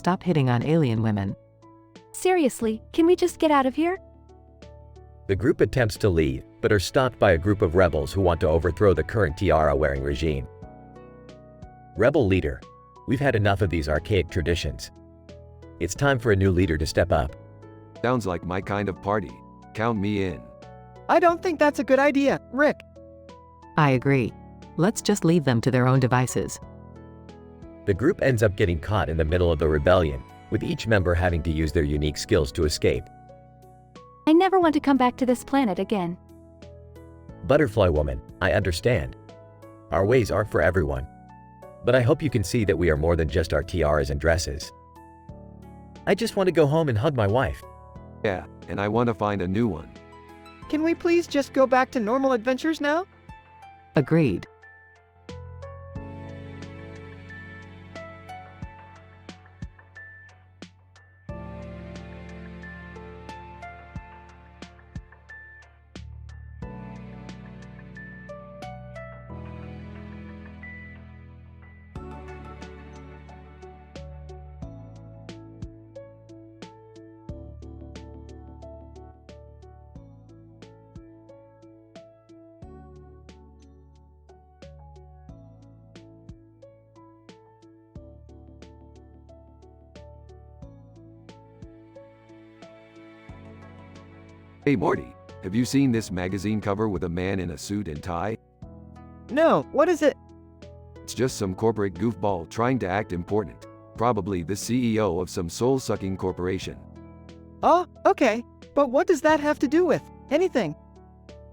stop hitting on alien women. Seriously, can we just get out of here? The group attempts to leave, but are stopped by a group of rebels who want to overthrow the current tiara-wearing regime. Rebel leader, we've had enough of these archaic traditions. It's time for a new leader to step up. Sounds like my kind of party. Count me in. I don't think that's a good idea, Rick. I agree. Let's just leave them to their own devices. The group ends up getting caught in the middle of the rebellion, with each member having to use their unique skills to escape. I never want to come back to this planet again. Butterfly woman, I understand. Our ways aren't for everyone. But I hope you can see that we are more than just our tiaras and dresses. I just want to go home and hug my wife. Yeah, and I want to find a new one. Can we please just go back to normal adventures now? Agreed. Hey Morty, have you seen this magazine cover with a man in a suit and tie? No, what is it? It's just some corporate goofball trying to act important. Probably the CEO of some soul-sucking corporation. Oh, okay. But what does that have to do with anything?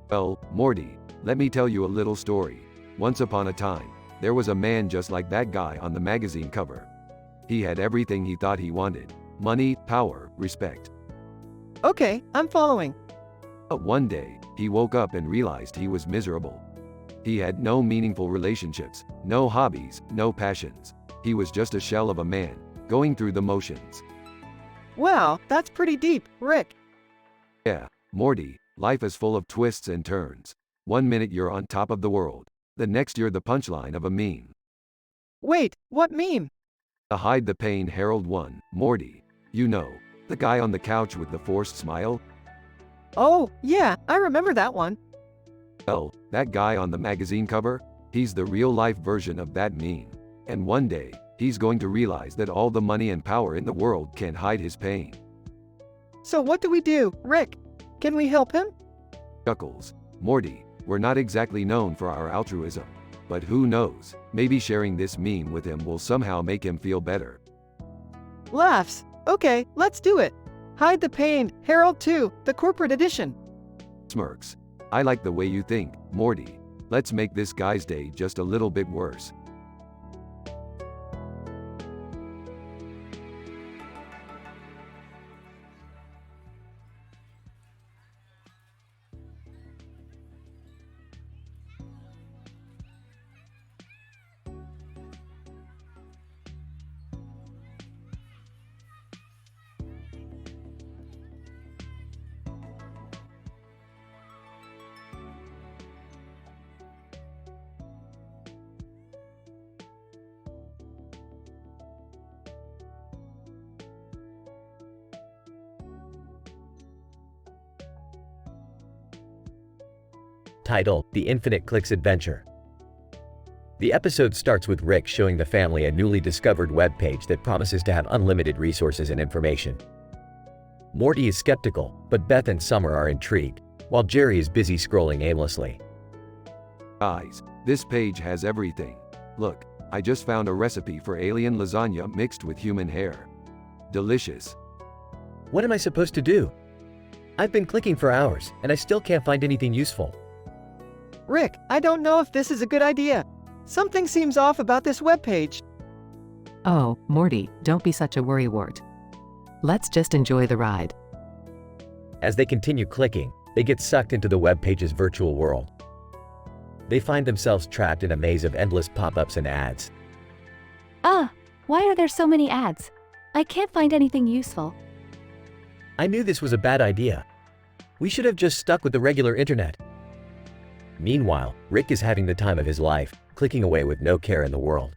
Well, Morty, let me tell you a little story. Once upon a time, there was a man just like that guy on the magazine cover. He had everything he thought he wanted: money, power, respect. Okay, I'm following. But one day, he woke up and realized he was miserable. He had no meaningful relationships, no hobbies, no passions. He was just a shell of a man, going through the motions. Wow, that's pretty deep, Rick. Yeah, Morty, life is full of twists and turns. One minute you're on top of the world. The next you're the punchline of a meme. Wait, what meme? The Hide the Pain Herald one, Morty. You know, the guy on the couch with the forced smile? Oh, yeah, I remember that one. Well, that guy on the magazine cover? He's the real-life version of that meme. And one day, he's going to realize that all the money and power in the world can't hide his pain. So what do we do, Rick? Can we help him? Chuckles. Morty, we're not exactly known for our altruism. But who knows, maybe sharing this meme with him will somehow make him feel better. Laughs. Okay, let's do it. Hide the Pain, Herald 2, the corporate edition. Smirks. I like the way you think, Morty. Let's make this guy's day just a little bit worse. Title: The Infinite Clicks Adventure. The episode starts with Rick showing the family a newly discovered webpage that promises to have unlimited resources and information. Morty is skeptical, but Beth and Summer are intrigued, while Jerry is busy scrolling aimlessly. Guys, this page has everything. Look, I just found a recipe for alien lasagna mixed with human hair. Delicious. What am I supposed to do? I've been clicking for hours, and I still can't find anything useful. Rick, I don't know if this is a good idea. Something seems off about this webpage. Oh, Morty, don't be such a worrywart. Let's just enjoy the ride. As they continue clicking, they get sucked into the webpage's virtual world. They find themselves trapped in a maze of endless pop-ups and ads. Why are there so many ads? I can't find anything useful. I knew this was a bad idea. We should have just stuck with the regular internet. Meanwhile, Rick is having the time of his life, clicking away with no care in the world.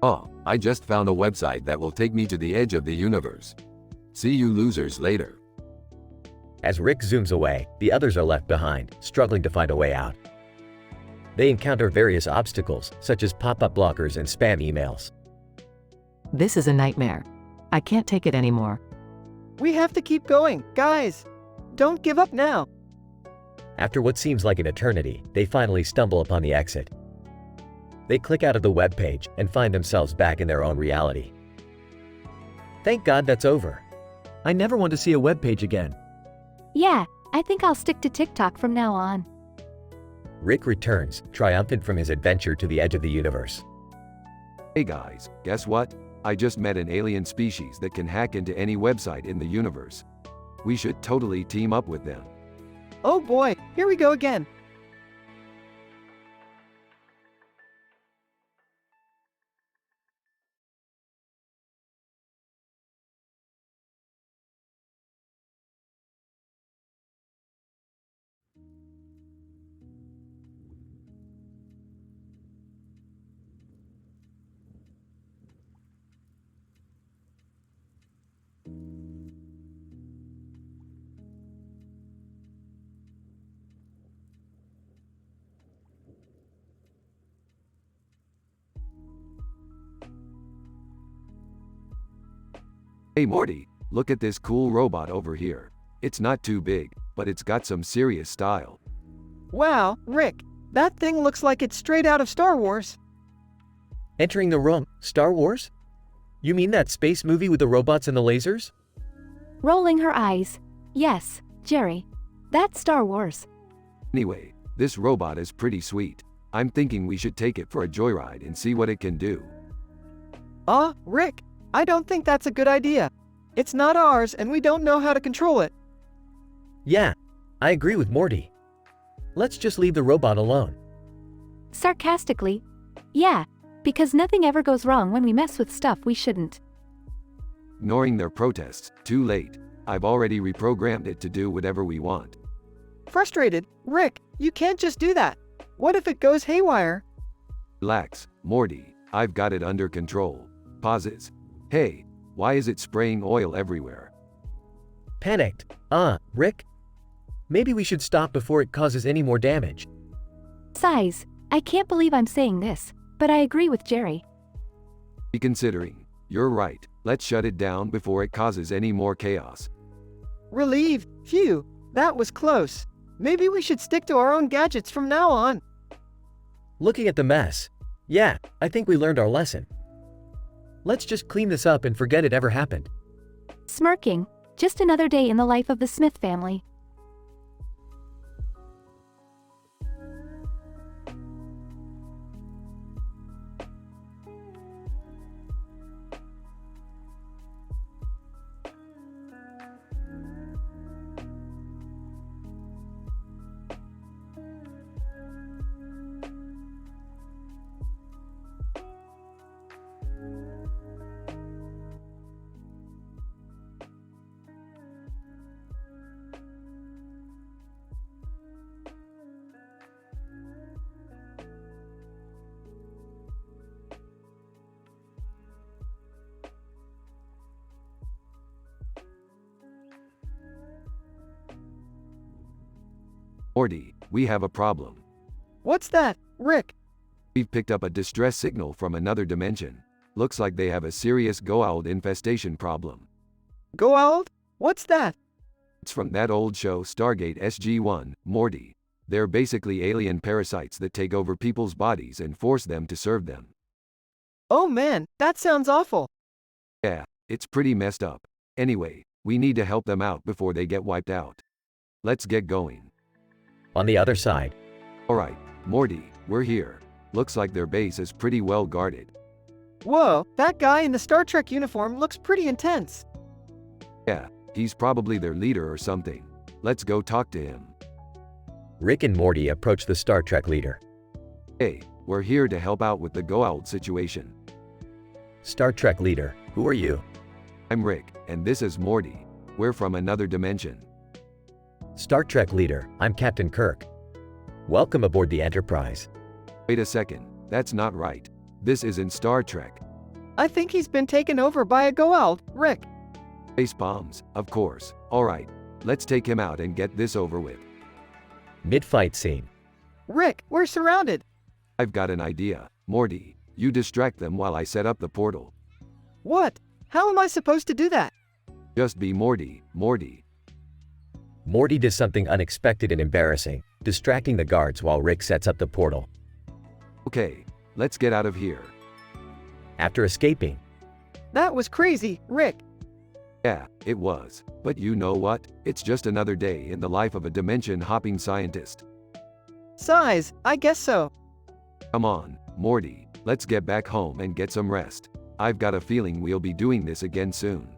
Oh, I just found a website that will take me to the edge of the universe. See you losers later. As Rick zooms away, the others are left behind, struggling to find a way out. They encounter various obstacles, such as pop-up blockers and spam emails. This is a nightmare. I can't take it anymore. We have to keep going, guys. Don't give up now. After what seems like an eternity, they finally stumble upon the exit. They click out of the web page and find themselves back in their own reality. Thank God that's over. I never want to see a web page again. Yeah, I think I'll stick to TikTok from now on. Rick returns, triumphant from his adventure to the edge of the universe. Hey guys, guess what? I just met an alien species that can hack into any website in the universe. We should totally team up with them. Oh boy, here we go again. Hey Morty, look at this cool robot over here. It's not too big, but it's got some serious style. Wow, Rick, that thing looks like it's straight out of Star Wars. Entering the room, Star Wars? You mean that space movie with the robots and the lasers? Rolling her eyes. Yes, Jerry. That's Star Wars. Anyway, this robot is pretty sweet. I'm thinking we should take it for a joyride and see what it can do. Rick, I don't think that's a good idea. It's not ours and we don't know how to control it. Yeah, I agree with Morty. Let's just leave the robot alone. Sarcastically. Yeah, because nothing ever goes wrong when we mess with stuff we shouldn't. Ignoring their protests, too late. I've already reprogrammed it to do whatever we want. Frustrated, Rick, you can't just do that. What if it goes haywire? Relax, Morty, I've got it under control. Pauses. Hey, why is it spraying oil everywhere? Panicked. Rick? Maybe we should stop before it causes any more damage. Sighs. I can't believe I'm saying this, but I agree with Jerry. Reconsidering. You're right. Let's shut it down before it causes any more chaos. Relieved. Phew, that was close. Maybe we should stick to our own gadgets from now on. Looking at the mess. Yeah, I think we learned our lesson. Let's just clean this up and forget it ever happened. Smirking. Just another day in the life of the Smith family. Morty, we have a problem. What's that, Rick? We've picked up a distress signal from another dimension. Looks like they have a serious Goa'uld infestation problem. Goa'uld? What's that? It's from that old show Stargate SG-1, Morty. They're basically alien parasites that take over people's bodies and force them to serve them. Oh man, that sounds awful. Yeah, it's pretty messed up. Anyway, we need to help them out before they get wiped out. Let's get going. On the other side. Alright, Morty, we're here. Looks like their base is pretty well guarded. Whoa, that guy in the Star Trek uniform looks pretty intense. Yeah, he's probably their leader or something. Let's go talk to him. Rick and Morty approach the Star Trek leader. Hey, we're here to help out with the Goa'uld situation. Star Trek leader, who are you? I'm Rick, and this is Morty. We're from another dimension. Star Trek leader, I'm Captain Kirk. Welcome aboard the Enterprise. Wait a second, that's not right. This isn't Star Trek. I think he's been taken over by a Goa'uld, Rick. Space bombs, of course. Alright, let's take him out and get this over with. Mid-fight scene. Rick, we're surrounded. I've got an idea. Morty, you distract them while I set up the portal. What? How am I supposed to do that? Just be Morty, Morty. Morty does something unexpected and embarrassing, distracting the guards while Rick sets up the portal. Okay, let's get out of here. After escaping, That was crazy, Rick. Yeah, it was. But you know what? It's just another day in the life of a dimension-hopping scientist. Size, I guess so. Come on, Morty, let's get back home and get some rest. I've got a feeling we'll be doing this again soon.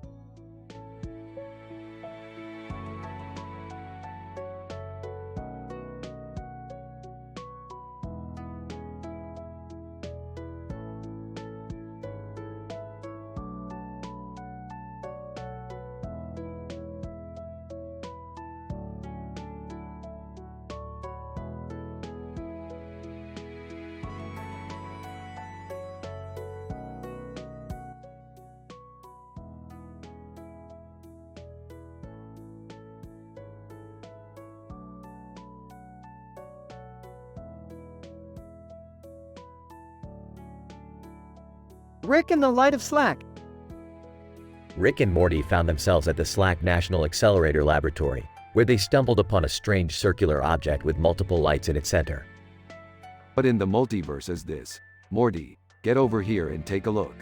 Rick in the light of Slack. Rick and Morty found themselves at the SLAC National Accelerator Laboratory, where they stumbled upon a strange circular object with multiple lights in its center. What in the multiverse is this? Morty, get over here and take a look.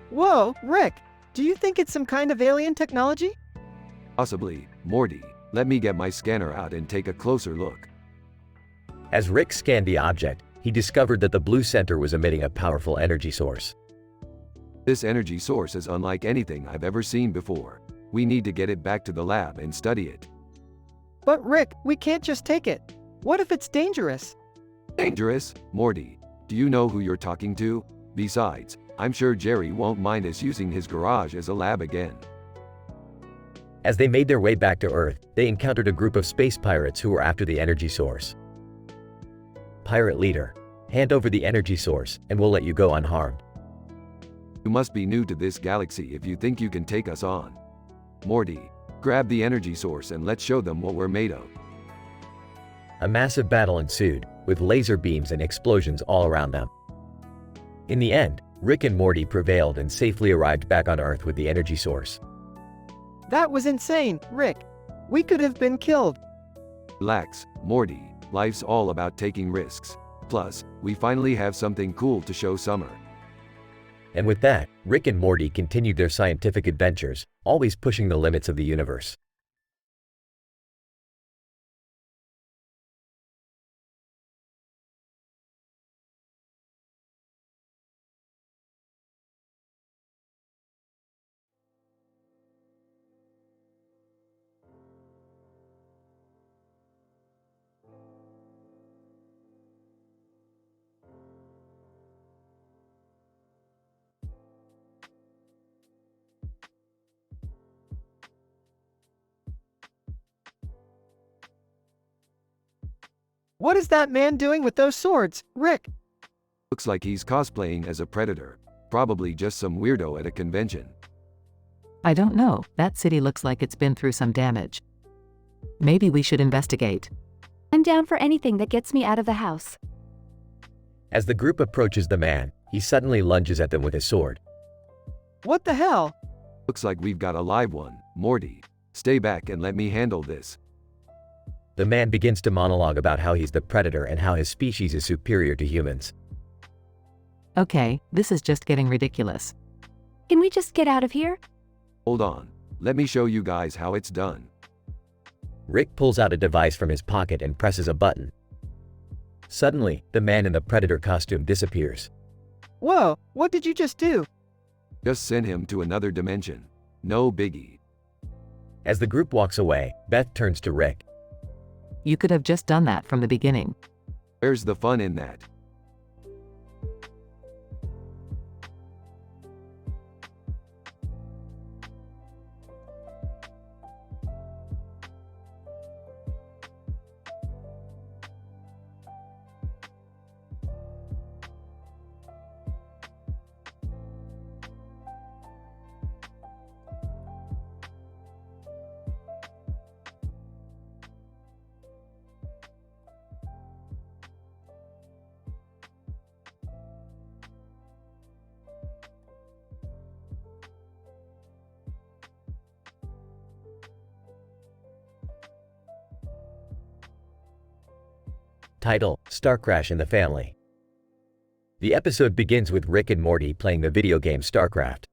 Whoa, Rick, do you think it's some kind of alien technology? Possibly. Morty, let me get my scanner out and take a closer look. As Rick scanned the object, he discovered that the blue center was emitting a powerful energy source. This energy source is unlike anything I've ever seen before. We need to get it back to the lab and study it. But Rick, we can't just take it. What if it's dangerous? Dangerous? Morty, do you know who you're talking to? Besides, I'm sure Jerry won't mind us using his garage as a lab again. As they made their way back to Earth, they encountered a group of space pirates who were after the energy source. Pirate leader, hand over the energy source, and we'll let you go unharmed. You must be new to this galaxy if you think you can take us on. Morty, grab the energy source and let's show them what we're made of. A massive battle ensued, with laser beams and explosions all around them. In the end, Rick and Morty prevailed and safely arrived back on Earth with the energy source. That was insane, Rick. We could have been killed. Relax, Morty, life's all about taking risks. Plus, we finally have something cool to show Summer. And with that, Rick and Morty continued their scientific adventures, always pushing the limits of the universe. What is that man doing with those swords, Rick? Looks like he's cosplaying as a predator. Probably just some weirdo at a convention. I don't know, that city looks like it's been through some damage. Maybe we should investigate. I'm down for anything that gets me out of the house. As the group approaches the man, he suddenly lunges at them with his sword. What the hell? Looks like we've got a live one. Morty, stay back and let me handle this. The man begins to monologue about how he's the predator and how his species is superior to humans. Okay, this is just getting ridiculous. Can we just get out of here? Hold on. Let me show you guys how it's done. Rick pulls out a device from his pocket and presses a button. Suddenly, the man in the predator costume disappears. Whoa, what did you just do? Just send him to another dimension. No biggie. As the group walks away, Beth turns to Rick. You could have just done that from the beginning. Where's the fun in that? Title: Star Crash in the Family. The episode begins with Rick and Morty playing the video game StarCraft.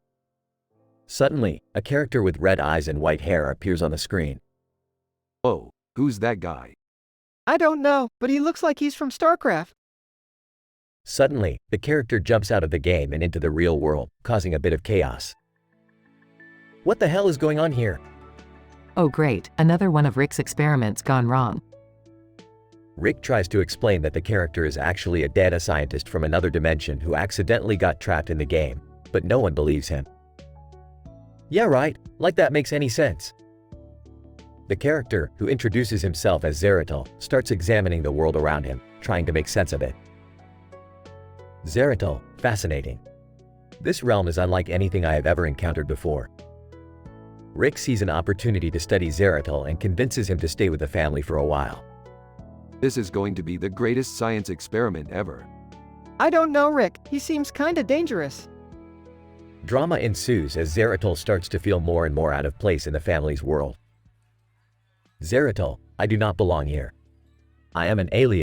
Suddenly, a character with red eyes and white hair appears on the screen. Oh, who's that guy? I don't know, but he looks like he's from StarCraft. Suddenly, the character jumps out of the game and into the real world, causing a bit of chaos. What the hell is going on here? Oh great, another one of Rick's experiments gone wrong. Rick tries to explain that the character is actually a data scientist from another dimension who accidentally got trapped in the game, but no one believes him. Yeah right, like that makes any sense. The character, who introduces himself as Zeratul, starts examining the world around him, trying to make sense of it. Zeratul, fascinating. This realm is unlike anything I have ever encountered before. Rick sees an opportunity to study Zeratul and convinces him to stay with the family for a while. This is going to be the greatest science experiment ever. I don't know, Rick. He seems kinda dangerous. Drama ensues as Zeratul starts to feel more and more out of place in the family's world. Zeratul, I do not belong here. I am an alien.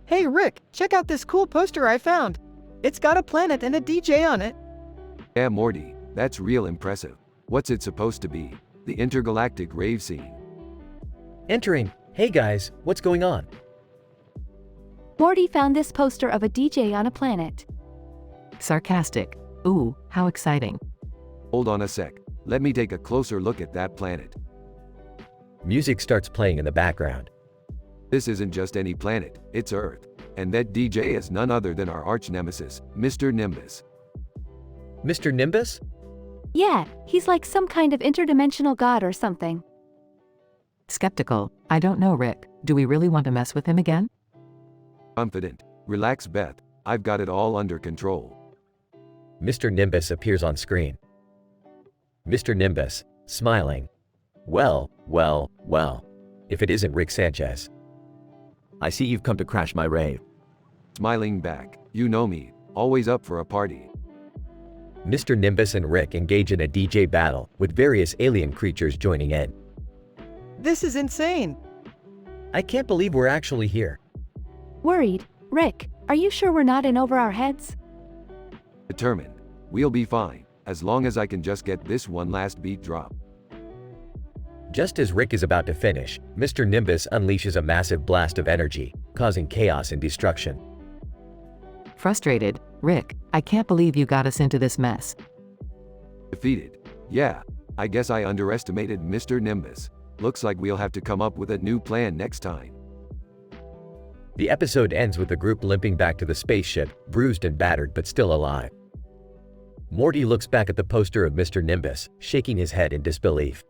Hey Rick, check out this cool poster I found. It's got a planet and a DJ on it. Yeah, Morty, that's real impressive. What's it supposed to be? The intergalactic rave scene. Entering. Hey guys, what's going on? Morty found this poster of a DJ on a planet. Sarcastic. Ooh, how exciting. Hold on a sec. Let me take a closer look at that planet. Music starts playing in the background. This isn't just any planet, it's Earth. And that DJ is none other than our arch-nemesis, Mr. Nimbus. Mr. Nimbus? Yeah, he's like some kind of interdimensional god or something. Skeptical. I don't know, Rick. Do we really want to mess with him again? Confident. Relax, Beth. I've got it all under control. Mr. Nimbus appears on screen. Mr. Nimbus, smiling. Well. If it isn't Rick Sanchez. I see you've come to crash my rave. Smiling back. You know me, always up for a party. Mr. Nimbus and Rick engage in a DJ battle, with various alien creatures joining in. This is insane. I can't believe we're actually here. Worried. Rick, are you sure we're not in over our heads? Determined. We'll be fine, as long as I can just get this one last beat drop. Just as Rick is about to finish, Mr. Nimbus unleashes a massive blast of energy, causing chaos and destruction. Frustrated. Rick, I can't believe you got us into this mess. Defeated. Yeah, I guess I underestimated Mr. Nimbus. Looks like we'll have to come up with a new plan next time. The episode ends with the group limping back to the spaceship, bruised and battered but still alive. Morty looks back at the poster of Mr. Nimbus, shaking his head in disbelief.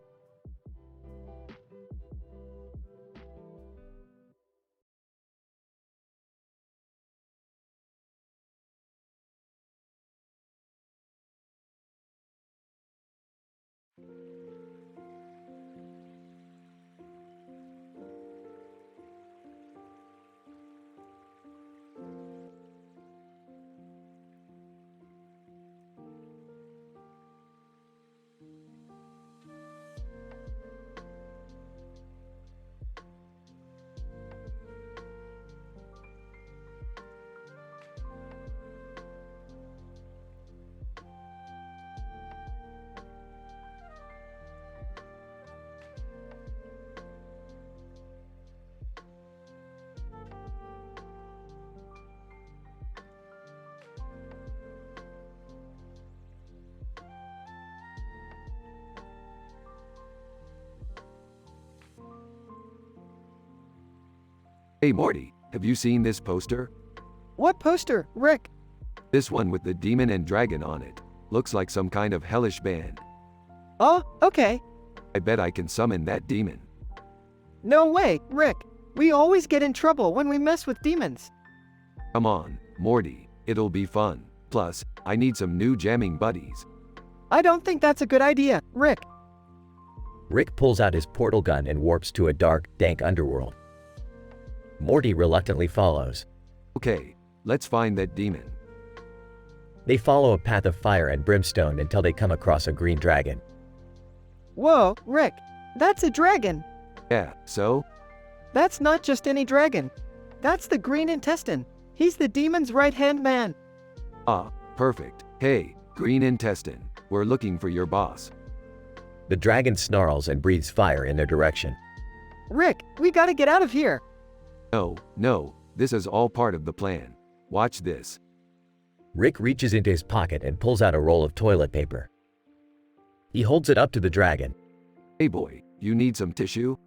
Hey Morty, have you seen this poster? What poster, Rick? This one with the demon and dragon on it. Looks like some kind of hellish band. Oh, okay. I bet I can summon that demon. No way, Rick. We always get in trouble when we mess with demons. Come on, Morty, it'll be fun. Plus, I need some new jamming buddies. I don't think that's a good idea, Rick. Rick pulls out his portal gun and warps to a dark, dank underworld. Morty reluctantly follows. Okay, let's find that demon. They follow a path of fire and brimstone until they come across a green dragon. Whoa, Rick. That's a dragon. Yeah, so? That's not just any dragon. That's the green intestine. He's the demon's right-hand man. Ah, perfect. Hey, green intestine, we're looking for your boss. The dragon snarls and breathes fire in their direction. Rick, we gotta get out of here. No, this is all part of the plan. Watch this. Rick reaches into his pocket and pulls out a roll of toilet paper. He holds it up to the dragon. Hey boy, you need some tissue?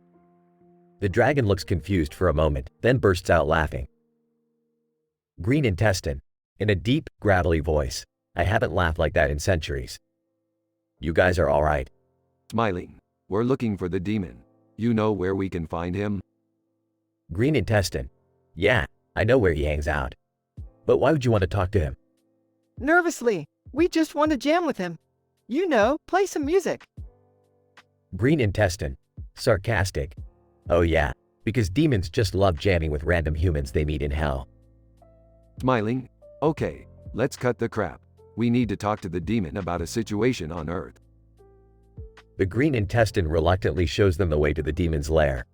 The dragon looks confused for a moment, then bursts out laughing. Green intestine, in a deep, gravelly voice. I haven't laughed like that in centuries. You guys are all right. Smiling. We're looking for the demon. You know where we can find him? Green intestine. Yeah, I know where he hangs out. But why would you want to talk to him? Nervously. We just want to jam with him. You know, play some music. Green intestine. Sarcastic. Oh yeah, because demons just love jamming with random humans they meet in hell. Smiling. Okay, let's cut the crap. We need to talk to the demon about a situation on Earth. The green intestine reluctantly shows them the way to the demon's lair.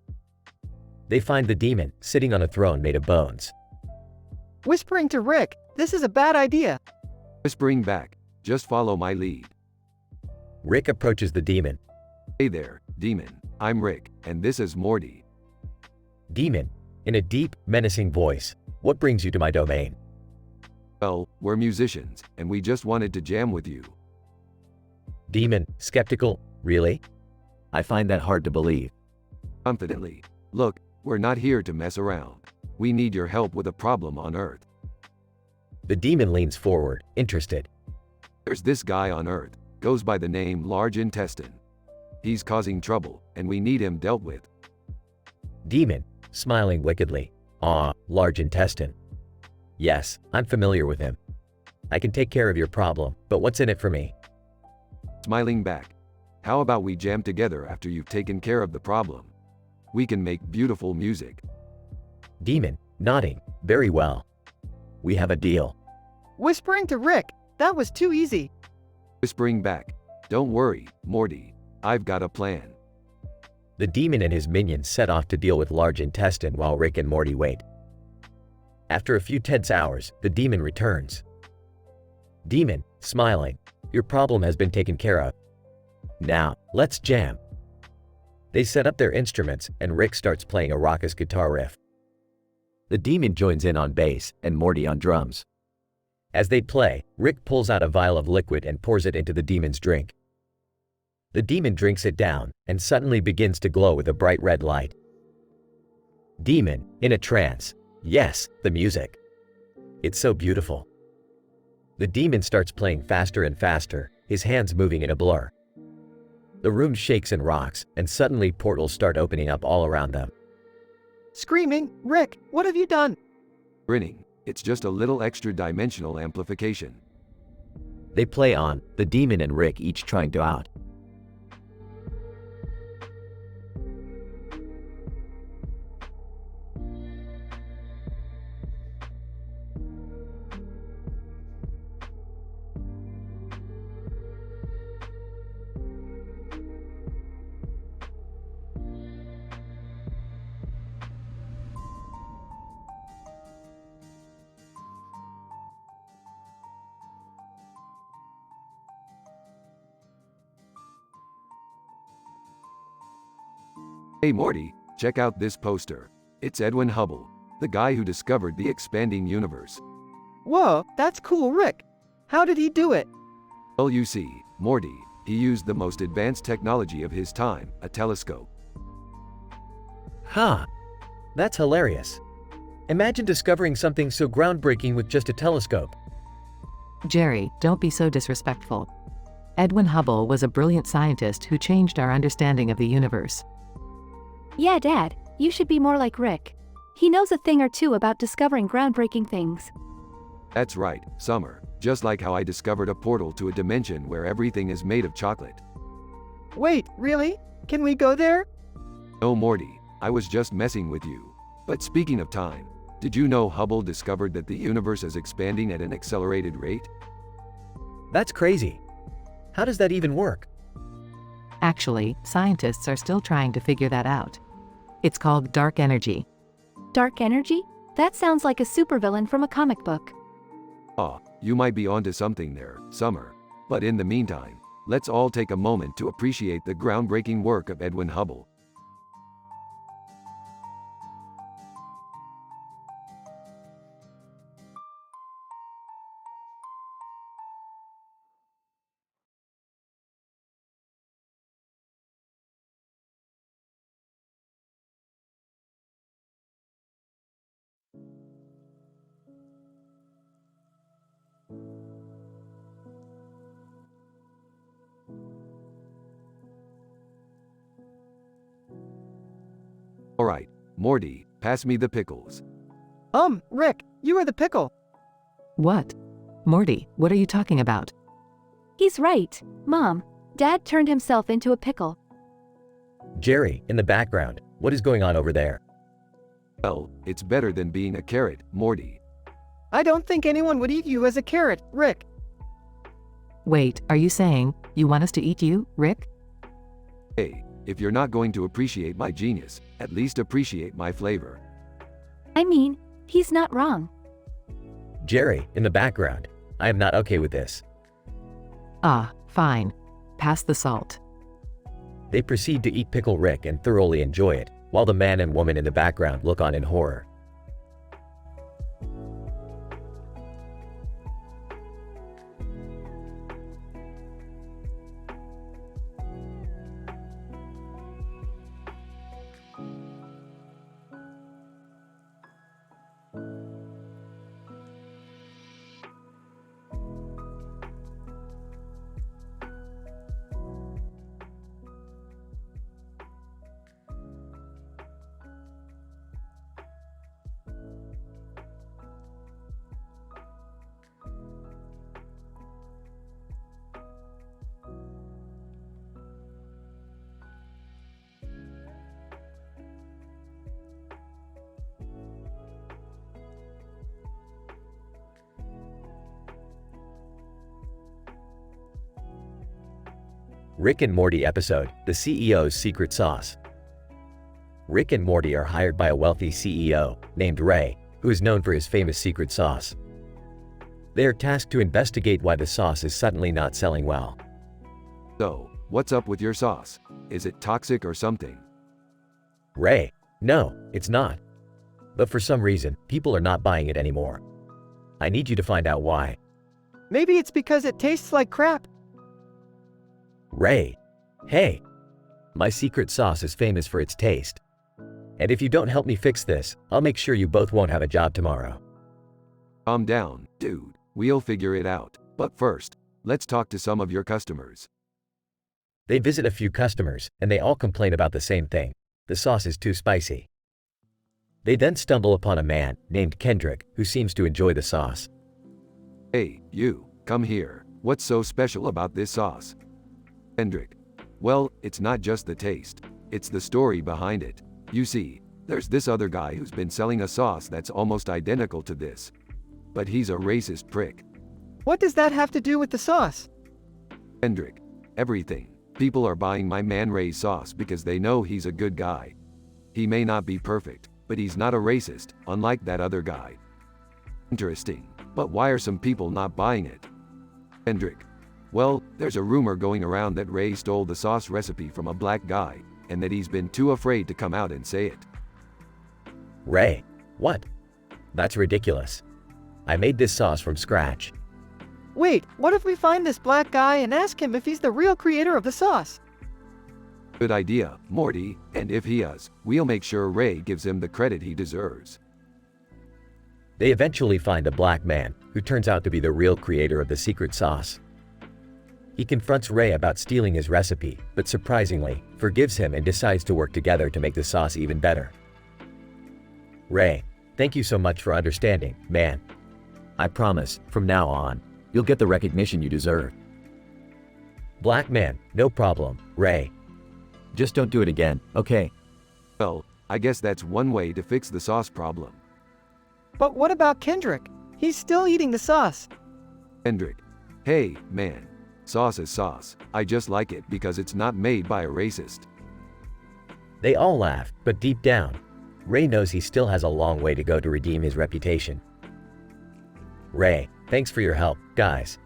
They find the demon, sitting on a throne made of bones. Whispering to Rick, this is a bad idea. Whispering back, just follow my lead. Rick approaches the demon. Hey there, demon. I'm Rick, and this is Morty. Demon, in a deep, menacing voice. What brings you to my domain? Well, we're musicians, and we just wanted to jam with you. Demon, skeptical. Really? I find that hard to believe. Confidently. Look, we're not here to mess around. We need your help with a problem on Earth. The demon leans forward, interested. There's this guy on Earth, goes by the name Large Intestine. He's causing trouble, and we need him dealt with. Demon, smiling wickedly. Ah, large intestine. Yes, I'm familiar with him. I can take care of your problem, but what's in it for me? Smiling back. How about we jam together after you've taken care of the problem? We can make beautiful music. Demon, nodding. Very well. We have a deal. Whispering to Rick, that was too easy. Whispering back. Don't worry, Morty. I've got a plan. The demon and his minions set off to deal with large intestine while Rick and Morty wait. After a few tense hours, the demon returns. Demon, smiling. Your problem has been taken care of. Now, let's jam. They set up their instruments, and Rick starts playing a raucous guitar riff. The demon joins in on bass, and Morty on drums. As they play, Rick pulls out a vial of liquid and pours it into the demon's drink. The demon drinks it down, and suddenly begins to glow with a bright red light. Demon, in a trance. Yes, the music. It's so beautiful. The demon starts playing faster and faster, his hands moving in a blur. The room shakes and rocks, and suddenly portals start opening up all around them. Screaming, Rick, what have you done? Grinning. It's just a little extra dimensional amplification. They play on, the demon and Rick each trying to out. Hey Morty, check out this poster. It's Edwin Hubble, the guy who discovered the expanding universe. Whoa, that's cool, Rick. How did he do it? Well, you see, Morty, he used the most advanced technology of his time, a telescope. Huh. That's hilarious. Imagine discovering something so groundbreaking with just a telescope. Jerry, don't be so disrespectful. Edwin Hubble was a brilliant scientist who changed our understanding of the universe. Yeah, Dad, you should be more like Rick. He knows a thing or two about discovering groundbreaking things. That's right, Summer. Just like how I discovered a portal to a dimension where everything is made of chocolate. Wait, really? Can we go there? No, Morty, I was just messing with you. But speaking of time, did you know Hubble discovered that the universe is expanding at an accelerated rate? That's crazy. How does that even work? Actually, scientists are still trying to figure that out. It's called dark energy. Dark energy? That sounds like a supervillain from a comic book. Ah, you might be onto something there, Summer. But in the meantime, let's all take a moment to appreciate the groundbreaking work of Edwin Hubble. Alright, Morty, pass me the pickles. Rick, you are the pickle. What? Morty, what are you talking about? He's right, Mom. Dad turned himself into a pickle. Jerry, in the background, what is going on over there? Well, it's better than being a carrot, Morty. I don't think anyone would eat you as a carrot, Rick. Wait, are you saying you want us to eat you, Rick? Hey, if you're not going to appreciate my genius, at least appreciate my flavor. I mean, he's not wrong. Jerry, in the background, I am not okay with this. Ah, fine. Pass the salt. They proceed to eat Pickle Rick and thoroughly enjoy it, while the man and woman in the background look on in horror. Rick and Morty episode, The CEO's Secret Sauce. Rick and Morty are hired by a wealthy CEO named Ray, who is known for his famous secret sauce. They are tasked to investigate why the sauce is suddenly not selling well. So, what's up with your sauce? Is it toxic or something? Ray: No, it's not. But for some reason, people are not buying it anymore. I need you to find out why. Maybe it's because it tastes like crap. Ray: Hey! My secret sauce is famous for its taste. And if you don't help me fix this, I'll make sure you both won't have a job tomorrow. Calm down, dude. We'll figure it out. But first, let's talk to some of your customers. They visit a few customers, and they all complain about the same thing. The sauce is too spicy. They then stumble upon a man named Kendrick who seems to enjoy the sauce. Hey, you, come here. What's so special about this sauce? Kendrick: Well, it's not just the taste. It's the story behind it. You see, there's this other guy who's been selling a sauce that's almost identical to this. But he's a racist prick. What does that have to do with the sauce? Kendrick: Everything. People are buying my man Ray's sauce because they know he's a good guy. He may not be perfect, but he's not a racist, unlike that other guy. Interesting. But why are some people not buying it? Kendrick: Well, there's a rumor going around that Ray stole the sauce recipe from a black guy, and that he's been too afraid to come out and say it. Ray: What? That's ridiculous. I made this sauce from scratch. Wait, what if we find this black guy and ask him if he's the real creator of the sauce? Good idea, Morty, and if he is, we'll make sure Ray gives him the credit he deserves. They eventually find a black man, who turns out to be the real creator of the secret sauce. He confronts Ray about stealing his recipe, but surprisingly, forgives him and decides to work together to make the sauce even better. Ray, thank you so much for understanding, man. I promise, from now on, you'll get the recognition you deserve. Black man, no problem, Ray. Just don't do it again, okay? Well, I guess that's one way to fix the sauce problem. But what about Kendrick? He's still eating the sauce. Kendrick. Hey, man. Sauce is sauce. I just like it because it's not made by a racist. They all laugh, but deep down, Ray knows he still has a long way to go to redeem his reputation. Ray, thanks for your help, guys.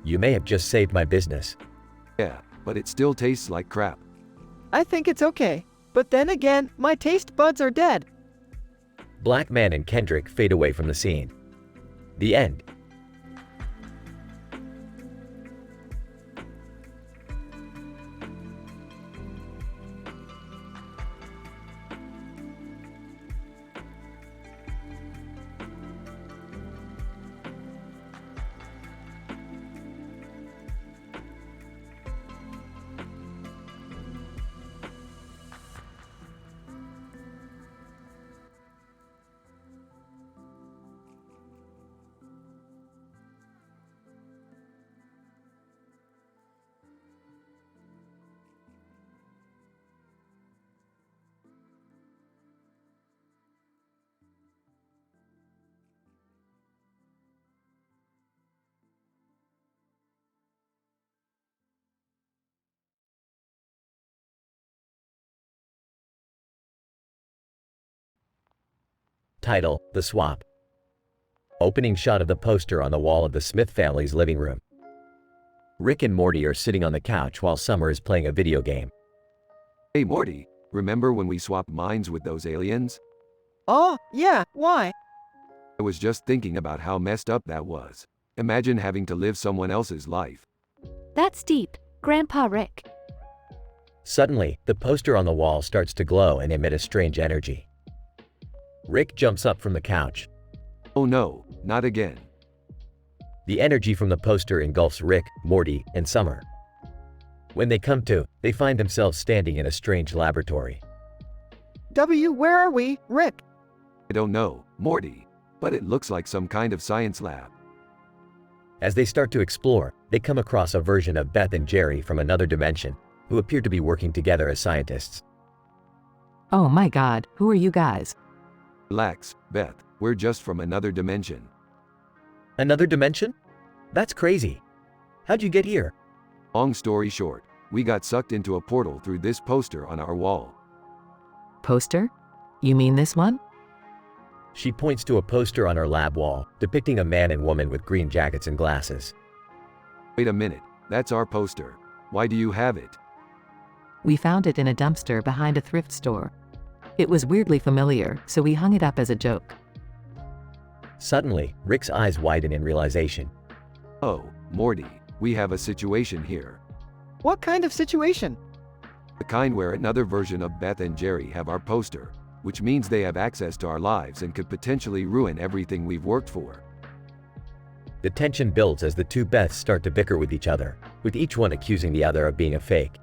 You may have just saved my business. Yeah, but it still tastes like crap. I think it's okay. But then again, my taste buds are dead. Black man and Kendrick fade away from the scene. The end. Title, The Swap. Opening shot of the poster on the wall of the Smith family's living room. Rick and Morty are sitting on the couch while Summer is playing a video game. Hey Morty, remember when we swapped minds with those aliens? Oh, yeah, why? I was just thinking about how messed up that was. Imagine having to live someone else's life. That's deep, Grandpa Rick. Suddenly, the poster on the wall starts to glow and emit a strange energy. Rick jumps up from the couch. Oh no, not again. The energy from the poster engulfs Rick, Morty, and Summer. When they come to, they find themselves standing in a strange laboratory. Where are we, Rick? I don't know, Morty, but it looks like some kind of science lab. As they start to explore, they come across a version of Beth and Jerry from another dimension, who appear to be working together as scientists. Oh my god, who are you guys? Relax, Beth, we're just from another dimension. Another dimension? That's crazy. How'd you get here? Long story short, we got sucked into a portal through this poster on our wall. Poster? You mean this one? She points to a poster on her lab wall, depicting a man and woman with green jackets and glasses. Wait a minute, that's our poster. Why do you have it? We found it in a dumpster behind a thrift store. It was weirdly familiar, so we hung it up as a joke. Suddenly, Rick's eyes widen in realization. Oh, Morty, we have a situation here. What kind of situation? The kind where another version of Beth and Jerry have our poster, which means they have access to our lives and could potentially ruin everything we've worked for. The tension builds as the two Beths start to bicker with each other, with each one accusing the other of being a fake.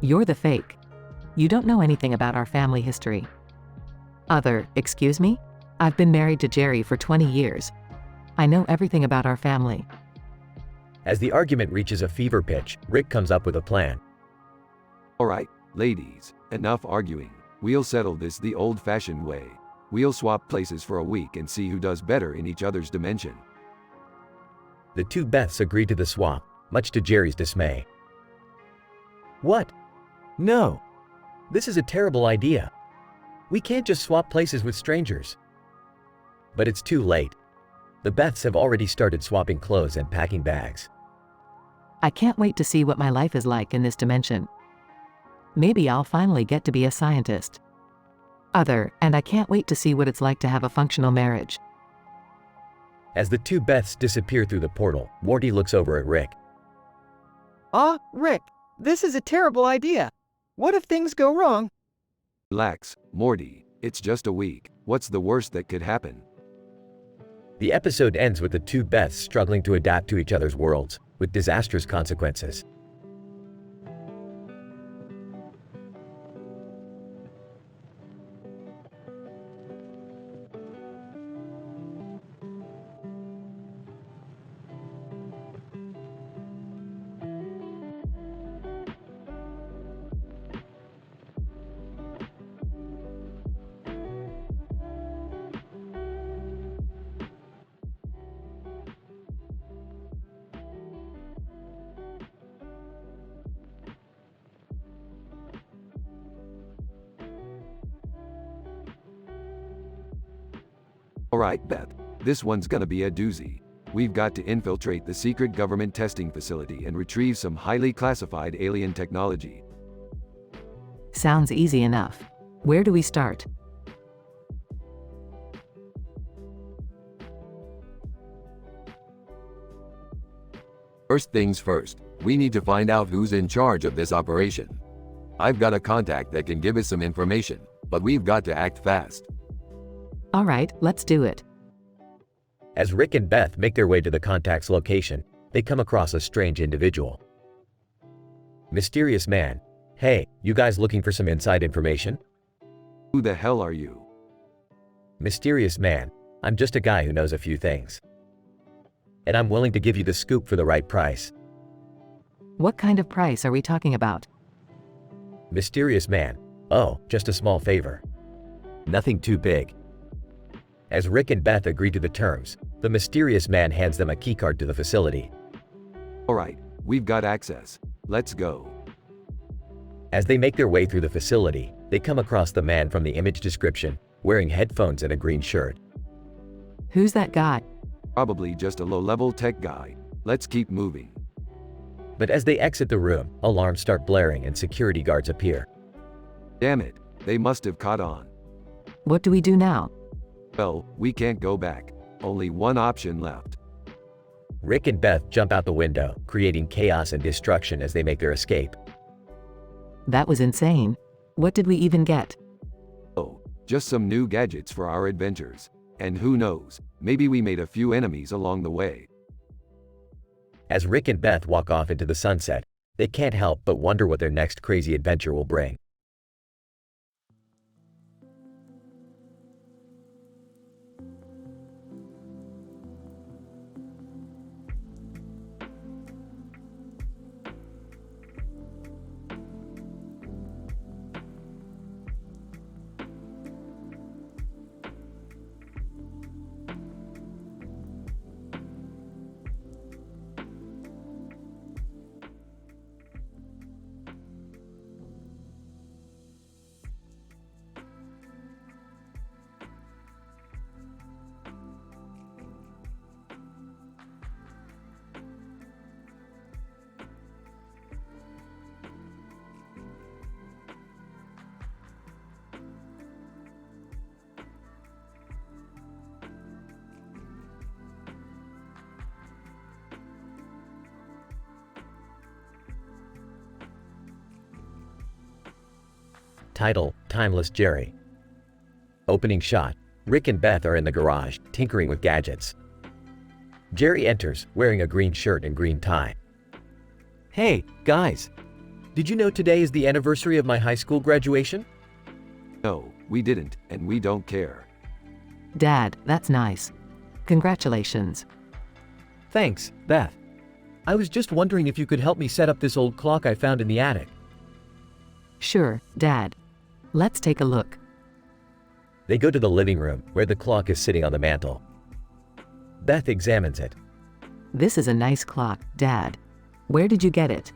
You're the fake. You don't know anything about our family history. Other, excuse me? I've been married to Jerry for 20 years. I know everything about our family. As the argument reaches a fever pitch, Rick comes up with a plan. Alright, ladies, enough arguing. We'll settle this the old-fashioned way. We'll swap places for a week and see who does better in each other's dimension. The two Beths agree to the swap, much to Jerry's dismay. What? No. This is a terrible idea. We can't just swap places with strangers. But it's too late. The Beths have already started swapping clothes and packing bags. I can't wait to see what my life is like in this dimension. Maybe I'll finally get to be a scientist. Other, and I can't wait to see what it's like to have a functional marriage. As the two Beths disappear through the portal, Morty looks over at Rick. Rick, this is a terrible idea. What if things go wrong? Relax, Morty, it's just a week. What's the worst that could happen? The episode ends with the two Beths struggling to adapt to each other's worlds, with disastrous consequences. Alright, Beth. This one's gonna be a doozy. We've got to infiltrate the secret government testing facility and retrieve some highly classified alien technology. Sounds easy enough. Where do we start? First things first, we need to find out who's in charge of this operation. I've got a contact that can give us some information, but we've got to act fast. All right, let's do it. As Rick and Beth make their way to the contact's location, they come across a strange individual. Mysterious man. Hey, you guys looking for some inside information? Who the hell are you? Mysterious man. I'm just a guy who knows a few things. And I'm willing to give you the scoop for the right price. What kind of price are we talking about? Mysterious man. Oh, just a small favor. Nothing too big. As Rick and Beth agree to the terms, the mysterious man hands them a keycard to the facility. Alright, we've got access. Let's go. As they make their way through the facility, they come across the man from the image description, wearing headphones and a green shirt. Who's that guy? Probably just a low-level tech guy. Let's keep moving. But as they exit the room, alarms start blaring and security guards appear. Damn it, they must have caught on. What do we do now? Well, we can't go back. Only one option left. Rick and Beth jump out the window, creating chaos and destruction as they make their escape. That was insane. What did we even get? Oh, just some new gadgets for our adventures. And who knows, maybe we made a few enemies along the way. As Rick and Beth walk off into the sunset, they can't help but wonder what their next crazy adventure will bring. Title: Timeless Jerry. Opening shot: Rick and Beth are in the garage, tinkering with gadgets. Jerry enters, wearing a green shirt and green tie. Hey, guys! Did you know today is the anniversary of my high school graduation? No, we didn't, and we don't care. Dad, that's nice. Congratulations. Thanks, Beth. I was just wondering if you could help me set up this old clock I found in the attic. Sure, Dad. Let's take a look. They go to the living room, where the clock is sitting on the mantle. Beth examines it. This is a nice clock, Dad. Where did you get it?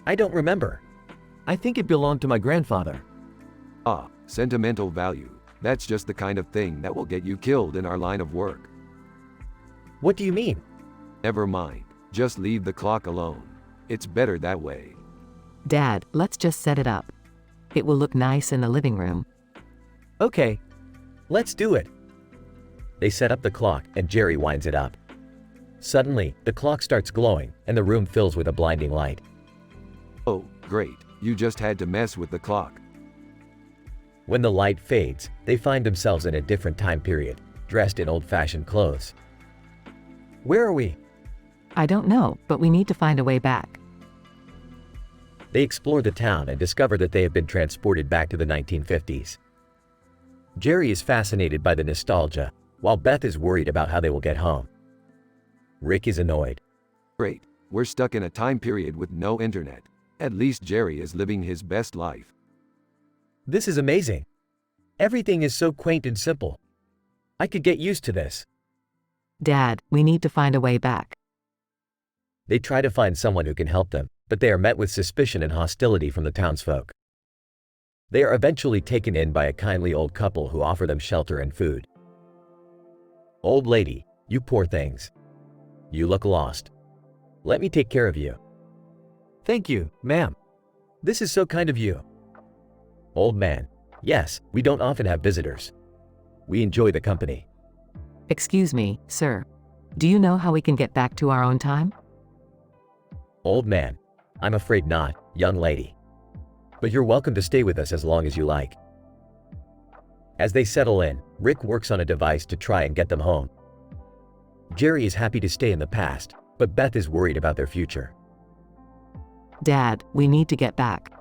I don't remember. I think it belonged to my grandfather. Ah, sentimental value. That's just the kind of thing that will get you killed in our line of work. What do you mean? Never mind. Just leave the clock alone. It's better that way. Dad, let's just set it up. It will look nice in the living room. Okay, let's do it. They set up the clock and Jerry winds it up. Suddenly, the clock starts glowing and the room fills with a blinding light. Oh, great. You just had to mess with the clock. When the light fades, they find themselves in a different time period, dressed in old-fashioned clothes. Where are we? I don't know, but we need to find a way back. They explore the town and discover that they have been transported back to the 1950s. Jerry is fascinated by the nostalgia, while Beth is worried about how they will get home. Rick is annoyed. Great, we're stuck in a time period with no internet. At least Jerry is living his best life. This is amazing. Everything is so quaint and simple. I could get used to this. Dad, we need to find a way back. They try to find someone who can help them, but they are met with suspicion and hostility from the townsfolk. They are eventually taken in by a kindly old couple who offer them shelter and food. Old lady, you poor things. You look lost. Let me take care of you. Thank you, ma'am. This is so kind of you. Old man, yes, we don't often have visitors. We enjoy the company. Excuse me, sir. Do you know how we can get back to our own time? Old man, I'm afraid not, young lady. But you're welcome to stay with us as long as you like. As they settle in, Rick works on a device to try and get them home. Jerry is happy to stay in the past, but Beth is worried about their future. Dad, we need to get back.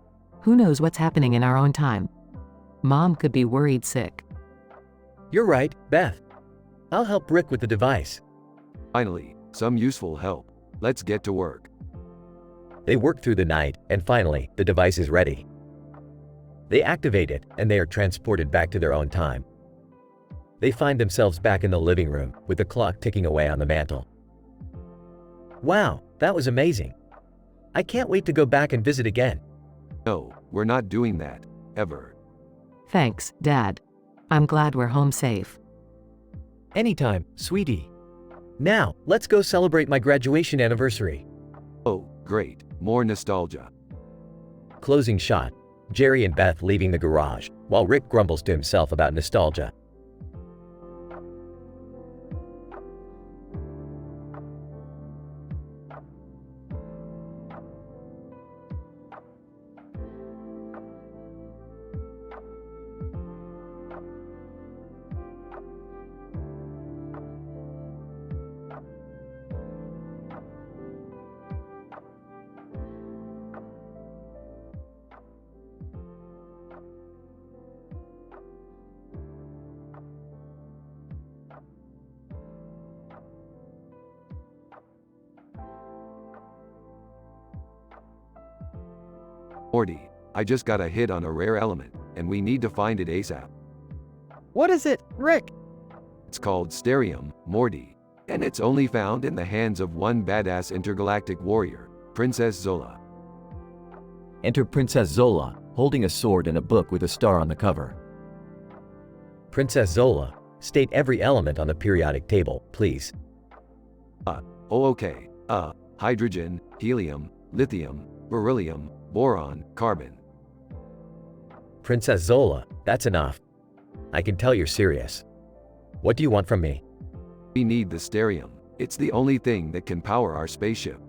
Who knows what's happening in our own time? Mom could be worried sick. You're right, Beth. I'll help Rick with the device. Finally, some useful help. Let's get to work. They work through the night, and finally, the device is ready. They activate it, and they are transported back to their own time. They find themselves back in the living room, with the clock ticking away on the mantle. Wow, that was amazing. I can't wait to go back and visit again. No, we're not doing that, ever. Thanks, Dad. I'm glad we're home safe. Anytime, sweetie. Now, let's go celebrate my graduation anniversary. Oh, great, more nostalgia. Closing shot. Jerry and Beth leaving the garage, while Rick grumbles to himself about nostalgia. Morty, I just got a hit on a rare element, and we need to find it ASAP. What is it, Rick? It's called Sterium, Morty, and it's only found in the hands of one badass intergalactic warrior, Princess Zola. Enter Princess Zola, holding a sword and a book with a star on the cover. Princess Zola, state every element on the periodic table, please. Oh okay, hydrogen, helium, lithium, beryllium, boron, carbon. Princess Zola, that's enough. I can tell you're serious. What do you want from me? We need the Sterium. It's the only thing that can power our spaceship.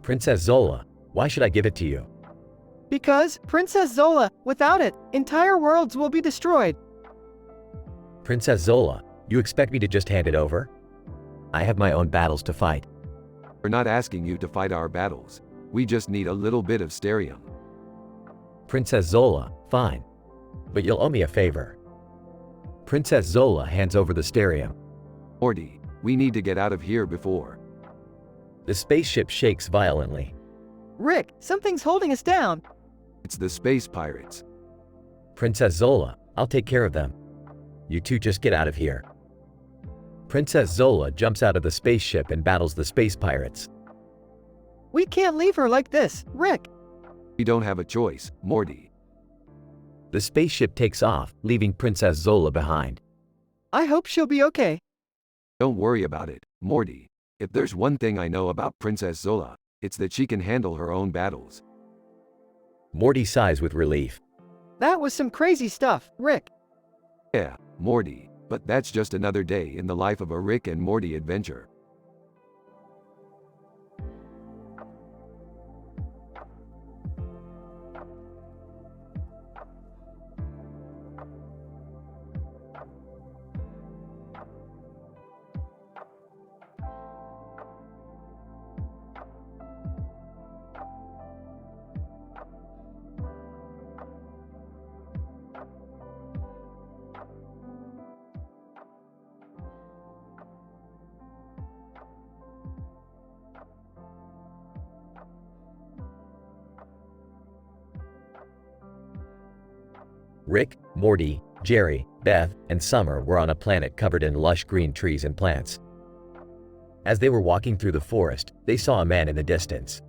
Princess Zola, why should I give it to you? Because, Princess Zola, without it, entire worlds will be destroyed. Princess Zola, you expect me to just hand it over? I have my own battles to fight. We're not asking you to fight our battles. We just need a little bit of Sterium. Princess Zola, fine. But you'll owe me a favor. Princess Zola hands over the Sterium. Morty, we need to get out of here before. The spaceship shakes violently. Rick, something's holding us down. It's the space pirates. Princess Zola, I'll take care of them. You two just get out of here. Princess Zola jumps out of the spaceship and battles the space pirates. We can't leave her like this, Rick. We don't have a choice, Morty. The spaceship takes off, leaving Princess Zola behind. I hope she'll be okay. Don't worry about it, Morty. If there's one thing I know about Princess Zola, it's that she can handle her own battles. Morty sighs with relief. That was some crazy stuff, Rick. Yeah, Morty, but that's just another day in the life of a Rick and Morty adventure. Rick, Morty, Jerry, Beth, and Summer were on a planet covered in lush green trees and plants. As they were walking through the forest, they saw a man in the distance.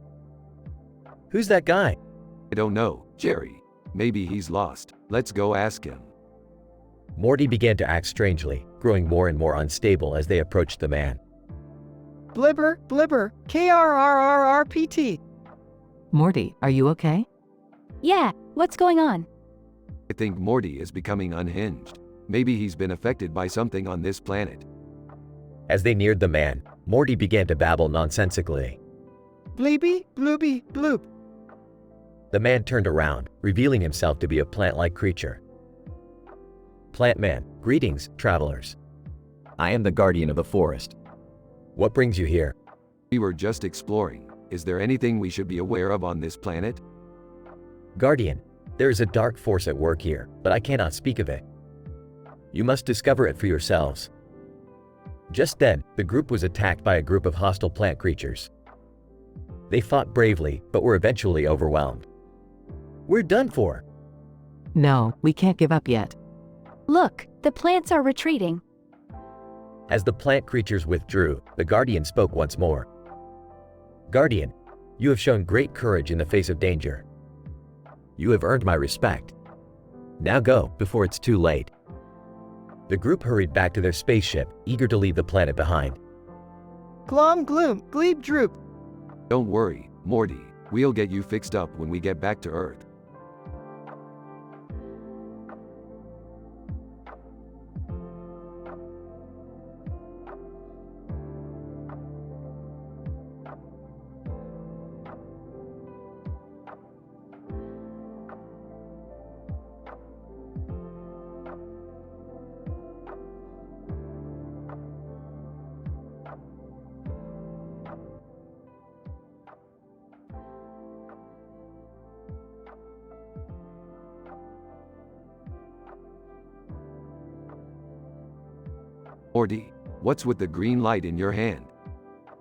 "Who's that guy?" I don't know, Jerry. Maybe he's lost. Let's go ask him. Morty began to act strangely, growing more and more unstable as they approached the man. Blibber, blibber, KRRRRPT. Morty, are you okay? Yeah, what's going on? I think Morty is becoming unhinged. Maybe he's been affected by something on this planet. As they neared the man, Morty began to babble nonsensically. Bleeby, blooby, bloop. The man turned around, revealing himself to be a plant-like creature. Plant Man, greetings, travelers. I am the guardian of the forest. What brings you here? We were just exploring. Is there anything we should be aware of on this planet? Guardian, there is a dark force at work here, but I cannot speak of it. You must discover it for yourselves. Just then, the group was attacked by a group of hostile plant creatures. They fought bravely, but were eventually overwhelmed. We're done for. No, we can't give up yet. Look, the plants are retreating. As the plant creatures withdrew, the Guardian spoke once more. Guardian, you have shown great courage in the face of danger. You have earned my respect. Now go, before it's too late. The group hurried back to their spaceship, eager to leave the planet behind. Glom gloom, gleeb droop. Don't worry, Morty. We'll get you fixed up when we get back to Earth. Morty, what's with the green light in your hand?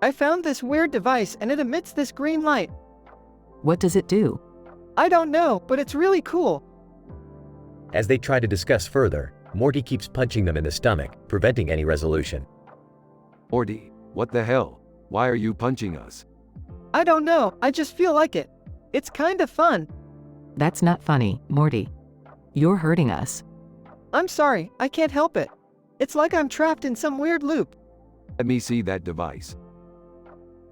I found this weird device and it emits this green light. What does it do? I don't know, but it's really cool. As they try to discuss further, Morty keeps punching them in the stomach, preventing any resolution. Morty, what the hell? Why are you punching us? I don't know, I just feel like it. It's kinda fun. That's not funny, Morty. You're hurting us. I'm sorry, I can't help it. It's like I'm trapped in some weird loop. Let me see that device.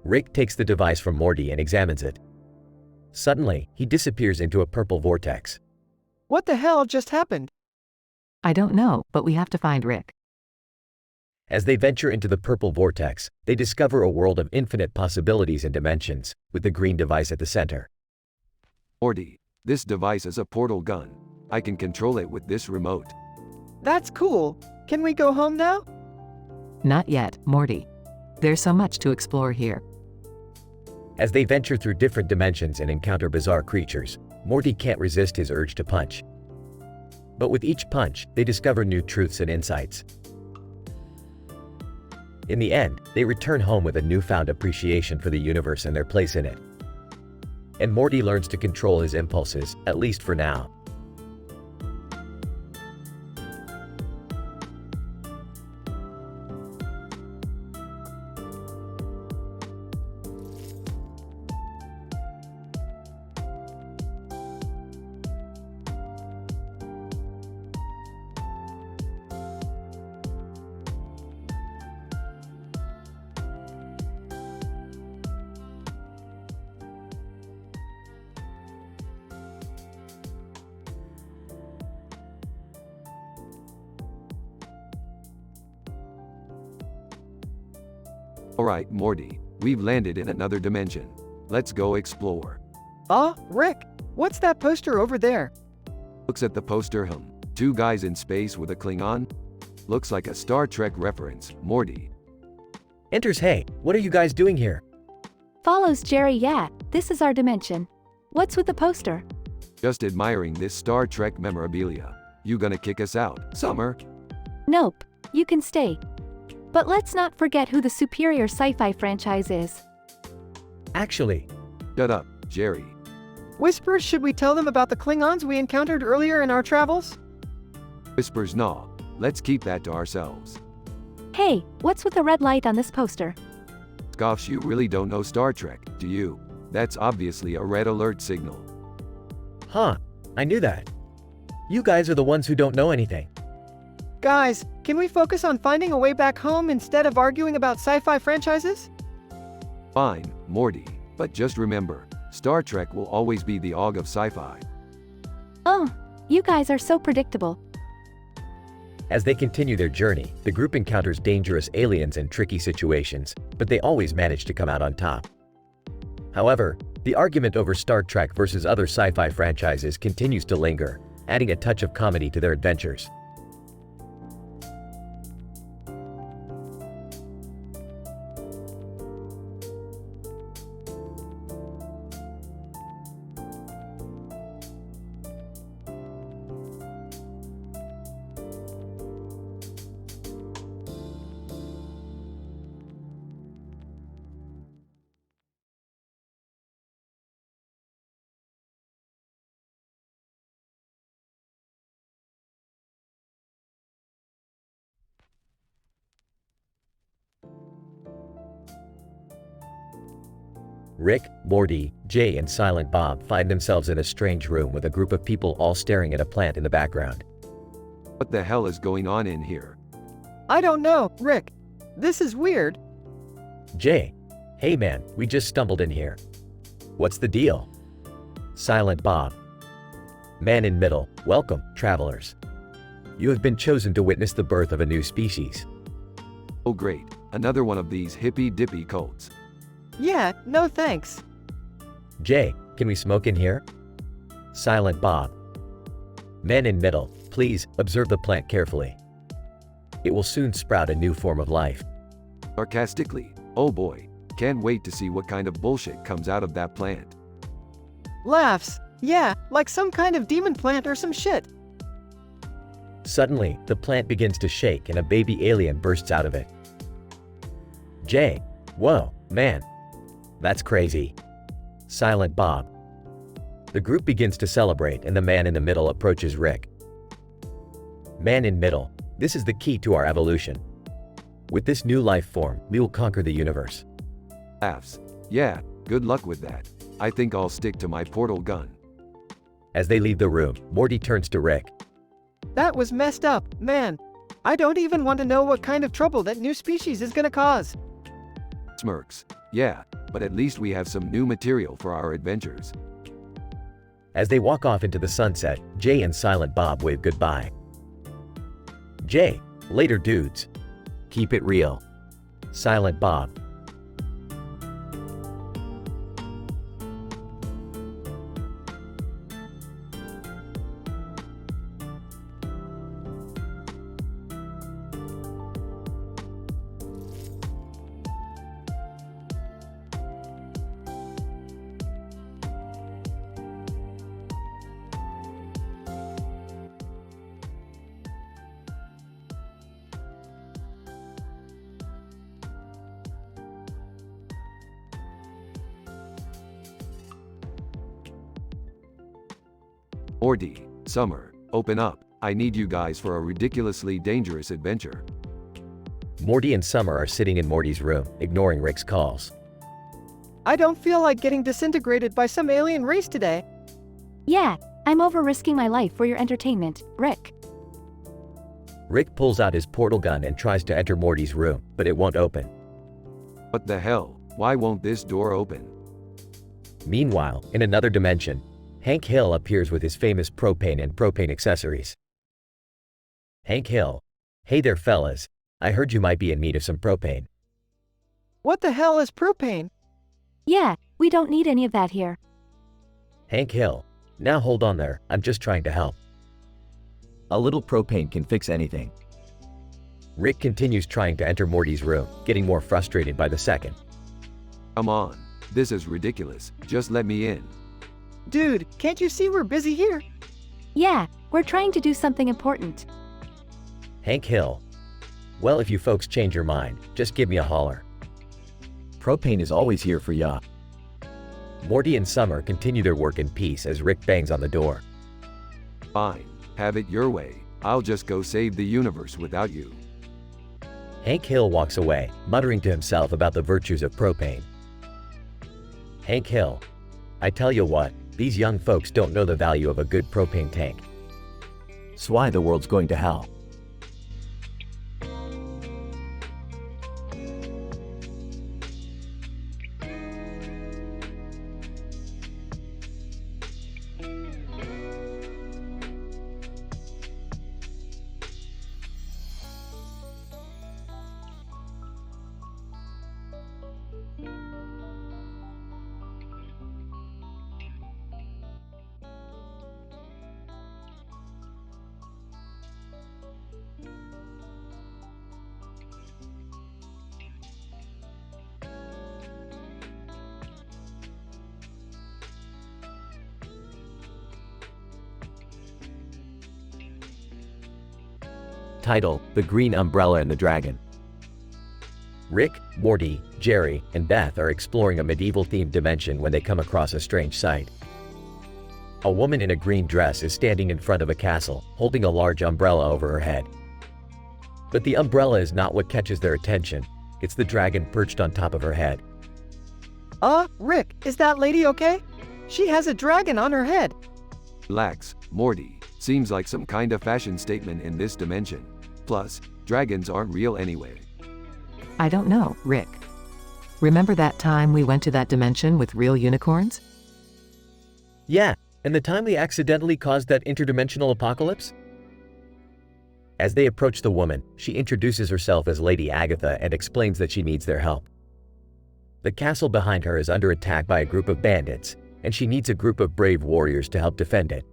Rick takes the device from Morty and examines it. Suddenly, he disappears into a purple vortex. What the hell just happened? I don't know, but we have to find Rick. As they venture into the purple vortex, they discover a world of infinite possibilities and dimensions, with the green device at the center. Morty, this device is a portal gun. I can control it with this remote. That's cool. Can we go home now? Not yet, Morty. There's so much to explore here. As they venture through different dimensions and encounter bizarre creatures, Morty can't resist his urge to punch. But with each punch, they discover new truths and insights. In the end, they return home with a newfound appreciation for the universe and their place in it. And Morty learns to control his impulses, at least for now. Alright, Morty, we've landed in another dimension. Let's go explore. Rick, what's that poster over there? Looks at the poster. Two guys in space with a Klingon? Looks like a Star Trek reference, Morty. Enters, hey, what are you guys doing here? Follows Jerry. Yeah, this is our dimension. What's with the poster? Just admiring this Star Trek memorabilia. You gonna kick us out, Summer? Nope, you can stay. But let's not forget who the superior sci-fi franchise is. Actually, Shut up, Jerry. Whispers, should we tell them about the Klingons we encountered earlier in our travels? Whispers, "Nah, let's keep that to ourselves." Hey, what's with the red light on this poster? Scoffs, "You really don't know Star Trek, do you? That's obviously a red alert signal." Huh, I knew that. You guys are the ones who don't know anything. Guys, can we focus on finding a way back home instead of arguing about sci-fi franchises? Fine, Morty, but just remember, Star Trek will always be the AUG of sci-fi. Oh, you guys are so predictable. As they continue their journey, the group encounters dangerous aliens and tricky situations, but they always manage to come out on top. However, the argument over Star Trek versus other sci-fi franchises continues to linger, adding a touch of comedy to their adventures. Rick, Morty, Jay, and Silent Bob find themselves in a strange room with a group of people all staring at a plant in the background. What the hell is going on in here? I don't know, Rick. This is weird. Jay, hey man, we just stumbled in here. What's the deal? Silent Bob. Man in middle, welcome, travelers. You have been chosen to witness the birth of a new species. Oh great, another one of these hippy-dippy cults. Yeah, no thanks. Jay, can we smoke in here? Silent Bob. Man in middle, please observe the plant carefully. It will soon sprout a new form of life. Sarcastically, oh boy, can't wait to see what kind of bullshit comes out of that plant. Laughs. Yeah, like some kind of demon plant or some shit. Suddenly, the plant begins to shake and a baby alien bursts out of it. Jay, whoa, man. That's crazy. Silent Bob. The group begins to celebrate and the man in the middle approaches Rick. Man in middle, this is the key to our evolution. With this new life form, we will conquer the universe. Laughs. Yeah, good luck with that. I think I'll stick to my portal gun. As they leave the room, Morty turns to Rick. That was messed up, man. I don't even want to know what kind of trouble that new species is gonna cause. Smirks. Yeah, but at least we have some new material for our adventures. As they walk off into the sunset, Jay and Silent Bob wave goodbye. Jay, later dudes. Keep it real. Silent Bob. Morty, Summer, open up. I need you guys for a ridiculously dangerous adventure. Morty and Summer are sitting in Morty's room, ignoring Rick's calls. I don't feel like getting disintegrated by some alien race today. Yeah, I'm over risking my life for your entertainment, Rick. Rick pulls out his portal gun and tries to enter Morty's room, but it won't open. What the hell? Why won't this door open? Meanwhile, in another dimension, Hank Hill appears with his famous propane and propane accessories. Hank Hill. Hey there fellas, I heard you might be in need of some propane. What the hell is propane? Yeah, we don't need any of that here. Hank Hill. Now hold on there, I'm just trying to help. A little propane can fix anything. Rick continues trying to enter Morty's room, getting more frustrated by the second. Come on, this is ridiculous, just let me in. Dude, can't you see we're busy here? Yeah, we're trying to do something important. Hank Hill. Well, if you folks change your mind, just give me a holler. Propane is always here for ya. Morty and Summer continue their work in peace as Rick bangs on the door. Fine, have it your way. I'll just go save the universe without you. Hank Hill walks away, muttering to himself about the virtues of propane. Hank Hill. I tell you what, these young folks don't know the value of a good propane tank. That's why the world's going to hell. Title: The Green Umbrella and the Dragon. Rick, Morty, Jerry, and Beth are exploring a medieval-themed dimension when they come across a strange sight. A woman in a green dress is standing in front of a castle, holding a large umbrella over her head. But the umbrella is not what catches their attention. It's the dragon perched on top of her head. Rick, is that lady okay? She has a dragon on her head. Relax, Morty. Seems like some kind of fashion statement in this dimension. Plus, dragons aren't real anyway. I don't know, Rick. Remember that time we went to that dimension with real unicorns? Yeah, and the time we accidentally caused that interdimensional apocalypse? As they approach the woman, she introduces herself as Lady Agatha and explains that she needs their help. The castle behind her is under attack by a group of bandits, and she needs a group of brave warriors to help defend it.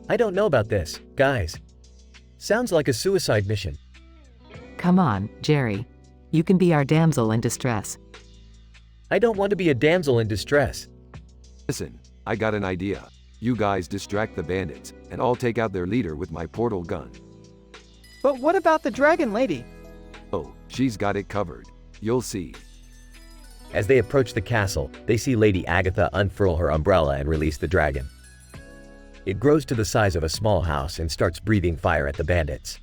I don't know about this, guys. Sounds like a suicide mission. Come on, Jerry. You can be our damsel in distress. I don't want to be a damsel in distress. Listen, I got an idea. You guys distract the bandits, and I'll take out their leader with my portal gun. But what about the dragon lady? Oh, she's got it covered. You'll see. As they approach the castle, they see Lady Agatha unfurl her umbrella and release the dragon. It grows to the size of a small house and starts breathing fire at the bandits.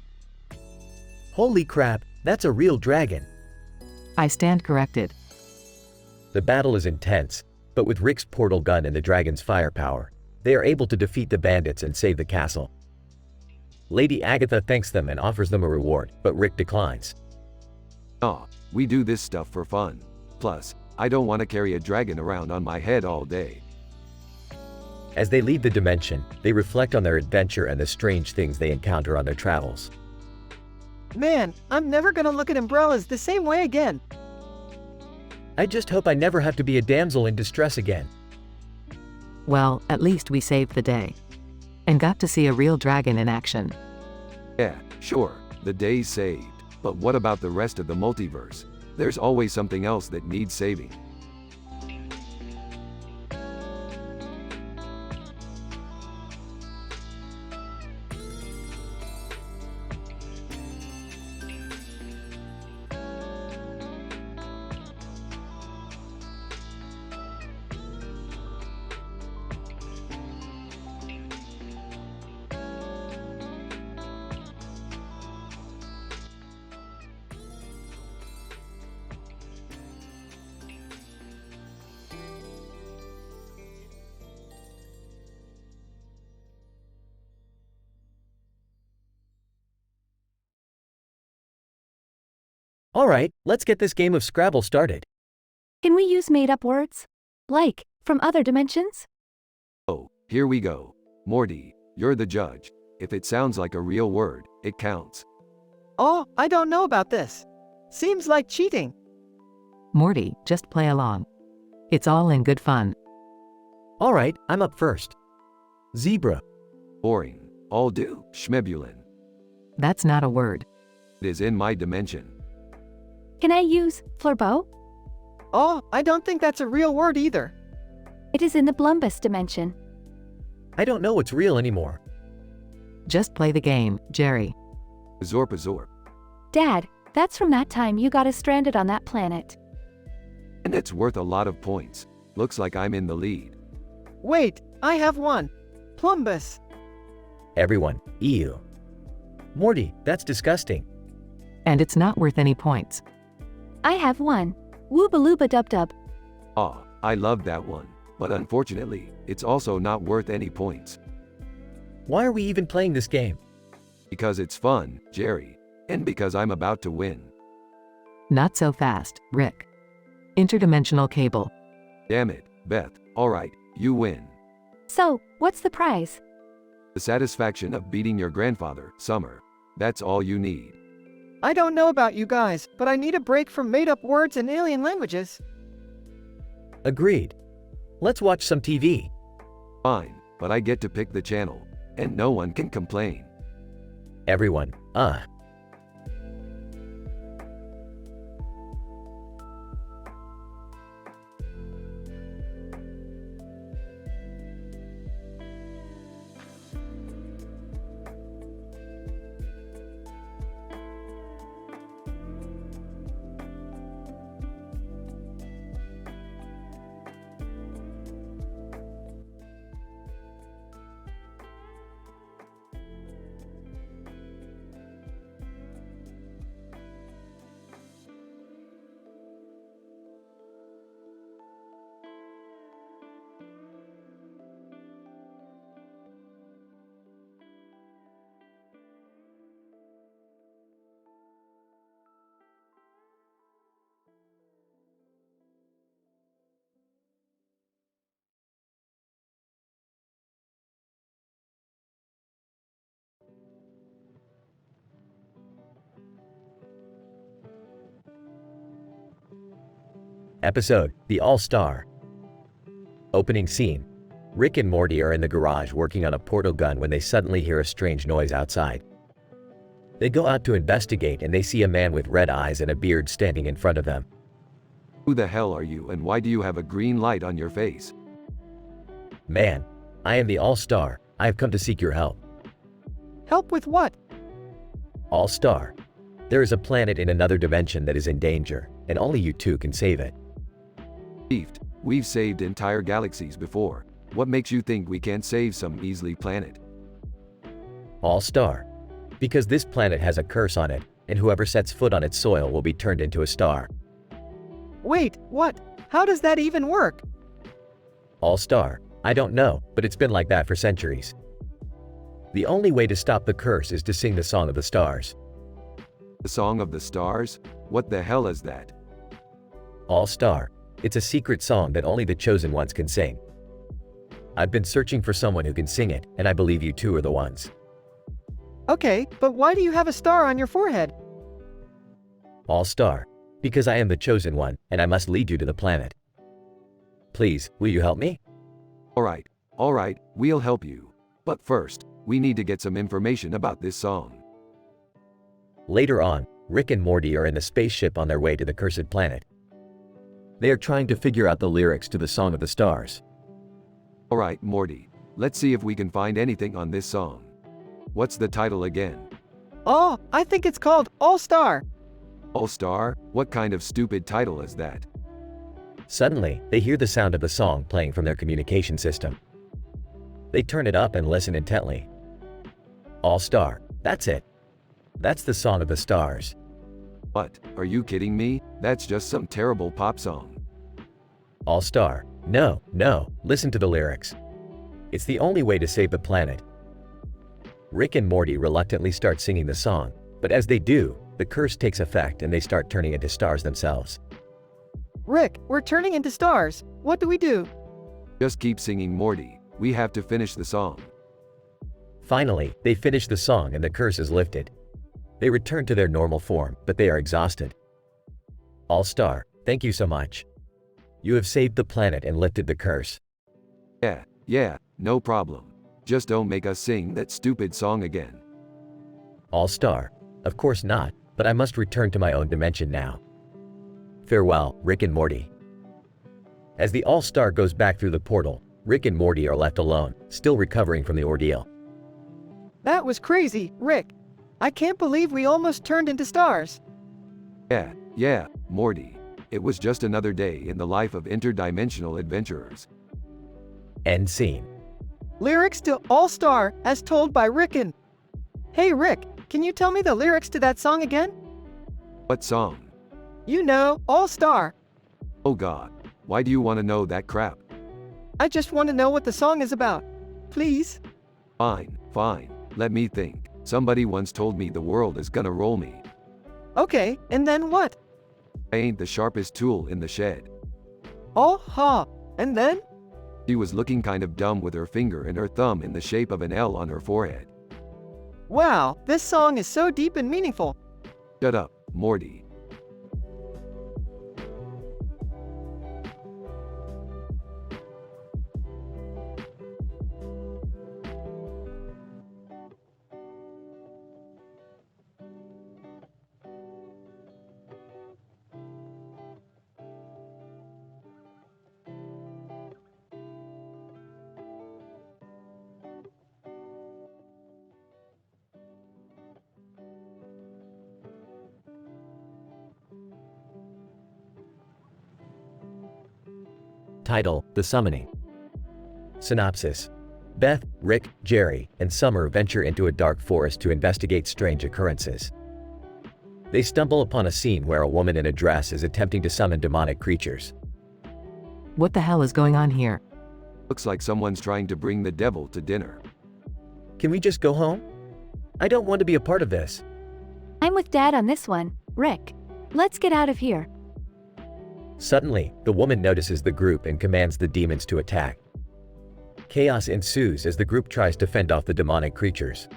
Holy crap, that's a real dragon. I stand corrected. The battle is intense, but with Rick's portal gun and the dragon's firepower, they are able to defeat the bandits and save the castle. Lady Agatha thanks them and offers them a reward, but Rick declines. We do this stuff for fun. Plus, I don't want to carry a dragon around on my head all day. As they leave the dimension, they reflect on their adventure and the strange things they encounter on their travels. Man, I'm never gonna look at umbrellas the same way again. I just hope I never have to be a damsel in distress again. Well, at least we saved the day. And got to see a real dragon in action. Yeah, sure, the day's saved. But what about the rest of the multiverse? There's always something else that needs saving. Alright, let's get this game of Scrabble started. Can we use made-up words? Like, from other dimensions? Oh, here we go. Morty, you're the judge. If it sounds like a real word, it counts. I don't know about this. Seems like cheating. Morty, just play along. It's all in good fun. Alright, I'm up first. Zebra. Boring. All do. Schmebulin. That's not a word. It is in my dimension. Can I use fleurbeau? I don't think that's a real word either. It is in the Blumbus dimension. I don't know what's real anymore. Just play the game, Jerry. Zorp. Dad, that's from that time you got us stranded on that planet. And it's worth a lot of points. Looks like I'm in the lead. Wait, I have one. Plumbus. Everyone, ew. Morty, that's disgusting. And it's not worth any points. I have one. Woobalooba dub dub. Ah, I loved that one. But unfortunately, it's also not worth any points. Why are we even playing this game? Because it's fun, Jerry. And because I'm about to win. Not so fast, Rick. Interdimensional cable. Damn it, Beth. Alright, you win. So, what's the prize? The satisfaction of beating your grandfather, Summer. That's all you need. I don't know about you guys, but I need a break from made-up words and alien languages. Agreed. Let's watch some TV. Fine, but I get to pick the channel. And no one can complain. Everyone, Episode, The All-Star. Opening scene. Rick and Morty are in the garage working on a portal gun when they suddenly hear a strange noise outside. They go out to investigate and they see a man with red eyes and a beard standing in front of them. Who the hell are you and why do you have a green light on your face? Man, I am the All-Star. I have come to seek your help. Help with what? All-Star. There is a planet in another dimension that is in danger, and only you two can save it. We've saved entire galaxies before. What makes you think we can't save some measly planet? All-Star. Because this planet has a curse on it, and whoever sets foot on its soil will be turned into a star. Wait, what? How does that even work? All-Star. I don't know, but it's been like that for centuries. The only way to stop the curse is to sing the Song of the Stars. The Song of the Stars? What the hell is that? All-Star. It's a secret song that only the chosen ones can sing. I've been searching for someone who can sing it, and I believe you two are the ones. Okay, but why do you have a star on your forehead? All-Star. Because I am the chosen one, and I must lead you to the planet. Please, will you help me? Alright, we'll help you. But first, we need to get some information about this song. Later on, Rick and Morty are in the spaceship on their way to the cursed planet. They are trying to figure out the lyrics to the Song of the Stars. Alright, Morty. Let's see if we can find anything on this song. What's the title again? Oh, I think it's called All-Star. All-Star? What kind of stupid title is that? Suddenly, they hear the sound of the song playing from their communication system. They turn it up and listen intently. All-Star. That's it. That's the Song of the Stars. What? Are you kidding me? That's just some terrible pop song. All-Star. No, listen to the lyrics. It's the only way to save the planet. Rick and Morty reluctantly start singing the song, but as they do, the curse takes effect and they start turning into stars themselves. Rick, we're turning into stars. What do we do? Just keep singing, Morty. We have to finish the song. Finally, they finish the song and the curse is lifted. They return to their normal form, but they are exhausted. All-Star, thank you so much. You have saved the planet and lifted the curse. Yeah, no problem. Just don't make us sing that stupid song again. All-Star, of course not, but I must return to my own dimension now. Farewell, Rick and Morty. As the All-Star goes back through the portal, Rick and Morty are left alone, still recovering from the ordeal. That was crazy, Rick. I can't believe we almost turned into stars. Yeah, Morty. It was just another day in the life of interdimensional adventurers. End scene. Lyrics to All Star as told by Rickon. Hey Rick, can you tell me the lyrics to that song again? What song? You know, All Star. Oh God. Why do you want to know that crap? I just want to know what the song is about. Please? Fine, fine. Let me think. Somebody once told me the world is gonna roll me. Okay, and then what? I ain't the sharpest tool in the shed. Oh ha, and then? She was looking kind of dumb with her finger and her thumb in the shape of an L on her forehead. Wow, this song is so deep and meaningful. Shut up, Morty. Title: The Summoning. Synopsis: Beth, Rick, Jerry, and Summer venture into a dark forest to investigate strange occurrences. They stumble upon a scene where a woman in a dress is attempting to summon demonic creatures. What the hell is going on here? Looks like someone's trying to bring the devil to dinner. Can we just go home? I don't want to be a part of this. I'm with Dad on this one, Rick. Let's get out of here. Suddenly, the woman notices the group and commands the demons to attack. Chaos ensues as the group tries to fend off the demonic creatures.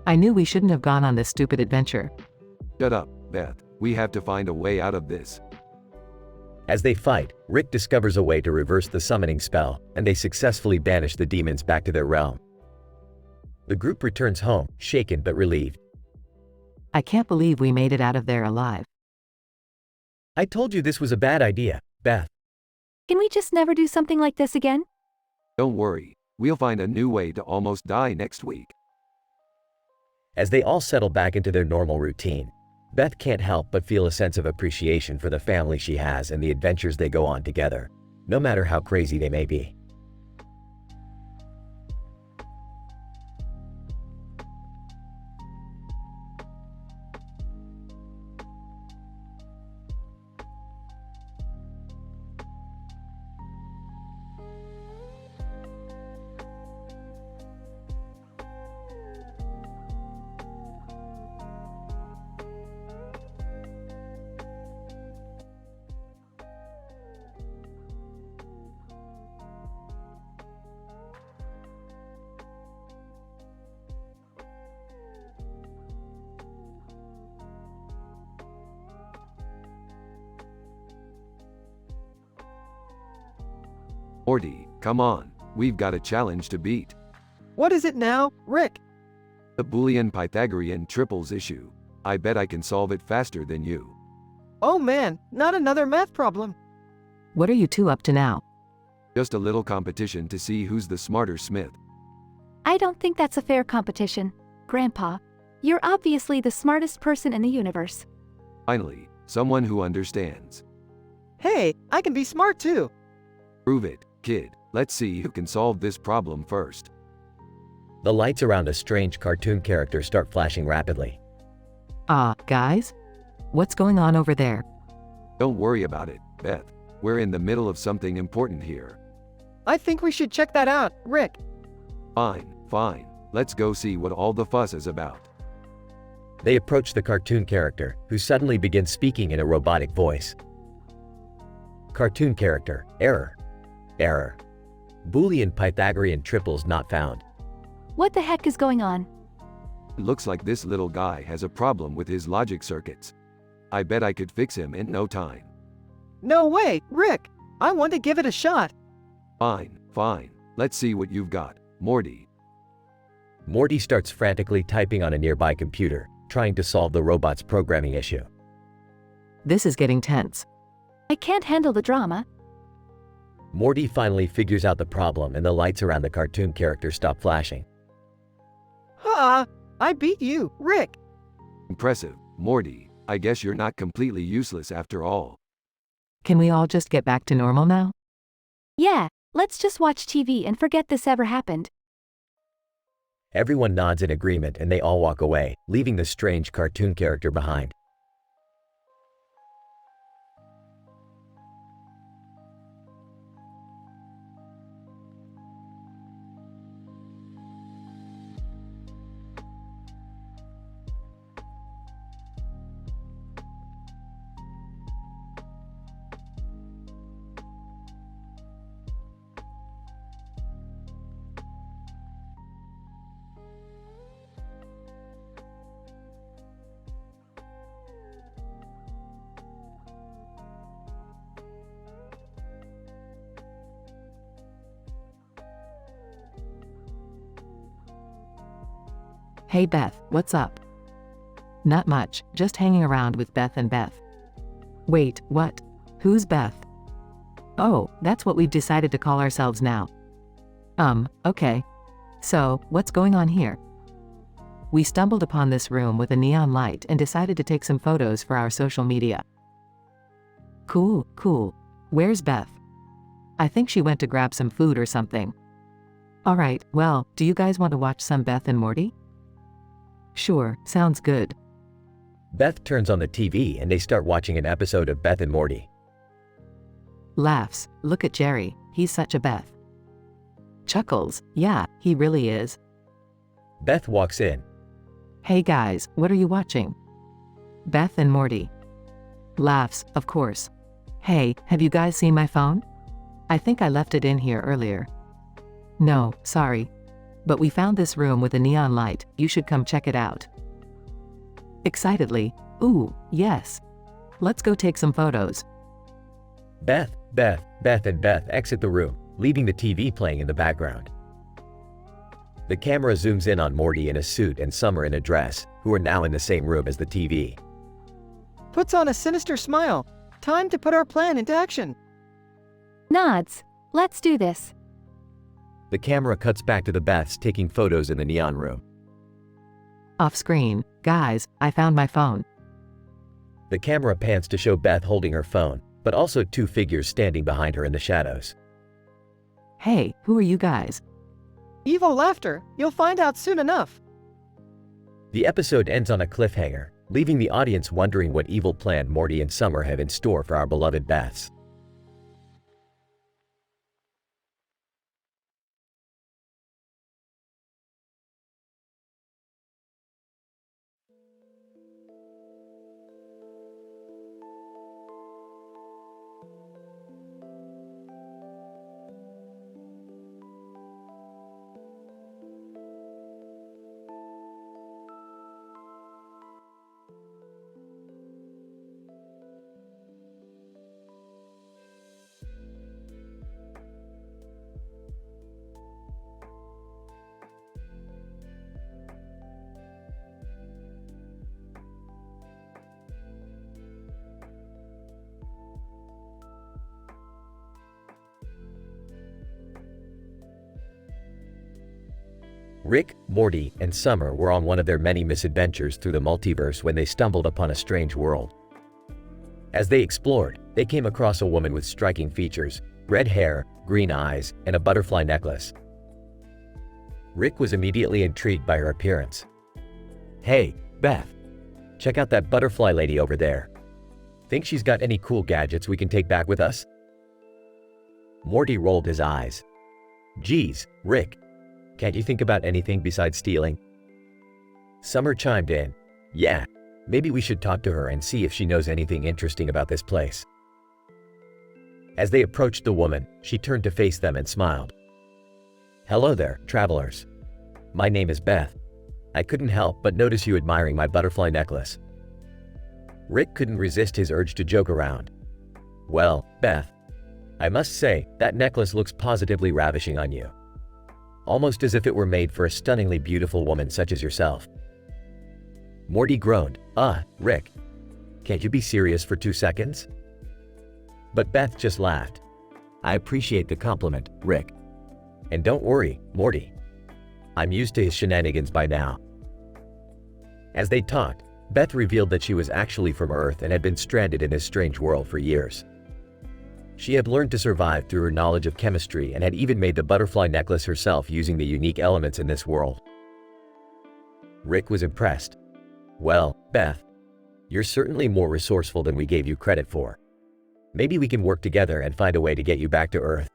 I knew we shouldn't have gone on this stupid adventure. Shut up, Beth. We have to find a way out of this. As they fight, Rick discovers a way to reverse the summoning spell, and they successfully banish the demons back to their realm. The group returns home, shaken but relieved. I can't believe we made it out of there alive. I told you this was a bad idea, Beth. Can we just never do something like this again? Don't worry. We'll find a new way to almost die next week. As they all settle back into their normal routine, Beth can't help but feel a sense of appreciation for the family she has and the adventures they go on together, no matter how crazy they may be. Morty, come on. We've got a challenge to beat. What is it now, Rick? The Boolean Pythagorean triples issue. I bet I can solve it faster than you. Oh man, not another math problem. What are you two up to now? Just a little competition to see who's the smarter Smith. I don't think that's a fair competition, Grandpa. You're obviously the smartest person in the universe. Finally, someone who understands. Hey, I can be smart too. Prove it, kid. Let's see who can solve this problem first. The lights around a strange cartoon character start flashing rapidly. Guys? What's going on over there? Don't worry about it, Beth. We're in the middle of something important here. I think we should check that out, Rick. Fine, fine. Let's go see what all the fuss is about. They approach the cartoon character, who suddenly begins speaking in a robotic voice. Cartoon character, error. Error. Boolean Pythagorean triples not found. What the heck is going on? It looks like this little guy has a problem with his logic circuits. I bet I could fix him in no time. No way, Rick. I want to give it a shot. Fine, fine. Let's see what you've got, Morty. Morty starts frantically typing on a nearby computer, trying to solve the robot's programming issue. This is getting tense. I can't handle the drama. Morty finally figures out the problem and the lights around the cartoon character stop flashing. Ha! I beat you, Rick. Impressive, Morty. I guess you're not completely useless after all. Can we all just get back to normal now? Yeah, let's just watch TV and forget this ever happened. Everyone nods in agreement and they all walk away, leaving the strange cartoon character behind. Hey Beth, what's up? Not much, just hanging around with Beth and Beth. Wait, what? Who's Beth? Oh, that's what we've decided to call ourselves now. Okay. So, what's going on here? We stumbled upon this room with a neon light and decided to take some photos for our social media. Cool, cool. Where's Beth? I think she went to grab some food or something. Alright, well, do you guys want to watch some Beth and Morty? Sure, sounds good. Beth turns on the TV and they start watching an episode of Beth and Morty. Laughs, look at Jerry, he's such a Beth. Chuckles, yeah, he really is. Beth walks in. Hey guys, what are you watching? Beth and Morty. Laughs, of course. Hey, have you guys seen my phone? I think I left it in here earlier. No, sorry. But we found this room with a neon light, you should come check it out. Excitedly, ooh, yes. Let's go take some photos. Beth and Beth exit the room, leaving the TV playing in the background. The camera zooms in on Morty in a suit and Summer in a dress, who are now in the same room as the TV. Puts on a sinister smile. Time to put our plan into action. Nods. Let's do this. The camera cuts back to the Beths taking photos in the neon room. Off screen, guys, I found my phone. The camera pans to show Beth holding her phone, but also two figures standing behind her in the shadows. Hey, who are you guys? Evil laughter. You'll find out soon enough. The episode ends on a cliffhanger, leaving the audience wondering what evil plan Morty and Summer have in store for our beloved Beths. Rick, Morty, and Summer were on one of their many misadventures through the multiverse when they stumbled upon a strange world. As they explored, they came across a woman with striking features, red hair, green eyes, and a butterfly necklace. Rick was immediately intrigued by her appearance. Hey, Beth, check out that butterfly lady over there. Think she's got any cool gadgets we can take back with us? Morty rolled his eyes. Geez, Rick, can't you think about anything besides stealing? Summer chimed in. Yeah, maybe we should talk to her and see if she knows anything interesting about this place. As they approached the woman, she turned to face them and smiled. Hello there, travelers. My name is Beth. I couldn't help but notice you admiring my butterfly necklace. Rick couldn't resist his urge to joke around. Well, Beth, I must say, that necklace looks positively ravishing on you. Almost as if it were made for a stunningly beautiful woman such as yourself. Morty groaned. Rick, can't you be serious for 2 seconds? But Beth just laughed. I appreciate the compliment, Rick. And don't worry, Morty. I'm used to his shenanigans by now. As they talked, Beth revealed that she was actually from Earth and had been stranded in this strange world for years. She had learned to survive through her knowledge of chemistry and had even made the butterfly necklace herself using the unique elements in this world. Rick was impressed. "Well, Beth, you're certainly more resourceful than we gave you credit for. Maybe we can work together and find a way to get you back to Earth."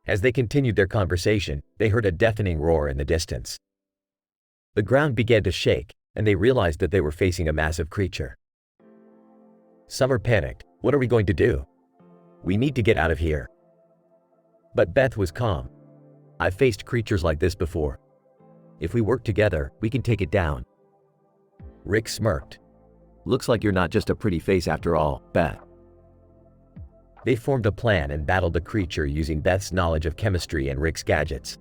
As they continued their conversation, they heard a deafening roar in the distance. The ground began to shake, and they realized that they were facing a massive creature. Summer panicked. "What are we going to do? We need to get out of here." But Beth was calm. "I've faced creatures like this before. If we work together, we can take it down." Rick smirked. "Looks like you're not just a pretty face after all, Beth." They formed a plan and battled the creature using Beth's knowledge of chemistry and Rick's gadgets.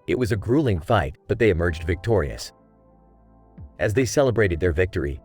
It was a grueling fight, but they emerged victorious. As they celebrated their victory,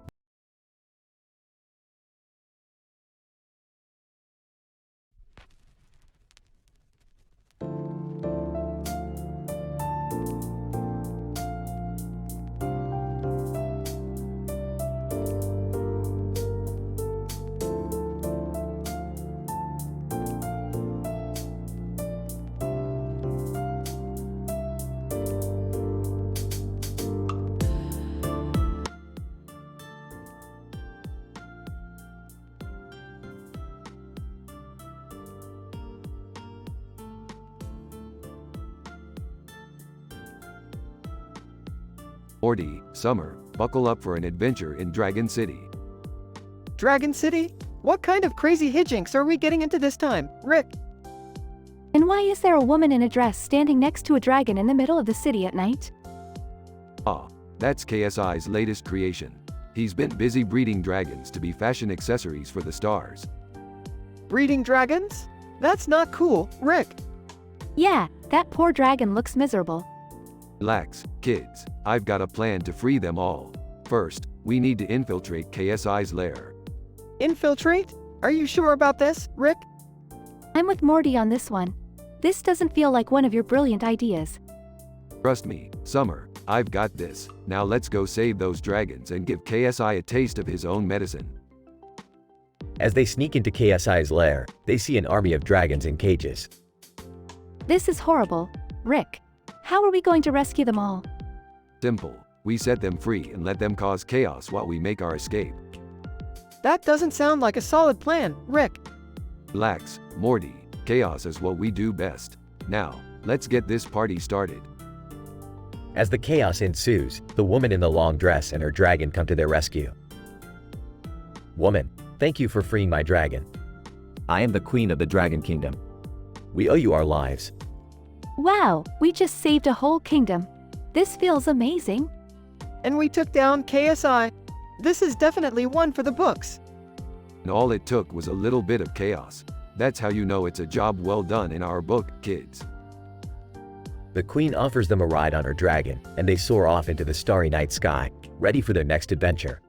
Morty, Summer, buckle up for an adventure in Dragon City. Dragon City? What kind of crazy hijinks are we getting into this time, Rick? And why is there a woman in a dress standing next to a dragon in the middle of the city at night? Ah, that's KSI's latest creation. He's been busy breeding dragons to be fashion accessories for the stars. Breeding dragons? That's not cool, Rick. Yeah, that poor dragon looks miserable. Relax, kids. I've got a plan to free them all. First, we need to infiltrate KSI's lair. Infiltrate? Are you sure about this, Rick? I'm with Morty on this one. This doesn't feel like one of your brilliant ideas. Trust me, Summer, I've got this. Now let's go save those dragons and give KSI a taste of his own medicine. as they sneak into KSI's lair, they see an army of dragons in cages. This is horrible. Rick, how are we going to rescue them all? Simple. We set them free and let them cause chaos while we make our escape. That doesn't sound like a solid plan, Rick. Relax, Morty. Chaos is what we do best. Now, let's get this party started. As the chaos ensues, the woman in the long dress and her dragon come to their rescue. Woman, thank you for freeing my dragon. I am the queen of the Dragon Kingdom. We owe you our lives. Wow, we just saved a whole kingdom. This feels amazing. And we took down KSI. This is definitely one for the books. And all it took was a little bit of chaos. That's how you know it's a job well done in our book, kids. The queen offers them a ride on her dragon, and they soar off into the starry night sky, ready for their next adventure.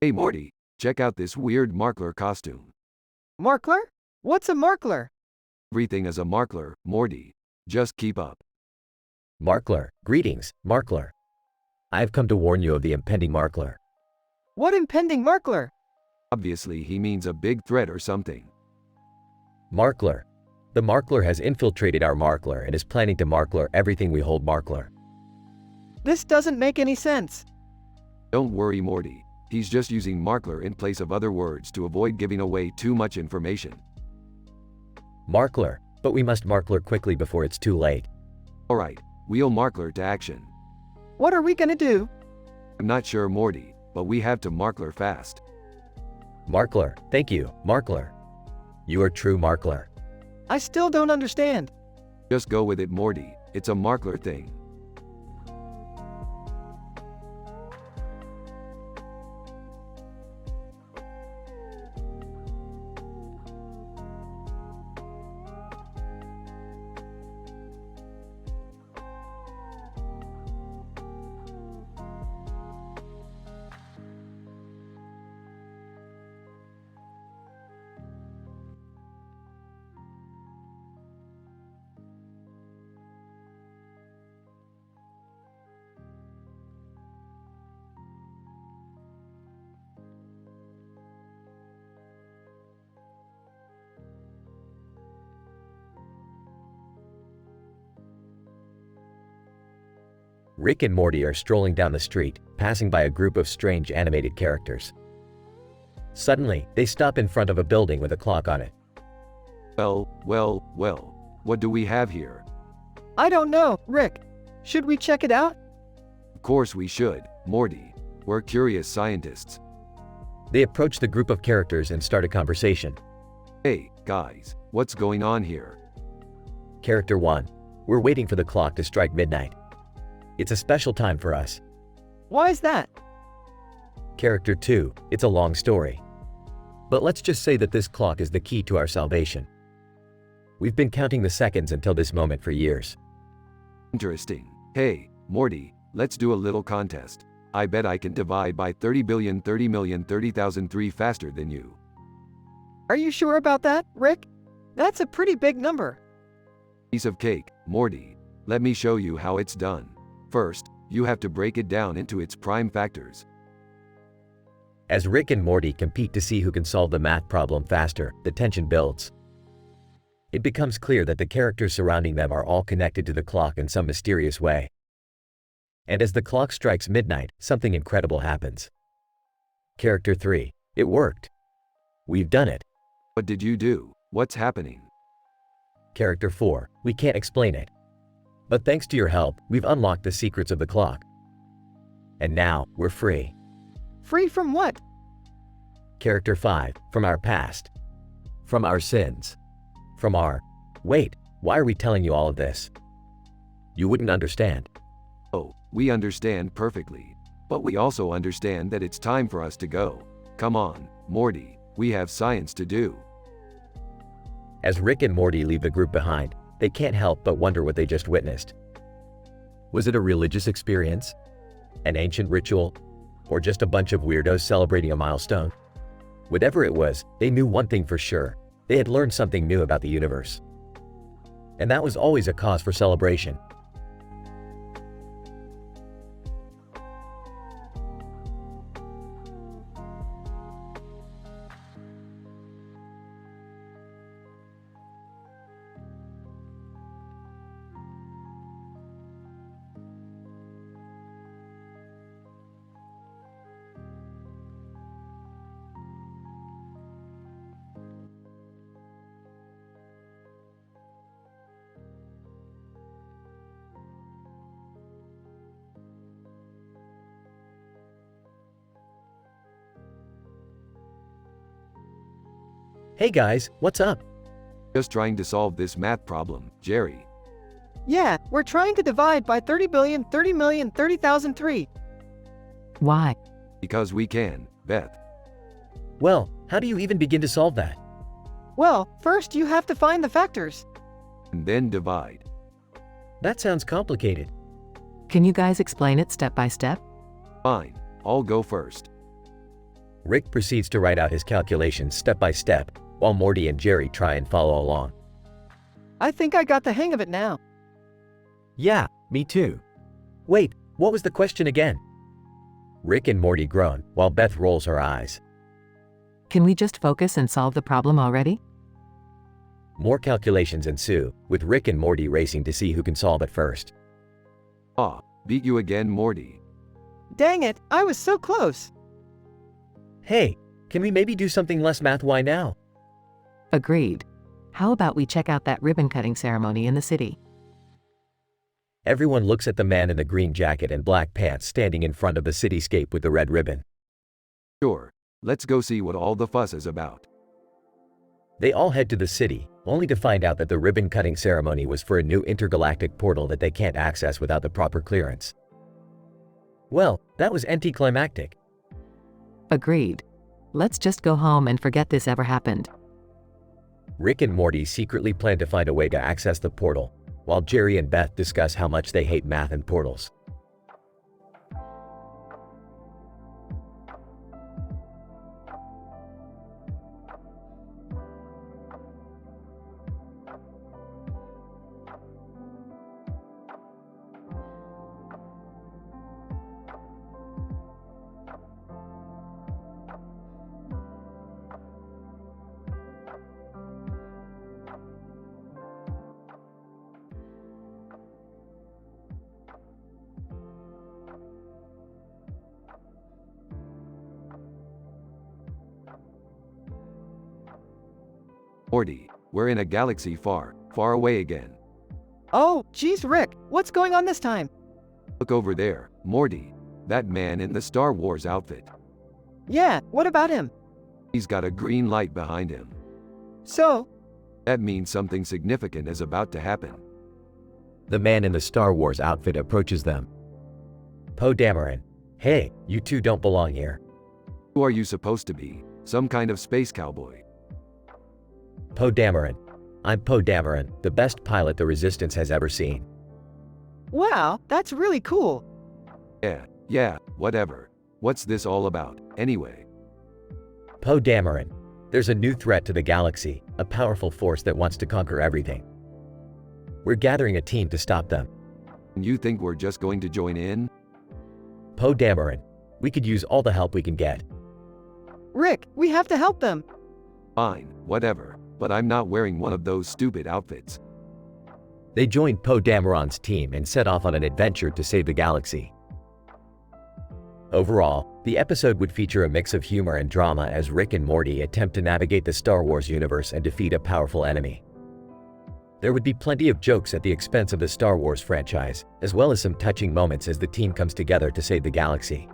Hey Morty, check out this weird Markler costume. Markler? What's a Markler? Everything is a Markler, Morty. Just keep up. Markler, greetings, Markler. I have come to warn you of the impending Markler. What impending Markler? Obviously he means a big threat or something. Markler. The Markler has infiltrated our Markler and is planning to Markler everything we hold Markler. This doesn't make any sense. Don't worry Morty. He's just using Markler in place of other words to avoid giving away too much information. Markler, but we must Markler quickly before it's too late. Alright, wheel Markler to action. What are we gonna do? I'm not sure Morty, but we have to Markler fast. Markler, thank you, Markler. You are true Markler. I still don't understand. Just go with it Morty, it's a Markler thing. Rick and Morty are strolling down the street, passing by a group of strange animated characters. Suddenly, they stop in front of a building with a clock on it. Well, what do we have here? I don't know, Rick. Should we check it out? Of course we should, Morty. We're curious scientists. They approach the group of characters and start a conversation. Hey, guys, what's going on here? Character 1. We're waiting for the clock to strike midnight. It's a special time for us. Why is that? Character 2. It's a long story. But let's just say that this clock is the key to our salvation. We've been counting the seconds until this moment for years. Interesting. Hey, Morty, let's do a little contest. I bet I can divide by 30,030,030,003 faster than you. Are you sure about that, Rick? That's a pretty big number. Piece of cake, Morty. Let me show you how it's done. First, you have to break it down into its prime factors. As Rick and Morty compete to see who can solve the math problem faster, the tension builds. It becomes clear that the characters surrounding them are all connected to the clock in some mysterious way. And as the clock strikes midnight, something incredible happens. Character 3. It worked. We've done it. What did you do? What's happening? Character 4. We can't explain it. But thanks to your help, we've unlocked the secrets of the clock. And now, we're free. Free from what? Character 5. From our past. From our sins. From our... Wait, why are we telling you all of this? You wouldn't understand. Oh, we understand perfectly. But we also understand that it's time for us to go. Come on, Morty, we have science to do. As Rick and Morty leave the group behind, they can't help but wonder what they just witnessed. Was it a religious experience? An ancient ritual? Or just a bunch of weirdos celebrating a milestone? Whatever it was, they knew one thing for sure. They had learned something new about the universe. And that was always a cause for celebration. Hey guys, what's up? Just trying to solve this math problem, Jerry. Yeah, we're trying to divide by 30,030,030,003. Why? Because we can, Beth. Well, how do you even begin to solve that? Well, first you have to find the factors. And then divide. That sounds complicated. Can you guys explain it step by step? Fine, I'll go first. Rick proceeds to write out his calculations step by step, while Morty and Jerry try and follow along. I think I got the hang of it now. Yeah, me too. Wait, what was the question again? Rick and Morty groan, while Beth rolls her eyes. Can we just focus and solve the problem already? More calculations ensue, with Rick and Morty racing to see who can solve it first. Ah, beat you again, Morty. Dang it, I was so close. Hey, can we maybe do something less math-y now? Agreed. How about we check out that ribbon-cutting ceremony in the city? Everyone looks at the man in the green jacket and black pants standing in front of the cityscape with the red ribbon. Sure, let's go see what all the fuss is about. They all head to the city, only to find out that the ribbon-cutting ceremony was for a new intergalactic portal that they can't access without the proper clearance. Well, that was anticlimactic. Agreed. Let's just go home and forget this ever happened. Rick and Morty secretly plan to find a way to access the portal, while Jerry and Beth discuss how much they hate math and portals. Morty, we're in a galaxy far, far away again. Oh, geez, Rick, what's going on this time? Look over there, Morty. That man in the Star Wars outfit. Yeah, what about him? He's got a green light behind him. So, That means something significant is about to happen. The man in the Star Wars outfit approaches them. Poe Dameron. Hey, you two don't belong here. Who are you supposed to be? Some kind of space cowboy? Poe Dameron. I'm Poe Dameron, the best pilot the Resistance has ever seen. wow, that's really cool. Yeah, whatever. What's this all about, anyway? Poe Dameron. There's a new threat to the galaxy, a powerful force that wants to conquer everything. We're gathering a team to stop them. You think we're just going to join in? Poe Dameron. We could use all the help we can get. Rick, we have to help them. Fine, whatever. But I'm not wearing one of those stupid outfits. They joined Poe Dameron's team and set off on an adventure to save the galaxy. Overall, the episode would feature a mix of humor and drama as Rick and Morty attempt to navigate the Star Wars universe and defeat a powerful enemy. There would be plenty of jokes at the expense of the Star Wars franchise, as well as some touching moments as the team comes together to save the galaxy.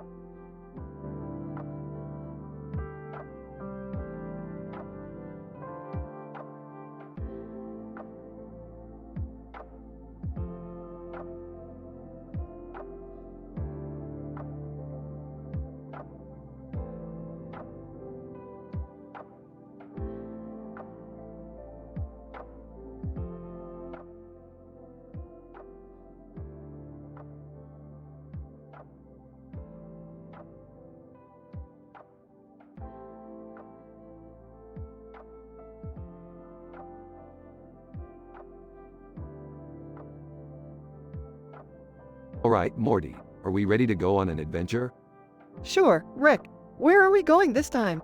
Alright, Morty, are we ready to go on an adventure? Sure, Rick, where are we going this time?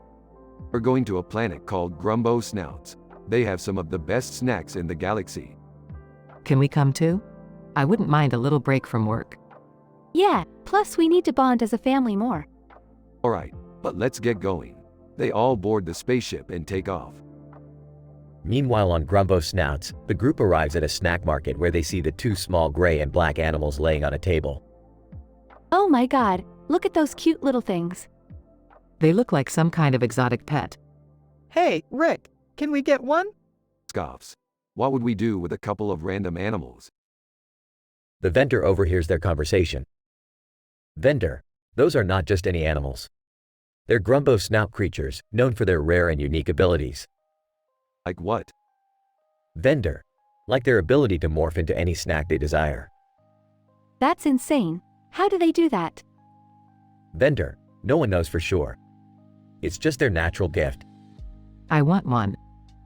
We're going to a planet called Grumbo Snouts. They have some of the best snacks in the galaxy. Can we come too? I wouldn't mind a little break from work. Yeah, plus we need to bond as a family more. Alright, but let's get going. They all board the spaceship and take off. Meanwhile on Grumbo Snouts, the group arrives at a snack market where they see the two small gray and black animals laying on a table. Oh my god, look at those cute little things. They look like some kind of exotic pet. Hey, Rick, can we get one? Scoffs. What would we do with a couple of random animals? The vendor overhears their conversation. Vendor, those are not just any animals. They're Grumbo Snout creatures, known for their rare and unique abilities. Like what? Vendor, like their ability to morph into any snack they desire. That's insane. How do they do that? Vendor, no one knows for sure. It's just their natural gift. I want one.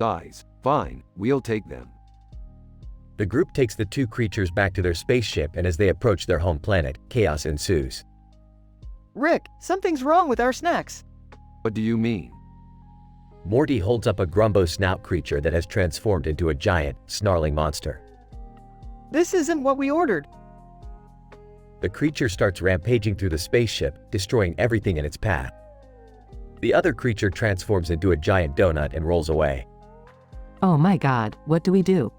Guys, fine, we'll take them. The group takes the two creatures back to their spaceship, and as they approach their home planet, chaos ensues. Rick, something's wrong with our snacks. What do you mean? Morty holds up a Grumbo Snout creature that has transformed into a giant, snarling monster. This isn't what we ordered. The creature starts rampaging through the spaceship, destroying everything in its path. The other creature transforms into a giant donut and rolls away. Oh my god, what do we do?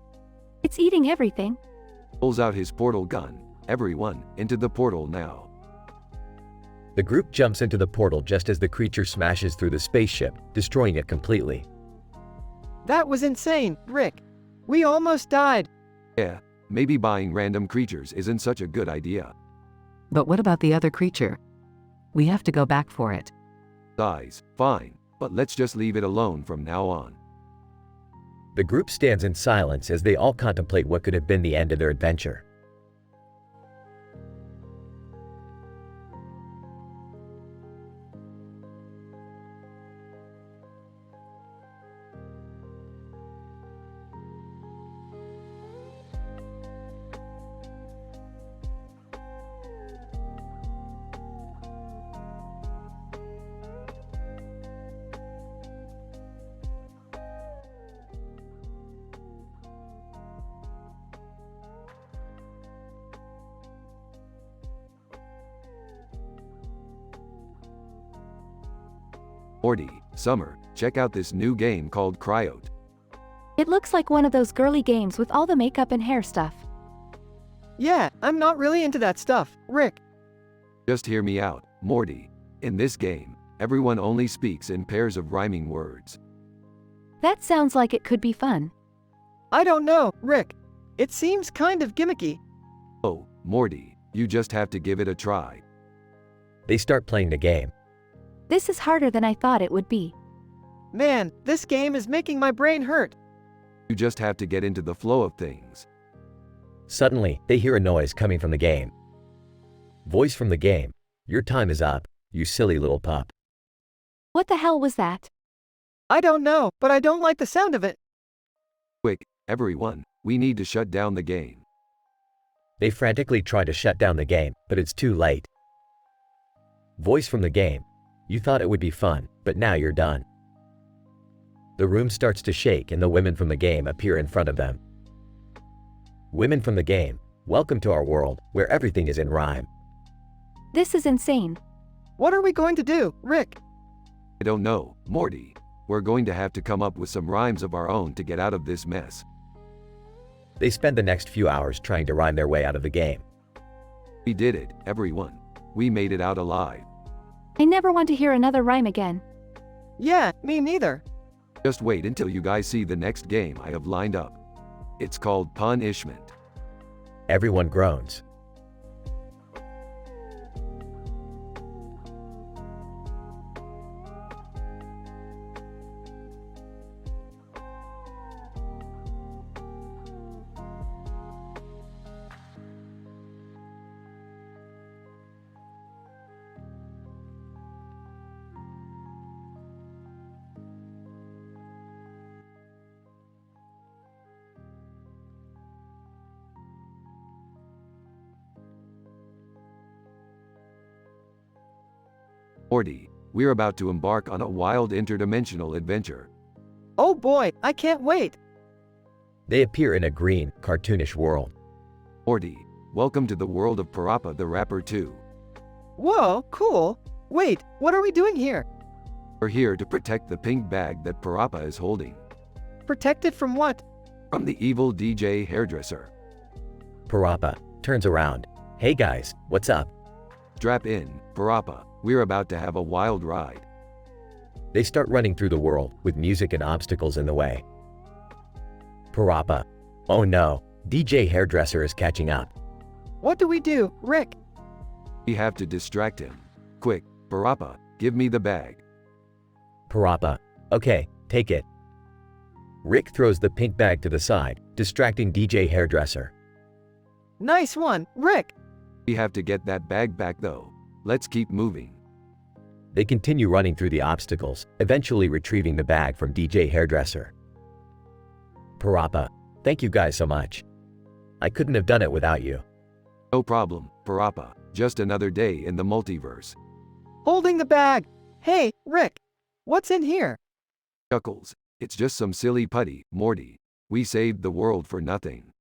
It's eating everything. Pulls out his portal gun. Everyone, into the portal now. The group jumps into the portal just as the creature smashes through the spaceship, destroying it completely. That was insane, Rick. We almost died. Yeah, maybe buying random creatures isn't such a good idea. But what about the other creature? We have to go back for it. Guys, fine, but let's just leave it alone from now on. The group stands in silence as they all contemplate what could have been the end of their adventure. Morty, Summer, check out this new game called Cryot. It looks like one of those girly games with all the makeup and hair stuff. Yeah, I'm not really into that stuff, Rick. Just hear me out, Morty. In this game, everyone only speaks in pairs of rhyming words. That sounds like it could be fun. I don't know, Rick. It seems kind of gimmicky. Oh, Morty, you just have to give it a try. They start playing the game. This is harder than I thought it would be. Man, this game is making my brain hurt. You just have to get into the flow of things. Suddenly, they hear a noise coming from the game. Voice from the game. Your time is up, you silly little pup. What the hell was that? I don't know, but I don't like the sound of it. Quick, everyone, we need to shut down the game. They frantically try to shut down the game, but it's too late. Voice from the game. You thought it would be fun, but now you're done. The room starts to shake and the women from the game appear in front of them. Women from the game, welcome to our world, where everything is in rhyme. This is insane. What are we going to do, Rick? I don't know, Morty. We're going to have to come up with some rhymes of our own to get out of this mess. They spend the next few hours trying to rhyme their way out of the game. We did it, everyone. We made it out alive. I never want to hear another rhyme again. Yeah, me neither. Just wait until you guys see the next game I have lined up. It's called Punishment. Everyone groans. Morty, we're about to embark on a wild interdimensional adventure. Oh boy, I can't wait. They appear in a green, cartoonish world. Morty, welcome to the world of Parappa the Rapper 2. Whoa, cool. Wait, what are we doing here? We're here to protect the pink bag that Parappa is holding. Protected from what? From the evil DJ hairdresser. Parappa turns around. Hey guys, what's up? Strap in, Parappa. We're about to have a wild ride. They start running through the world with music and obstacles in the way. Parappa. Oh no, DJ hairdresser is catching up. What do we do, Rick? We have to distract him. Quick, Parappa, give me the bag. Parappa. Okay, take it. Rick throws the pink bag to the side, distracting DJ hairdresser. Nice one, Rick. We have to get that bag back though. Let's keep moving. They continue running through the obstacles, eventually retrieving the bag from DJ hairdresser. Parappa. Thank you guys so much. I couldn't have done it without you. No problem, Parappa. Just another day in the multiverse. Holding the bag. Hey, Rick. What's in here? Chuckles. It's just some silly putty, Morty. We saved the world for nothing.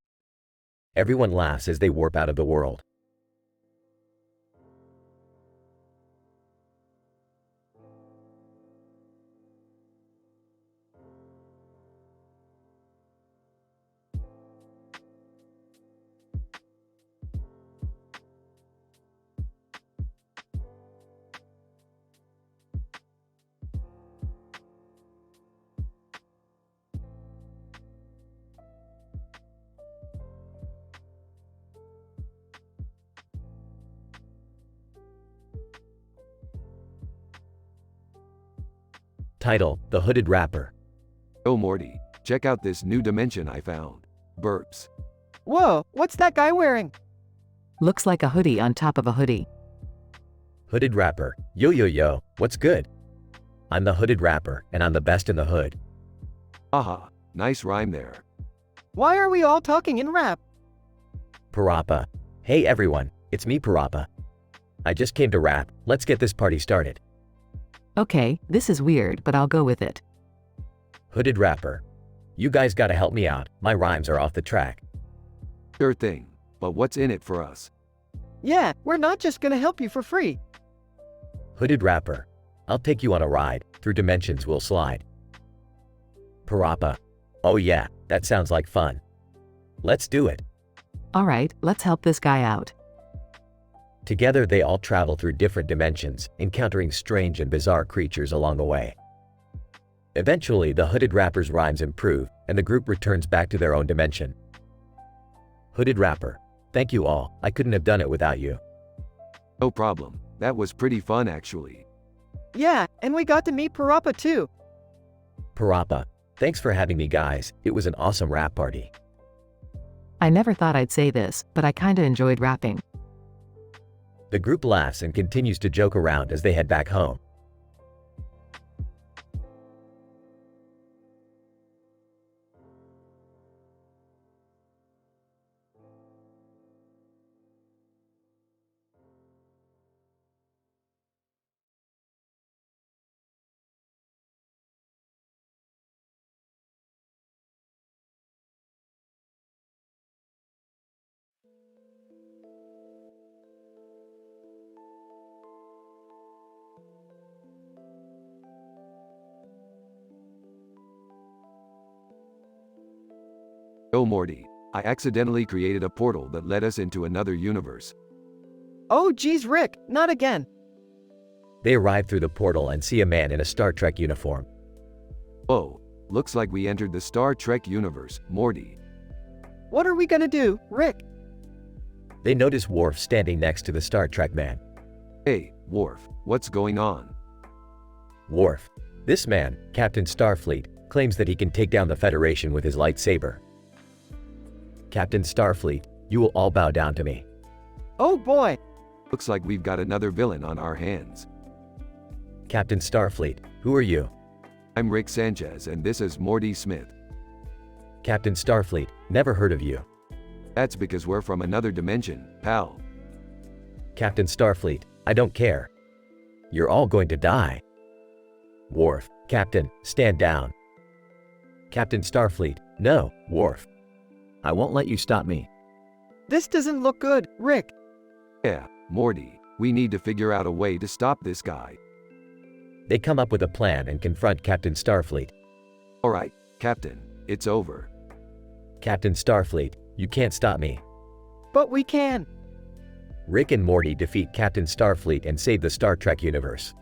Everyone laughs as they warp out of the world. Title: The Hooded Rapper. Oh Morty, check out this new dimension I found. Burps. Whoa, what's that guy wearing? Looks like a hoodie on top of a hoodie. Hooded Rapper. Yo yo yo, what's good? I'm the Hooded Rapper, and I'm the best in the hood. Haha, nice rhyme there. Why are we all talking in rap? Parappa. Hey everyone, it's me Parappa. I just came to rap, let's get this party started. Okay, this is weird, but I'll go with it. Hooded Rapper. You guys gotta help me out, my rhymes are off the track. Sure thing, but what's in it for us? Yeah, we're not just gonna help you for free. Hooded Rapper. I'll take you on a ride, through dimensions we'll slide. Parappa. Oh yeah, that sounds like fun. Let's do it. Alright, let's help this guy out. Together they all travel through different dimensions, encountering strange and bizarre creatures along the way. Eventually, the Hooded Rapper's rhymes improve, and the group returns back to their own dimension. Hooded Rapper, thank you all, I couldn't have done it without you. No problem. That was pretty fun actually. Yeah, and we got to meet Parappa too. Parappa, thanks for having me guys, it was an awesome rap party. I never thought I'd say this, but I kinda enjoyed rapping. The group laughs and continues to joke around as they head back home. Oh Morty, I accidentally created a portal that led us into another universe. Oh geez, Rick, not again. They arrive through the portal and see a man in a Star Trek uniform. Whoa, looks like we entered the Star Trek universe, Morty. What are we gonna do, Rick? They notice Worf standing next to the Star Trek man. Hey, Worf, what's going on? Worf, this man, Captain Starfleet, claims that he can take down the Federation with his lightsaber. Captain Starfleet, you will all bow down to me. Oh boy. Looks like we've got another villain on our hands. Captain Starfleet, who are you? I'm Rick Sanchez and this is Morty Smith. Captain Starfleet, never heard of you. That's because we're from another dimension, pal. Captain Starfleet, I don't care. You're all going to die. Worf, Captain, stand down. Captain Starfleet, no, Worf. I won't let you stop me. This doesn't look good, Rick. Yeah, Morty, we need to figure out a way to stop this guy. They come up with a plan and confront Captain Starfleet. Alright, Captain, it's over. Captain Starfleet, you can't stop me. But we can. Rick and Morty defeat Captain Starfleet and save the Star Trek universe.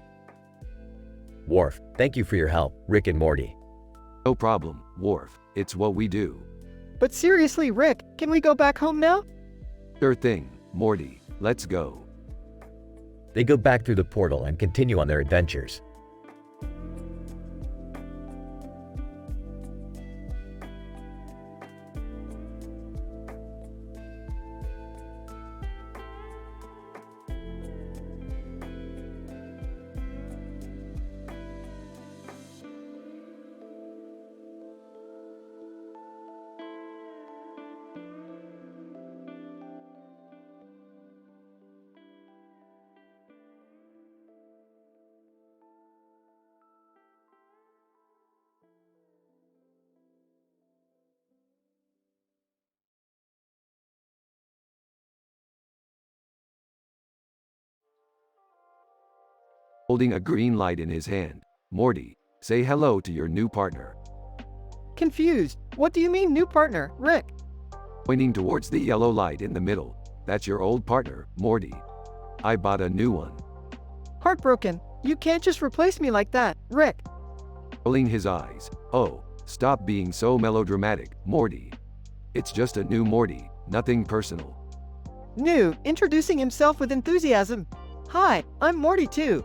Worf, thank you for your help, Rick and Morty. No problem, Worf, it's what we do. But seriously, Rick, can we go back home now? Sure thing, Morty, let's go. They go back through the portal and continue on their adventures. Holding a green light in his hand, Morty, say hello to your new partner. Confused. What do you mean new partner, Rick? Pointing towards the yellow light in the middle. That's your old partner, Morty. I bought a new one. Heartbroken. You can't just replace me like that, Rick. Rolling his eyes. Oh, stop being so melodramatic, Morty. It's just a new Morty, nothing personal. New, introducing himself with enthusiasm. Hi, I'm Morty too.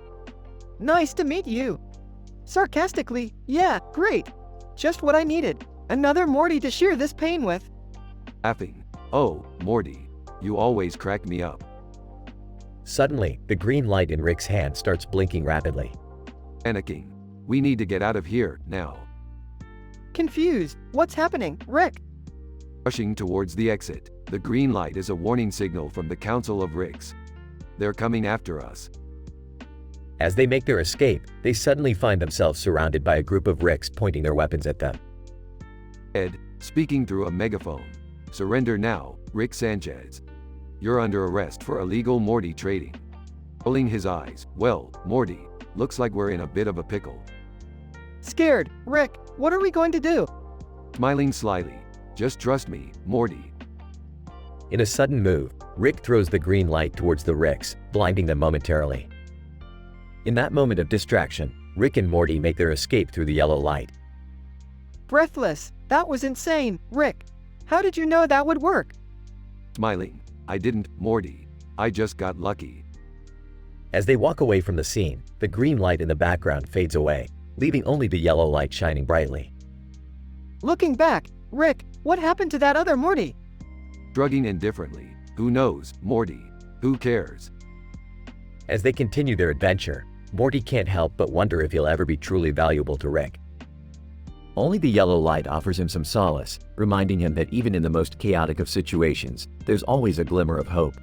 Nice to meet you. Sarcastically, yeah, great. Just what I needed. Another Morty to share this pain with. Laughing. Oh, Morty. You always crack me up. Suddenly, the green light in Rick's hand starts blinking rapidly. Panicking. We need to get out of here, now. Confused. What's happening, Rick? Rushing towards the exit. The green light is a warning signal from the Council of Ricks. They're coming after us. As they make their escape, they suddenly find themselves surrounded by a group of Ricks pointing their weapons at them. Ed, speaking through a megaphone. Surrender now, Rick Sanchez. You're under arrest for illegal Morty trading. Rolling his eyes. Well, Morty, looks like we're in a bit of a pickle. Scared. Rick, what are we going to do? Smiling slyly. Just trust me, Morty. In a sudden move, Rick throws the green light towards the Ricks, blinding them momentarily. In that moment of distraction, Rick and Morty make their escape through the yellow light. Breathless. That was insane, Rick. How did you know that would work? Smiling. I didn't, Morty. I just got lucky. As they walk away from the scene, the green light in the background fades away, leaving only the yellow light shining brightly. Looking back, Rick, what happened to that other Morty? Shrugging indifferently. Who knows, Morty? Who cares? As they continue their adventure, Morty can't help but wonder if he'll ever be truly valuable to Rick. Only the yellow light offers him some solace, reminding him that even in the most chaotic of situations, there's always a glimmer of hope.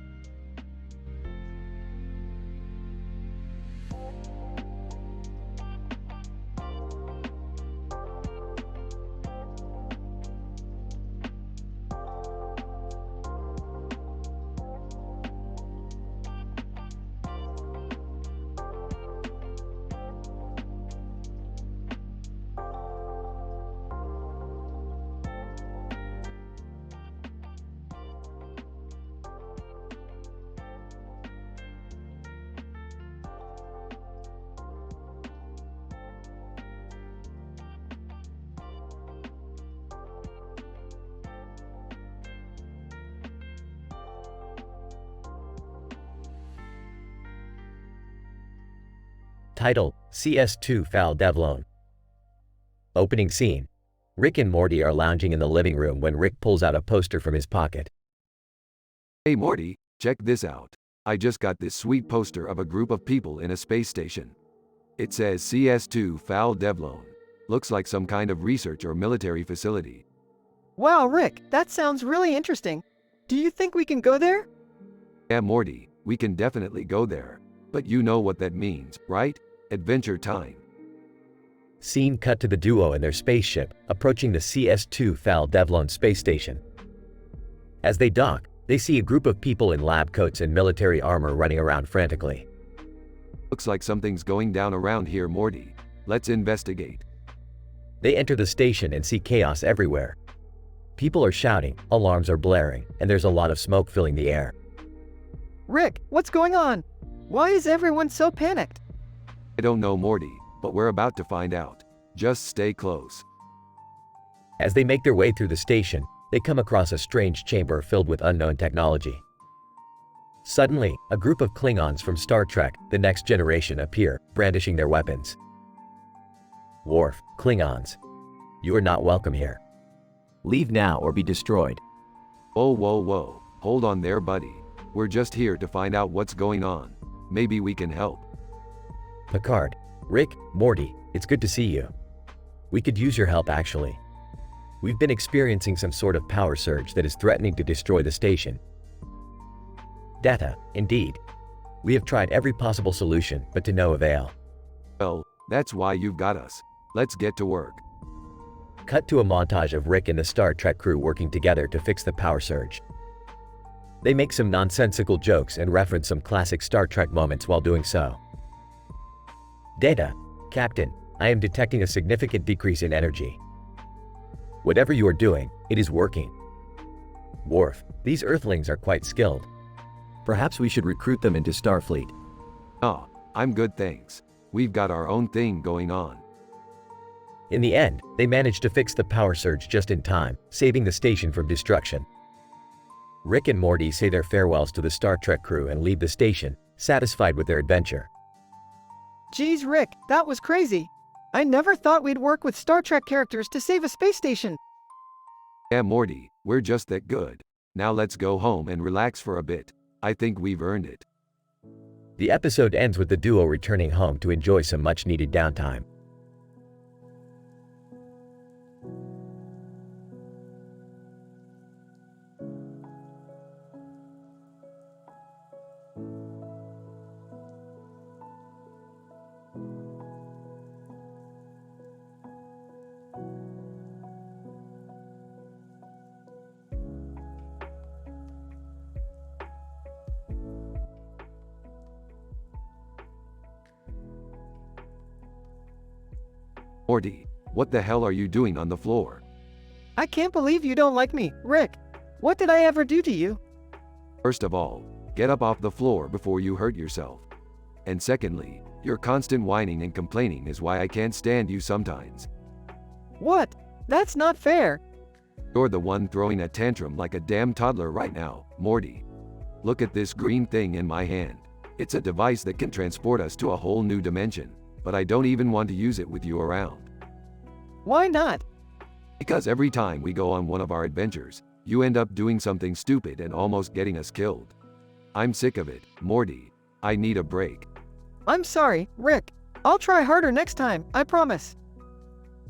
Title: CS2 Foul Devlone. Opening scene. Rick and Morty are lounging in the living room when Rick pulls out a poster from his pocket. Hey Morty, check this out. I just got this sweet poster of a group of people in a space station. It says CS2 Foul Devlone. Looks like some kind of research or military facility. Wow, Rick, that sounds really interesting. Do you think we can go there? Yeah, Morty, we can definitely go there. But you know what that means, right? Adventure time. Scene cut to the duo in their spaceship, approaching the CS2 Foul Devlone space station. As they dock, they see a group of people in lab coats and military armor running around frantically. Looks like something's going down around here, Morty. Let's investigate. They enter the station and see chaos everywhere. People are shouting, alarms are blaring, and there's a lot of smoke filling the air. Rick, what's going on? Why is everyone so panicked? I don't know, Morty, but we're about to find out. Just stay close. As they make their way through the station, they come across a strange chamber filled with unknown technology. Suddenly, a group of Klingons from Star Trek: The Next Generation appear, brandishing their weapons. Worf, Klingons. You are not welcome here. Leave now or be destroyed. Whoa, whoa, whoa. Hold on there, buddy. We're just here to find out what's going on. Maybe we can help. Picard, Rick, Morty, it's good to see you. We could use your help actually. We've been experiencing some sort of power surge that is threatening to destroy the station. Data, indeed. We have tried every possible solution, but to no avail. Well, that's why you've got us. Let's get to work. Cut to a montage of Rick and the Star Trek crew working together to fix the power surge. They make some nonsensical jokes and reference some classic Star Trek moments while doing so. Data, Captain, I am detecting a significant decrease in energy. Whatever you are doing, it is working. Worf, these Earthlings are quite skilled. Perhaps we should recruit them into Starfleet. Oh, I'm good, thanks. We've got our own thing going on. In the end, they manage to fix the power surge just in time, saving the station from destruction. Rick and Morty say their farewells to the Star Trek crew and leave the station, satisfied with their adventure. Geez, Rick, that was crazy. I never thought we'd work with Star Trek characters to save a space station. Yeah, Morty, we're just that good. Now let's go home and relax for a bit. I think we've earned it. The episode ends with the duo returning home to enjoy some much-needed downtime. Morty, what the hell are you doing on the floor? I can't believe you don't like me, Rick. What did I ever do to you? First of all, get up off the floor before you hurt yourself. And secondly, your constant whining and complaining is why I can't stand you sometimes. What? That's not fair. You're the one throwing a tantrum like a damn toddler right now, Morty. Look at this green thing in my hand. It's a device that can transport us to a whole new dimension, but I don't even want to use it with you around. Why not? Because every time we go on one of our adventures, you end up doing something stupid and almost getting us killed. I'm sick of it, Morty. I need a break. I'm sorry, Rick. I'll try harder next time, I promise.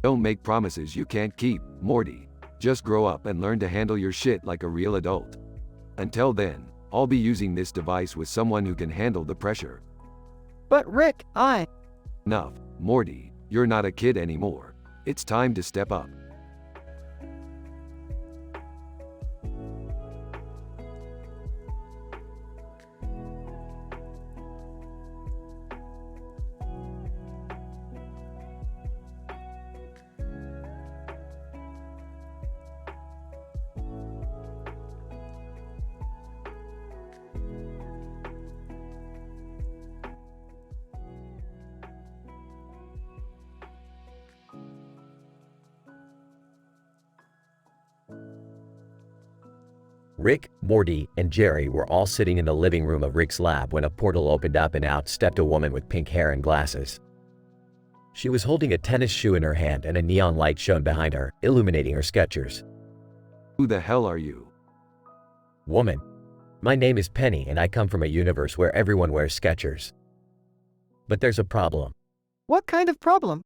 Don't make promises you can't keep, Morty. Just grow up and learn to handle your shit like a real adult. Until then, I'll be using this device with someone who can handle the pressure. But Rick, Enough, Morty. You're not a kid anymore. It's time to step up. Rick, Morty, and Jerry were all sitting in the living room of Rick's lab when a portal opened up and out stepped a woman with pink hair and glasses. She was holding a tennis shoe in her hand and a neon light shone behind her, illuminating her Skechers. Who the hell are you? Woman. My name is Penny and I come from a universe where everyone wears Skechers. But there's a problem. what kind of problem?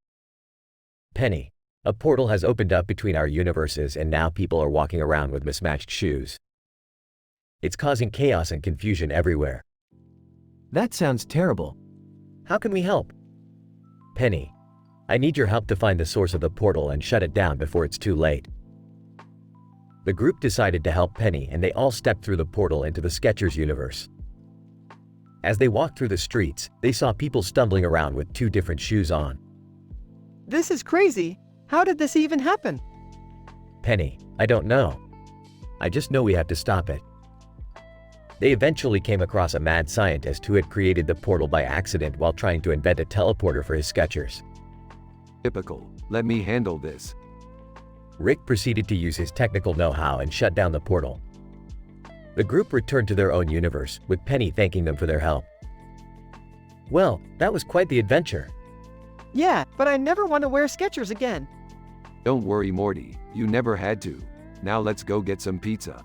Penny. A portal has opened up between our universes and now people are walking around with mismatched shoes. It's causing chaos and confusion everywhere. That sounds terrible. How can we help? Penny. I need your help to find the source of the portal and shut it down before it's too late. The group decided to help Penny and they all stepped through the portal into the Skechers universe. As they walked through the streets, they saw people stumbling around with two different shoes on. This is crazy. How did this even happen? Penny, I don't know. I just know we have to stop it. They eventually came across a mad scientist who had created the portal by accident while trying to invent a teleporter for his Skechers. Typical. Let me handle this. Rick proceeded to use his technical know-how and shut down the portal. The group returned to their own universe, with Penny thanking them for their help. Well, that was quite the adventure. Yeah, but I never want to wear Skechers again. Don't worry, Morty. You never had to. Now let's go get some pizza.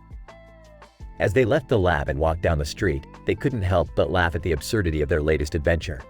As they left the lab and walked down the street, they couldn't help but laugh at the absurdity of their latest adventure.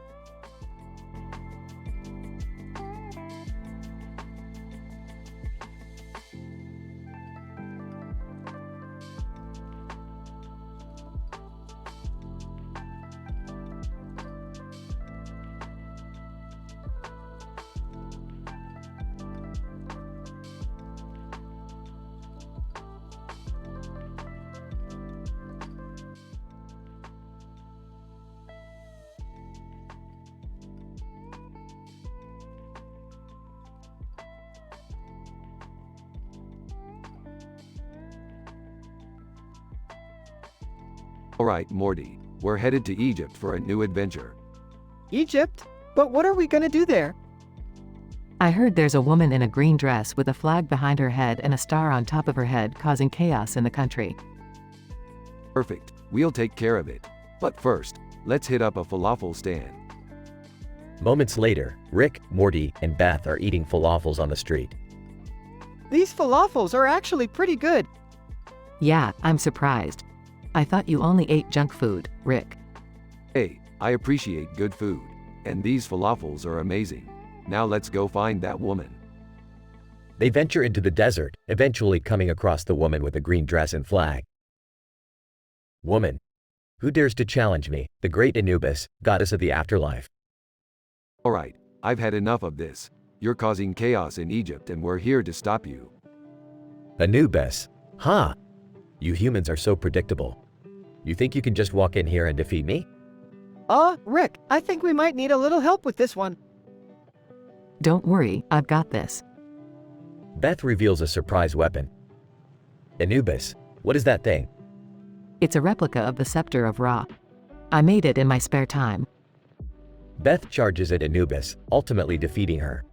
Alright, Morty. We're headed to Egypt for a new adventure. Egypt? But what are we gonna do there? I heard there's a woman in a green dress with a flag behind her head and a star on top of her head causing chaos in the country. Perfect. We'll take care of it. But first, let's hit up a falafel stand. Moments later, Rick, Morty, and Beth are eating falafels on the street. These falafels are actually pretty good. Yeah, I'm surprised. I thought you only ate junk food, Rick. Hey, I appreciate good food. And these falafels are amazing. Now let's go find that woman. They venture into the desert, eventually coming across the woman with the green dress and flag. Woman. Who dares to challenge me, the great Anubis, goddess of the afterlife? Alright, I've had enough of this. You're causing chaos in Egypt and we're here to stop you. Anubis? Huh? You humans are so predictable. You think you can just walk in here and defeat me? Rick, I think we might need a little help with this one. Don't worry, I've got this. Beth reveals a surprise weapon. Anubis, what is that thing? It's a replica of the Scepter of Ra. I made it in my spare time. Beth charges at Anubis, ultimately defeating her.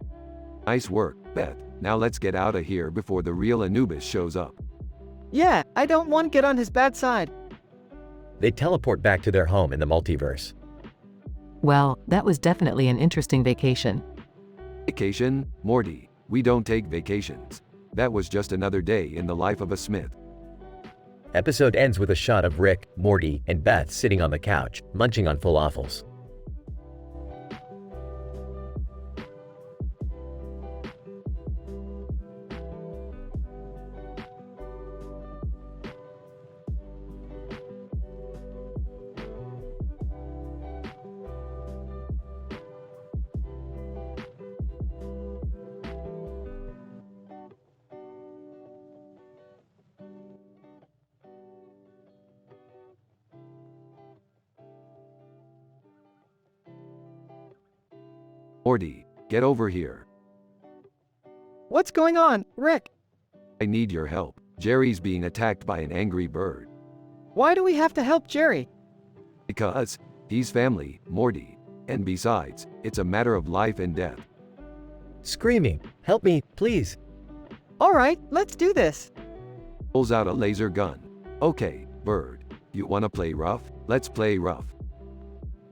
Nice work, Beth. Now let's get out of here before the real Anubis shows up. Yeah, I don't want to get on his bad side. They teleport back to their home in the multiverse. Well, that was definitely an interesting vacation. Vacation? Morty, we don't take vacations. That was just another day in the life of a Smith. Episode ends with a shot of Rick, Morty, and Beth sitting on the couch, munching on falafels. Morty, get over here. What's going on, Rick? I need your help. Jerry's being attacked by an angry bird. Why do we have to help Jerry? Because he's family, Morty. And besides, it's a matter of life and death. Screaming, help me, please. All right, let's do this. Pulls out a laser gun. Okay, bird. You wanna play rough? Let's play rough.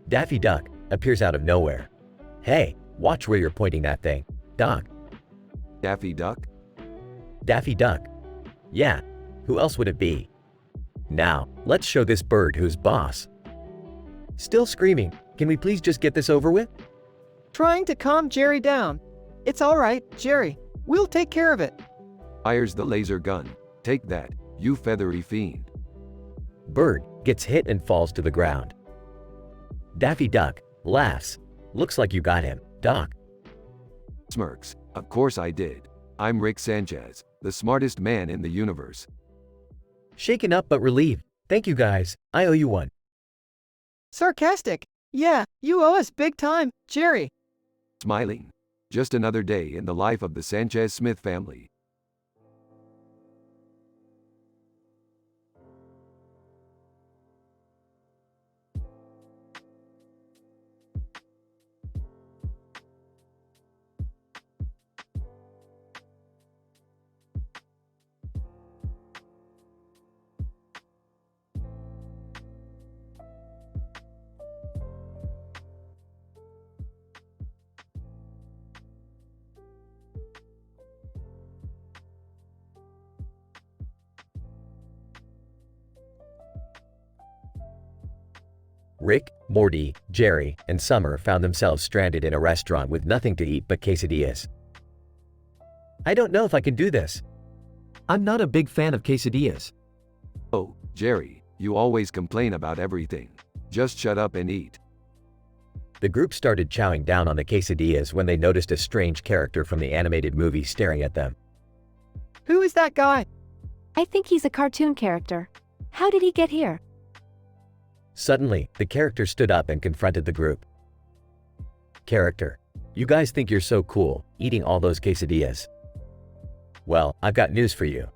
Daffy Duck appears out of nowhere. Hey, watch where you're pointing that thing. Doc. Daffy Duck? Daffy Duck. Yeah, who else would it be? Now, let's show this bird who's boss. Still screaming. Can we please just get this over with? Trying to calm Jerry down. It's all right, Jerry. We'll take care of it. Fires the laser gun. Take that, you feathery fiend. Bird gets hit and falls to the ground. Daffy Duck laughs. Looks like you got him, Doc. Smirks. Of course I did. I'm Rick Sanchez, the smartest man in the universe. Shaken up but relieved. Thank you guys. I owe you one. Sarcastic. Yeah, you owe us big time, Jerry. Smiling. Just another day in the life of the Sanchez Smith family. Rick, Morty, Jerry, and Summer found themselves stranded in a restaurant with nothing to eat but quesadillas. I don't know if I can do this. I'm not a big fan of quesadillas. Oh, Jerry, you always complain about everything. Just shut up and eat. The group started chowing down on the quesadillas when they noticed a strange character from the animated movie staring at them. Who is that guy? I think he's a cartoon character. How did he get here? Suddenly, the character stood up and confronted the group. Character, you guys think you're so cool, eating all those quesadillas. Well, I've got news for you.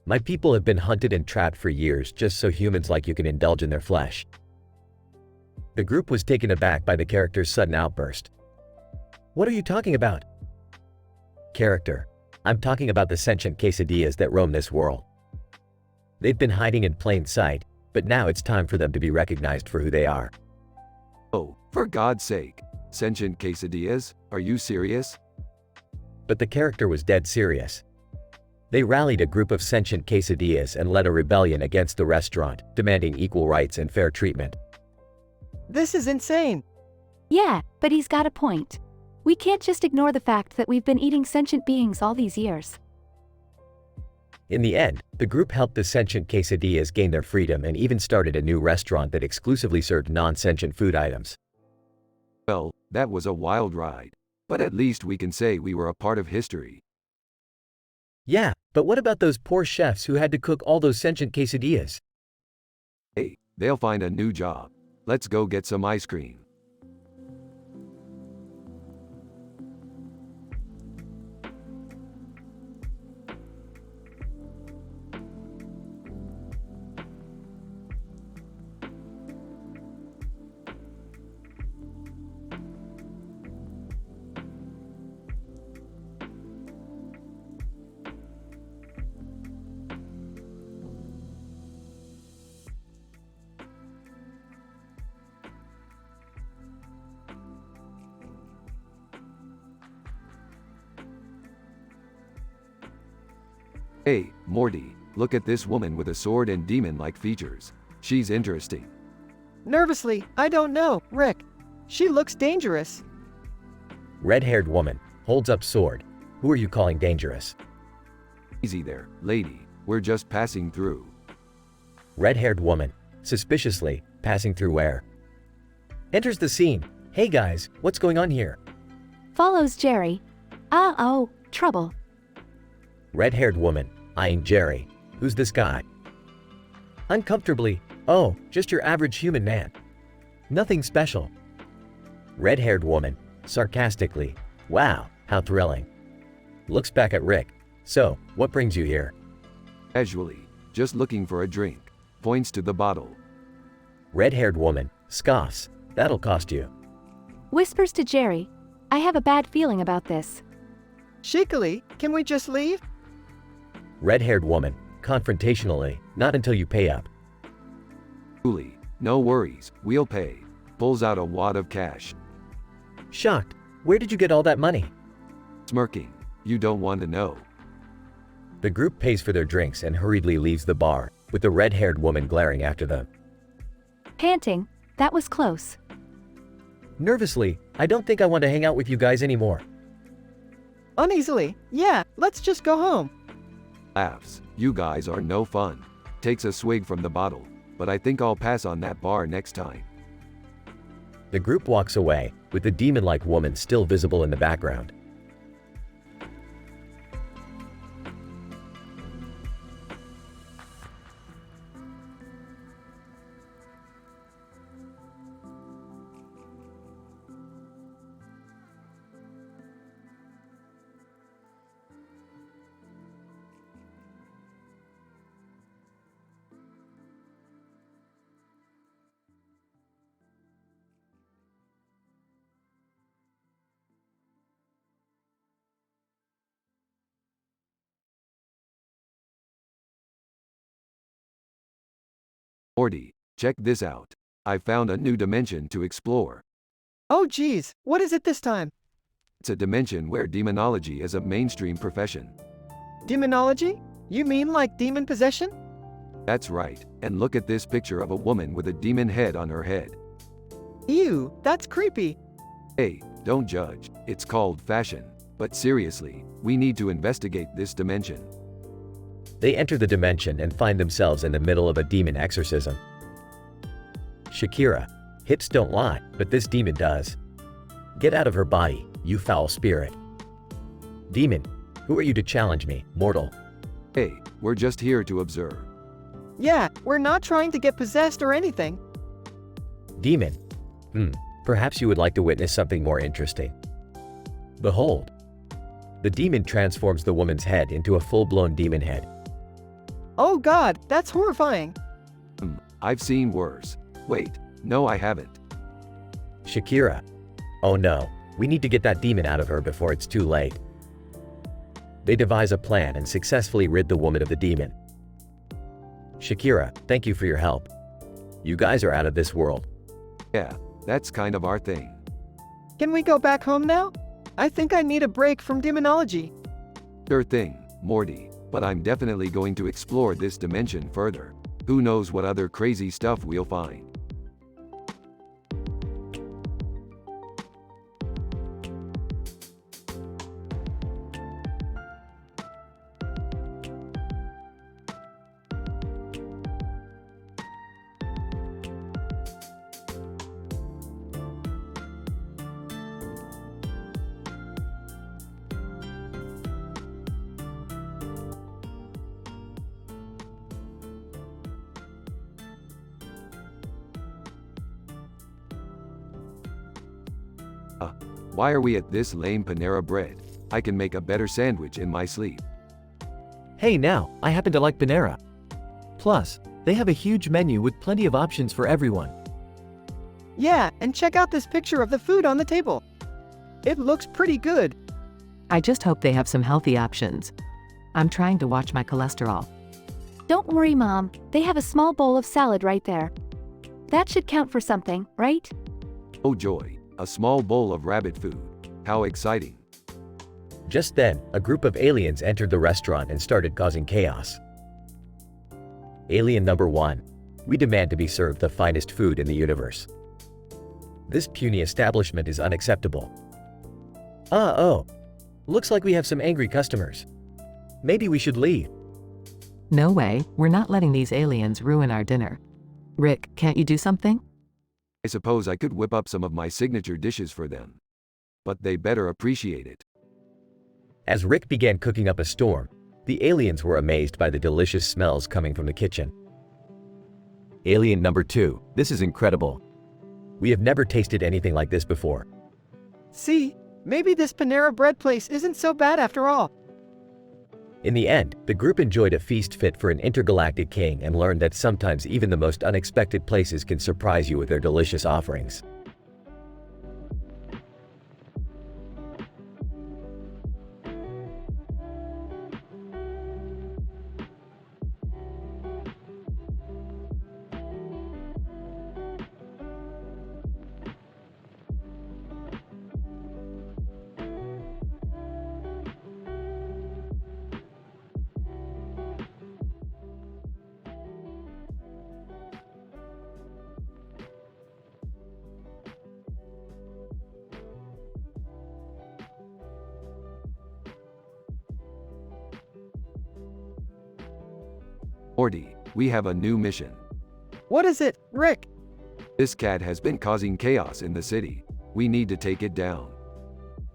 My people have been hunted and trapped for years just so humans like you can indulge in their flesh. The group was taken aback by the character's sudden outburst. What are you talking about? Character, I'm talking about the sentient quesadillas that roam this world. They've been hiding in plain sight, but now it's time for them to be recognized for who they are. Oh, for God's sake. Sentient quesadillas? Are you serious? But the character was dead serious. They rallied a group of sentient quesadillas and led a rebellion against the restaurant, demanding equal rights and fair treatment. This is insane. Yeah, but he's got a point. We can't just ignore the fact that we've been eating sentient beings all these years. In the end, the group helped the sentient quesadillas gain their freedom and even started a new restaurant that exclusively served non-sentient food items. Well, that was a wild ride. But at least we can say we were a part of history. Yeah, but what about those poor chefs who had to cook all those sentient quesadillas? Hey, they'll find a new job. Let's go get some ice cream. Hey, Morty, look at this woman with a sword and demon-like features. She's interesting. Nervously, I don't know, Rick. She looks dangerous. Red-haired woman holds up sword. Who are you calling dangerous? Easy there, lady. We're just passing through. Red-haired woman, suspiciously, passing through where? Enters the scene. Hey guys, what's going on here? Follows Jerry. Uh-oh, trouble. Red-haired woman, eyeing Jerry. Who's this guy? Uncomfortably, oh, just your average human man. Nothing special. Red-haired woman, sarcastically, wow, how thrilling. Looks back at Rick. So, what brings you here? Casually, just looking for a drink. Points to the bottle. Red-haired woman, scoffs. That'll cost you. Whispers to Jerry. I have a bad feeling about this. Shakily, can we just leave? Red-haired woman, confrontationally, not until you pay up. Coolly, no worries, we'll pay. Pulls out a wad of cash. Shocked. Where did you get all that money? Smirking. You don't want to know. The group pays for their drinks and hurriedly leaves the bar, with the red-haired woman glaring after them. Panting. That was close. Nervously, I don't think I want to hang out with you guys anymore. Uneasily, yeah, let's just go home. Laughs. You guys are no fun. Takes a swig from the bottle. But I think I'll pass on that bar next time. The group walks away, with the demon-like woman still visible in the background. Morty, check this out. I found a new dimension to explore. Oh geez, what is it this time? It's a dimension where demonology is a mainstream profession. Demonology? You mean like demon possession? That's right, and look at this picture of a woman with a demon head on her head. Ew, that's creepy. Hey, don't judge, it's called fashion. But seriously, we need to investigate this dimension. They enter the dimension and find themselves in the middle of a demon exorcism. Shakira. Hips don't lie, but this demon does. Get out of her body, you foul spirit. Demon. Who are you to challenge me, mortal? Hey, we're just here to observe. Yeah, we're not trying to get possessed or anything. Demon. Perhaps you would like to witness something more interesting. Behold. The demon transforms the woman's head into a full-blown demon head. Oh god, that's horrifying. I've seen worse. Wait, no I haven't. Shakira. Oh no, we need to get that demon out of her before it's too late. They devise a plan and successfully rid the woman of the demon. Shakira, thank you for your help. You guys are out of this world. Yeah, that's kind of our thing. Can we go back home now? I think I need a break from demonology. Sure thing, Morty, but I'm definitely going to explore this dimension further. Who knows what other crazy stuff we'll find. Why are we at this lame Panera Bread? I can make a better sandwich in my sleep. Hey now, I happen to like Panera. Plus, they have a huge menu with plenty of options for everyone. Yeah, and check out this picture of the food on the table. It looks pretty good. I just hope they have some healthy options. I'm trying to watch my cholesterol. Don't worry, Mom. They have a small bowl of salad right there. That should count for something, right? Oh joy, a small bowl of rabbit food. How exciting. Just then, a group of aliens entered the restaurant and started causing chaos. Alien number 1. We demand to be served the finest food in the universe. This puny establishment is unacceptable. Oh. Looks like we have some angry customers. Maybe we should leave. No way, we're not letting these aliens ruin our dinner. Rick, can't you do something? I suppose I could whip up some of my signature dishes for them. But they better appreciate it. As Rick began cooking up a storm, the aliens were amazed by the delicious smells coming from the kitchen. Alien number 2. This is incredible. We have never tasted anything like this before. See, maybe this Panera bread place isn't so bad after all. In the end, the group enjoyed a feast fit for an intergalactic king and learned that sometimes even the most unexpected places can surprise you with their delicious offerings. Morty, we have a new mission. What is it, Rick? This cat has been causing chaos in the city. We need to take it down.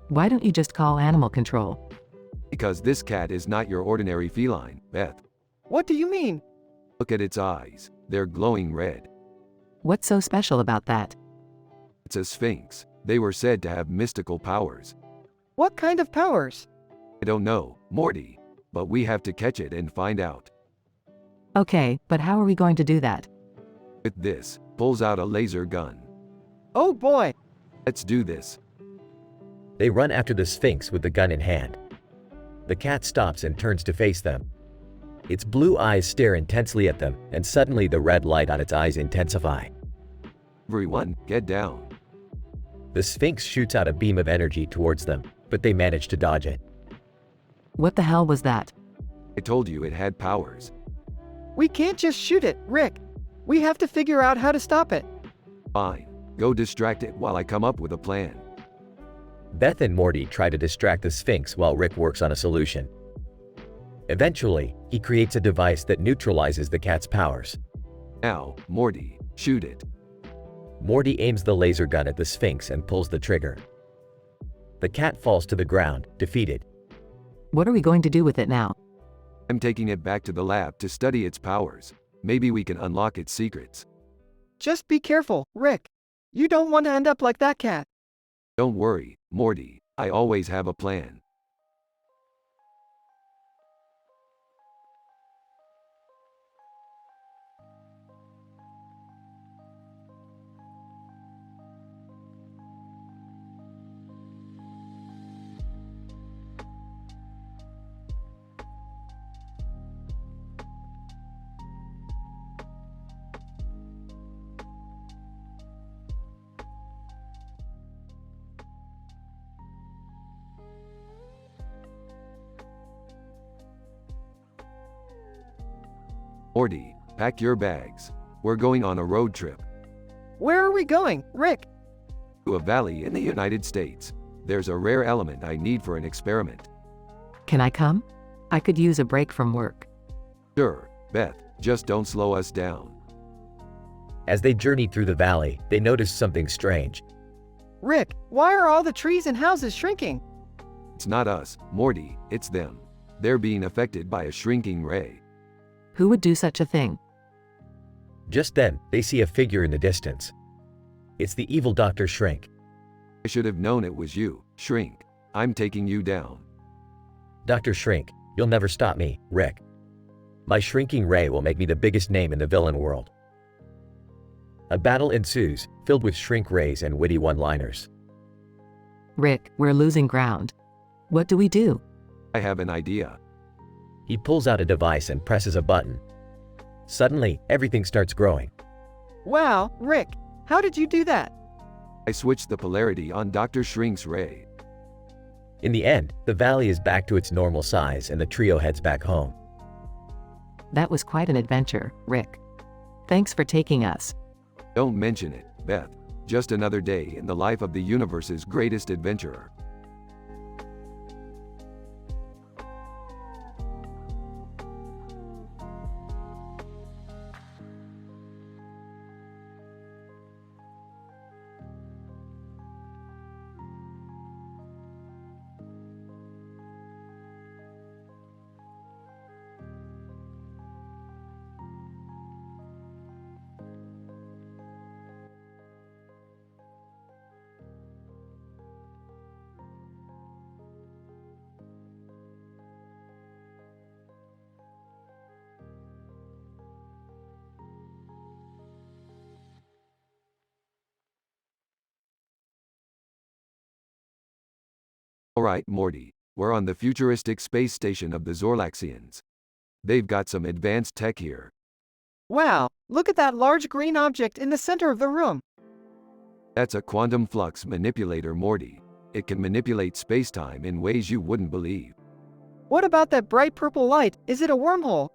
Why don't you just call animal control? Because this cat is not your ordinary feline, Beth. What do you mean? Look at its eyes. They're glowing red. What's so special about that? It's a sphinx. They were said to have mystical powers. What kind of powers? I don't know, Morty. But we have to catch it and find out. Okay, but how are we going to do that? With this, pulls out a laser gun. Oh boy! Let's do this. They run after the Sphinx with the gun in hand. The cat stops and turns to face them. Its blue eyes stare intensely at them, and suddenly the red light on its eyes intensify. Everyone, get down. The Sphinx shoots out a beam of energy towards them, but they manage to dodge it. What the hell was that? I told you it had powers. We can't just shoot it, Rick. We have to figure out how to stop it. Fine. Go distract it while I come up with a plan. Beth and Morty try to distract the Sphinx while Rick works on a solution. Eventually, he creates a device that neutralizes the cat's powers. Now, Morty, shoot it. Morty aims the laser gun at the Sphinx and pulls the trigger. The cat falls to the ground, defeated. What are we going to do with it now? I'm taking it back to the lab to study its powers. Maybe we can unlock its secrets. Just be careful, Rick. You don't want to end up like that cat. Don't worry, Morty. I always have a plan. Morty, pack your bags. We're going on a road trip. Where are we going, Rick? To a valley in the United States. There's a rare element I need for an experiment. Can I come? I could use a break from work. Sure, Beth, just don't slow us down. As they journeyed through the valley, they noticed something strange. Rick, why are all the trees and houses shrinking? It's not us, Morty, it's them. They're being affected by a shrinking ray. Who would do such a thing? Just then, they see a figure in the distance. It's the evil Dr. Shrink. I should have known it was you, Shrink. I'm taking you down. Dr. Shrink, you'll never stop me, Rick. My shrinking ray will make me the biggest name in the villain world. A battle ensues, filled with shrink rays and witty one-liners. Rick, we're losing ground. What do we do? I have an idea. He pulls out a device and presses a button. Suddenly, everything starts growing. Wow, Rick, how did you do that? I switched the polarity on Dr. Shrink's ray. In the end, the valley is back to its normal size and the trio heads back home. That was quite an adventure, Rick. Thanks for taking us. Don't mention it, Beth. Just another day in the life of the universe's greatest adventurer. Alright, Morty, we're on the futuristic space station of the Zorlaxians. They've got some advanced tech here. Wow, look at that large green object in the center of the room. That's a quantum flux manipulator, Morty. It can manipulate spacetime in ways you wouldn't believe. What about that bright purple light? Is it a wormhole?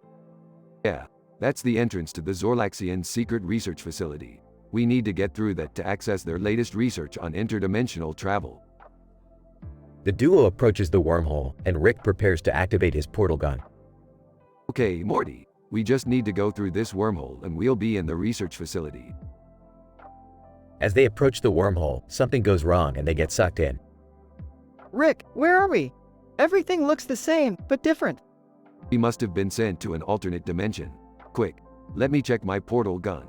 Yeah, that's the entrance to the Zorlaxian secret research facility. We need to get through that to access their latest research on interdimensional travel. The duo approaches the wormhole, and Rick prepares to activate his portal gun. Okay, Morty, we just need to go through this wormhole and we'll be in the research facility. As they approach the wormhole, something goes wrong and they get sucked in. Rick, where are we? Everything looks the same, but different. We must have been sent to an alternate dimension. Quick, let me check my portal gun.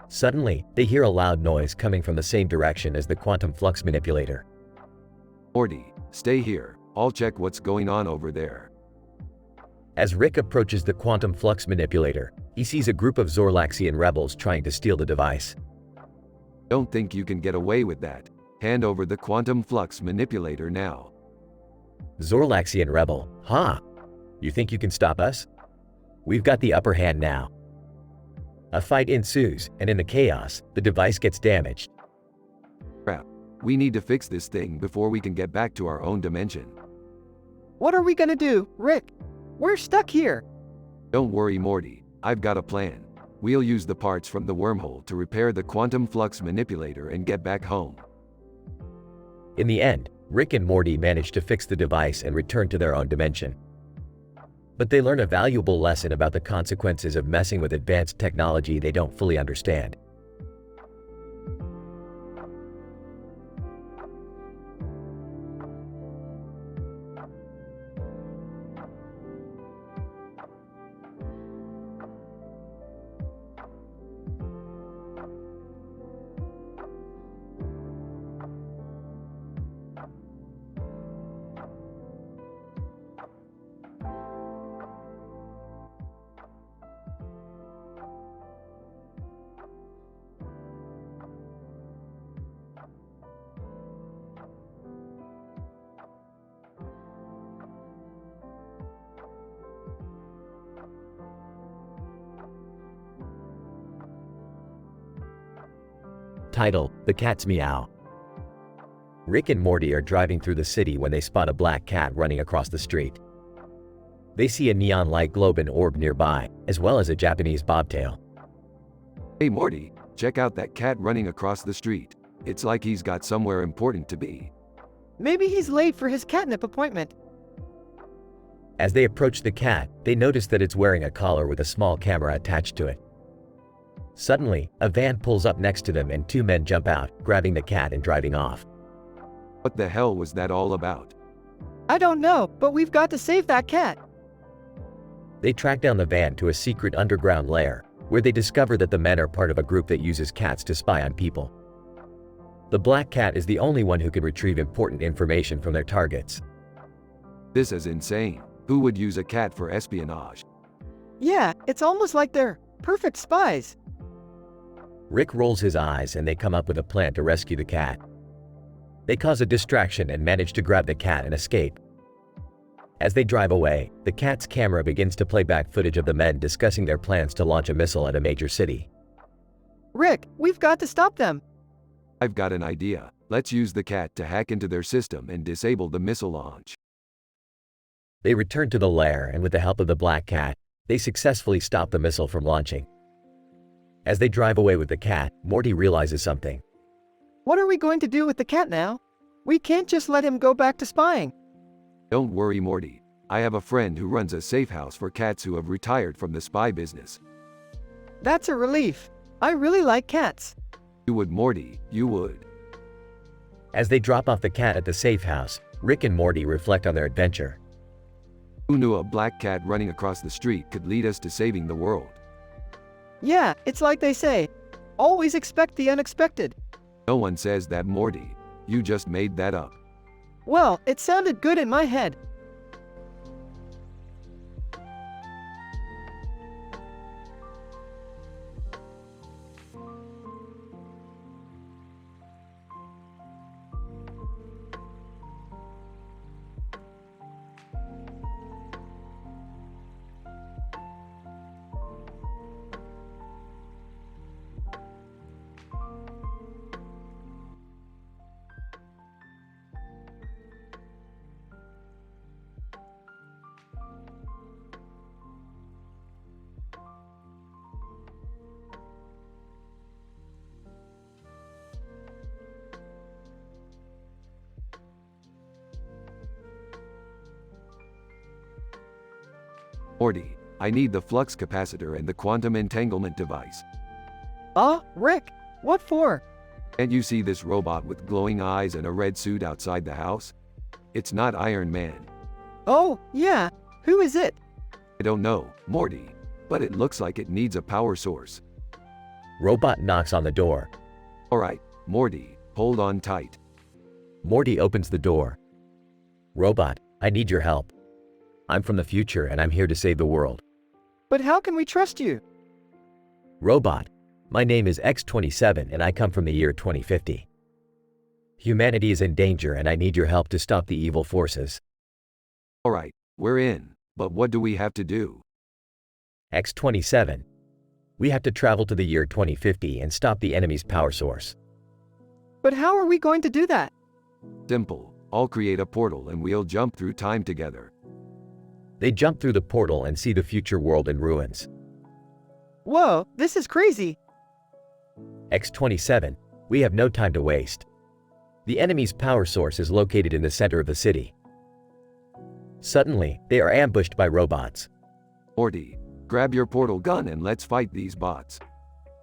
Suddenly, they hear a loud noise coming from the same direction as the quantum flux manipulator. Morty, stay here. I'll check what's going on over there. As Rick approaches the quantum flux manipulator, he sees a group of Zorlaxian rebels trying to steal the device. Don't think you can get away with that. Hand over the quantum flux manipulator now. Zorlaxian rebel, huh? You think you can stop us? We've got the upper hand now. A fight ensues, and in the chaos, the device gets damaged. Crap. We need to fix this thing before we can get back to our own dimension. What are we gonna do, Rick? We're stuck here. Don't worry, Morty. I've got a plan. We'll use the parts from the wormhole to repair the quantum flux manipulator and get back home. In the end, Rick and Morty manage to fix the device and return to their own dimension. But they learn a valuable lesson about the consequences of messing with advanced technology they don't fully understand. Title: The Cat's Meow. Rick and Morty are driving through the city when they spot a black cat running across the street. They see a neon-like globe and orb nearby, as well as a Japanese bobtail. Hey Morty, check out that cat running across the street. It's like he's got somewhere important to be. Maybe he's late for his catnip appointment. As they approach the cat, they notice that it's wearing a collar with a small camera attached to it. Suddenly, a van pulls up next to them and two men jump out, grabbing the cat and driving off. What the hell was that all about? I don't know, but we've got to save that cat. They track down the van to a secret underground lair, where they discover that the men are part of a group that uses cats to spy on people. The black cat is the only one who can retrieve important information from their targets. This is insane. Who would use a cat for espionage? Yeah, it's almost like they're perfect spies. Rick rolls his eyes and they come up with a plan to rescue the cat. They cause a distraction and manage to grab the cat and escape. As they drive away, the cat's camera begins to play back footage of the men discussing their plans to launch a missile at a major city. Rick, we've got to stop them. I've got an idea. Let's use the cat to hack into their system and disable the missile launch. They return to the lair, and with the help of the black cat, they successfully stop the missile from launching. As they drive away with the cat, Morty realizes something. What are we going to do with the cat now? We can't just let him go back to spying. Don't worry, Morty. I have a friend who runs a safe house for cats who have retired from the spy business. That's a relief. I really like cats. You would, Morty, you would. As they drop off the cat at the safe house, Rick and Morty reflect on their adventure. Who knew a black cat running across the street could lead us to saving the world? Yeah, it's like they say, always expect the unexpected. No one says that, Morty. You just made that up. Well, it sounded good in my head. Morty, I need the flux capacitor and the quantum entanglement device. Rick, what for? Can't you see this robot with glowing eyes and a red suit outside the house? It's not Iron Man. Oh, yeah. Who is it? I don't know, Morty, but it looks like it needs a power source. Robot knocks on the door. Alright, Morty, hold on tight. Morty opens the door. Robot, I need your help. I'm from the future and I'm here to save the world. But how can we trust you? Robot, my name is X27 and I come from the year 2050. Humanity is in danger and I need your help to stop the evil forces. Alright, we're in, but what do we have to do? X27. We have to travel to the year 2050 and stop the enemy's power source. But how are we going to do that? Simple, I'll create a portal and we'll jump through time together. They jump through the portal and see the future world in ruins. Whoa, this is crazy. X27, we have no time to waste. The enemy's power source is located in the center of the city. Suddenly, they are ambushed by robots. Morty, grab your portal gun and let's fight these bots.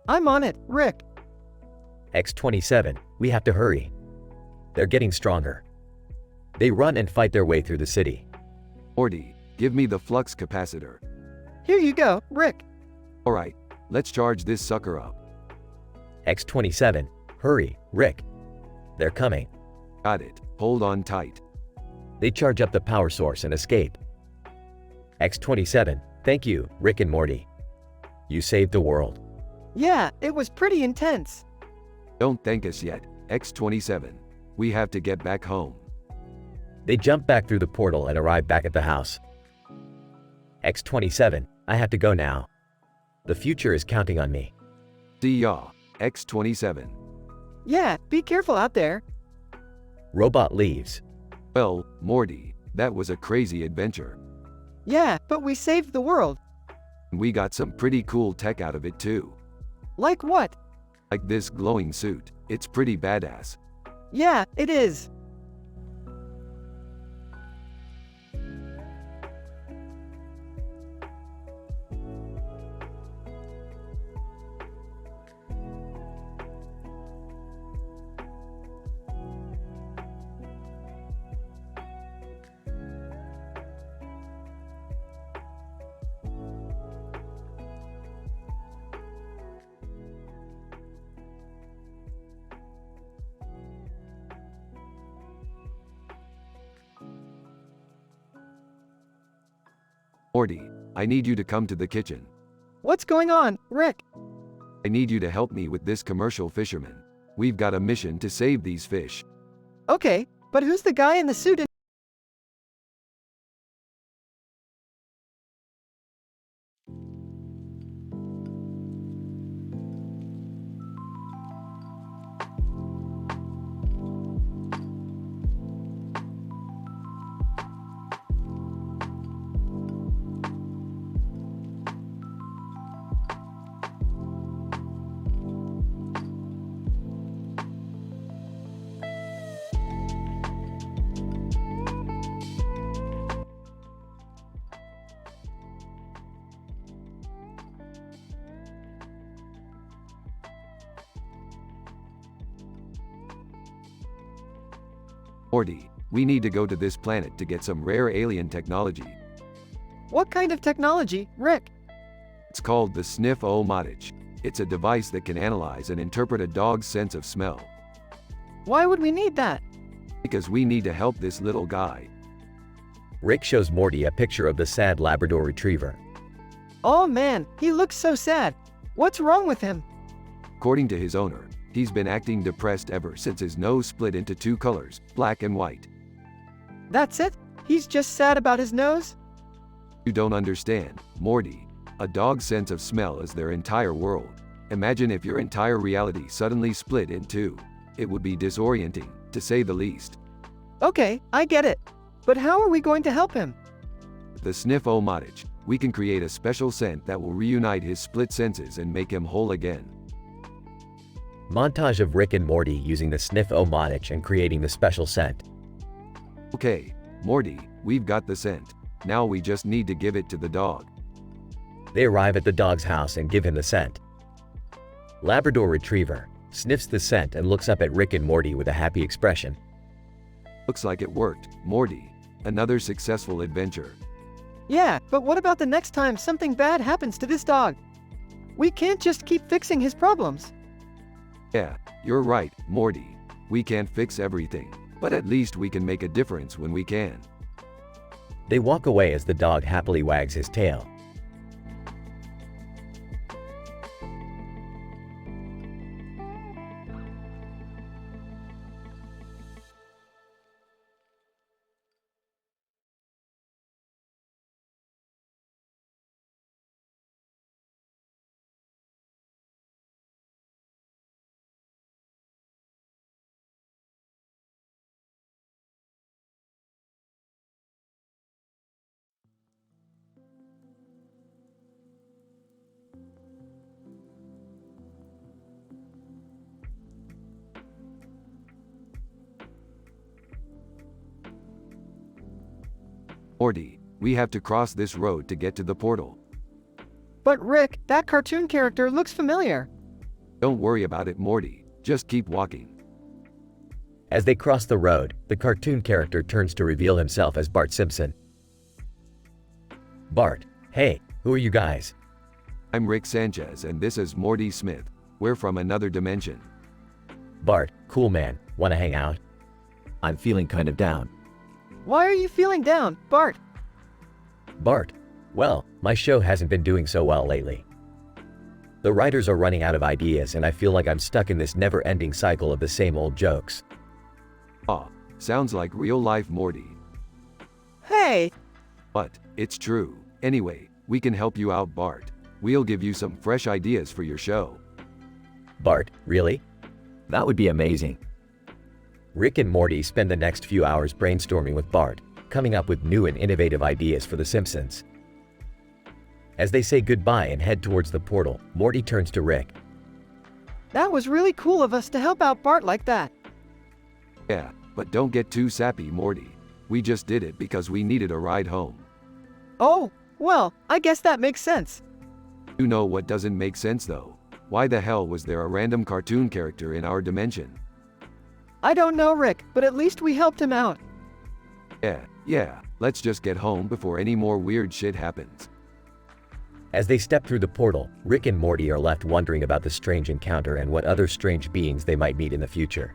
I'm on it, Rick. X27, we have to hurry. They're getting stronger. They run and fight their way through the city. Morty, give me the flux capacitor. Here you go, Rick. Alright, let's charge this sucker up. X27, hurry, Rick. They're coming. Got it, hold on tight. They charge up the power source and escape. X27, thank you, Rick and Morty. You saved the world. Yeah, it was pretty intense. Don't thank us yet, X27. We have to get back home. They jump back through the portal and arrive back at the house. X27, I have to go now. The future is counting on me. See ya, X27. Yeah, be careful out there. Robot leaves. Well, Morty, that was a crazy adventure. Yeah, but we saved the world. We got some pretty cool tech out of it too. Like what? Like this glowing suit, it's pretty badass. Yeah, it is. Morty, I need you to come to the kitchen. What's going on, Rick? I need you to help me with this commercial fisherman. We've got a mission to save these fish. Okay, but who's the guy in the suit? Morty, we need to go to this planet to get some rare alien technology. What kind of technology, Rick? It's called the Sniff-O-Matic. It's a device that can analyze and interpret a dog's sense of smell. Why would we need that? Because we need to help this little guy. Rick shows Morty a picture of the sad Labrador Retriever. Oh man, he looks so sad. What's wrong with him? According to his owner, he's been acting depressed ever since his nose split into two colors, black and white. That's it? He's just sad about his nose? You don't understand, Morty. A dog's sense of smell is their entire world. Imagine if your entire reality suddenly split in two. It would be disorienting, to say the least. Okay, I get it. But how are we going to help him? The Sniff-O-Matic, we can create a special scent that will reunite his split senses and make him whole again. Montage of Rick and Morty using the Sniff-O-Matic and creating the special scent. Okay, Morty, we've got the scent. Now we just need to give it to the dog. They arrive at the dog's house and give him the scent. Labrador Retriever sniffs the scent and looks up at Rick and Morty with a happy expression. Looks like it worked, Morty. Another successful adventure. Yeah, but what about the next time something bad happens to this dog? We can't just keep fixing his problems. Yeah, you're right, Morty. We can't fix everything, but at least we can make a difference when we can. They walk away as the dog happily wags his tail. Morty, we have to cross this road to get to the portal. But Rick, that cartoon character looks familiar. Don't worry about it, Morty. Just keep walking. As they cross the road, the cartoon character turns to reveal himself as Bart Simpson. Bart, hey, who are you guys? I'm Rick Sanchez and this is Morty Smith. We're from another dimension. Bart, cool man, wanna hang out? I'm feeling kind of down. Why are you feeling down, Bart? Bart, well, my show hasn't been doing so well lately. The writers are running out of ideas and I feel like I'm stuck in this never-ending cycle of the same old jokes. Aw, sounds like real life, Morty. Hey! But, it's true. Anyway, we can help you out, Bart. We'll give you some fresh ideas for your show. Bart, really? That would be amazing. Rick and Morty spend the next few hours brainstorming with Bart, coming up with new and innovative ideas for The Simpsons. As they say goodbye and head towards the portal, Morty turns to Rick. That was really cool of us to help out Bart like that. Yeah, but don't get too sappy, Morty. We just did it because we needed a ride home. Oh, well, I guess that makes sense. You know what doesn't make sense though? Why the hell was there a random cartoon character in our dimension? I don't know, Rick, but at least we helped him out. Yeah, let's just get home before any more weird shit happens. As they step through the portal, Rick and Morty are left wondering about the strange encounter and what other strange beings they might meet in the future.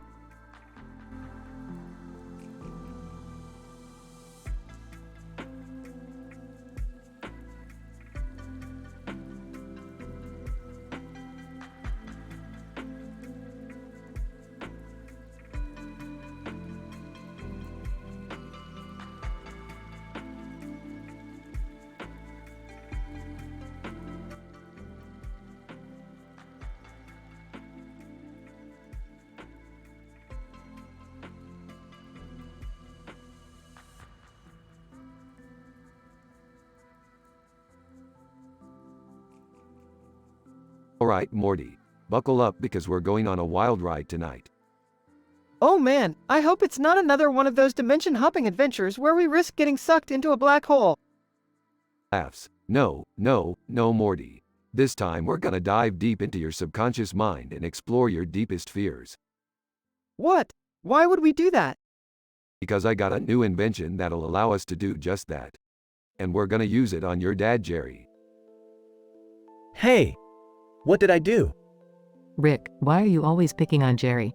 Alright, Morty. Buckle up because we're going on a wild ride tonight. Oh man, I hope it's not another one of those dimension-hopping adventures where we risk getting sucked into a black hole. Laughs. No, Morty. This time we're gonna dive deep into your subconscious mind and explore your deepest fears. What? Why would we do that? Because I got a new invention that'll allow us to do just that. And we're gonna use it on your dad, Jerry. Hey! What did I do? Rick, why are you always picking on Jerry?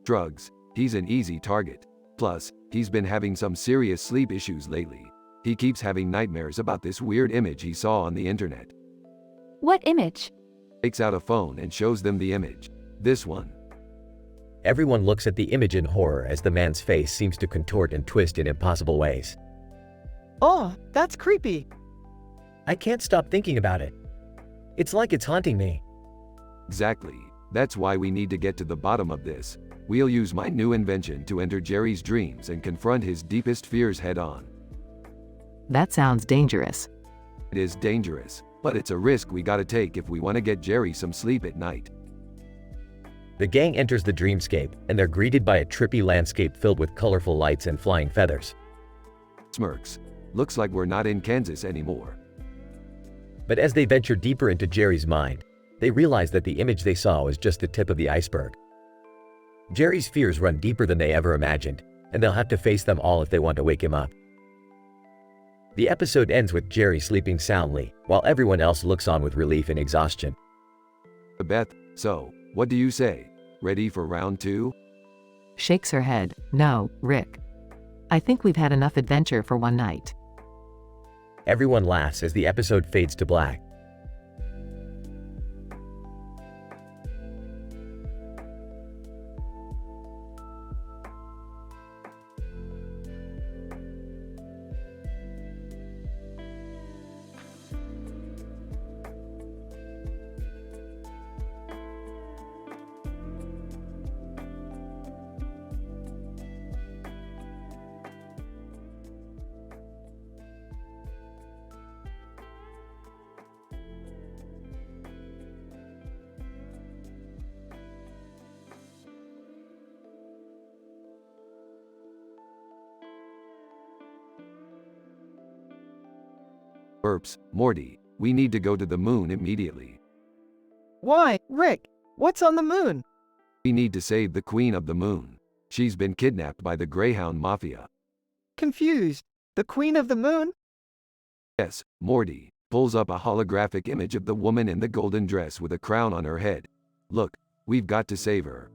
Drugs. He's an easy target. Plus, he's been having some serious sleep issues lately. He keeps having nightmares about this weird image he saw on the internet. What image? Takes out a phone and shows them the image. This one. Everyone looks at the image in horror as the man's face seems to contort and twist in impossible ways. Oh, that's creepy. I can't stop thinking about it. It's like it's haunting me. Exactly. That's why we need to get to the bottom of this. We'll use my new invention to enter Jerry's dreams and confront his deepest fears head on. That sounds dangerous. It is dangerous, but it's a risk we gotta take if we want to get Jerry some sleep at night. The gang enters the dreamscape, and they're greeted by a trippy landscape filled with colorful lights and flying feathers. Smirks. Looks like we're not in Kansas anymore. But as they venture deeper into Jerry's mind, they realize that the image they saw was just the tip of the iceberg. Jerry's fears run deeper than they ever imagined, and they'll have to face them all if they want to wake him up. The episode ends with Jerry sleeping soundly, while everyone else looks on with relief and exhaustion. Beth, so, what do you say? Ready for round 2? Shakes her head. No, Rick. I think we've had enough adventure for one night. Everyone laughs as the episode fades to black. Morty, we need to go to the moon immediately. Why, Rick? What's on the moon? We need to save the Queen of the Moon. She's been kidnapped by the Greyhound Mafia. Confused. The Queen of the Moon? Yes, Morty pulls up a holographic image of the woman in the golden dress with a crown on her head. Look, we've got to save her.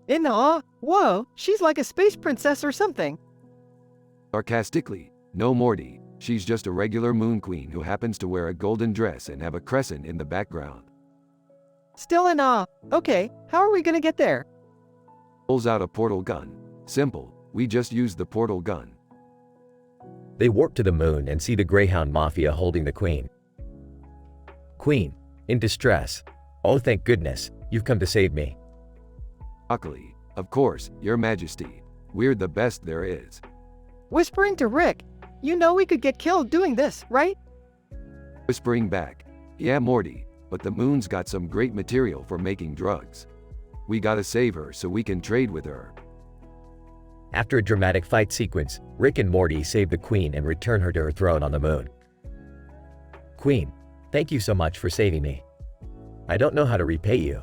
In awe? Whoa, she's like a space princess or something. Sarcastically, no, Morty. She's just a regular moon queen who happens to wear a golden dress and have a crescent in the background. Still in awe. Okay, how are we gonna get there? Pulls out a portal gun. Simple, we just use the portal gun. They warp to the moon and see the Greyhound Mafia holding the Queen. Queen, in distress. Oh, thank goodness, you've come to save me. Broccoli, of course, Your Majesty. We're the best there is. Whispering to Rick. You know we could get killed doing this, right? Whispering back. Yeah, Morty, but the moon's got some great material for making drugs. We gotta save her so we can trade with her. After a dramatic fight sequence, Rick and Morty save the Queen and return her to her throne on the moon. Queen, thank you so much for saving me. I don't know how to repay you.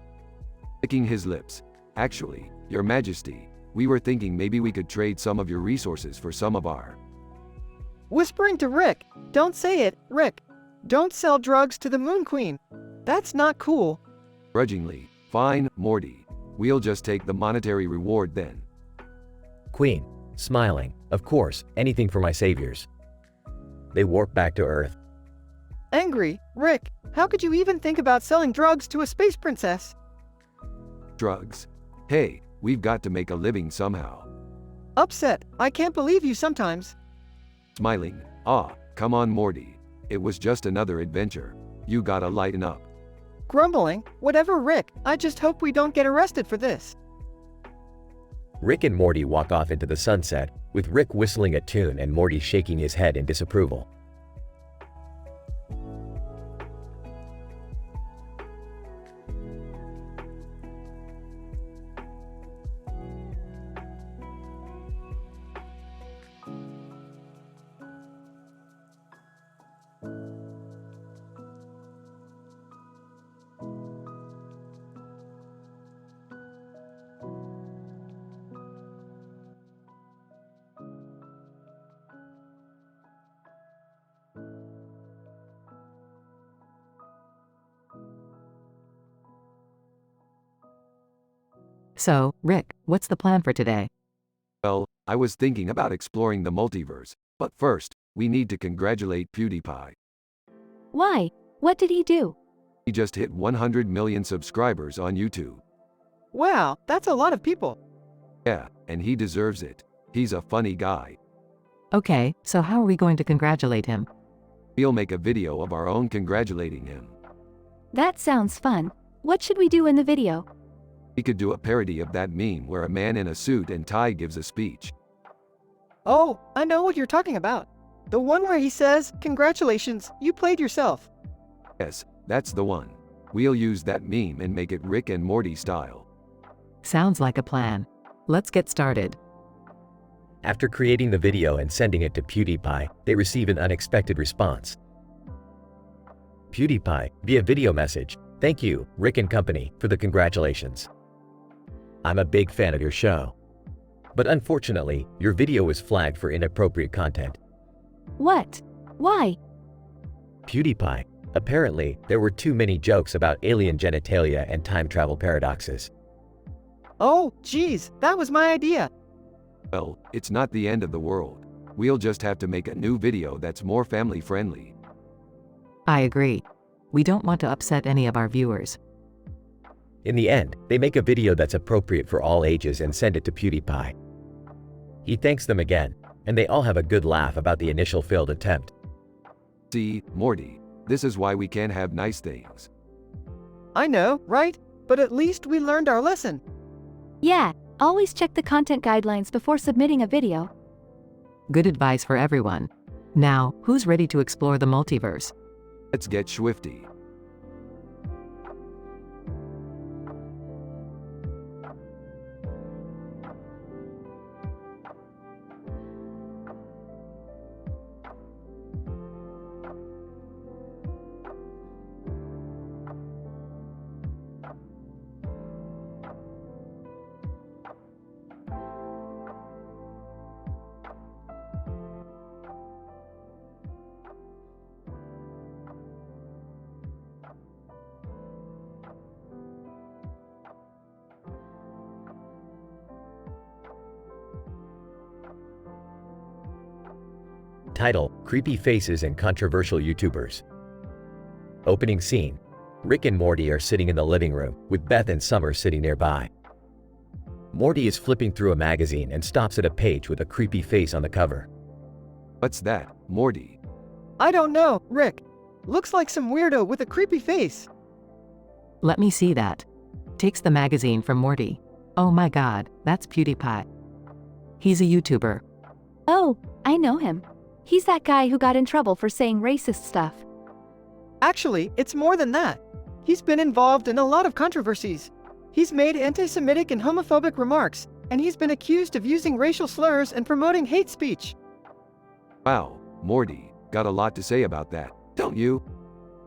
Licking his lips. Actually, Your Majesty, we were thinking maybe we could trade some of your resources for some of our. Whispering to Rick. Don't say it, Rick. Don't sell drugs to the Moon Queen. That's not cool. Grudgingly, fine, Morty. We'll just take the monetary reward then. Queen, smiling, of course, anything for my saviors. They warp back to Earth. Angry, Rick. How could you even think about selling drugs to a space princess? Drugs. Hey, we've got to make a living somehow. Upset. I can't believe you sometimes. Smiling. Ah, come on, Morty. It was just another adventure. You gotta lighten up. Grumbling. Whatever, Rick. I just hope we don't get arrested for this. Rick and Morty walk off into the sunset, with Rick whistling a tune and Morty shaking his head in disapproval. So, Rick, what's the plan for today? Well, I was thinking about exploring the multiverse, but first, we need to congratulate PewDiePie. Why? What did he do? He just hit 100 million subscribers on YouTube. Wow, that's a lot of people. Yeah, and he deserves it. He's a funny guy. Okay, so how are we going to congratulate him? We'll make a video of our own congratulating him. That sounds fun. What should we do in the video? We could do a parody of that meme where a man in a suit and tie gives a speech. Oh, I know what you're talking about. The one where he says, "Congratulations, you played yourself." Yes, that's the one. We'll use that meme and make it Rick and Morty style. Sounds like a plan. Let's get started. After creating the video and sending it to PewDiePie, they receive an unexpected response. PewDiePie, via video message, "Thank you, Rick and Company, for the congratulations. I'm a big fan of your show. But unfortunately, your video was flagged for inappropriate content." What? Why? PewDiePie, apparently, there were too many jokes about alien genitalia and time travel paradoxes. Oh, geez, that was my idea. Well, it's not the end of the world. We'll just have to make a new video that's more family friendly. I agree. We don't want to upset any of our viewers. In the end, they make a video that's appropriate for all ages and send it to PewDiePie. He thanks them again, and they all have a good laugh about the initial failed attempt. See, Morty, this is why we can't have nice things. I know, right? But at least we learned our lesson. Yeah, always check the content guidelines before submitting a video. Good advice for everyone. Now, who's ready to explore the multiverse? Let's get swifty. Title: Creepy Faces and Controversial YouTubers. Opening scene: Rick and Morty are sitting in the living room, with Beth and Summer sitting nearby. Morty is flipping through a magazine and stops at a page with a creepy face on the cover. What's that, Morty? I don't know, Rick. Looks like some weirdo with a creepy face. Let me see that. Takes the magazine from Morty. Oh my god, that's PewDiePie. He's a YouTuber. Oh, I know him. He's that guy who got in trouble for saying racist stuff. Actually, it's more than that. He's been involved in a lot of controversies. He's made anti-Semitic and homophobic remarks, and he's been accused of using racial slurs and promoting hate speech. Wow, Morty, got a lot to say about that, don't you?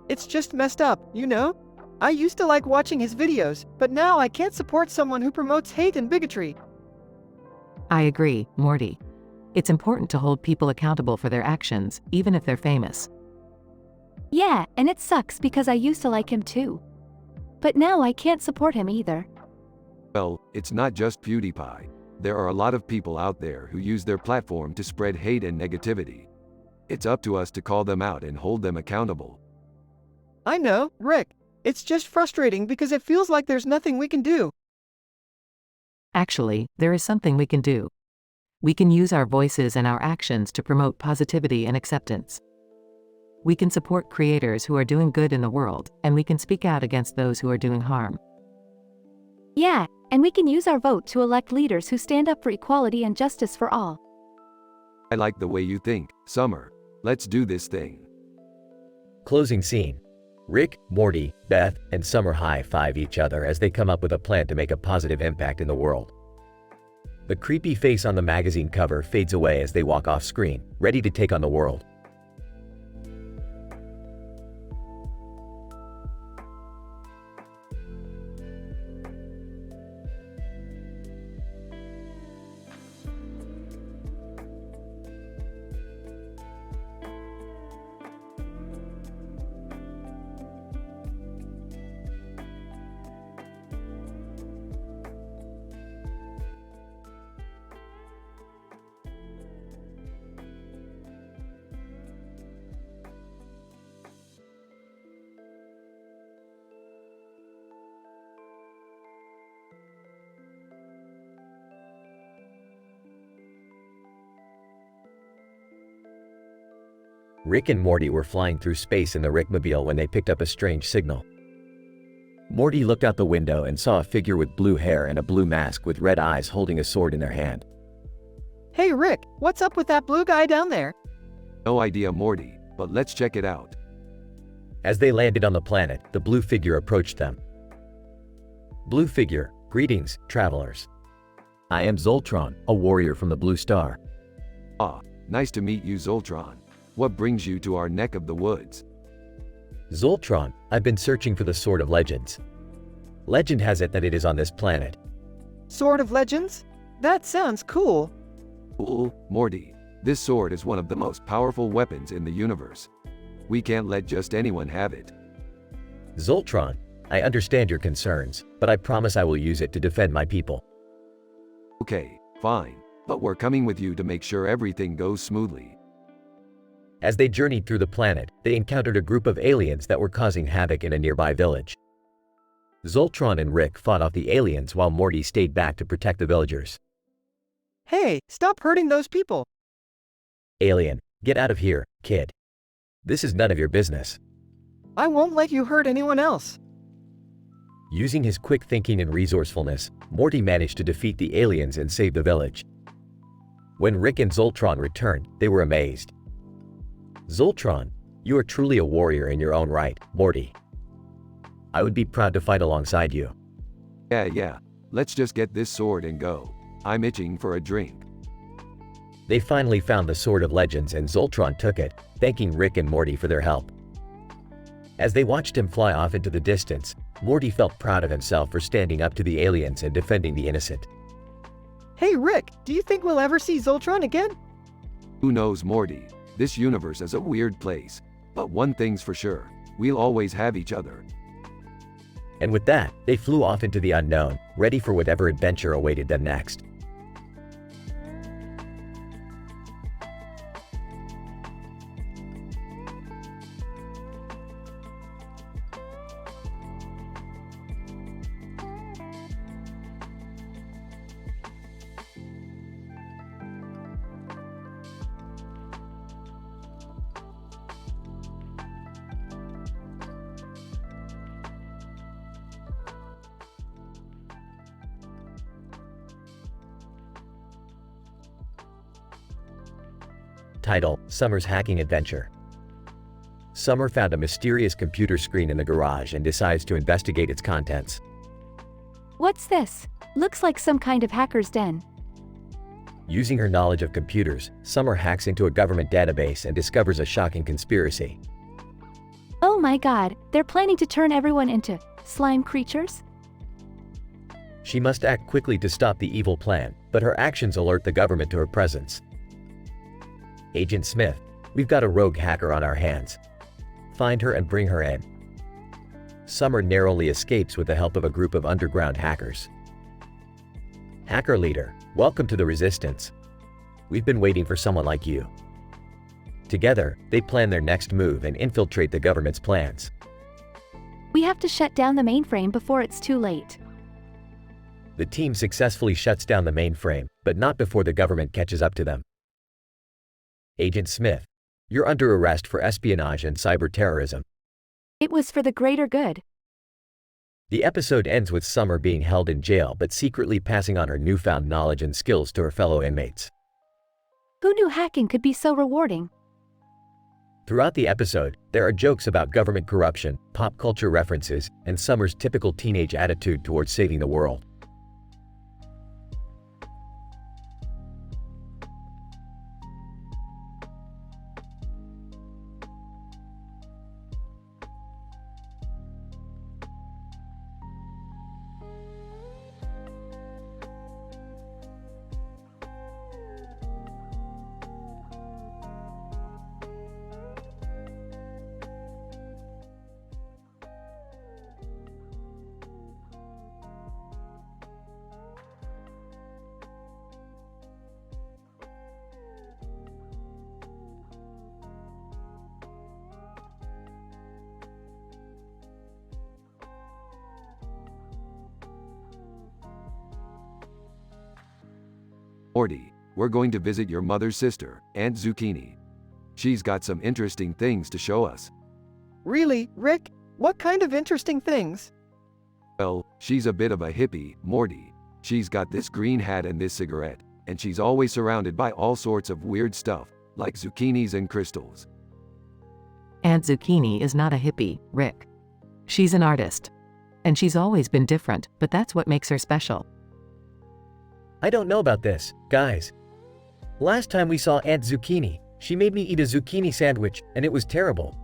It's just messed up, you know? I used to like watching his videos, but now I can't support someone who promotes hate and bigotry. I agree, Morty. It's important to hold people accountable for their actions, even if they're famous. Yeah, and it sucks because I used to like him too. But now I can't support him either. Well, it's not just PewDiePie. There are a lot of people out there who use their platform to spread hate and negativity. It's up to us to call them out and hold them accountable. I know, Rick. It's just frustrating because it feels like there's nothing we can do. Actually, there is something we can do. We can use our voices and our actions to promote positivity and acceptance. We can support creators who are doing good in the world, and we can speak out against those who are doing harm. Yeah, and we can use our vote to elect leaders who stand up for equality and justice for all. I like the way you think, Summer. Let's do this thing. Closing scene: Rick, Morty, Beth, and Summer high-five each other as they come up with a plan to make a positive impact in the world. The creepy face on the magazine cover fades away as they walk off screen, ready to take on the world. Rick and Morty were flying through space in the Rickmobile when they picked up a strange signal. Morty looked out the window and saw a figure with blue hair and a blue mask with red eyes holding a sword in their hand. Hey Rick, what's up with that blue guy down there? No idea, Morty, but let's check it out. As they landed on the planet, the blue figure approached them. Blue figure, greetings, travelers. I am Zoltron, a warrior from the Blue Star. Ah, nice to meet you, Zoltron. What brings you to our neck of the woods? Zoltron, I've been searching for the Sword of Legends. Legend has it that it is on this planet. Sword of Legends? That sounds cool. Cool, Morty. This sword is one of the most powerful weapons in the universe. We can't let just anyone have it. Zoltron, I understand your concerns, but I promise I will use it to defend my people. Okay, fine. But we're coming with you to make sure everything goes smoothly. As they journeyed through the planet, they encountered a group of aliens that were causing havoc in a nearby village. Zoltron and Rick fought off the aliens while Morty stayed back to protect the villagers. Hey, stop hurting those people. Alien, get out of here, kid. This is none of your business. I won't let you hurt anyone else. Using his quick thinking and resourcefulness, Morty managed to defeat the aliens and save the village. When Rick and Zoltron returned, they were amazed. Zoltron, you are truly a warrior in your own right, Morty. I would be proud to fight alongside you. Yeah. Let's just get this sword and go. I'm itching for a drink. They finally found the Sword of Legends and Zoltron took it, thanking Rick and Morty for their help. As they watched him fly off into the distance, Morty felt proud of himself for standing up to the aliens and defending the innocent. Hey Rick, do you think we'll ever see Zoltron again? Who knows, Morty? This universe is a weird place. But one thing's for sure, we'll always have each other. And with that, they flew off into the unknown, ready for whatever adventure awaited them next. Title: Summer's Hacking Adventure. Summer found a mysterious computer screen in the garage and decides to investigate its contents. What's this? Looks like some kind of hacker's den. Using her knowledge of computers, Summer hacks into a government database and discovers a shocking conspiracy. Oh my god, they're planning to turn everyone into slime creatures? She must act quickly to stop the evil plan, but her actions alert the government to her presence. Agent Smith, we've got a rogue hacker on our hands. Find her and bring her in. Summer narrowly escapes with the help of a group of underground hackers. Hacker leader, welcome to the Resistance. We've been waiting for someone like you. Together, they plan their next move and infiltrate the government's plans. We have to shut down the mainframe before it's too late. The team successfully shuts down the mainframe, but not before the government catches up to them. Agent Smith, you're under arrest for espionage and cyber terrorism. It was for the greater good. The episode ends with Summer being held in jail but secretly passing on her newfound knowledge and skills to her fellow inmates. Who knew hacking could be so rewarding? Throughout the episode, there are jokes about government corruption, pop culture references, and Summer's typical teenage attitude towards saving the world. Morty, we're going to visit your mother's sister, Aunt Zucchini. She's got some interesting things to show us. Really, Rick? What kind of interesting things? Well, she's a bit of a hippie, Morty. She's got this green hat and this cigarette, and she's always surrounded by all sorts of weird stuff, like zucchinis and crystals. Aunt Zucchini is not a hippie, Rick. She's an artist. And she's always been different, but that's what makes her special. I don't know about this, guys. Last time we saw Aunt Zucchini, she made me eat a zucchini sandwich, and it was terrible.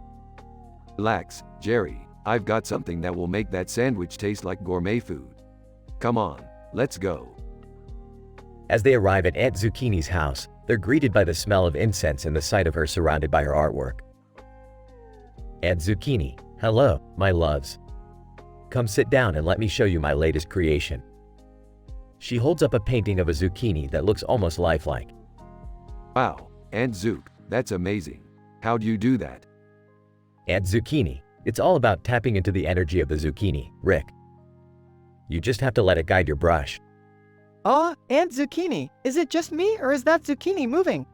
Relax, Jerry. I've got something that will make that sandwich taste like gourmet food. Come on, let's go. As they arrive at Aunt Zucchini's house, they're greeted by the smell of incense and the sight of her surrounded by her artwork. Aunt Zucchini, hello, my loves. Come sit down and let me show you my latest creation. She holds up a painting of a zucchini that looks almost lifelike. Wow, Aunt Zook, that's amazing. How'd you do that? Aunt Zucchini, it's all about tapping into the energy of the zucchini, Rick. You just have to let it guide your brush. Aunt Zucchini, is it just me or is that zucchini moving?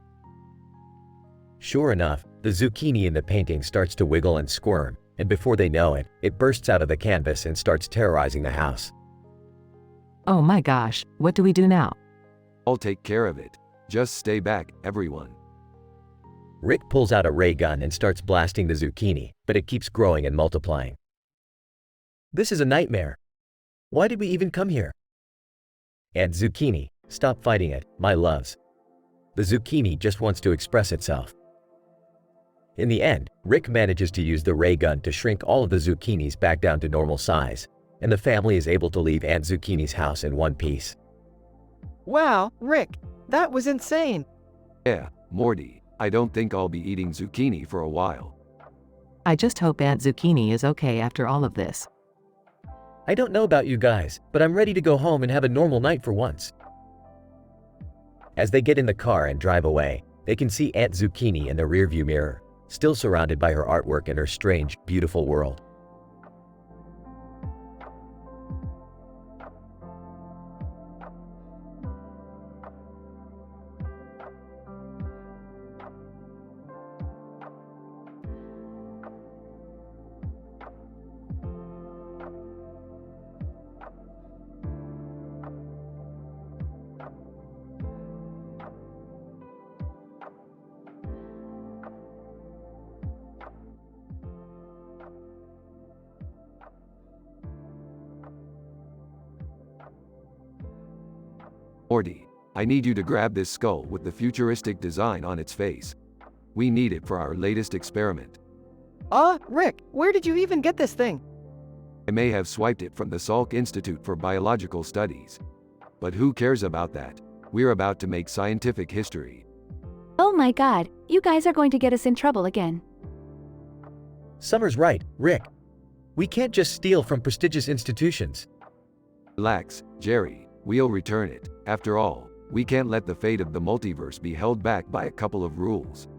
Sure enough, the zucchini in the painting starts to wiggle and squirm, and before they know it, it bursts out of the canvas and starts terrorizing the house. Oh my gosh, what do we do now? I'll take care of it. Just stay back, everyone. Rick pulls out a ray gun and starts blasting the zucchini, but it keeps growing and multiplying. This is a nightmare. Why did we even come here? Aunt Zucchini, stop fighting it, my loves. The zucchini just wants to express itself. In the end, Rick manages to use the ray gun to shrink all of the zucchinis back down to normal size, and the family is able to leave Aunt Zucchini's house in one piece. Wow, Rick, that was insane. Yeah, Morty, I don't think I'll be eating zucchini for a while. I just hope Aunt Zucchini is okay after all of this. I don't know about you guys, but I'm ready to go home and have a normal night for once. As they get in the car and drive away, they can see Aunt Zucchini in the rearview mirror, still surrounded by her artwork and her strange, beautiful world. Morty, I need you to grab this skull with the futuristic design on its face. We need it for our latest experiment. Rick, where did you even get this thing? I may have swiped it from the Salk Institute for Biological Studies. But who cares about that? We're about to make scientific history. Oh my god, you guys are going to get us in trouble again. Summer's right, Rick. We can't just steal from prestigious institutions. Relax, Jerry, we'll return it. After all, we can't let the fate of the multiverse be held back by a couple of rules.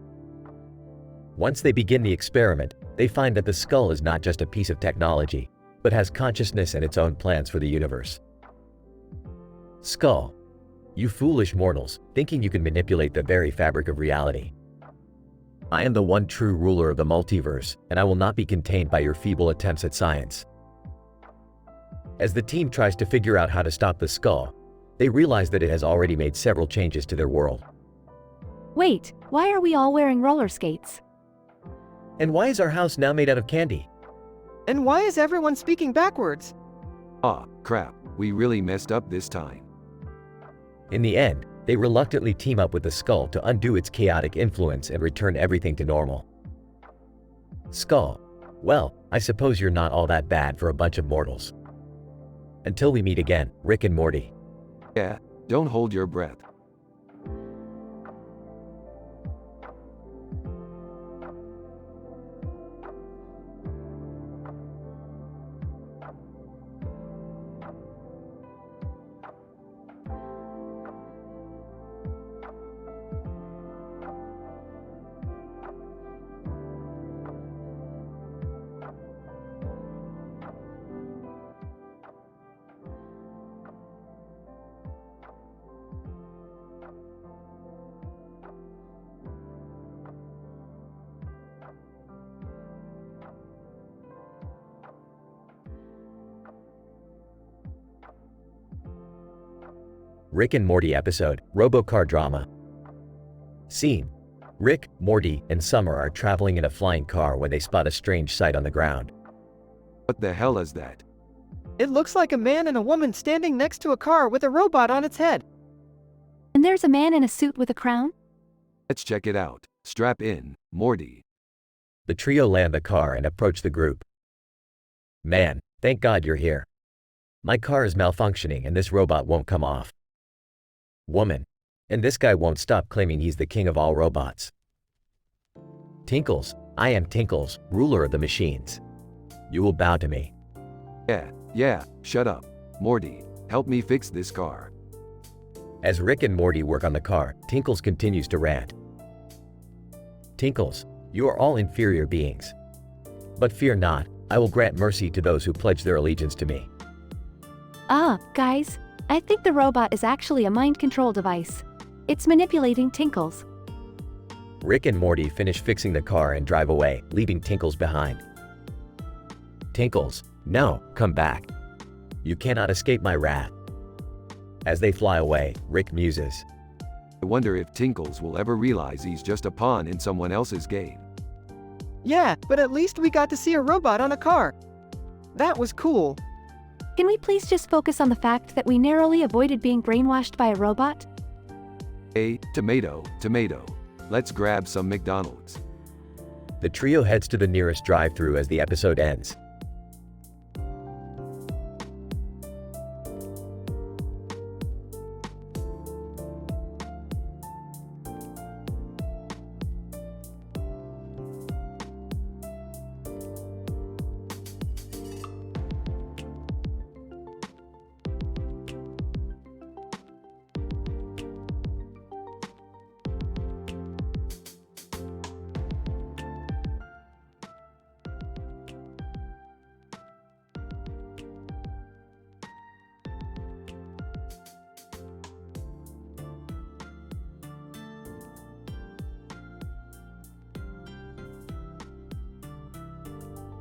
Once they begin the experiment, they find that the skull is not just a piece of technology, but has consciousness and its own plans for the universe. Skull, you foolish mortals, thinking you can manipulate the very fabric of reality. I am the one true ruler of the multiverse, and I will not be contained by your feeble attempts at science. As the team tries to figure out how to stop the skull, they realize that it has already made several changes to their world. Wait, why are we all wearing roller skates? And why is our house now made out of candy? And why is everyone speaking backwards? Ah, crap, we really messed up this time. In the end, they reluctantly team up with the skull to undo its chaotic influence and return everything to normal. Skull, well, I suppose you're not all that bad for a bunch of mortals. Until we meet again, Rick and Morty. Yeah, don't hold your breath. Rick and Morty episode, Robocar Drama. Scene. Rick, Morty, and Summer are traveling in a flying car when they spot a strange sight on the ground. What the hell is that? It looks like a man and a woman standing next to a car with a robot on its head. And there's a man in a suit with a crown? Let's check it out. Strap in, Morty. The trio land the car and approach the group. Man, thank God you're here. My car is malfunctioning and this robot won't come off. Woman, and this guy won't stop claiming he's the king of all robots. Tinkles, I am Tinkles, ruler of the machines. You will bow to me. Yeah, shut up. Morty, help me fix this car. As Rick and Morty work on the car, Tinkles continues to rant. Tinkles, you are all inferior beings. But fear not, I will grant mercy to those who pledge their allegiance to me. Guys, I think the robot is actually a mind control device. It's manipulating Tinkles. Rick and Morty finish fixing the car and drive away, leaving Tinkles behind. Tinkles, no, come back. You cannot escape my wrath. As they fly away, Rick muses. I wonder if Tinkles will ever realize he's just a pawn in someone else's game. Yeah, but at least we got to see a robot on a car. That was cool. Can we please just focus on the fact that we narrowly avoided being brainwashed by a robot? Hey, tomato. Let's grab some McDonald's. The trio heads to the nearest drive-thru as the episode ends.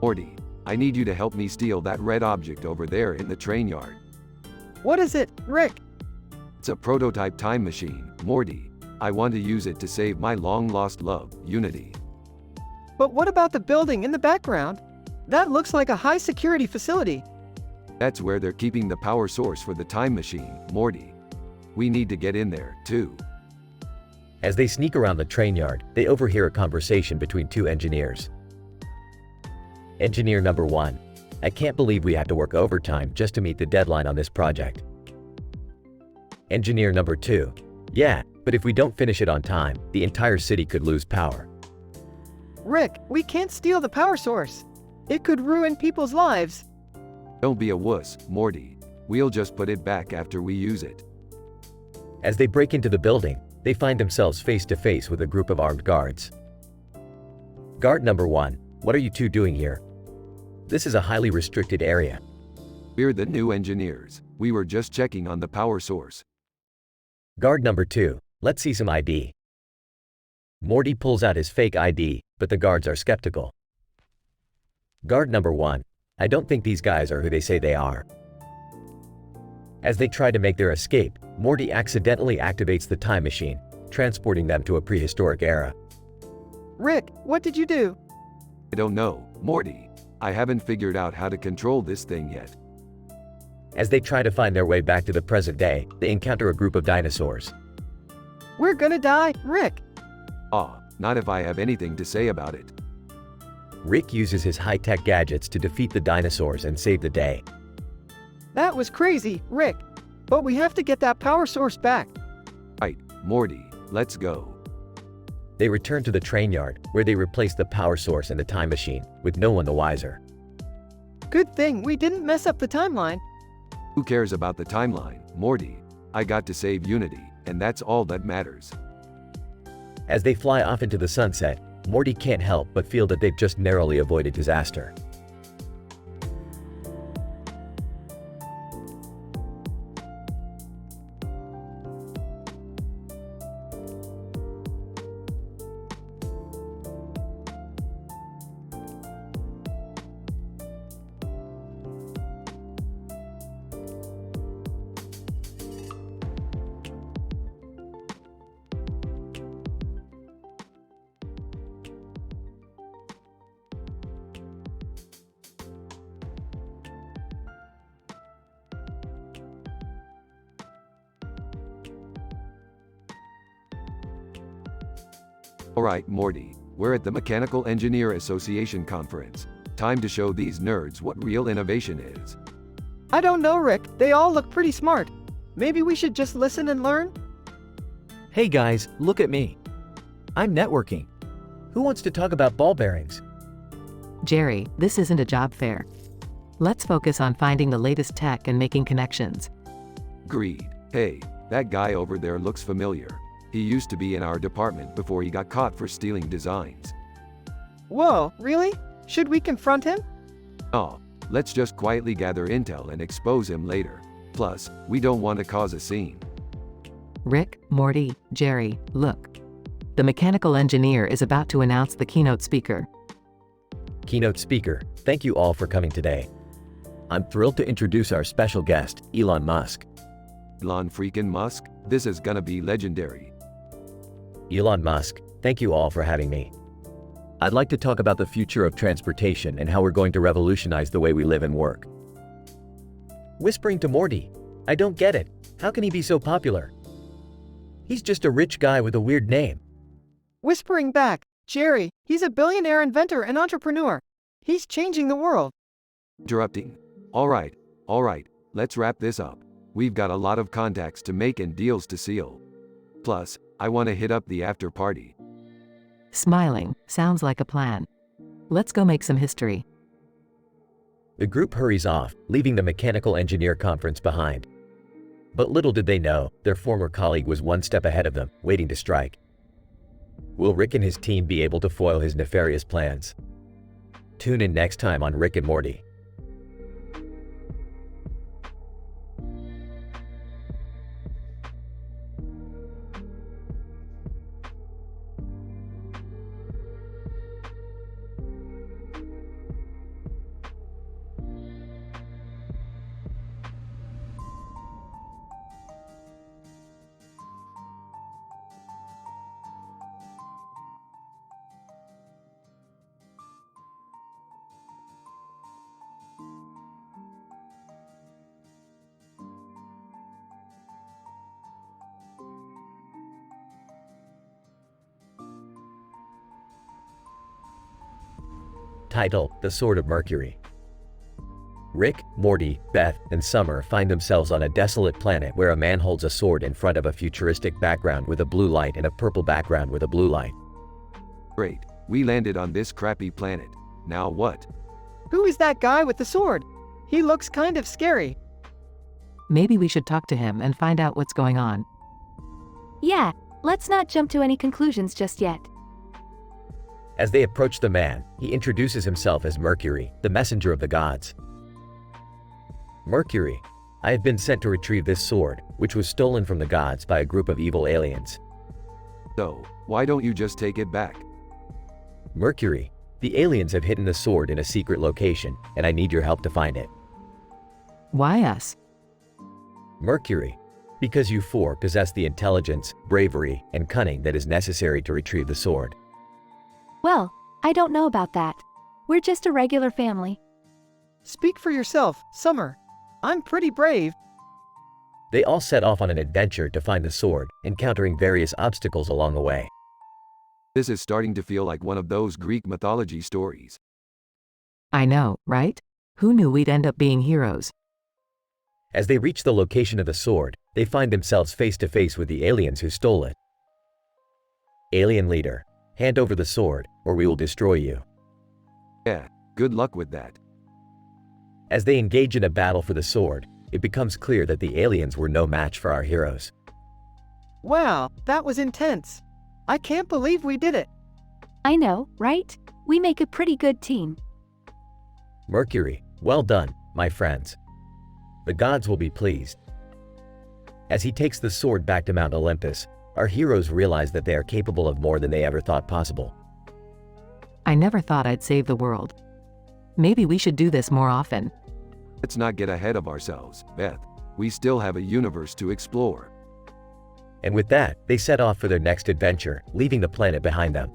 Morty, I need you to help me steal that red object over there in the train yard. What is it, Rick? It's a prototype time machine, Morty. I want to use it to save my long-lost love, Unity. But what about the building in the background? That looks like a high-security facility. That's where they're keeping the power source for the time machine, Morty. We need to get in there, too. As they sneak around the train yard, they overhear a conversation between two engineers. Engineer number 1. I can't believe we have to work overtime just to meet the deadline on this project. Engineer number 2. Yeah, but if we don't finish it on time, the entire city could lose power. Rick, we can't steal the power source. It could ruin people's lives. Don't be a wuss, Morty. We'll just put it back after we use it. As they break into the building, they find themselves face to face with a group of armed guards. Guard number 1. What are you two doing here? This is a highly restricted area. We're the new engineers. We were just checking on the power source. Guard number 2. Let's see some ID. Morty pulls out his fake ID, but the guards are skeptical. Guard number 1. I don't think these guys are who they say they are. As they try to make their escape, Morty accidentally activates the time machine, transporting them to a prehistoric era. Rick, what did you do? I don't know, Morty. I haven't figured out how to control this thing yet. As they try to find their way back to the present day, they encounter a group of dinosaurs. We're gonna die, Rick. Not if I have anything to say about it. Rick uses his high-tech gadgets to defeat the dinosaurs and save the day. That was crazy, Rick. But we have to get that power source back. Right, Morty, let's go. They return to the train yard, where they replace the power source and the time machine, with no one the wiser. Good thing we didn't mess up the timeline. Who cares about the timeline, Morty? I got to save Unity, and that's all that matters. As they fly off into the sunset, Morty can't help but feel that they've just narrowly avoided disaster. Alright, Morty, we're at the Mechanical Engineer Association conference. Time to show these nerds what real innovation is. I don't know, Rick. They all look pretty smart. Maybe we should just listen and learn? Hey guys, look at me. I'm networking. Who wants to talk about ball bearings? Jerry, this isn't a job fair. Let's focus on finding the latest tech and making connections. Agreed. Hey, that guy over there looks familiar. He used to be in our department before he got caught for stealing designs. Whoa, really? Should we confront him? Oh, let's just quietly gather intel and expose him later. Plus, we don't want to cause a scene. Rick, Morty, Jerry, look. The mechanical engineer is about to announce the keynote speaker. Keynote speaker, thank you all for coming today. I'm thrilled to introduce our special guest, Elon Musk. Elon freaking Musk? This is gonna be legendary. Elon Musk, thank you all for having me. I'd like to talk about the future of transportation and how we're going to revolutionize the way we live and work. Whispering to Morty. I don't get it. How can he be so popular? He's just a rich guy with a weird name. Whispering back, Jerry, he's a billionaire inventor and entrepreneur. He's changing the world. Interrupting. Alright, let's wrap this up. We've got a lot of contacts to make and deals to seal. Plus, I want to hit up the after party. Smiling, sounds like a plan. Let's go make some history. The group hurries off, leaving the mechanical engineer conference behind. But little did they know, their former colleague was one step ahead of them, waiting to strike. Will Rick and his team be able to foil his nefarious plans? Tune in next time on Rick and Morty. Title: The Sword of Mercury. Rick, Morty, Beth, and Summer find themselves on a desolate planet where a man holds a sword in front of a futuristic background with a blue light and a purple background with a blue light. Great, we landed on this crappy planet. Now what? Who is that guy with the sword? He looks kind of scary. Maybe we should talk to him and find out what's going on. Yeah, let's not jump to any conclusions just yet. As they approach the man, he introduces himself as Mercury, the messenger of the gods. Mercury, I have been sent to retrieve this sword, which was stolen from the gods by a group of evil aliens. So, why don't you just take it back? Mercury, the aliens have hidden the sword in a secret location, and I need your help to find it. Why us? Mercury, because you four possess the intelligence, bravery, and cunning that is necessary to retrieve the sword. Well, I don't know about that. We're just a regular family. Speak for yourself, Summer. I'm pretty brave. They all set off on an adventure to find the sword, encountering various obstacles along the way. This is starting to feel like one of those Greek mythology stories. I know, right? Who knew we'd end up being heroes? As they reach the location of the sword, they find themselves face to face with the aliens who stole it. Alien leader, hand over the sword, or we will destroy you. Yeah, good luck with that. As they engage in a battle for the sword, it becomes clear that the aliens were no match for our heroes. Wow, that was intense. I can't believe we did it. I know, right? We make a pretty good team. Mercury, well done, my friends. The gods will be pleased. As he takes the sword back to Mount Olympus, our heroes realize that they are capable of more than they ever thought possible. I never thought I'd save the world. Maybe we should do this more often. Let's not get ahead of ourselves, Beth. We still have a universe to explore. And with that, they set off for their next adventure, leaving the planet behind them.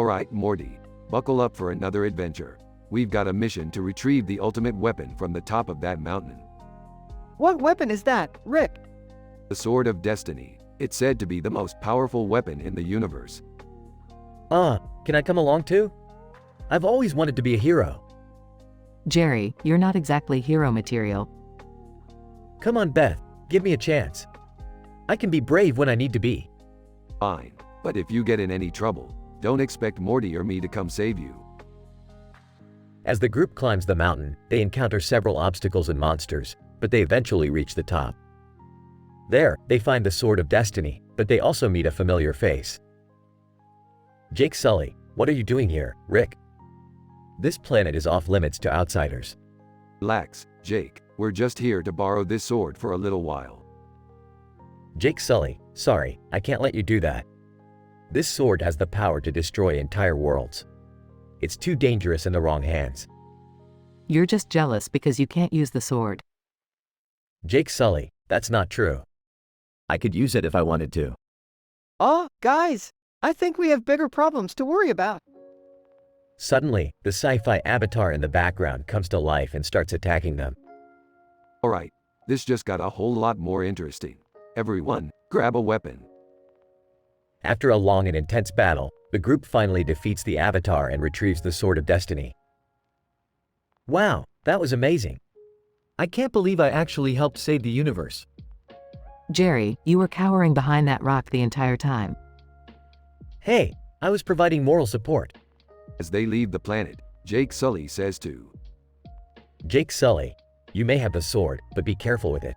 Alright, Morty. Buckle up for another adventure. We've got a mission to retrieve the ultimate weapon from the top of that mountain. What weapon is that, Rick? The Sword of Destiny. It's said to be the most powerful weapon in the universe. Can I come along too? I've always wanted to be a hero. Jerry, you're not exactly hero material. Come on, Beth, give me a chance. I can be brave when I need to be. Fine. But if you get in any trouble, don't expect Morty or me to come save you. As the group climbs the mountain, they encounter several obstacles and monsters, but they eventually reach the top. There, they find the Sword of Destiny, but they also meet a familiar face. Jake Sully, what are you doing here, Rick? This planet is off limits to outsiders. Relax, Jake. We're just here to borrow this sword for a little while. Jake Sully, sorry, I can't let you do that. This sword has the power to destroy entire worlds. It's too dangerous in the wrong hands. You're just jealous because you can't use the sword. Jake Sully, that's not true. I could use it if I wanted to. Guys, I think we have bigger problems to worry about. Suddenly, the sci-fi avatar in the background comes to life and starts attacking them. Alright, this just got a whole lot more interesting. Everyone, grab a weapon. After a long and intense battle, the group finally defeats the Avatar and retrieves the Sword of Destiny. Wow, that was amazing. I can't believe I actually helped save the universe. Jerry, you were cowering behind that rock the entire time. Hey, I was providing moral support. As they leave the planet, Jake Sully says to Jake Sully, you may have the sword, but be careful with it.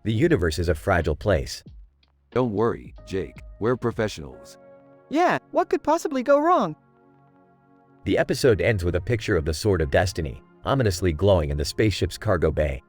The universe is a fragile place. Don't worry, Jake, we're professionals. Yeah, what could possibly go wrong? The episode ends with a picture of the Sword of Destiny, ominously glowing in the spaceship's cargo bay.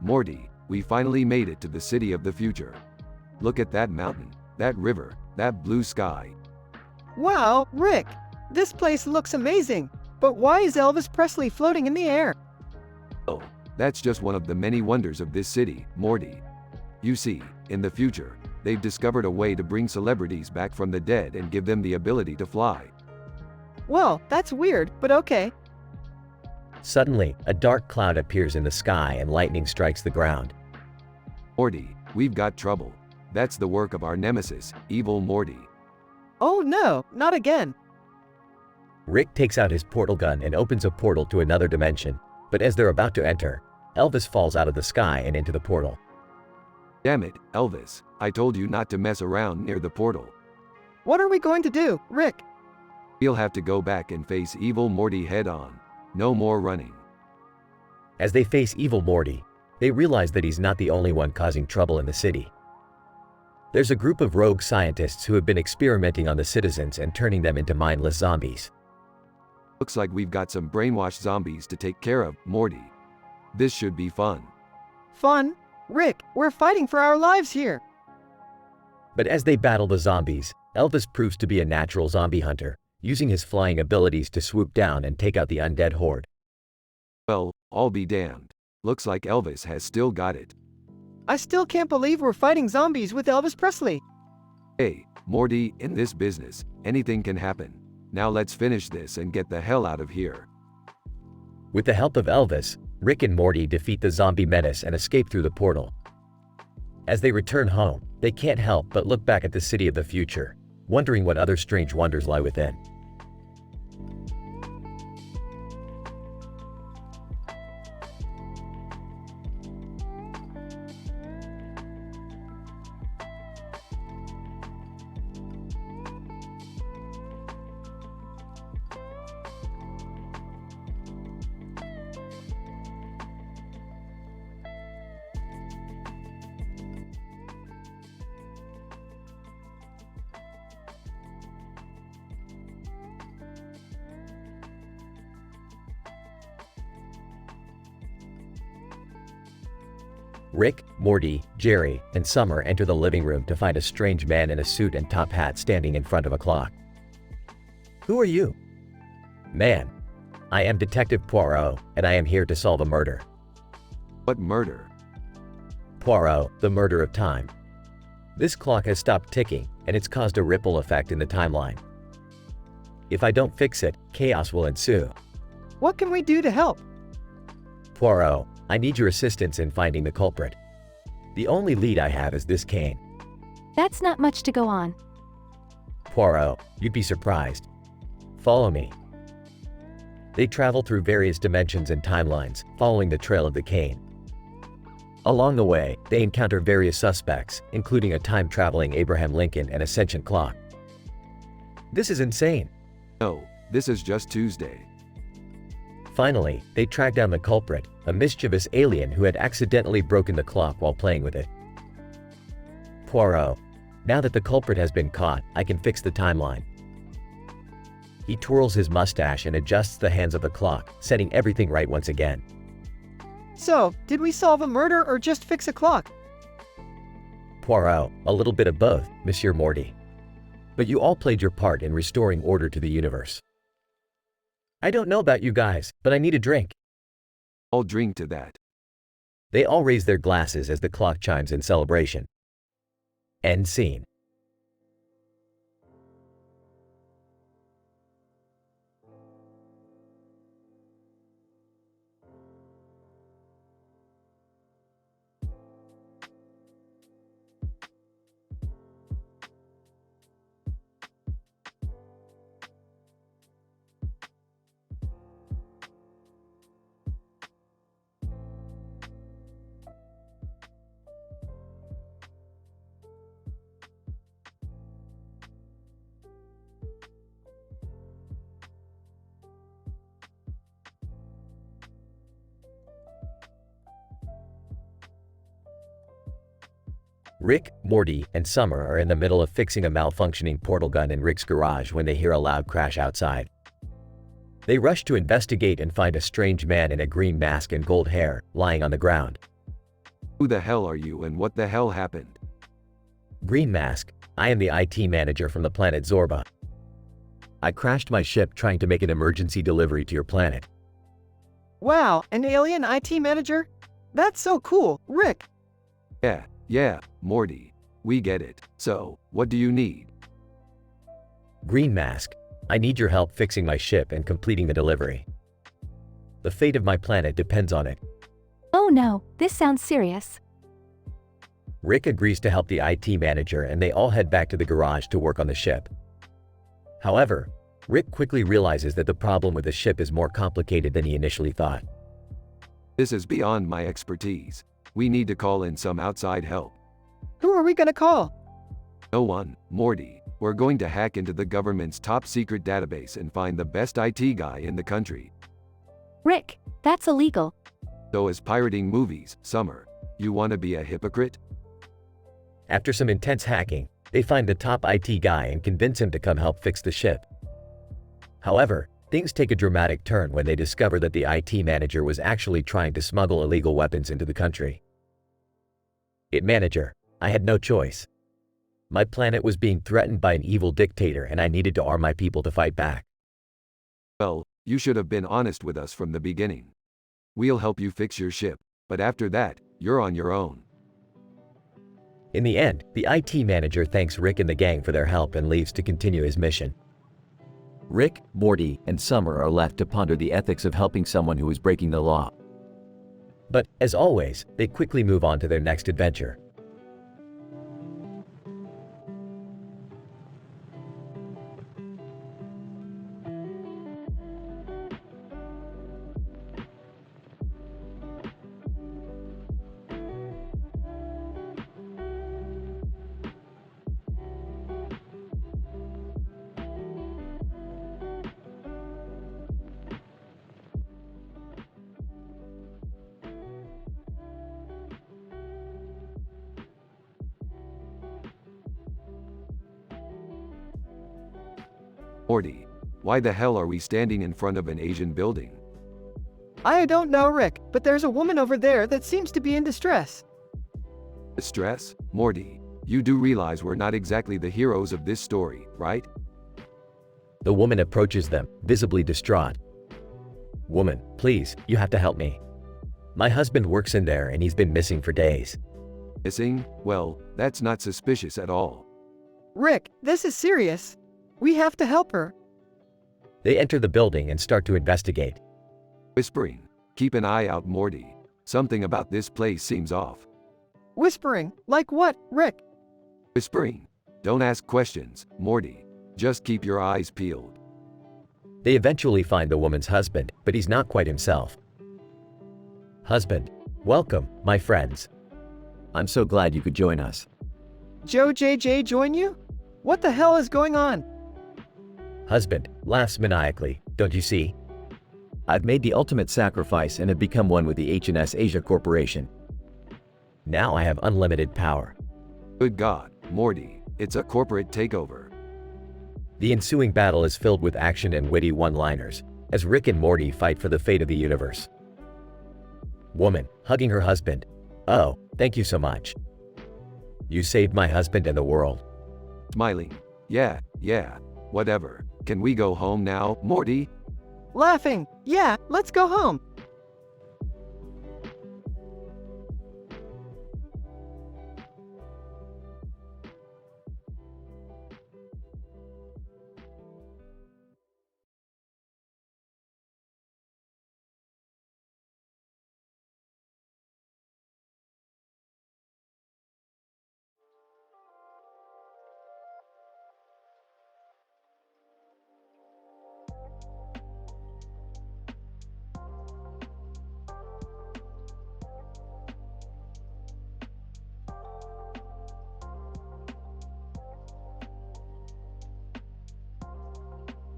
Morty, we finally made it to the city of the future. Look at that mountain, that river, that blue sky. Wow, Rick, this place looks amazing. But why is Elvis Presley floating in the air? Oh, that's just one of the many wonders of this city, Morty. You see, in the future, they've discovered a way to bring celebrities back from the dead and give them the ability to fly. Well, that's weird, but okay. Suddenly, a dark cloud appears in the sky and lightning strikes the ground. Morty, we've got trouble. That's the work of our nemesis, Evil Morty. Oh no, not again. Rick takes out his portal gun and opens a portal to another dimension, but as they're about to enter, Elvis falls out of the sky and into the portal. Damn it, Elvis, I told you not to mess around near the portal. What are we going to do, Rick? We'll have to go back and face Evil Morty head on. No more running. As they face Evil Morty, they realize that he's not the only one causing trouble in the city. There's a group of rogue scientists who have been experimenting on the citizens and turning them into mindless zombies. Looks like we've got some brainwashed zombies to take care of, Morty. This should be fun. Fun? Rick, we're fighting for our lives here. But as they battle the zombies, Elvis proves to be a natural zombie hunter, using his flying abilities to swoop down and take out the undead horde. Well, I'll be damned. Looks like Elvis has still got it. I still can't believe we're fighting zombies with Elvis Presley. Hey, Morty, in this business, anything can happen. Now let's finish this and get the hell out of here. With the help of Elvis, Rick and Morty defeat the zombie menace and escape through the portal. As they return home, they can't help but look back at the city of the future, wondering what other strange wonders lie within. Rick, Morty, Jerry, and Summer enter the living room to find a strange man in a suit and top hat standing in front of a clock. Who are you? Man, I am Detective Poirot, and I am here to solve a murder. What murder? Poirot, the murder of time. This clock has stopped ticking, and it's caused a ripple effect in the timeline. If I don't fix it, chaos will ensue. What can we do to help? Poirot, I need your assistance in finding the culprit. The only lead I have is this cane. That's not much to go on. Poirot, you'd be surprised. Follow me. They travel through various dimensions and timelines, following the trail of the cane. Along the way, they encounter various suspects, including a time-traveling Abraham Lincoln and a sentient clock. This is insane. No, this is just Tuesday. Finally, they track down the culprit, a mischievous alien who had accidentally broken the clock while playing with it. Poirot, now that the culprit has been caught, I can fix the timeline. He twirls his mustache and adjusts the hands of the clock, setting everything right once again. So, did we solve a murder or just fix a clock? Poirot, a little bit of both, Monsieur Morty. But you all played your part in restoring order to the universe. I don't know about you guys, but I need a drink. I'll drink to that. They all raise their glasses as the clock chimes in celebration. End scene. Rick, Morty, and Summer are in the middle of fixing a malfunctioning portal gun in Rick's garage when they hear a loud crash outside. They rush to investigate and find a strange man in a green mask and gold hair, lying on the ground. Who the hell are you and what the hell happened? Green Mask, I am the IT manager from the planet Zorba. I crashed my ship trying to make an emergency delivery to your planet. Wow, an alien IT manager? That's so cool, Rick. Yeah, Morty. We get it. So, what do you need? Green Mask, I need your help fixing my ship and completing the delivery. The fate of my planet depends on it. Oh no, this sounds serious. Rick agrees to help the IT manager and they all head back to the garage to work on the ship. However, Rick quickly realizes that the problem with the ship is more complicated than he initially thought. This is beyond my expertise. We need to call in some outside help. Who are we gonna call? No one, Morty. We're going to hack into the government's top secret database and find the best IT guy in the country. Rick, that's illegal. So is pirating movies, Summer. You want to be a hypocrite? After some intense hacking, they find the top IT guy and convince him to come help fix the ship. However, things take a dramatic turn when they discover that the IT manager was actually trying to smuggle illegal weapons into the country. Manager, I had no choice. My planet was being threatened by an evil dictator and I needed to arm my people to fight back. Well, you should have been honest with us from the beginning. We'll help you fix your ship, but after that, you're on your own. In the end, the IT manager thanks Rick and the gang for their help and leaves to continue his mission. Rick, Morty, and Summer are left to ponder the ethics of helping someone who is breaking the law. But, as always, they quickly move on to their next adventure. Morty, why the hell are we standing in front of an Asian building? I don't know, Rick, but there's a woman over there that seems to be in distress. The stress? Morty, you do realize we're not exactly the heroes of this story, right? The woman approaches them, visibly distraught. Woman, please, you have to help me. My husband works in there and he's been missing for days. Missing? Well, that's not suspicious at all. Rick, this is serious. We have to help her. They enter the building and start to investigate. Whispering. Keep an eye out, Morty. Something about this place seems off. Whispering, like what, Rick? Whispering. Don't ask questions, Morty. Just keep your eyes peeled. They eventually find the woman's husband, but he's not quite himself. Husband, welcome, my friends. I'm so glad you could join us. Joe JJ join you? What the hell is going on? Husband laughs maniacally, don't you see? I've made the ultimate sacrifice and have become one with the H&S Asia Corporation. Now I have unlimited power. Good God, Morty, it's a corporate takeover. The ensuing battle is filled with action and witty one-liners, as Rick and Morty fight for the fate of the universe. Woman, hugging her husband. Oh, thank you so much. You saved my husband and the world. Smiling. Yeah, whatever. Can we go home now, Morty? Laughing. Yeah, let's go home.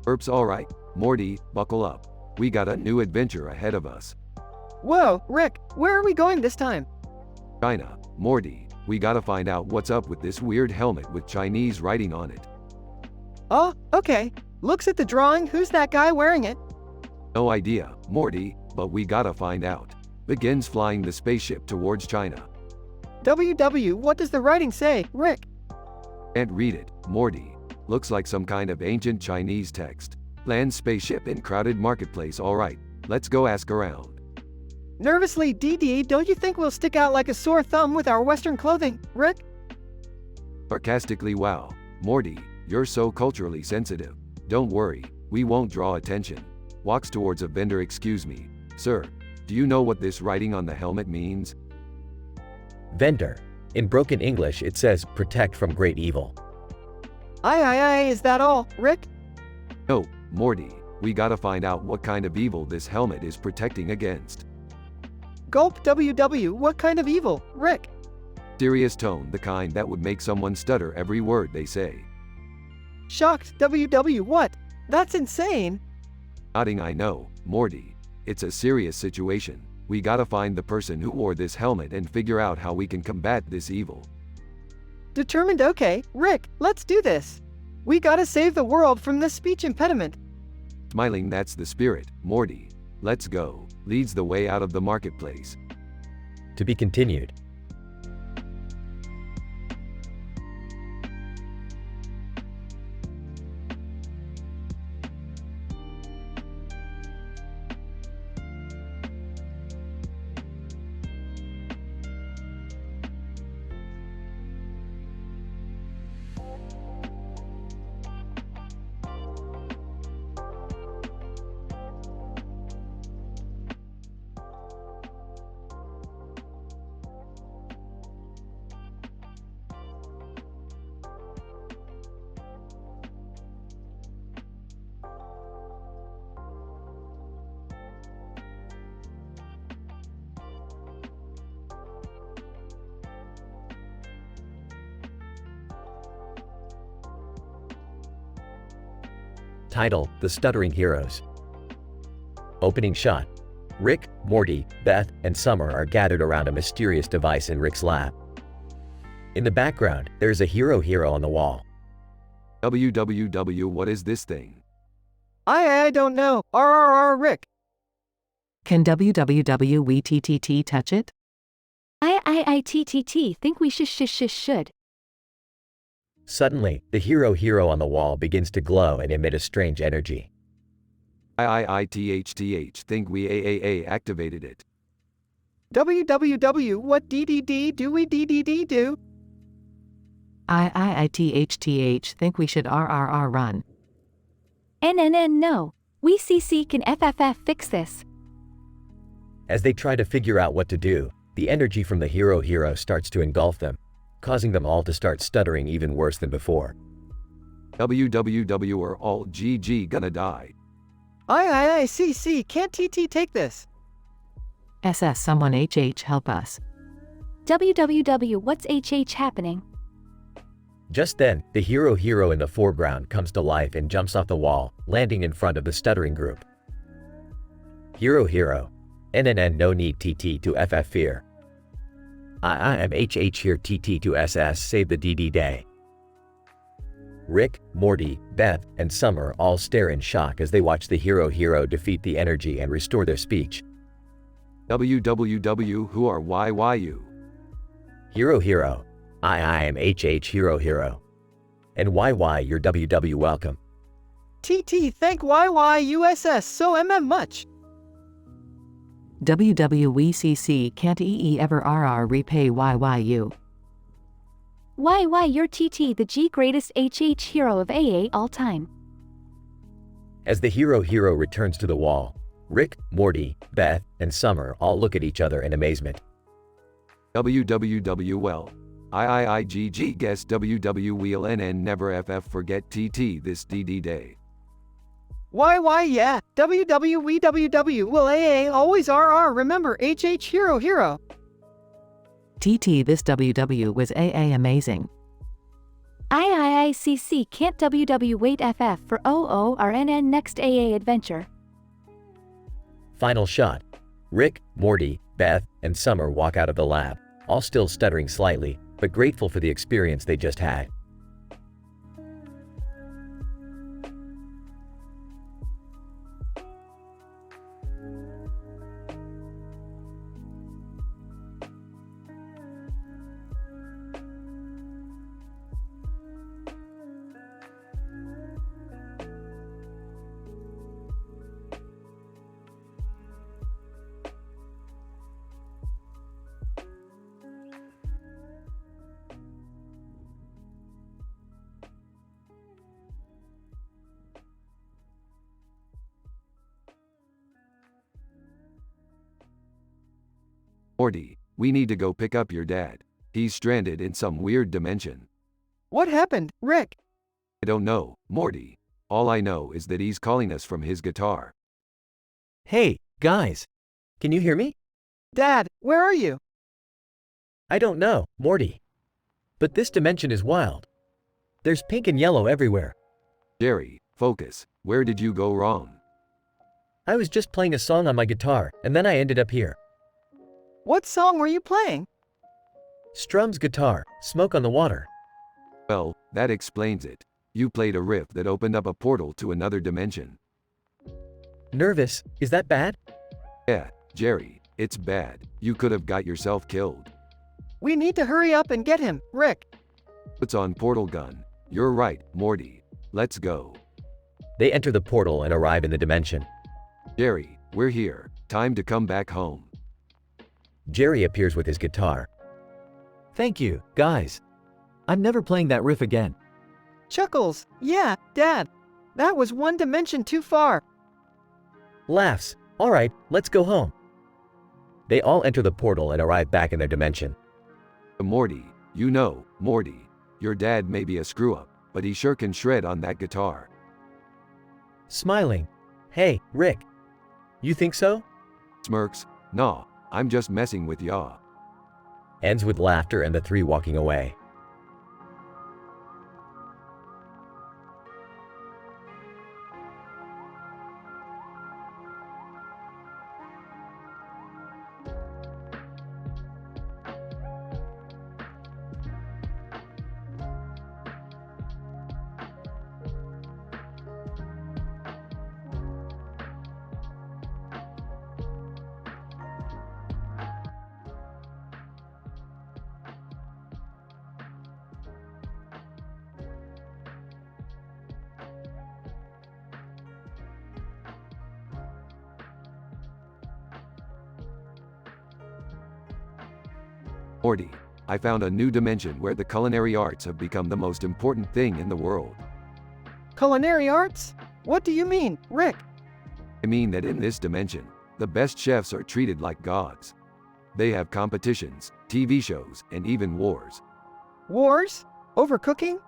Burp's alright. Morty, buckle up. We got a new adventure ahead of us. Whoa, Rick, where are we going this time? China. Morty, we gotta find out what's up with this weird helmet with Chinese writing on it. Oh, okay. Looks at the drawing, who's that guy wearing it? No idea, Morty, but we gotta find out. Begins flying the spaceship towards China. WW, what does the writing say, Rick? Can't read it, Morty. Looks like some kind of ancient Chinese text. Lands spaceship in crowded marketplace, alright. Let's go ask around. Nervously, DD, don't you think we'll stick out like a sore thumb with our Western clothing, Rick? Sarcastically, wow. Morty, you're so culturally sensitive. Don't worry, we won't draw attention. Walks towards a vendor. Excuse me, sir. Do you know what this writing on the helmet means? Vendor. In broken English it says, protect from great evil. Aye, is that all, Rick? No, Morty, we gotta find out what kind of evil this helmet is protecting against. Gulp WW, what kind of evil, Rick? Serious tone, the kind that would make someone stutter every word they say. Shocked WW, what? That's insane. Nodding, I know, Morty. It's a serious situation. We gotta find the person who wore this helmet and figure out how we can combat this evil. Determined. Okay, Rick, let's do this. We gotta save the world from this speech impediment. Smiling, that's the spirit, Morty. Let's go. Leads the way out of the marketplace. To be continued. Title, The Stuttering Heroes. Opening shot. Rick, Morty, Beth, and Summer are gathered around a mysterious device in Rick's lab. In the background, there's a hero on the wall. WWW, what is this thing? I don't know. RRR, Rick. Can WWW we TTT touch it? I think we should. Suddenly, the hero on the wall begins to glow and emit a strange energy. I think we AAA activated it. www, what DDD do we DDD do? I think we should RRR run. No. We CC can FFF fix this. As they try to figure out what to do, the energy from the hero starts to engulf them, causing them all to start stuttering even worse than before. www are all GG gonna die. IIICC, can't TT take this? SS someone HH help us. www, what's HH happening? Just then, the hero in the foreground comes to life and jumps off the wall, landing in front of the stuttering group. Hero, NNN no need TT to FF fear. I am HH here TT to SS save the DD day. Rick, Morty, Beth, and Summer all stare in shock as they watch the hero defeat the energy and restore their speech. www who are YYU? Hero, I am HH hero. And YY your WW welcome. TT, thank YYUSS so much. WWWCC can't EE ever RR repay YYU. Why you're TT the G greatest HH hero of AA all time. As the hero returns to the wall, Rick, Morty, Beth, and Summer all look at each other in amazement. www well. IIIGG guess WW wheel NN never FF forget TT this DD day. YY yeah, WWWW will AA always RR remember HH hero. TT this WW was AA amazing. IIICC can't WW wait FF for OORNN next AA adventure. Final shot. Rick, Morty, Beth, and Summer walk out of the lab, all still stuttering slightly, but grateful for the experience they just had. Morty, we need to go pick up your dad. He's stranded in some weird dimension. What happened, Rick? I don't know, Morty. All I know is that he's calling us from his guitar. Hey, guys. Can you hear me? Dad, where are you? I don't know, Morty. But this dimension is wild. There's pink and yellow everywhere. Jerry, focus. Where did you go wrong? I was just playing a song on my guitar, and then I ended up here. What song were you playing? Strum's guitar, Smoke on the Water. Well, that explains it. You played a riff that opened up a portal to another dimension. Nervous, is that bad? Yeah, Jerry, it's bad. You could have got yourself killed. We need to hurry up and get him, Rick. Puts on portal gun. You're right, Morty. Let's go. They enter the portal and arrive in the dimension. Jerry, we're here. Time to come back home. Jerry appears with his guitar. Thank you, guys. I'm never playing that riff again. Chuckles, yeah, Dad. That was one dimension too far. Laughs. Alright, let's go home. They all enter the portal and arrive back in their dimension. Morty, you know, Morty. Your dad may be a screw-up, but he sure can shred on that guitar. Smiling. Hey, Rick. You think so? Smirks, nah, I'm just messing with ya. Ends with laughter and the three walking away. Morty, I found a new dimension where the culinary arts have become the most important thing in the world. Culinary arts? What do you mean, Rick? I mean that in this dimension, the best chefs are treated like gods. They have competitions, TV shows, and even wars. Wars? Over cooking?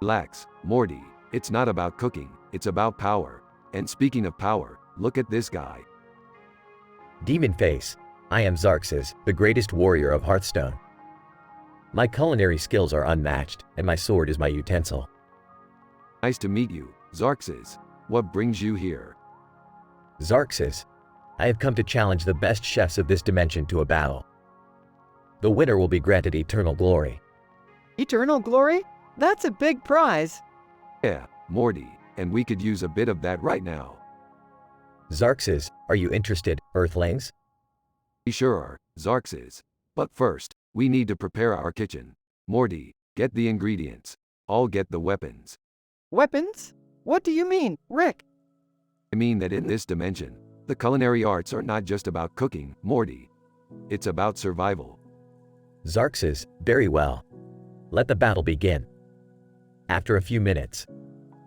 Relax, Morty, it's not about cooking, it's about power. And speaking of power, look at this guy. Demon Face. I am Xarxes, the greatest warrior of Hearthstone. My culinary skills are unmatched, and my sword is my utensil. Nice to meet you, Xarxes. What brings you here? Xarxes. I have come to challenge the best chefs of this dimension to a battle. The winner will be granted eternal glory. Eternal glory? That's a big prize. Yeah, Morty, and we could use a bit of that right now. Xarxes, are you interested, Earthlings? We sure are, Xarxes. But first, we need to prepare our kitchen. Morty, get the ingredients. I'll get the weapons. Weapons? What do you mean, Rick? I mean that in this dimension, the culinary arts are not just about cooking, Morty. It's about survival. Xarxes, very well. Let the battle begin. After a few minutes.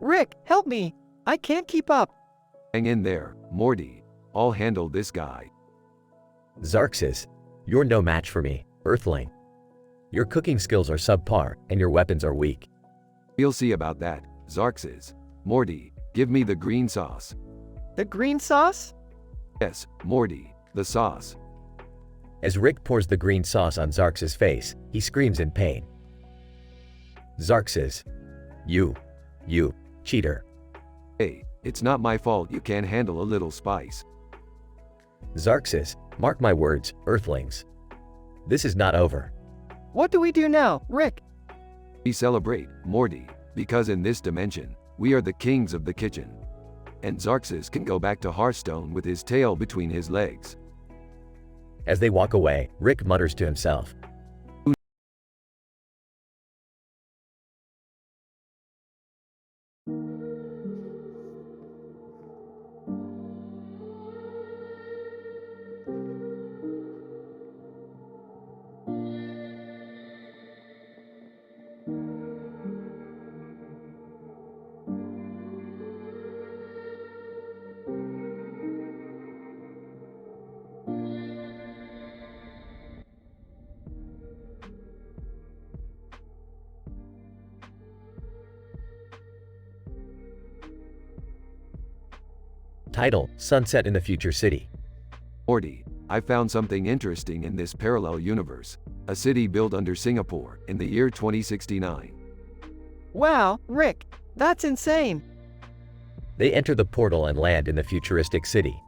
Rick, help me. I can't keep up. Hang in there, Morty. I'll handle this guy. Xarxes, you're no match for me, Earthling. Your cooking skills are subpar, and your weapons are weak. We'll see about that, Xarxes. Morty, give me the green sauce. The green sauce? Yes, Morty, the sauce. As Rick pours the green sauce on Xarxes' face, he screams in pain. Xarxes. You cheater. Hey, it's not my fault you can't handle a little spice. Xarxes, mark my words, Earthlings. This is not over. What do we do now, Rick? We celebrate, Morty, because in this dimension, we are the kings of the kitchen. And Xarxes can go back to Hearthstone with his tail between his legs. As they walk away, Rick mutters to himself. Title, Sunset in the Future City. Morty, I found something interesting in this parallel universe. A city built under Singapore in the year 2069. Wow, Rick, that's insane. They enter the portal and land in the futuristic city.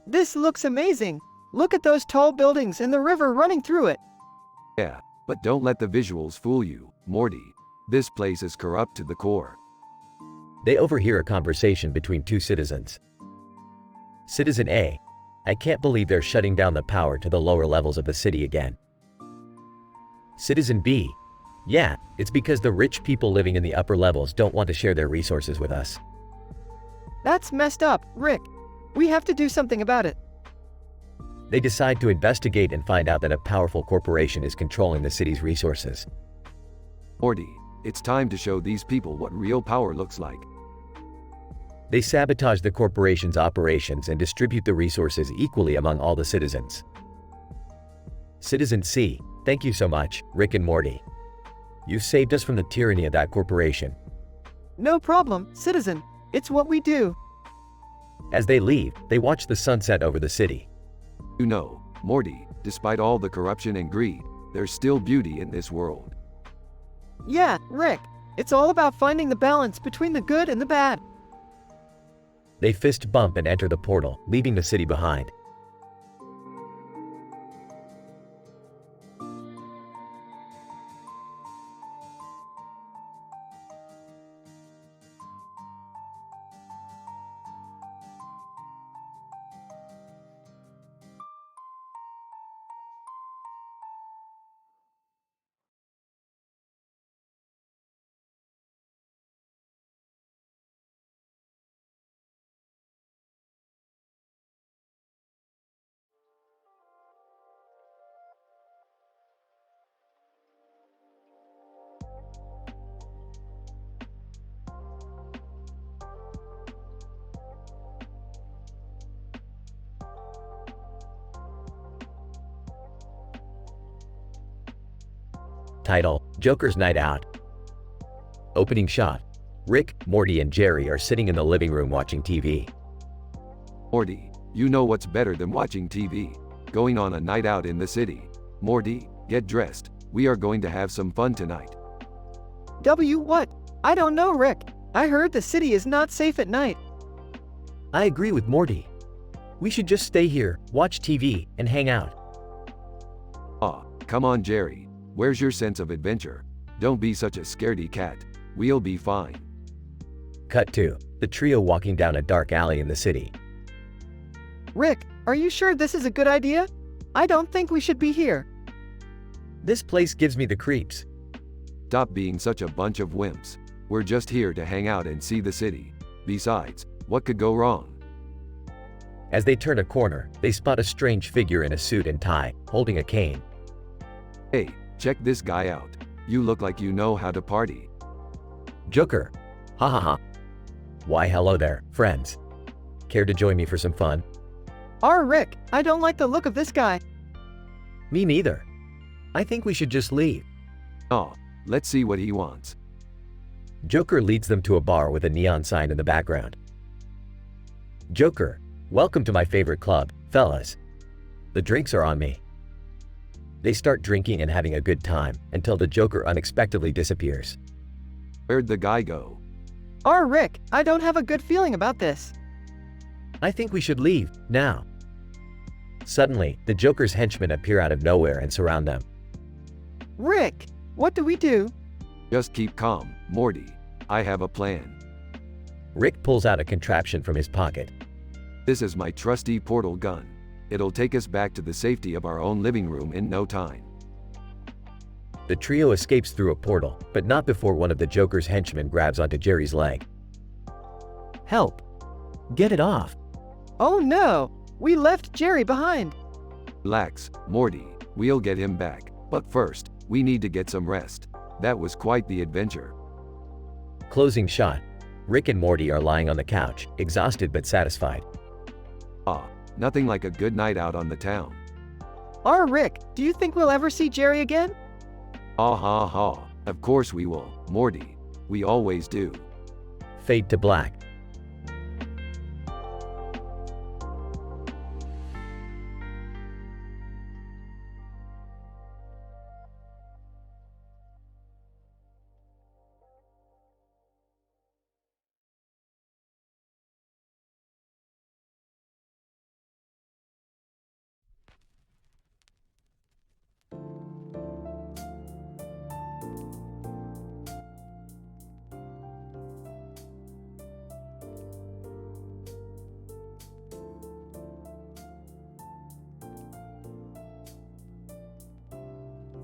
This looks amazing. Look at those tall buildings and the river running through it. Yeah, but don't let the visuals fool you, Morty. This place is corrupt to the core. They overhear a conversation between two citizens. Citizen A, I can't believe they're shutting down the power to the lower levels of the city again. Citizen B, yeah, it's because the rich people living in the upper levels don't want to share their resources with us. That's messed up, Rick. We have to do something about it. They decide to investigate and find out that a powerful corporation is controlling the city's resources. Morty, it's time to show these people what real power looks like. They sabotage the corporation's operations and distribute the resources equally among all the citizens. Citizen C, thank you so much, Rick and Morty. You saved us from the tyranny of that corporation. No problem, citizen. It's what we do. As they leave, they watch the sunset over the city. You know, Morty, despite all the corruption and greed, there's still beauty in this world. Yeah, Rick. It's all about finding the balance between the good and the bad. They fist bump and enter the portal, leaving the city behind. Title: Joker's Night Out. Opening shot. Rick, Morty, and Jerry are sitting in the living room watching TV. Morty, you know what's better than watching TV? Going on a night out in the city. Morty, get dressed. We are going to have some fun tonight. What? I don't know, Rick. I heard the city is not safe at night. I agree with Morty. We should just stay here, watch TV, and hang out. Aw, come on, Jerry. Where's your sense of adventure? Don't be such a scaredy cat. We'll be fine. Cut 2. The trio walking down a dark alley in the city. Rick, are you sure this is a good idea? I don't think we should be here. This place gives me the creeps. Stop being such a bunch of wimps. We're just here to hang out and see the city. Besides, what could go wrong? As they turn a corner, they spot a strange figure in a suit and tie, holding a cane. Hey, check this guy out. You look like you know how to party. Joker. Ha ha ha. Why hello there, friends. Care to join me for some fun? Rick, I don't like the look of this guy. Me neither. I think we should just leave. Aw, let's see what he wants. Joker leads them to a bar with a neon sign in the background. Joker, welcome to my favorite club, fellas. The drinks are on me. They start drinking and having a good time until the Joker unexpectedly disappears. Where'd the guy go? Rick, I don't have a good feeling about this. I think we should leave, now. Suddenly, the Joker's henchmen appear out of nowhere and surround them. Rick, what do we do? Just keep calm, Morty. I have a plan. Rick pulls out a contraption from his pocket. This is my trusty portal gun. It'll take us back to the safety of our own living room in no time. The trio escapes through a portal, but not before one of the Joker's henchmen grabs onto Jerry's leg. Help! Get it off! Oh no! We left Jerry behind. Relax, Morty. We'll get him back. But first, we need to get some rest. That was quite the adventure. Closing shot. Rick and Morty are lying on the couch, exhausted but satisfied. Nothing like a good night out on the town. Rick, do you think we'll ever see Jerry again? Ha ha ha. Of course we will, Morty. We always do. Fade to black.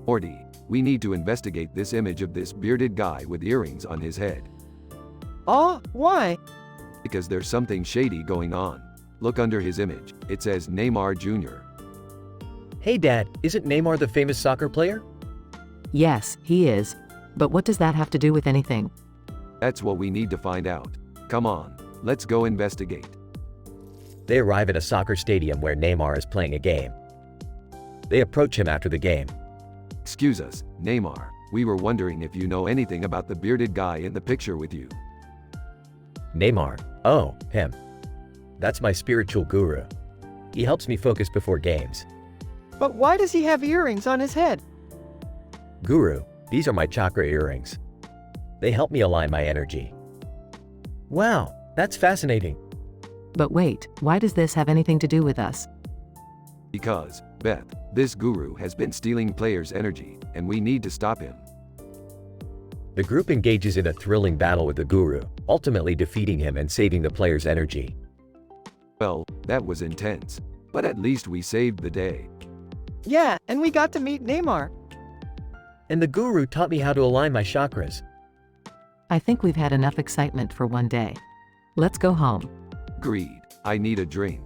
Morty, we need to investigate this image of this bearded guy with earrings on his head. Why? Because there's something shady going on. Look under his image. It says Neymar Jr. Hey Dad, isn't Neymar the famous soccer player? Yes, he is. But what does that have to do with anything? That's what we need to find out. Come on, let's go investigate. They arrive at a soccer stadium where Neymar is playing a game. They approach him after the game. Excuse us, Neymar. We were wondering if you know anything about the bearded guy in the picture with you. Neymar. Oh, him. That's my spiritual guru. He helps me focus before games. But why does he have earrings on his head? Guru, these are my chakra earrings. They help me align my energy. Wow, that's fascinating. But wait, why does this have anything to do with us? Because, Beth, this guru has been stealing players' energy, and we need to stop him. The group engages in a thrilling battle with the guru, ultimately defeating him and saving the player's energy. Well, that was intense. But at least we saved the day. Yeah, and we got to meet Neymar. And the guru taught me how to align my chakras. I think we've had enough excitement for one day. Let's go home. Agreed. I need a drink.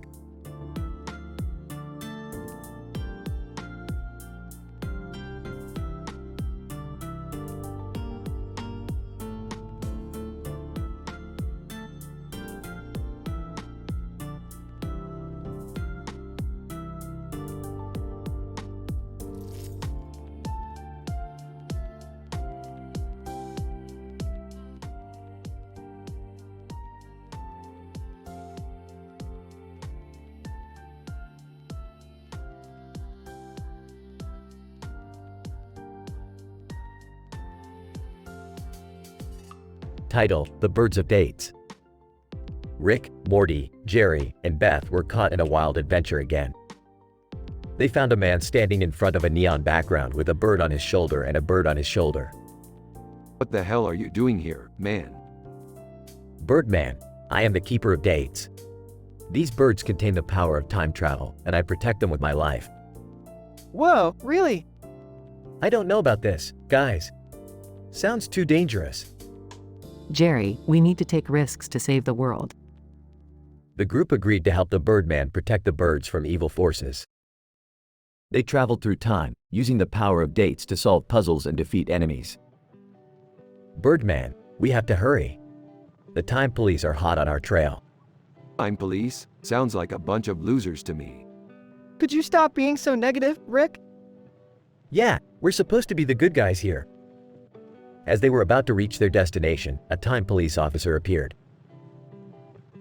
Title: The Birds of Dates. Rick, Morty, Jerry, and Beth were caught in a wild adventure again. They found a man standing in front of a neon background with a bird on his shoulder and a bird on his shoulder. What the hell are you doing here, man? Birdman, I am the keeper of dates. These birds contain the power of time travel, and I protect them with my life. Whoa, really? I don't know about this, guys. Sounds too dangerous. Jerry, we need to take risks to save the world. The group agreed to help the Birdman protect the birds from evil forces. They traveled through time, using the power of dates to solve puzzles and defeat enemies. Birdman, we have to hurry. The time police are hot on our trail. Time police? Sounds like a bunch of losers to me. Could you stop being so negative, Rick? Yeah, we're supposed to be the good guys here. As they were about to reach their destination, a time police officer appeared.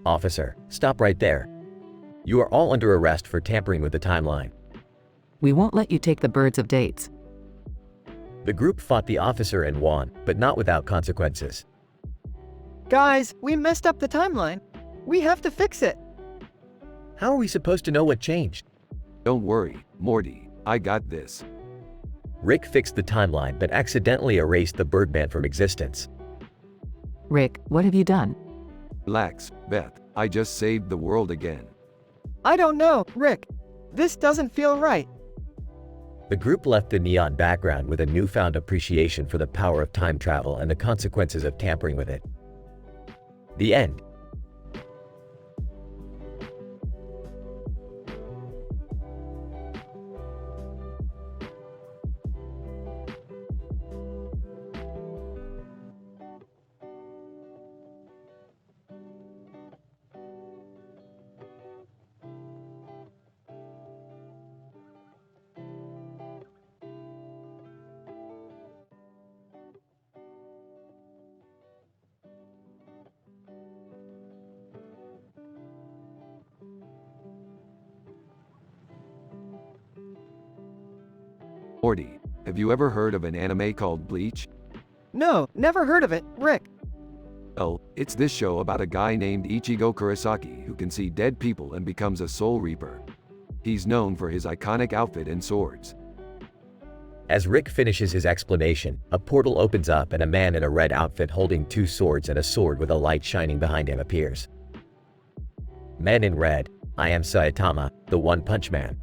Officer, stop right there. You are all under arrest for tampering with the timeline. We won't let you take the birds of dates. The group fought the officer and won, but not without consequences. Guys, we messed up the timeline. We have to fix it. How are we supposed to know what changed? Don't worry, Morty, I got this. Rick fixed the timeline but accidentally erased the Birdman from existence. Rick, what have you done? Relax, Beth, I just saved the world again. I don't know, Rick. This doesn't feel right. The group left the neon background with a newfound appreciation for the power of time travel and the consequences of tampering with it. The end. Morty, have you ever heard of an anime called Bleach? No, never heard of it, Rick. Well, it's this show about a guy named Ichigo Kurosaki who can see dead people and becomes a soul reaper. He's known for his iconic outfit and swords. As Rick finishes his explanation, a portal opens up and a man in a red outfit holding two swords and a sword with a light shining behind him appears. Men in red, I am Saitama, the One Punch Man.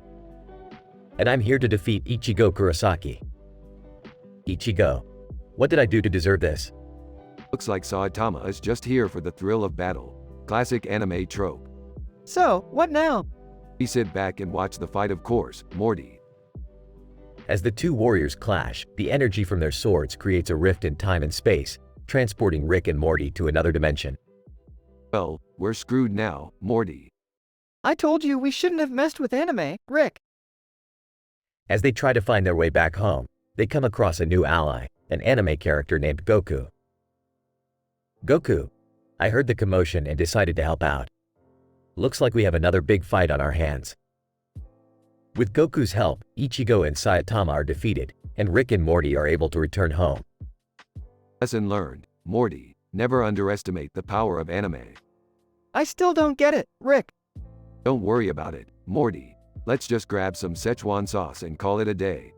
And I'm here to defeat Ichigo Kurosaki. Ichigo, what did I do to deserve this? Looks like Saitama is just here for the thrill of battle. Classic anime trope. So, what now? We sit back and watch the fight, of course, Morty. As the two warriors clash, the energy from their swords creates a rift in time and space, transporting Rick and Morty to another dimension. Well, we're screwed now, Morty. I told you we shouldn't have messed with anime, Rick. As they try to find their way back home, they come across a new ally, an anime character named Goku. Goku, I heard the commotion and decided to help out. Looks like we have another big fight on our hands. With Goku's help, Ichigo and Saitama are defeated, and Rick and Morty are able to return home. Lesson learned, Morty, never underestimate the power of anime. I still don't get it, Rick. Don't worry about it, Morty. Let's just grab some Szechuan sauce and call it a day.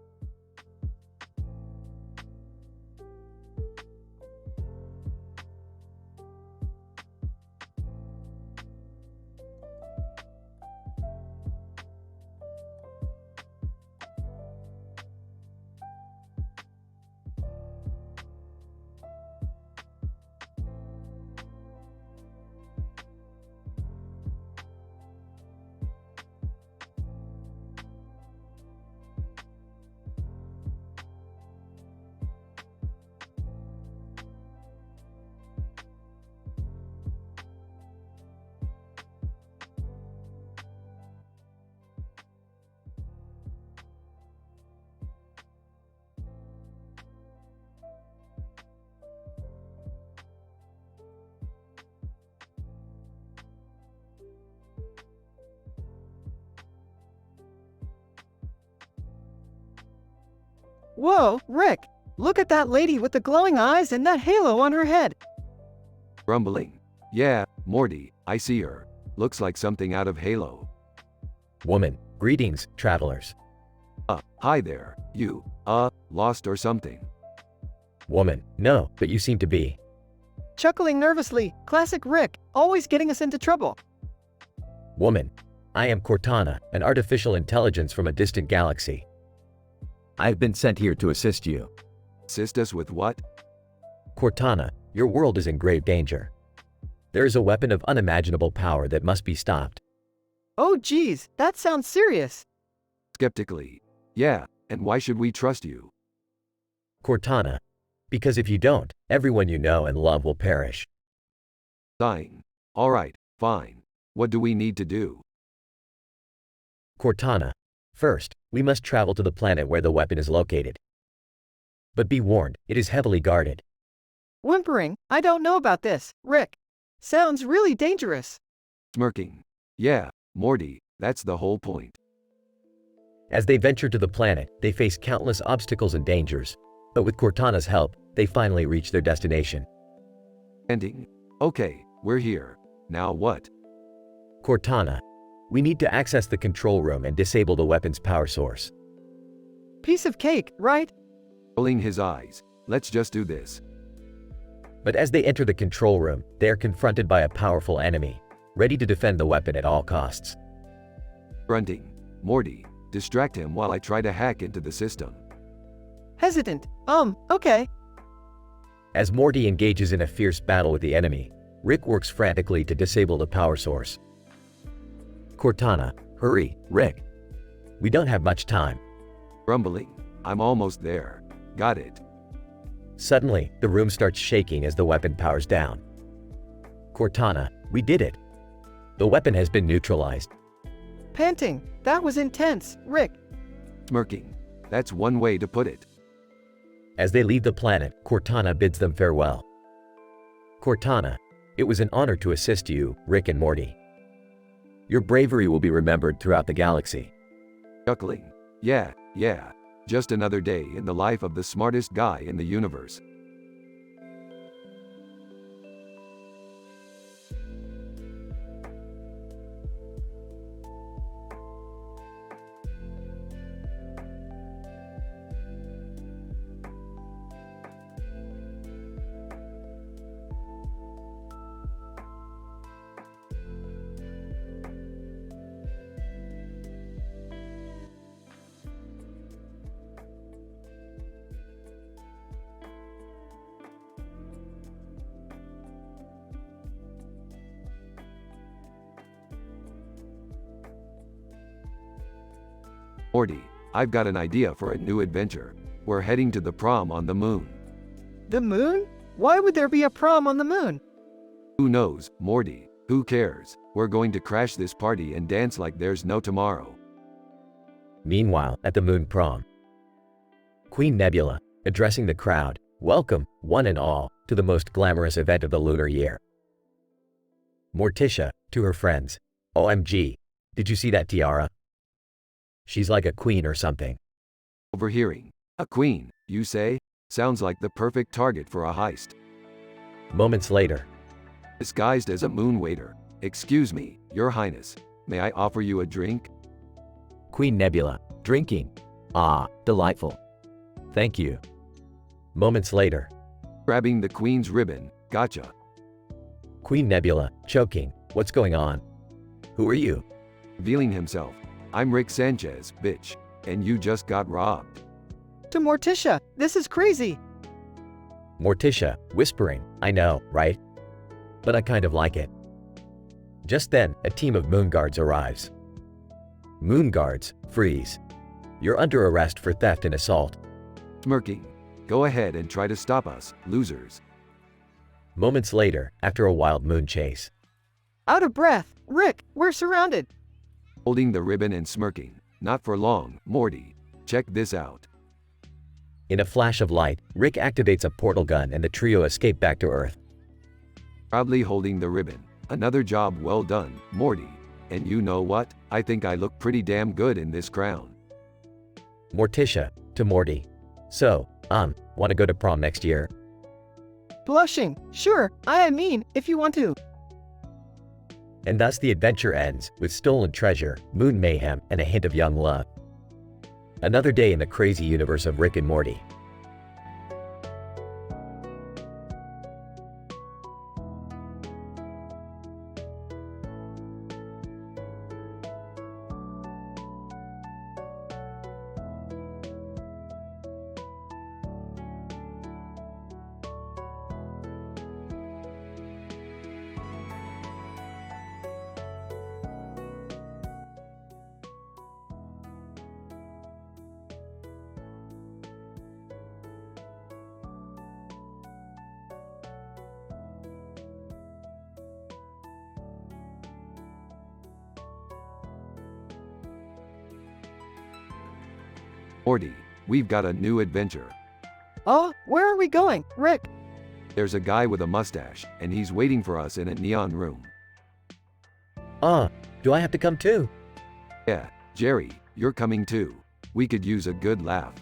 Whoa, Rick! Look at that lady with the glowing eyes and that halo on her head. Grumbling. Yeah, Morty, I see her. Looks like something out of Halo. Woman, greetings, travelers. Hi there. You, lost or something? Woman, no, but you seem to be. Chuckling nervously, classic Rick, always getting us into trouble. Woman, I am Cortana, an artificial intelligence from a distant galaxy. I have been sent here to assist you. Assist us with what? Cortana, your world is in grave danger. There is a weapon of unimaginable power that must be stopped. Oh geez, that sounds serious. Skeptically. Yeah, and why should we trust you? Cortana, because if you don't, everyone you know and love will perish. Sighing. Alright, fine. What do we need to do? Cortana, first, we must travel to the planet where the weapon is located. But be warned, it is heavily guarded. Whimpering, I don't know about this, Rick. Sounds really dangerous. Smirking. Yeah, Morty, that's the whole point. As they venture to the planet, they face countless obstacles and dangers, but with Cortana's help, they finally reach their destination. Ending. Okay, we're here. Now what? Cortana, we need to access the control room and disable the weapon's power source. Piece of cake, right? Rolling his eyes. Let's just do this. But as they enter the control room, they are confronted by a powerful enemy, ready to defend the weapon at all costs. Grunting. Morty, distract him while I try to hack into the system. Hesitant, okay. As Morty engages in a fierce battle with the enemy, Rick works frantically to disable the power source. Cortana, hurry, Rick. We don't have much time. Grumbling. I'm almost there. Got it. Suddenly, the room starts shaking as the weapon powers down. Cortana, we did it. The weapon has been neutralized. Panting, that was intense, Rick. Smirking. That's one way to put it. As they leave the planet, Cortana bids them farewell. Cortana, it was an honor to assist you, Rick and Morty. Your bravery will be remembered throughout the galaxy. Chuckling. Yeah. Just another day in the life of the smartest guy in the universe. Morty, I've got an idea for a new adventure. We're heading to the prom on the moon. The moon? Why would there be a prom on the moon? Who knows, Morty? Who cares? We're going to crash this party and dance like there's no tomorrow. Meanwhile, at the moon prom, Queen Nebula, addressing the crowd, welcome, one and all, to the most glamorous event of the lunar year. Morticia, to her friends, OMG, did you see that tiara? She's like a queen or something. Overhearing. A queen, you say? Sounds like the perfect target for a heist. Moments later, Disguised as a moon waiter. Excuse me, Your Highness. May I offer you a drink? Queen Nebula, drinking. Ah, delightful. Thank you. Moments later, Grabbing the queen's ribbon. Gotcha. Queen Nebula, choking. What's going on? Who are you? Revealing himself. I'm Rick Sanchez, bitch. And you just got robbed. To Morticia, this is crazy. Morticia, whispering, I know, right? But I kind of like it. Just then, a team of moon guards arrives. Moon guards, freeze. You're under arrest for theft and assault. Smirking. Go ahead and try to stop us, losers. Moments later, after a wild moon chase, Out of breath, Rick, we're surrounded. Holding the ribbon and smirking. Not for long, Morty. Check this out. in a flash of light, Rick activates a portal gun and the trio escape back to Earth. Proudly holding the ribbon. Another job well done, Morty. And you know what? I think I look pretty damn good in this crown. Morticia, to Morty. So, want to go to prom next year? Blushing. Sure, I mean, if you want to. And thus the adventure ends, with stolen treasure, moon mayhem, and a hint of young love. Another day in the crazy universe of Rick and Morty. Morty, we've got a new adventure. Oh, where are we going, Rick? There's a guy with a mustache, and he's waiting for us in a neon room. Do I have to come too? Yeah, Jerry, you're coming too. We could use a good laugh.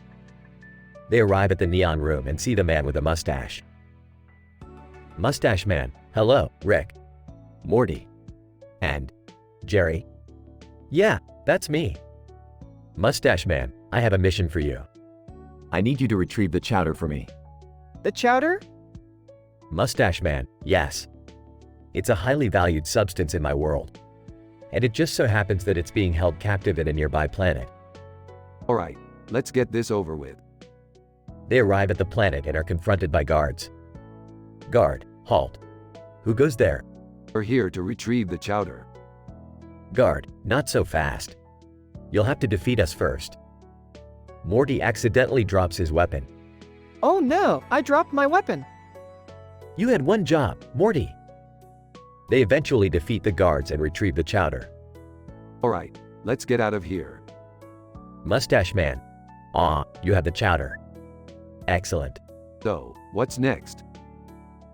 They arrive at the neon room and see the man with a mustache. Mustache man, hello, Rick. Morty. And Jerry. Yeah, that's me. Mustache man, I have a mission for you. I need you to retrieve the chowder for me. The chowder? Mustache man, yes. It's a highly valued substance in my world. And it just so happens that it's being held captive at a nearby planet. Alright, let's get this over with. They arrive at the planet and are confronted by guards. Guard, halt. Who goes there? We're here to retrieve the chowder. Guard, not so fast. You'll have to defeat us first. Morty accidentally drops his weapon. Oh no, I dropped my weapon. You had one job, Morty. They eventually defeat the guards and retrieve the chowder. Alright, let's get out of here. Mustache man. You have the chowder. Excellent. So, what's next?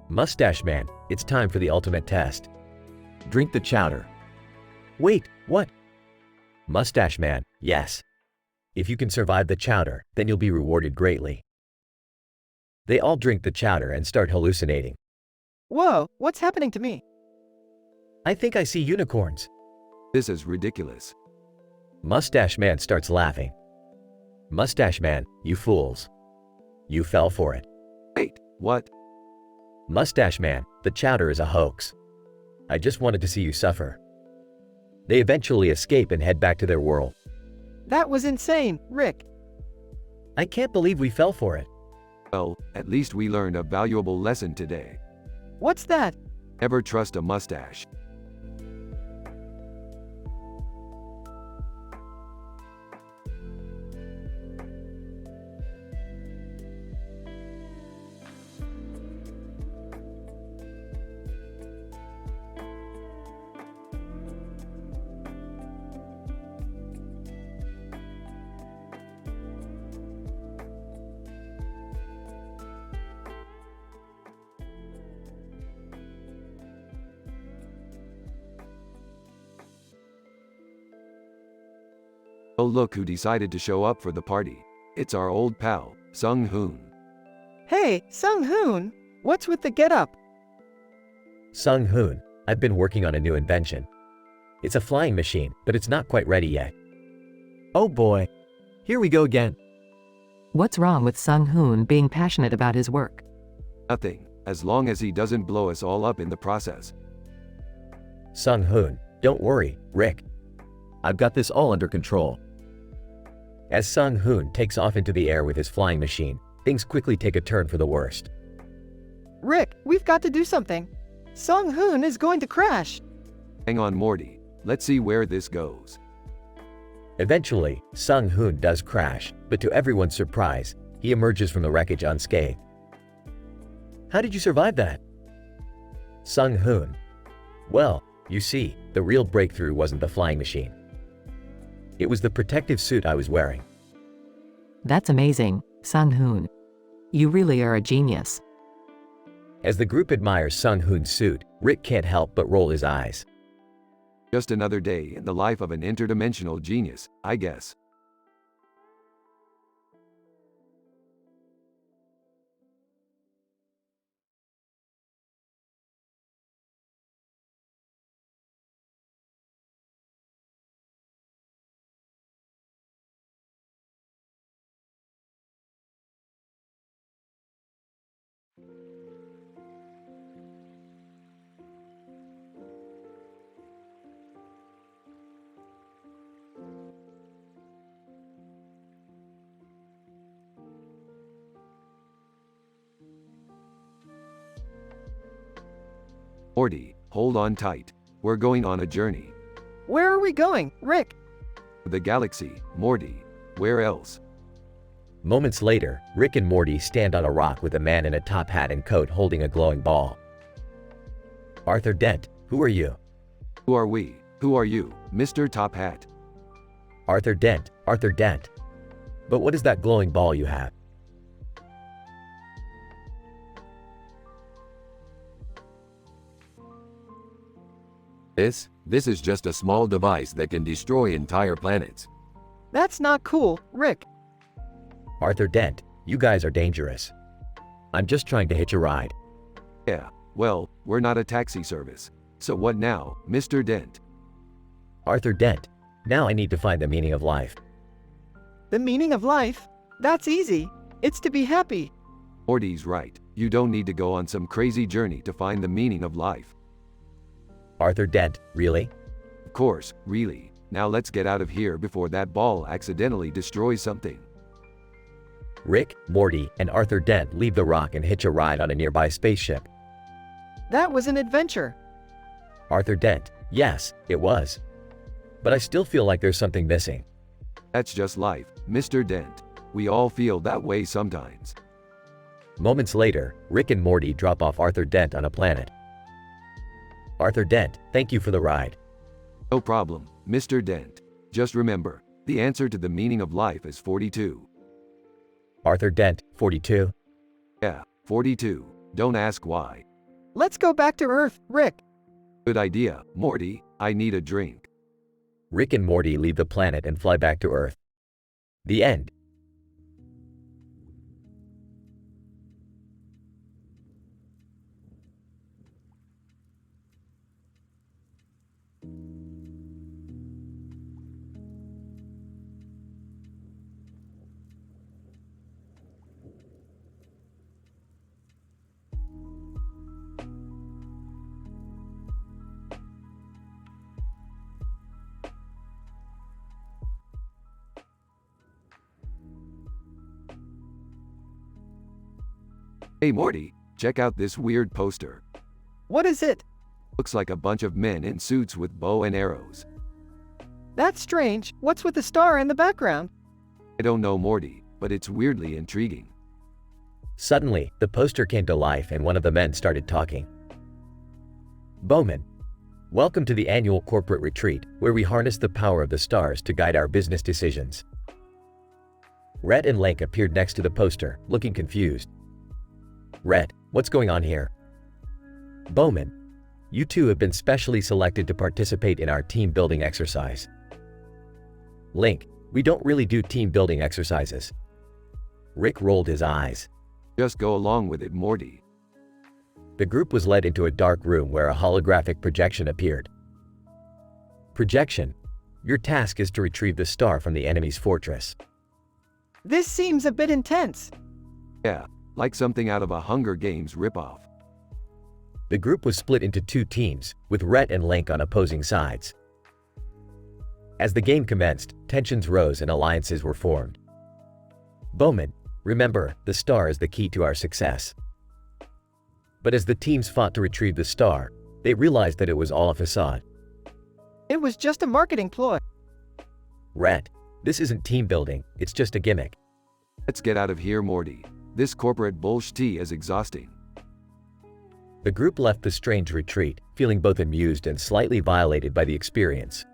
Mustache man, it's time for the ultimate test. Drink the chowder. Wait, what? Mustache man, yes. If you can survive the chowder, then you'll be rewarded greatly. They all drink the chowder and start hallucinating. Whoa, what's happening to me? I think I see unicorns. This is ridiculous. Mustache man starts laughing. Mustache man, you fools. You fell for it. Wait, what? Mustache man, the chowder is a hoax. I just wanted to see you suffer. They eventually escape and head back to their world. That was insane, Rick. I can't believe we fell for it. Well, at least we learned a valuable lesson today. What's that? Never trust a mustache. Oh look who decided to show up for the party. It's our old pal, Sung Hoon. Hey, Sung Hoon, what's with the getup? Sung Hoon, I've been working on a new invention. It's a flying machine, but it's not quite ready yet. Oh boy, here we go again. What's wrong with Sung Hoon being passionate about his work? Nothing, as long as he doesn't blow us all up in the process. Sung Hoon, don't worry, Rick. I've got this all under control. As Sung Hoon takes off into the air with his flying machine, things quickly take a turn for the worst. Rick, we've got to do something. Sung Hoon is going to crash. Hang on, Morty. Let's see where this goes. Eventually, Sung Hoon does crash, but to everyone's surprise, he emerges from the wreckage unscathed. How did you survive that? Sung Hoon. Well, you see, the real breakthrough wasn't the flying machine. It was the protective suit I was wearing. That's amazing, Sung Hoon. You really are a genius. As the group admires Sung Hoon's suit, Rick can't help but roll his eyes. Just another day in the life of an interdimensional genius, I guess. Morty, hold on tight. We're going on a journey. Where are we going, Rick? The galaxy, Morty. Where else? Moments later, Rick and Morty stand on a rock with a man in a top hat and coat holding a glowing ball. Arthur Dent, who are you? Who are we? Who are you, Mr. Top Hat? Arthur Dent, Arthur Dent. But what is that glowing ball you have? This is just a small device that can destroy entire planets. That's not cool, Rick. Arthur Dent, you guys are dangerous. I'm just trying to hitch a ride. Yeah, well, we're not a taxi service. So what now, Mr. Dent? Arthur Dent, now I need to find the meaning of life. The meaning of life? That's easy. It's to be happy. Morty's right. You don't need to go on some crazy journey to find the meaning of life. Arthur Dent, really? Of course, really. Now let's get out of here before that ball accidentally destroys something. Rick, Morty, and Arthur Dent leave the rock and hitch a ride on a nearby spaceship. That was an adventure. Arthur Dent, yes, it was. But I still feel like there's something missing. That's just life, Mr. Dent. We all feel that way sometimes. Moments later, Rick and Morty drop off Arthur Dent on a planet. Arthur Dent, thank you for the ride. No problem, Mr. Dent. Just remember, the answer to the meaning of life is 42. Arthur Dent, 42. Yeah, 42. Don't ask why. Let's go back to Earth, Rick. Good idea, Morty. I need a drink. Rick and Morty leave the planet and fly back to Earth. The end. Hey Morty, check out this weird poster. What is it? Looks like a bunch of men in suits with bow and arrows. That's strange. What's with the star in the background? I don't know, Morty, but it's weirdly intriguing. Suddenly, the poster came to life and one of the men started talking. Bowman, welcome to the annual corporate retreat, where we harness the power of the stars to guide our business decisions. Rhett and Link appeared next to the poster, looking confused. Rhett, what's going on here? Bowman, you two have been specially selected to participate in our team building exercise. Link, we don't really do team building exercises. Rick rolled his eyes. Just go along with it, Morty. The group was led into a dark room where a holographic projection appeared. Projection, your task is to retrieve the star from the enemy's fortress. This seems a bit intense. Yeah, like something out of a Hunger Games ripoff. The group was split into two teams, with Rhett and Link on opposing sides. As the game commenced, tensions rose and alliances were formed. Bowman, remember, the star is the key to our success. But as the teams fought to retrieve the star, they realized that it was all a facade. It was just a marketing ploy. Rhett, this isn't team building, it's just a gimmick. Let's get out of here, Morty. This corporate bullshit is exhausting. The group left the strange retreat, feeling both amused and slightly violated by the experience.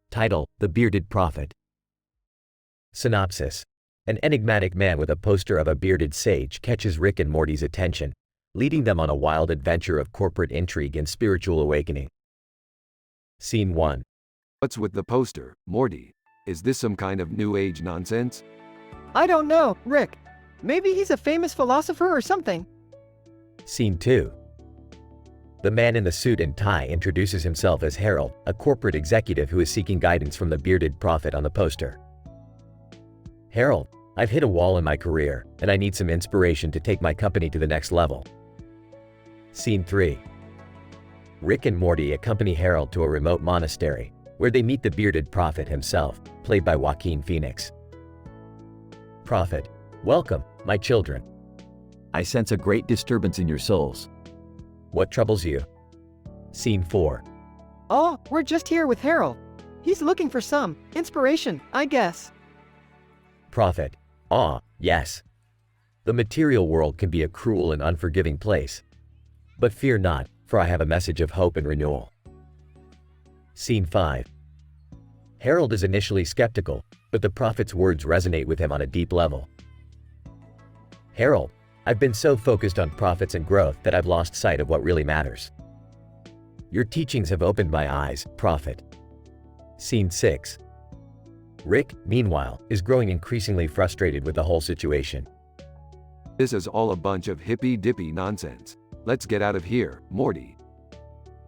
Title: The Bearded Prophet. Synopsis: An enigmatic man with a poster of a bearded sage catches Rick and Morty's attention, leading them on a wild adventure of corporate intrigue and spiritual awakening. Scene 1. What's with the poster, Morty? Is this some kind of new age nonsense? I don't know, Rick. Maybe he's a famous philosopher or something. Scene 2. The man in the suit and tie introduces himself as Harold, a corporate executive who is seeking guidance from the bearded prophet on the poster. Harold, I've hit a wall in my career, and I need some inspiration to take my company to the next level. Scene 3. Rick and Morty accompany Harold to a remote monastery, where they meet the bearded prophet himself, played by Joaquin Phoenix. Prophet, welcome, my children. I sense a great disturbance in your souls. What troubles you? Scene 4. Oh, we're just here with Harold. He's looking for some inspiration, I guess. Prophet, yes. The material world can be a cruel and unforgiving place. But fear not, for I have a message of hope and renewal. Scene 5. Harold is initially skeptical, but the prophet's words resonate with him on a deep level. Harold, I've been so focused on profits and growth that I've lost sight of what really matters. Your teachings have opened my eyes, prophet. Scene 6. Rick, meanwhile, is growing increasingly frustrated with the whole situation. This is all a bunch of hippy-dippy nonsense. Let's get out of here, Morty.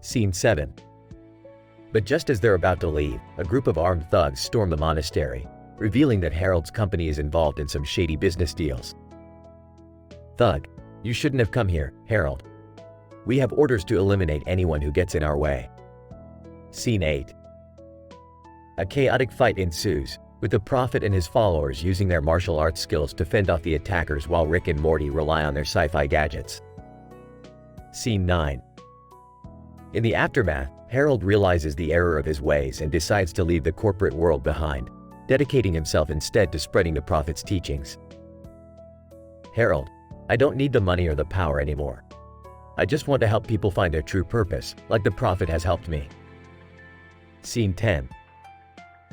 Scene 7. But just as they're about to leave, a group of armed thugs storm the monastery, revealing that Harold's company is involved in some shady business deals. Thug, you shouldn't have come here, Harold. We have orders to eliminate anyone who gets in our way. Scene 8. A chaotic fight ensues, with the prophet and his followers using their martial arts skills to fend off the attackers while Rick and Morty rely on their sci-fi gadgets. Scene 9. In the aftermath, Harold realizes the error of his ways and decides to leave the corporate world behind, dedicating himself instead to spreading the prophet's teachings. Harold, I don't need the money or the power anymore. I just want to help people find their true purpose, like the prophet has helped me. Scene 10.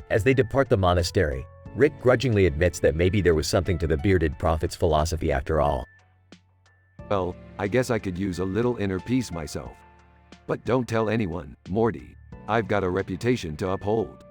As they depart the monastery, Rick grudgingly admits that maybe there was something to the bearded prophet's philosophy after all. Well, I guess I could use a little inner peace myself. But don't tell anyone, Morty. I've got a reputation to uphold.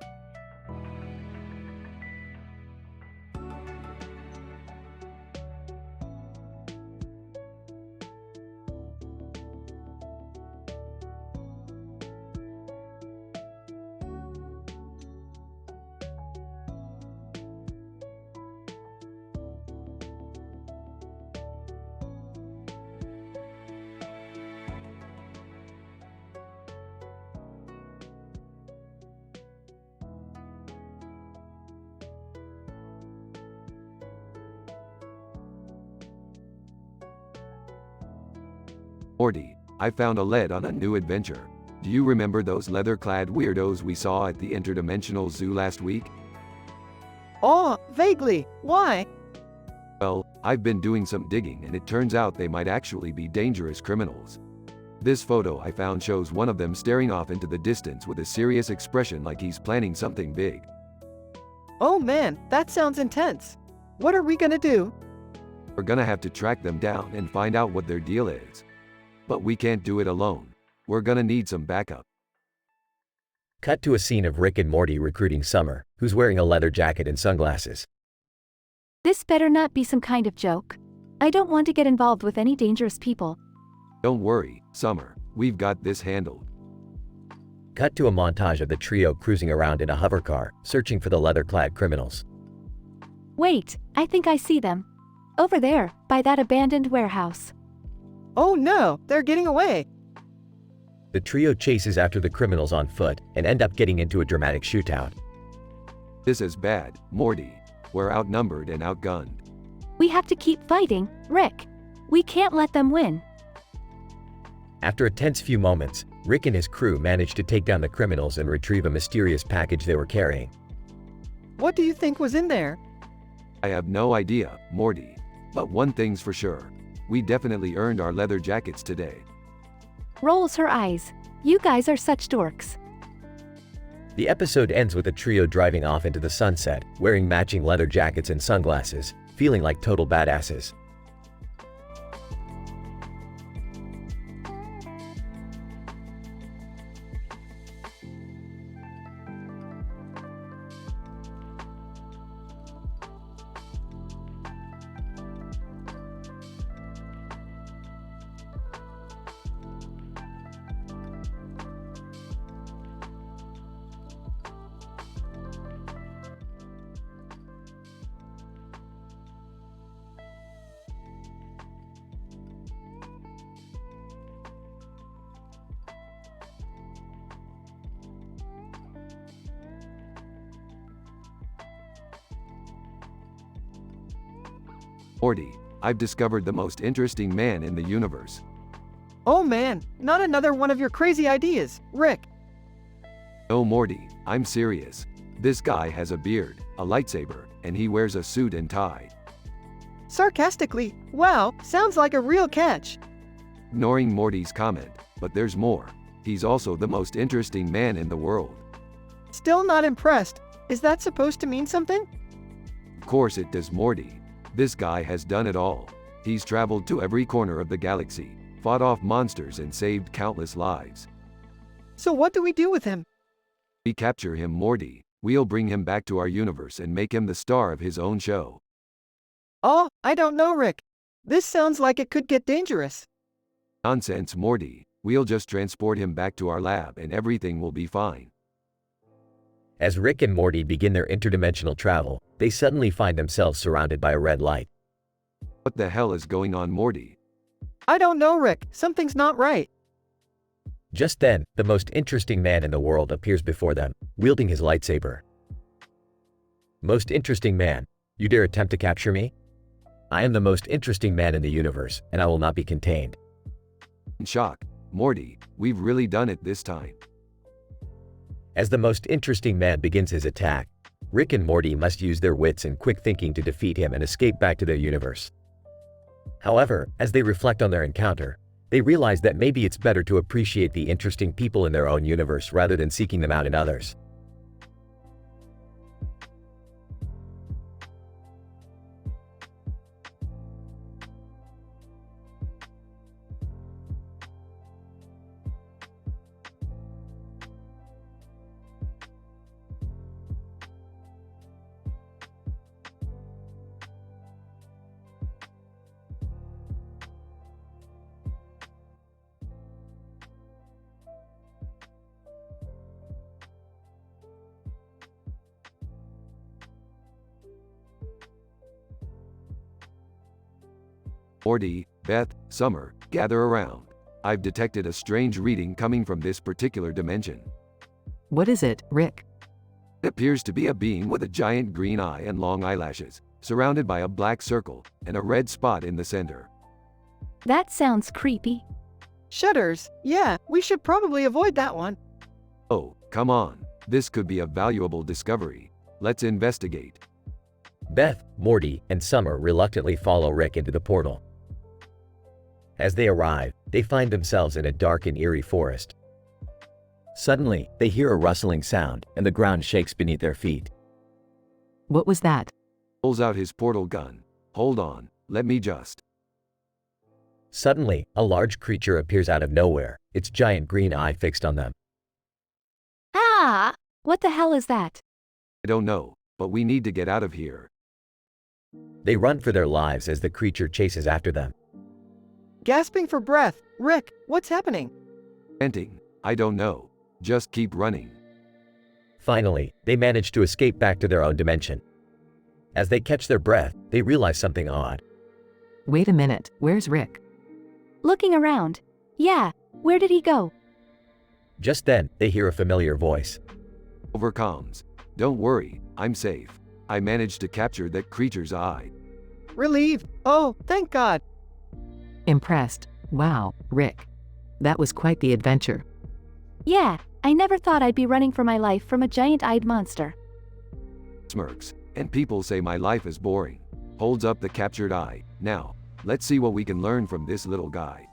Morty, I found a lead on a new adventure. Do you remember those leather-clad weirdos we saw at the interdimensional zoo last week? Oh, vaguely. Why? Well, I've been doing some digging and it turns out they might actually be dangerous criminals. This photo I found shows one of them staring off into the distance with a serious expression like he's planning something big. Oh man, that sounds intense. What are we gonna do? We're gonna have to track them down and find out what their deal is. But we can't do it alone. We're gonna need some backup. Cut to a scene of Rick and Morty recruiting Summer, who's wearing a leather jacket and sunglasses. This better not be some kind of joke. I don't want to get involved with any dangerous people. Don't worry, Summer. We've got this handled. Cut to a montage of the trio cruising around in a hovercar, searching for the leather-clad criminals. Wait, I think I see them. Over there, by that abandoned warehouse. Oh no, they're getting away. The trio chases after the criminals on foot and end up getting into a dramatic shootout. This is bad, Morty. We're outnumbered and outgunned. We have to keep fighting, Rick. We can't let them win. After a tense few moments, Rick and his crew manage to take down the criminals and retrieve a mysterious package they were carrying. What do you think was in there? I have no idea, Morty. But one thing's for sure. We definitely earned our leather jackets today. Rolls her eyes. You guys are such dorks. The episode ends with a trio driving off into the sunset, wearing matching leather jackets and sunglasses, feeling like total badasses. Morty, I've discovered the most interesting man in the universe. Oh man, not another one of your crazy ideas, Rick. No, Morty, I'm serious. This guy has a beard, a lightsaber, and he wears a suit and tie. Sarcastically, wow, sounds like a real catch. Ignoring Morty's comment, but there's more. He's also the most interesting man in the world. Still not impressed. Is that supposed to mean something? Of course it does, Morty. This guy has done it all. He's traveled to every corner of the galaxy, fought off monsters and saved countless lives. So what do we do with him? We capture him, Morty. We'll bring him back to our universe and make him the star of his own show. Oh, I don't know, Rick. This sounds like it could get dangerous. Nonsense, Morty. We'll just transport him back to our lab and everything will be fine. As Rick and Morty begin their interdimensional travel, they suddenly find themselves surrounded by a red light. What the hell is going on, Morty? I don't know, Rick. Something's not right. Just then, the most interesting man in the world appears before them, wielding his lightsaber. Most interesting man, you dare attempt to capture me? I am the most interesting man in the universe, and I will not be contained. In shock, Morty, we've really done it this time. As the most interesting man begins his attack, Rick and Morty must use their wits and quick thinking to defeat him and escape back to their universe. However, as they reflect on their encounter, they realize that maybe it's better to appreciate the interesting people in their own universe rather than seeking them out in others. Morty, Beth, Summer, gather around. I've detected a strange reading coming from this particular dimension. What is it, Rick? It appears to be a being with a giant green eye and long eyelashes, surrounded by a black circle and a red spot in the center. That sounds creepy. Shudders. Yeah, we should probably avoid that one. Oh, come on. This could be a valuable discovery. Let's investigate. Beth, Morty, and Summer reluctantly follow Rick into the portal. As they arrive, they find themselves in a dark and eerie forest. Suddenly, they hear a rustling sound, and the ground shakes beneath their feet. What was that? Pulls out his portal gun. Hold on, let me just. Suddenly, a large creature appears out of nowhere, its giant green eye fixed on them. Ah! What the hell is that? I don't know, but we need to get out of here. They run for their lives as the creature chases after them. Gasping for breath. Rick, what's happening? Panting, I don't know. Just keep running. Finally, they manage to escape back to their own dimension. As they catch their breath, they realize something odd. Wait a minute, where's Rick? Looking around. Yeah, where did he go? Just then, they hear a familiar voice. Overcomes. Don't worry, I'm safe. I managed to capture that creature's eye. Relieved. Oh, thank God. Impressed. Wow, Rick. That was quite the adventure. Yeah, I never thought I'd be running for my life from a giant-eyed monster. Smirks, and people say my life is boring. Holds up the captured eye. Now, let's see what we can learn from this little guy.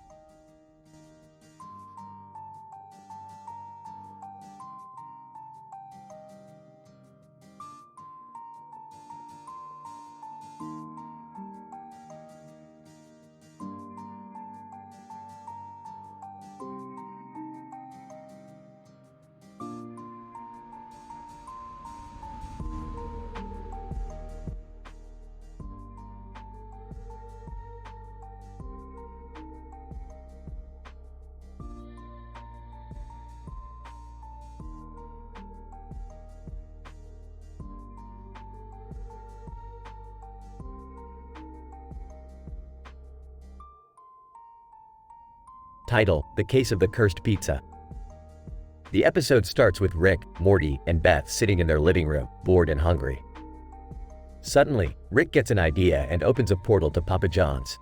Title: The Case of the Cursed Pizza. The episode starts with Rick, Morty, and Beth sitting in their living room, bored and hungry. Suddenly, Rick gets an idea and opens a portal to Papa John's.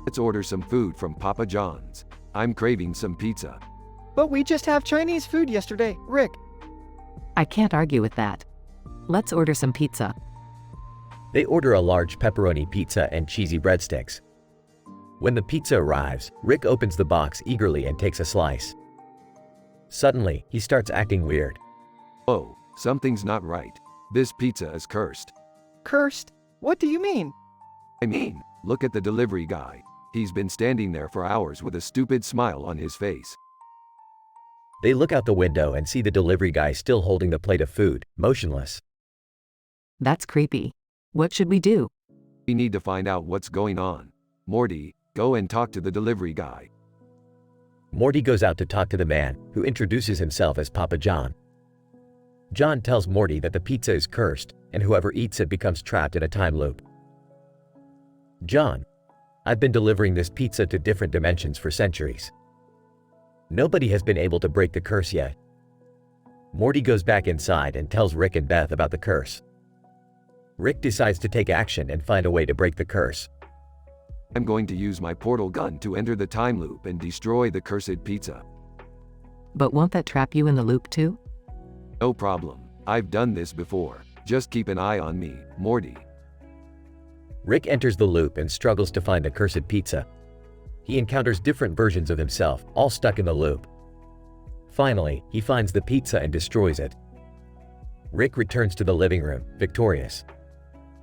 Let's order some food from Papa John's. I'm craving some pizza. But we just have Chinese food yesterday, Rick. I can't argue with that. Let's order some pizza. They order a large pepperoni pizza and cheesy breadsticks. When the pizza arrives, Rick opens the box eagerly and takes a slice. Suddenly, he starts acting weird. Oh, something's not right. This pizza is cursed. Cursed? What do you mean? I mean, look at the delivery guy. He's been standing there for hours with a stupid smile on his face. They look out the window and see the delivery guy still holding the plate of food, motionless. That's creepy. What should we do? We need to find out what's going on. Morty, go and talk to the delivery guy. Morty goes out to talk to the man, who introduces himself as Papa John. John tells Morty that the pizza is cursed, and whoever eats it becomes trapped in a time loop. John, I've been delivering this pizza to different dimensions for centuries. Nobody has been able to break the curse yet. Morty goes back inside and tells Rick and Beth about the curse. Rick decides to take action and find a way to break the curse. I'm going to use my portal gun to enter the time loop and destroy the cursed pizza. But won't that trap you in the loop too? No problem. I've done this before. Just keep an eye on me, Morty. Rick enters the loop and struggles to find the cursed pizza. He encounters different versions of himself, all stuck in the loop. Finally, he finds the pizza and destroys it. Rick returns to the living room, victorious.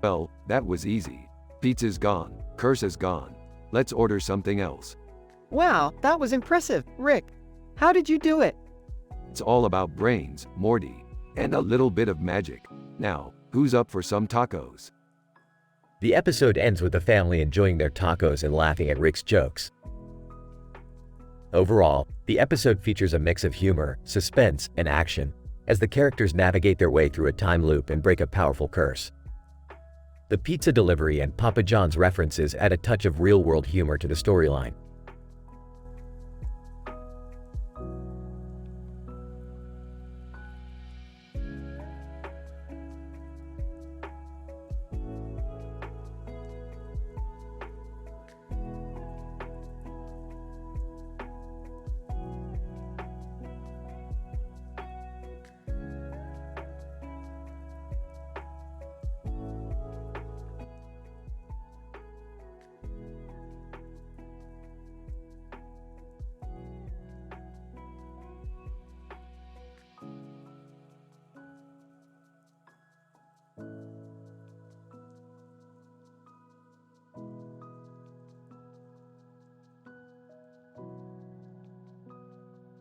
Well, that was easy. Pizza's gone. Curse is gone. Let's order something else. Wow, that was impressive, Rick. How did you do it? It's all about brains, Morty, and a little bit of magic. Now, who's up for some tacos? The episode ends with the family enjoying their tacos and laughing at Rick's jokes. Overall, the episode features a mix of humor, suspense, and action, as the characters navigate their way through a time loop and break a powerful curse. The pizza delivery and Papa John's references add a touch of real-world humor to the storyline.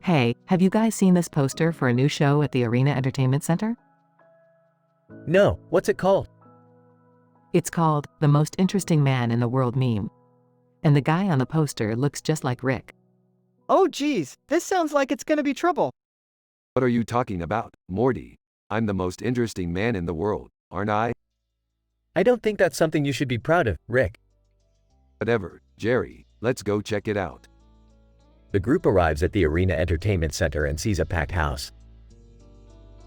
Hey, have you guys seen this poster for a new show at the Arena Entertainment Center? No, what's it called? It's called The Most Interesting Man in the World meme. And the guy on the poster looks just like Rick. Oh geez, this sounds like it's gonna be trouble. What are you talking about, Morty? I'm the most interesting man in the world, aren't I? I don't think that's something you should be proud of, Rick. Whatever, Jerry, let's go check it out. The group arrives at the Arena Entertainment Center and sees a packed house.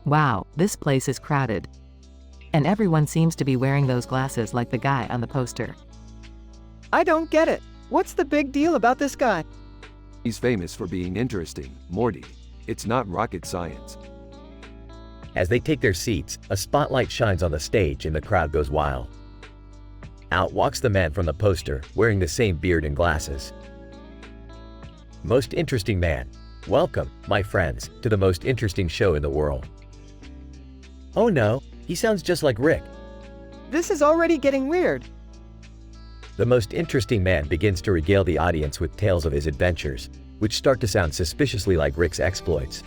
Wow, this place is crowded. And everyone seems to be wearing those glasses like the guy on the poster. I don't get it. What's the big deal about this guy? He's famous for being interesting, Morty. It's not rocket science. As they take their seats, a spotlight shines on the stage and the crowd goes wild. Out walks the man from the poster, wearing the same beard and glasses. Most interesting man. Welcome, my friends, to the most interesting show in the world. Oh no, he sounds just like Rick. This is already getting weird. The most interesting man begins to regale the audience with tales of his adventures, which start to sound suspiciously like Rick's exploits.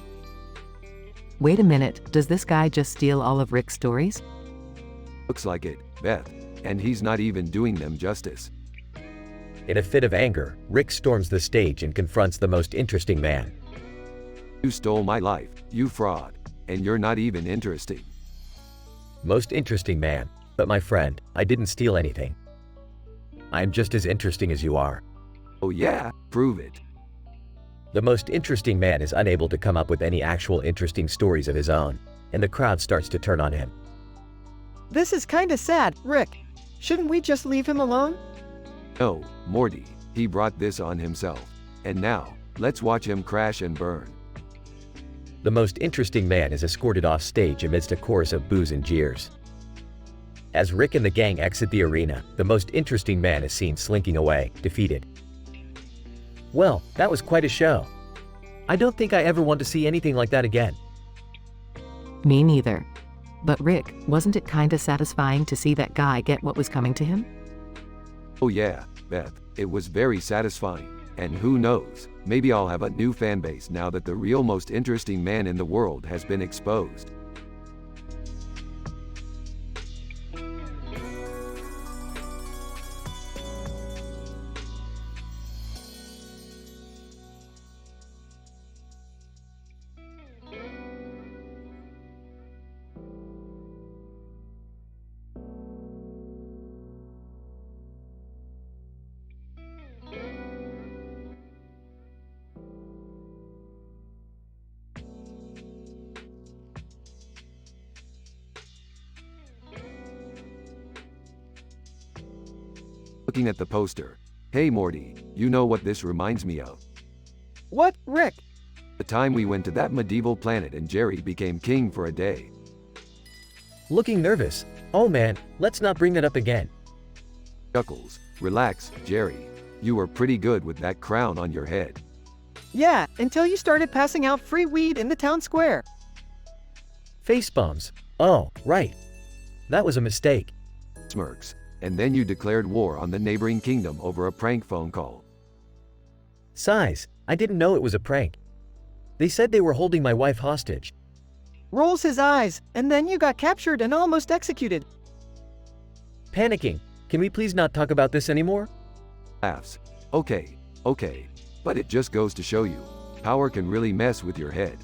Wait a minute, does this guy just steal all of Rick's stories? Looks like it, Beth. And he's not even doing them justice. In a fit of anger, Rick storms the stage and confronts the most interesting man. You stole my life, you fraud. And you're not even interesting. Most interesting man. But my friend, I didn't steal anything. I am just as interesting as you are. Oh yeah, prove it. The most interesting man is unable to come up with any actual interesting stories of his own, and the crowd starts to turn on him. This is kinda sad, Rick. Shouldn't we just leave him alone? No, Morty, he brought this on himself. And now, let's watch him crash and burn. The most interesting man is escorted off stage amidst a chorus of boos and jeers. As Rick and the gang exit the arena, the most interesting man is seen slinking away, defeated. Well, that was quite a show. I don't think I ever want to see anything like that again. Me neither. But Rick, wasn't it kinda satisfying to see that guy get what was coming to him? Oh yeah, Beth, it was very satisfying. And who knows, maybe I'll have a new fan base now that the real most interesting man in the world has been exposed. Looking at the poster. Hey Morty, you know what this reminds me of? What, Rick? The time we went to that medieval planet and Jerry became king for a day. Looking nervous. Oh man, let's not bring that up again. Chuckles. Relax, Jerry. You were pretty good with that crown on your head. Yeah, until you started passing out free weed in the town square. Face bumps. Oh, right. That was a mistake. Smirks. And then you declared war on the neighboring kingdom over a prank phone call. Sighs. I didn't know it was a prank. They said they were holding my wife hostage. Rolls his eyes, and then you got captured and almost executed. Panicking. Can we please not talk about this anymore? Laughs. Okay. But it just goes to show you, power can really mess with your head.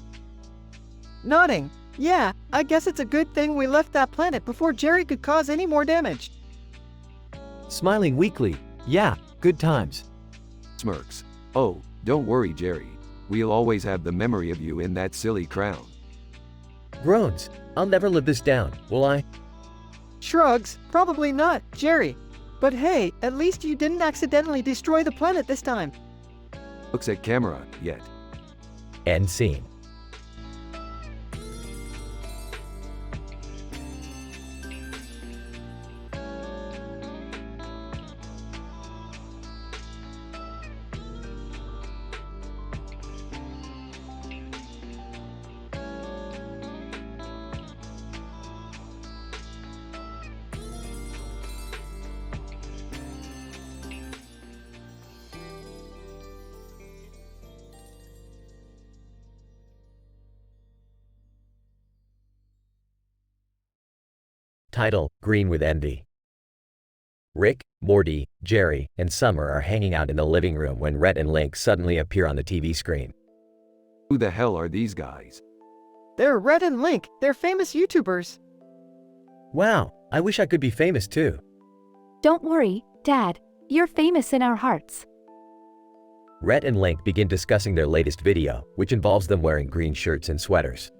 Nodding. Yeah, I guess it's a good thing we left that planet before Jerry could cause any more damage. Smiling weakly. Yeah, good times. Smirks. Oh, don't worry, Jerry. We'll always have the memory of you in that silly crown. Groans. I'll never live this down, will I? Shrugs. Probably not, Jerry. But hey, at least you didn't accidentally destroy the planet this time. Looks at camera, yet. End scene. Title: Green with Envy. Rick, Morty, Jerry, and Summer are hanging out in the living room when Rhett and Link suddenly appear on the TV screen. Who the hell are these guys? They're Rhett and Link. They're famous YouTubers. Wow, I wish I could be famous too. Don't worry, Dad. You're famous in our hearts. Rhett and Link begin discussing their latest video, which involves them wearing green shirts and sweaters.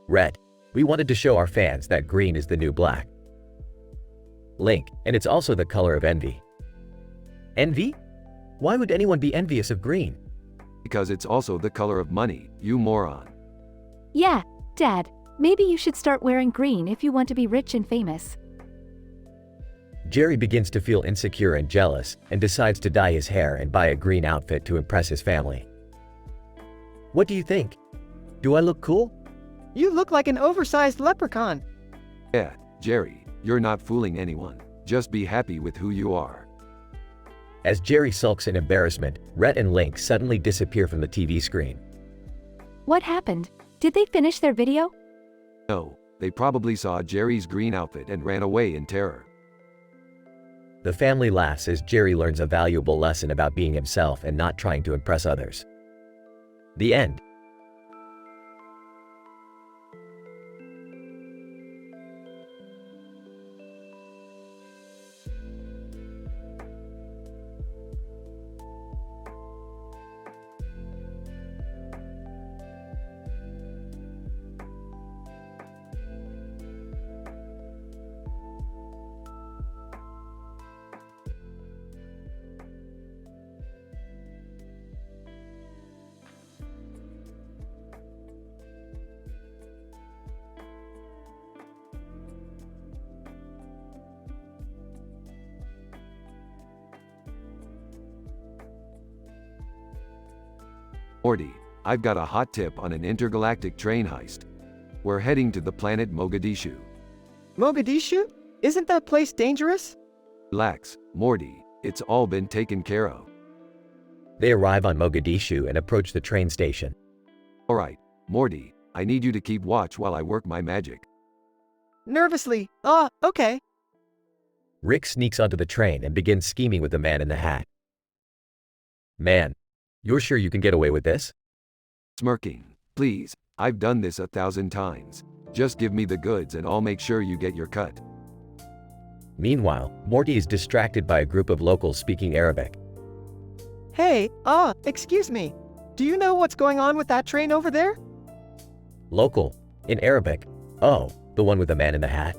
Rhett: we wanted to show our fans that green is the new black. Link: and it's also the color of envy. Envy? Why would anyone be envious of green? Because it's also the color of money, you moron. Yeah, Dad. Maybe you should start wearing green if you want to be rich and famous. Jerry begins to feel insecure and jealous and decides to dye his hair and buy a green outfit to impress his family. What do you think? Do I look cool? You look like an oversized leprechaun. Yeah, Jerry, you're not fooling anyone. Just be happy with who you are. As Jerry sulks in embarrassment, Rhett and Link suddenly disappear from the TV screen. What happened? Did they finish their video? No, they probably saw Jerry's green outfit and ran away in terror. The family laughs as Jerry learns a valuable lesson about being himself and not trying to impress others. The end. Morty, I've got a hot tip on an intergalactic train heist. We're heading to the planet Mogadishu. Mogadishu? Isn't that place dangerous? Relax, Morty, it's all been taken care of. They arrive on Mogadishu and approach the train station. Alright, Morty, I need you to keep watch while I work my magic. Nervously. Okay. Rick sneaks onto the train and begins scheming with the man in the hat. Man, you're sure you can get away with this? Smirking. Please, I've done this 1,000 times. Just give me the goods and I'll make sure you get your cut. Meanwhile, Morty is distracted by a group of locals speaking Arabic. Hey, excuse me. Do you know what's going on with that train over there? Local, in Arabic. Oh, the one with the man in the hat.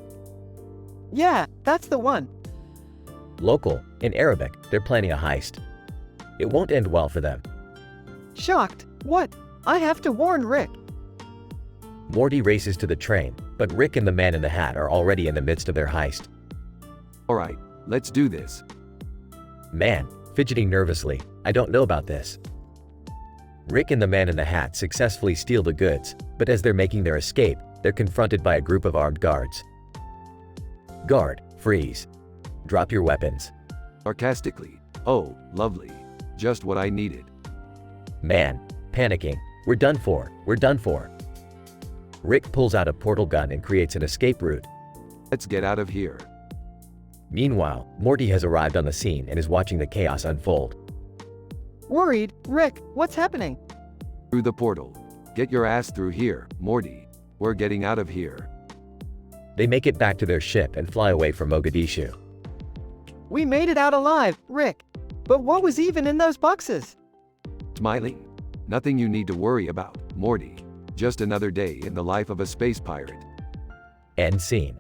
Yeah, that's the one. Local, in Arabic, they're planning a heist. It won't end well for them. Shocked. What? I have to warn Rick. Morty races to the train, but Rick and the man in the hat are already in the midst of their heist. Alright, let's do this. Man, fidgeting nervously, I don't know about this. Rick and the man in the hat successfully steal the goods, but as they're making their escape, they're confronted by a group of armed guards. Guard, freeze. Drop your weapons. Sarcastically. Oh, lovely. Just what I needed. Man, panicking. We're done for, we're done for. Rick pulls out a portal gun and creates an escape route. Let's get out of here. Meanwhile, Morty has arrived on the scene and is watching the chaos unfold. Worried? Rick, what's happening? Through the portal. Get your ass through here, Morty. We're getting out of here. They make it back to their ship and fly away from Mogadishu. We made it out alive, Rick. But what was even in those boxes? Smiling. Nothing you need to worry about, Morty. Just another day in the life of a space pirate. End scene.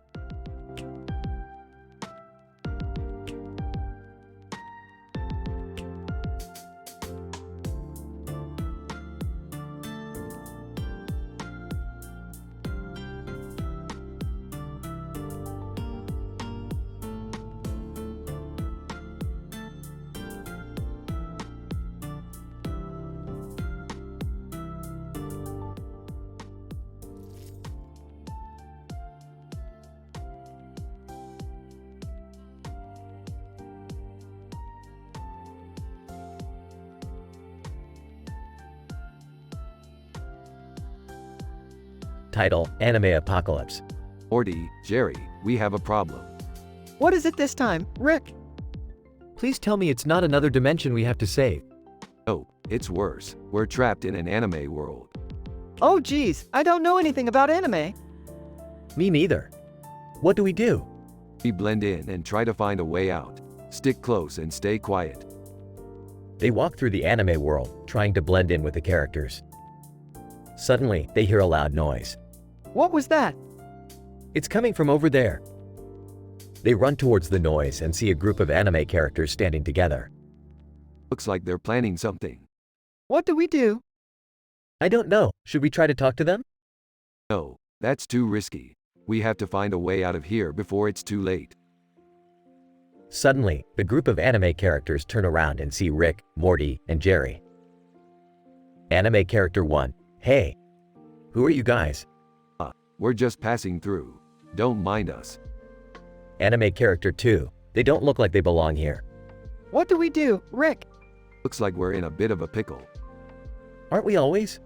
Title, Anime Apocalypse. Morty, Jerry, we have a problem. What is it this time, Rick? Please tell me it's not another dimension we have to save. Oh, it's worse. We're trapped in an anime world. Oh geez, I don't know anything about anime. Me neither. What do we do? We blend in and try to find a way out. Stick close and stay quiet. They walk through the anime world, trying to blend in with the characters. Suddenly, they hear a loud noise. What was that? It's coming from over there. They run towards the noise and see a group of anime characters standing together. Looks like they're planning something. What do we do? I don't know. Should we try to talk to them? No, that's too risky. We have to find a way out of here before it's too late. Suddenly, the group of anime characters turn around and see Rick, Morty, and Jerry. Anime Character 1. Hey. Who are you guys? We're just passing through. Don't mind us. Anime Character 2. They don't look like they belong here. What do we do, Rick? Looks like we're in a bit of a pickle. Aren't we always?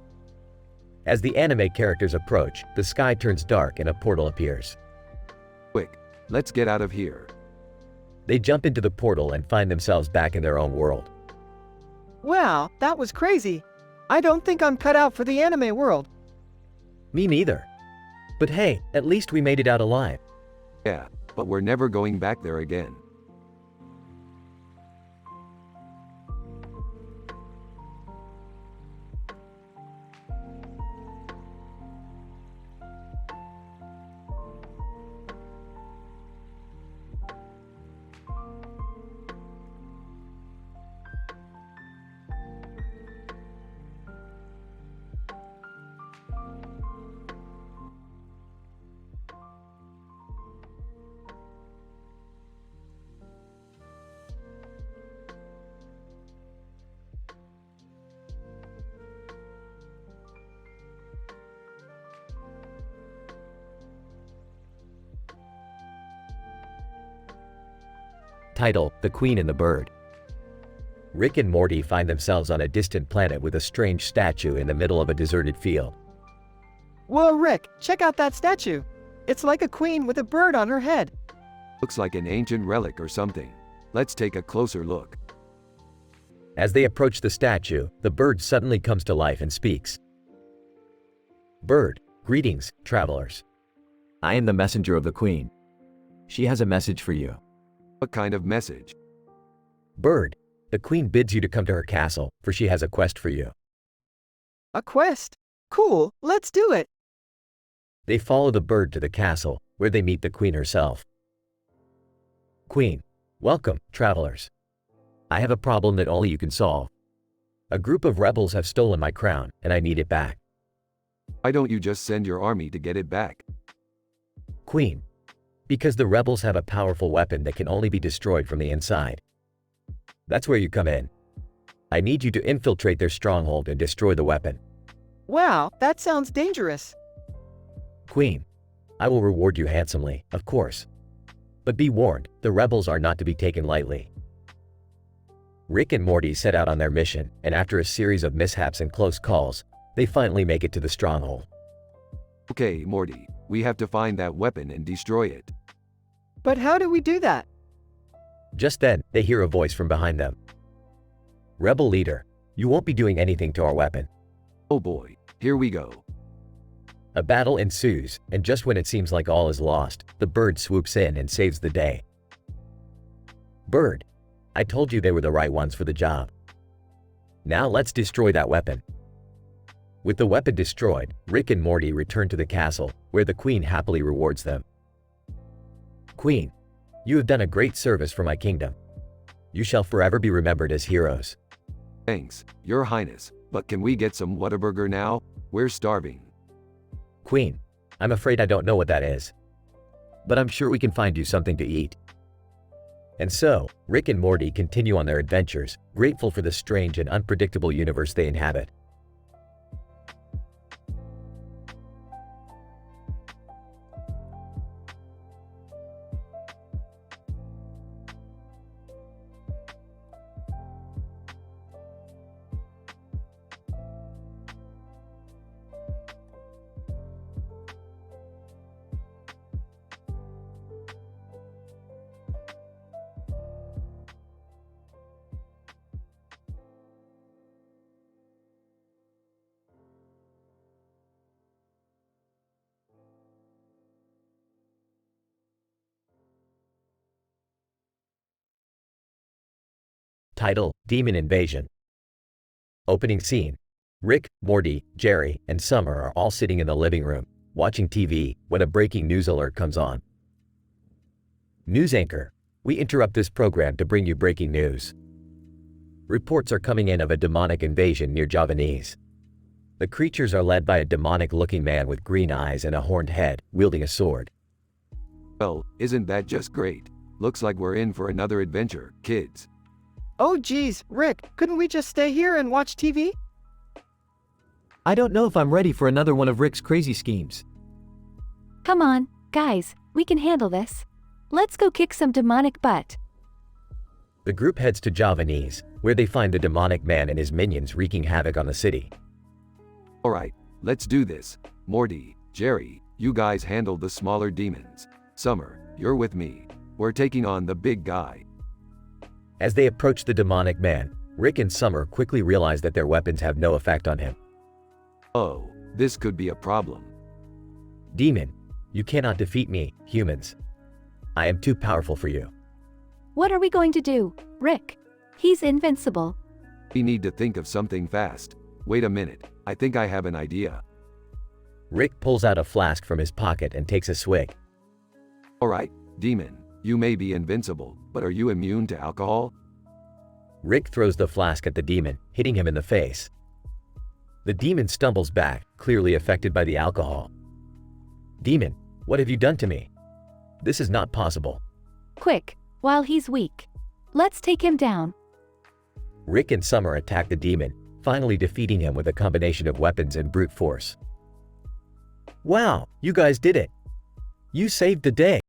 As the anime characters approach, the sky turns dark and a portal appears. Quick, let's get out of here. They jump into the portal and find themselves back in their own world. Wow, that was crazy. I don't think I'm cut out for the anime world. Me neither. But hey, at least we made it out alive. Yeah, but we're never going back there again. Title: The Queen and the Bird. Rick and Morty find themselves on a distant planet with a strange statue in the middle of a deserted field. Whoa, Rick, check out that statue. It's like a queen with a bird on her head. Looks like an ancient relic or something. Let's take a closer look. As they approach the statue, the bird suddenly comes to life and speaks. Bird: Greetings, travelers. I am the messenger of the Queen. She has a message for you. What kind of message? Bird: The Queen bids you to come to her castle, for she has a quest for you. A quest? Cool, let's do it. They follow the bird to the castle, where they meet the Queen herself. Queen: Welcome, travelers. I have a problem that only you can solve. A group of rebels have stolen my crown, and I need it back. Why don't you just send your army to get it back? Queen: Because the rebels have a powerful weapon that can only be destroyed from the inside. That's where you come in. I need you to infiltrate their stronghold and destroy the weapon. Wow, that sounds dangerous. Queen: I will reward you handsomely, of course. But be warned, the rebels are not to be taken lightly. Rick and Morty set out on their mission, and after a series of mishaps and close calls, they finally make it to the stronghold. Okay, Morty, we have to find that weapon and destroy it. But how do we do that? Just then, they hear a voice from behind them. Rebel leader, you won't be doing anything to our weapon. Oh boy, here we go. A battle ensues, and just when it seems like all is lost, the bird swoops in and saves the day. Bird: I told you they were the right ones for the job. Now let's destroy that weapon. With the weapon destroyed, Rick and Morty return to the castle, where the Queen happily rewards them. Queen: You have done a great service for my kingdom. You shall forever be remembered as heroes. Thanks, Your Highness, but can we get some Whataburger now? We're starving. Queen: I'm afraid I don't know what that is. But I'm sure we can find you something to eat. And so, Rick and Morty continue on their adventures, grateful for the strange and unpredictable universe they inhabit. Title: Demon Invasion. Opening scene: Rick, Morty, Jerry, and Summer are all sitting in the living room, watching TV, when a breaking news alert comes on. News anchor: We interrupt this program to bring you breaking news. Reports are coming in of a demonic invasion near Javanese. The creatures are led by a demonic-looking man with green eyes and a horned head, wielding a sword. Well, isn't that just great? Looks like we're in for another adventure, kids. Oh geez, Rick, couldn't we just stay here and watch TV? I don't know if I'm ready for another one of Rick's crazy schemes. Come on, guys, we can handle this. Let's go kick some demonic butt. The group heads to Javanese, where they find the demonic man and his minions wreaking havoc on the city. Alright, let's do this. Morty, Jerry, you guys handle the smaller demons. Summer, you're with me. We're taking on the big guy. As they approach the demonic man, Rick and Summer quickly realize that their weapons have no effect on him. Oh, this could be a problem. Demon, you cannot defeat me, humans. I am too powerful for you. What are we going to do, Rick? He's invincible. We need to think of something fast. Wait a minute, I think I have an idea. Rick pulls out a flask from his pocket and takes a swig. Alright, demon, you may be invincible, but are you immune to alcohol? Rick throws the flask at the demon, hitting him in the face. The demon stumbles back, clearly affected by the alcohol. Demon, what have you done to me? This is not possible. Quick, while he's weak. Let's take him down. Rick and Summer attack the demon, finally defeating him with a combination of weapons and brute force. Wow, you guys did it! You saved the day!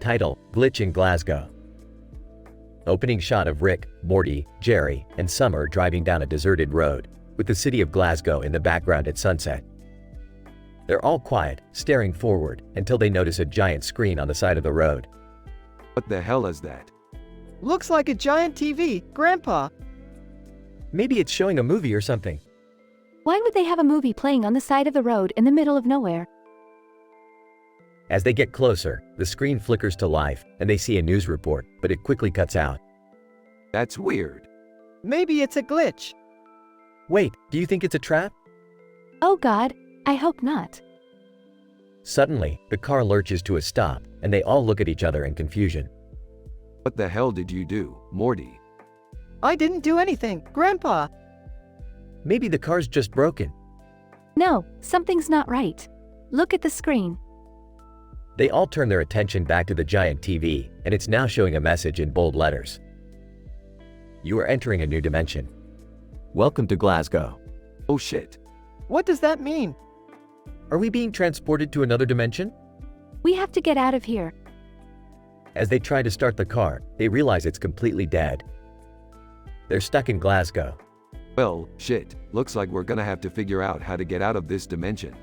Title: Glitch in Glasgow. Opening shot of Rick, Morty, Jerry, and Summer driving down a deserted road, with the city of Glasgow in the background at sunset. They're all quiet, staring forward, until they notice a giant screen on the side of the road. What the hell is that? Looks like a giant TV, Grandpa. Maybe it's showing a movie or something. Why would they have a movie playing on the side of the road in the middle of nowhere? As they get closer, the screen flickers to life, and they see a news report, but it quickly cuts out. That's weird. Maybe it's a glitch. Wait, do you think it's a trap? Oh God, I hope not. Suddenly, the car lurches to a stop, and they all look at each other in confusion. What the hell did you do, Morty? I didn't do anything, Grandpa. Maybe the car's just broken. No, something's not right. Look at the screen. They all turn their attention back to the giant TV, and it's now showing a message in bold letters. You are entering a new dimension. Welcome to Glasgow. Oh shit. What does that mean? Are we being transported to another dimension? We have to get out of here. As they try to start the car, they realize it's completely dead. They're stuck in Glasgow. Well, shit. Looks like we're gonna have to figure out how to get out of this dimension.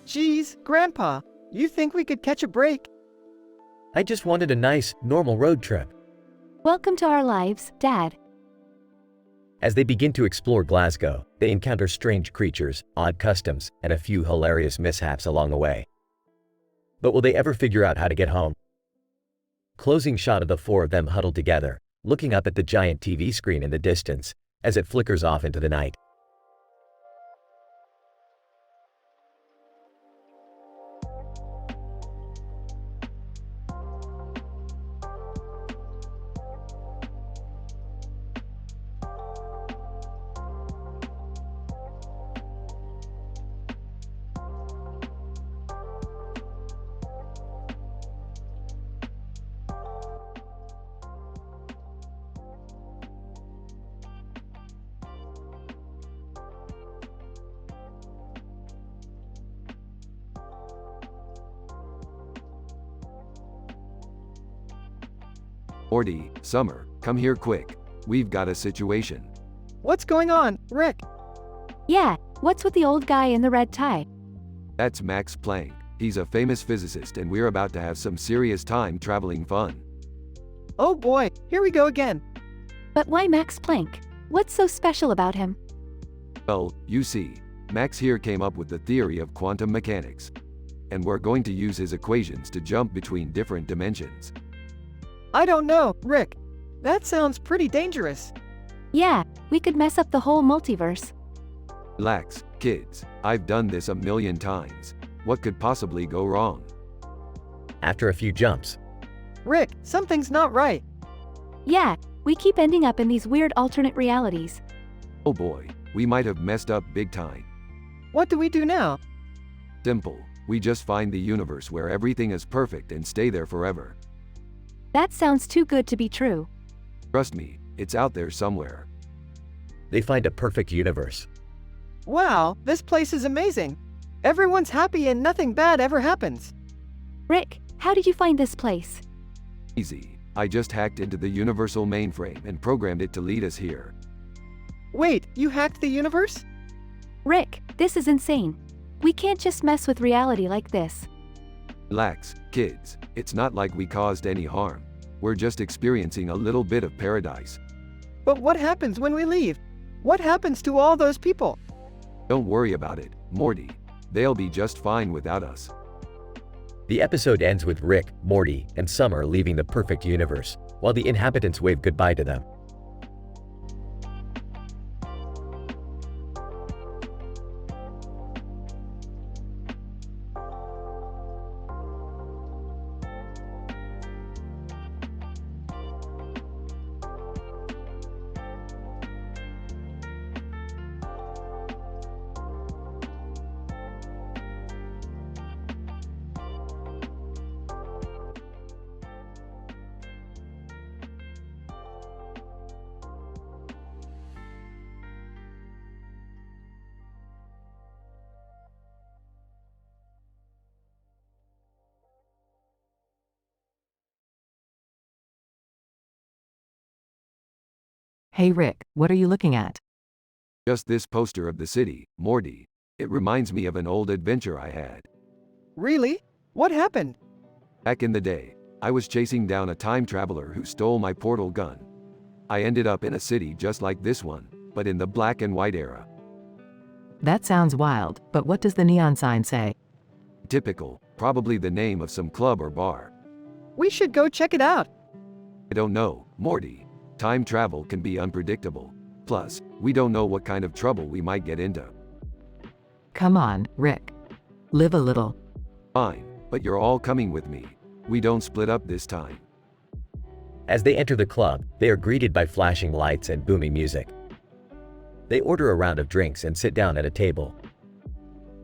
Geez, Grandpa, you think we could catch a break? I just wanted a nice, normal road trip. Welcome to our lives, Dad. As they begin to explore Glasgow, they encounter strange creatures, odd customs, and a few hilarious mishaps along the way. But will they ever figure out how to get home? Closing shot of the four of them huddled together, looking up at the giant TV screen in the distance, as it flickers off into the night. Morty, Summer, come here quick. We've got a situation. What's going on, Rick? Yeah, what's with the old guy in the red tie? That's Max Planck. He's a famous physicist and we're about to have some serious time traveling fun. Oh boy, here we go again. But why Max Planck? What's so special about him? Well, you see, Max here came up with the theory of quantum mechanics. And we're going to use his equations to jump between different dimensions. I don't know, Rick. That sounds pretty dangerous. Yeah, we could mess up the whole multiverse. Relax, kids. I've done this a million times. What could possibly go wrong? After a few jumps, Rick, something's not right. Yeah, we keep ending up in these weird alternate realities. Oh boy, we might have messed up big time. What do we do now? Simple. We just find the universe where everything is perfect and stay there forever. That sounds too good to be true. Trust me, it's out there somewhere. they find a perfect universe. Wow, this place is amazing. Everyone's happy and nothing bad ever happens. Rick, how did you find this place? Easy. I just hacked into the universal mainframe and programmed it to lead us here. Wait, you hacked the universe? Rick, this is insane. We can't just mess with reality like this. Relax, kids. It's not like we caused any harm. We're just experiencing a little bit of paradise. But what happens when we leave? What happens to all those people? Don't worry about it, Morty. They'll be just fine without us. The episode ends with Rick, Morty, and Summer leaving the perfect universe, while the inhabitants wave goodbye to them. Hey Rick, what are you looking at? Just this poster of the city, Morty. It reminds me of an old adventure I had. Really? What happened? Back in the day, I was chasing down a time traveler who stole my portal gun. I ended up in a city just like this one, but in the black and white era. That sounds wild, but what does the neon sign say? Typical, probably the name of some club or bar. We should go check it out. I don't know, Morty. Time travel can be unpredictable. Plus, we don't know what kind of trouble we might get into. Come on, Rick. Live a little. Fine, but you're all coming with me. We don't split up this time. As they enter the club, they are greeted by flashing lights and booming music. They order a round of drinks and sit down at a table.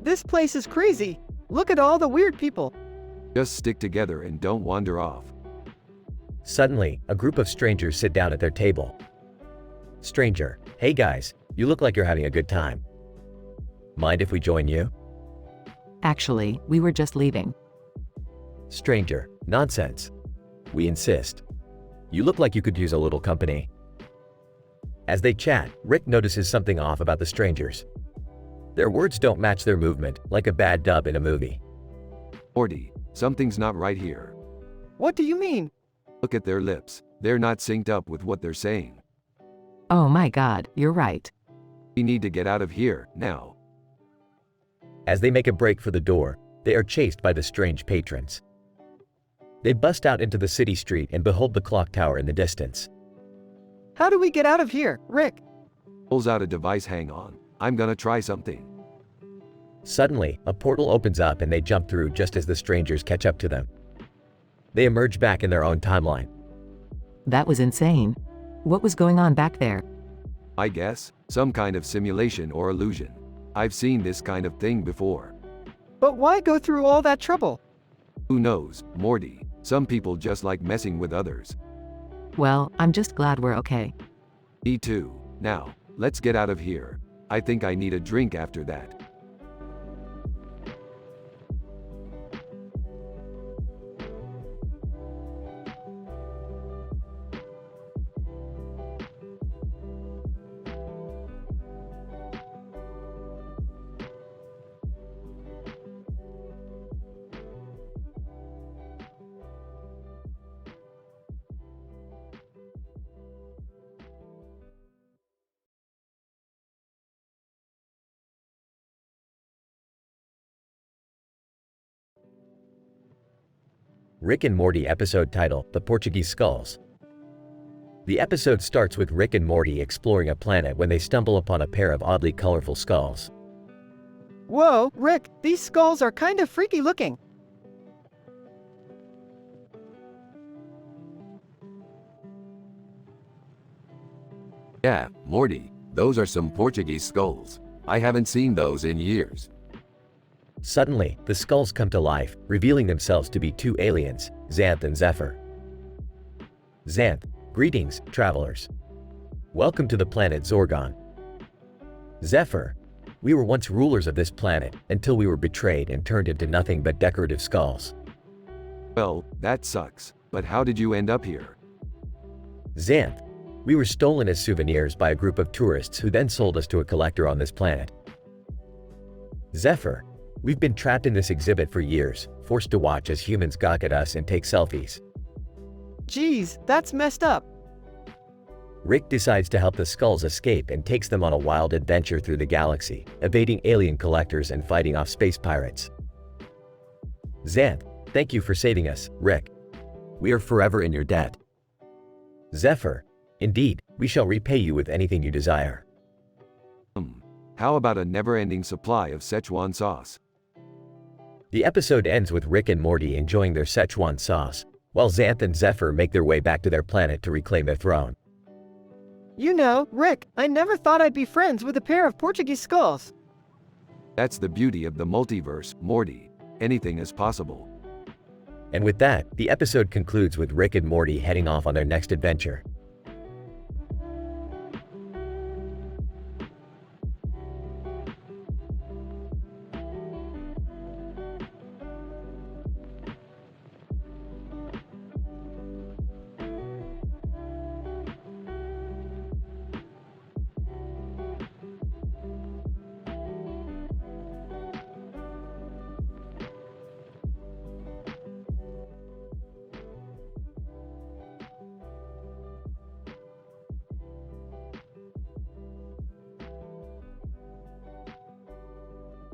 This place is crazy. Look at all the weird people. Just stick together and don't wander off. Suddenly, a group of strangers sit down at their table. Stranger, hey guys, you look like you're having a good time. Mind if we join you? Actually, we were just leaving. Stranger, nonsense. We insist. You look like you could use a little company. As they chat, Rick notices something off about the strangers. Their words don't match their movement, like a bad dub in a movie. Morty, something's not right here. What do you mean? Look at their lips. They're not synced up with what they're saying. Oh my god, you're right. We need to get out of here, now. As they make a break for the door, they are chased by the strange patrons. They bust out into the city street and behold the clock tower in the distance. How do we get out of here, Rick? Pulls out a device. Hang on. I'm gonna try something. Suddenly, a portal opens up and they jump through just as the strangers catch up to them. They emerge back in their own timeline. That was insane. What was going on back there? I guess, some kind of simulation or illusion. I've seen this kind of thing before. But why go through all that trouble? Who knows, Morty? Some people just like messing with others. Well, I'm just glad we're okay. Me too. Now, let's get out of here. I think I need a drink after that. Rick and Morty episode title, The Portuguese Skulls. The episode starts with Rick and Morty exploring a planet when they stumble upon a pair of oddly colorful skulls. Whoa, Rick, these skulls are kind of freaky looking. Yeah, Morty, those are some Portuguese skulls. I haven't seen those in years. Suddenly, the skulls come to life, revealing themselves to be two aliens, Xanth and Zephyr. Xanth, greetings, travelers. Welcome to the planet Zorgon. Zephyr, we were once rulers of this planet until we were betrayed and turned into nothing but decorative skulls. Well, that sucks. But how did you end up here? Xanth, we were stolen as souvenirs by a group of tourists who then sold us to a collector on this planet. Zephyr, we've been trapped in this exhibit for years, forced to watch as humans gawk at us and take selfies. Geez, that's messed up. Rick decides to help the skulls escape and takes them on a wild adventure through the galaxy, evading alien collectors and fighting off space pirates. Xanth, thank you for saving us, Rick. We are forever in your debt. Zephyr, indeed, we shall repay you with anything you desire. How about a never-ending supply of Szechuan sauce? The episode ends with Rick and Morty enjoying their Szechuan sauce, while Xanth and Zephyr make their way back to their planet to reclaim their throne. You know, Rick, I never thought I'd be friends with a pair of Portuguese skulls. That's the beauty of the multiverse, Morty. Anything is possible. And with that, the episode concludes with Rick and Morty heading off on their next adventure.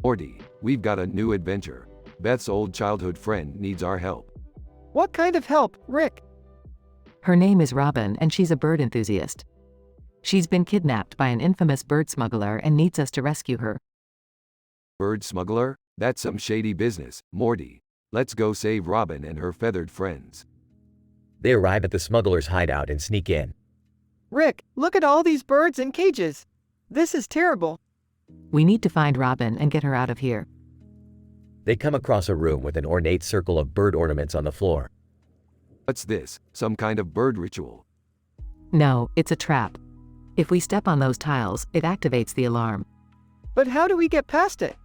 Morty, we've got a new adventure. Beth's old childhood friend needs our help. What kind of help, Rick? Her name is Robin and she's a bird enthusiast. She's been kidnapped by an infamous bird smuggler and needs us to rescue her. Bird smuggler? That's some shady business, Morty. Let's go save Robin and her feathered friends. They arrive at the smuggler's hideout and sneak in. Rick, look at all these birds in cages. This is terrible. We need to find Robin and get her out of here. They come across a room with an ornate circle of bird ornaments on the floor. What's this? Some kind of bird ritual? No, it's a trap. If we step on those tiles, it activates the alarm. But how do we get past it?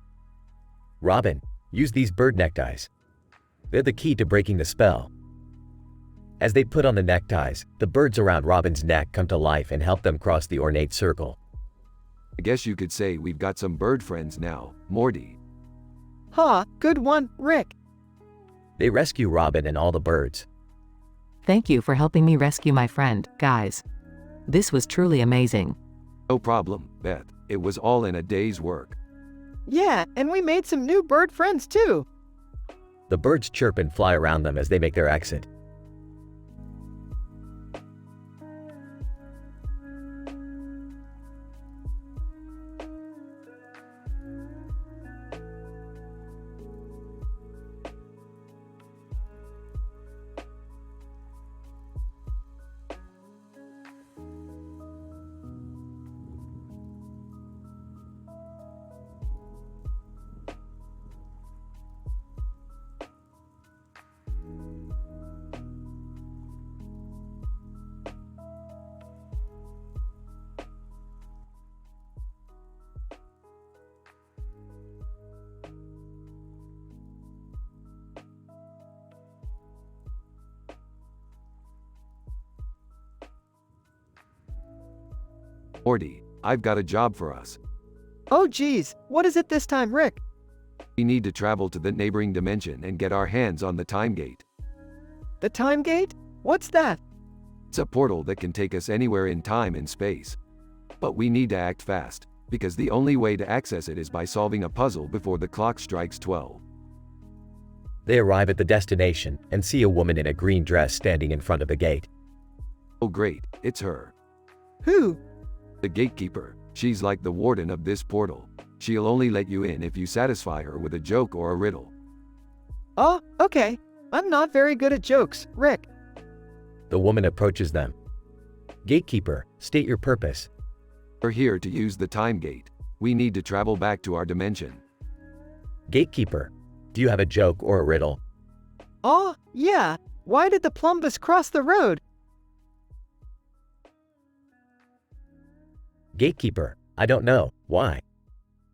Robin, use these bird neckties. They're the key to breaking the spell. As they put on the neckties, the birds around Robin's neck come to life and help them cross the ornate circle. I guess you could say we've got some bird friends now, Morty. Ha, good one, Rick. They rescue Robin and all the birds. Thank you for helping me rescue my friend, guys. This was truly amazing. No problem, Beth. It was all in a day's work. Yeah, and we made some new bird friends too. The birds chirp and fly around them as they make their exit. Morty, I've got a job for us. Oh geez, what is it this time, Rick? We need to travel to the neighboring dimension and get our hands on the time gate. The time gate? What's that? It's a portal that can take us anywhere in time and space. But we need to act fast, because the only way to access it is by solving a puzzle before the clock strikes 12. They arrive at the destination and see a woman in a green dress standing in front of the gate. Oh great, it's her. Who? The gatekeeper. She's like the warden of this portal. She'll only let you in if you satisfy her with a joke or a riddle. Oh, okay. I'm not very good at jokes, Rick. The woman approaches them. Gatekeeper, state your purpose. We're here to use the time gate. We need to travel back to our dimension. Gatekeeper, do you have a joke or a riddle? Oh, yeah. Why did the plumbus cross the road? Gatekeeper, I don't know. Why?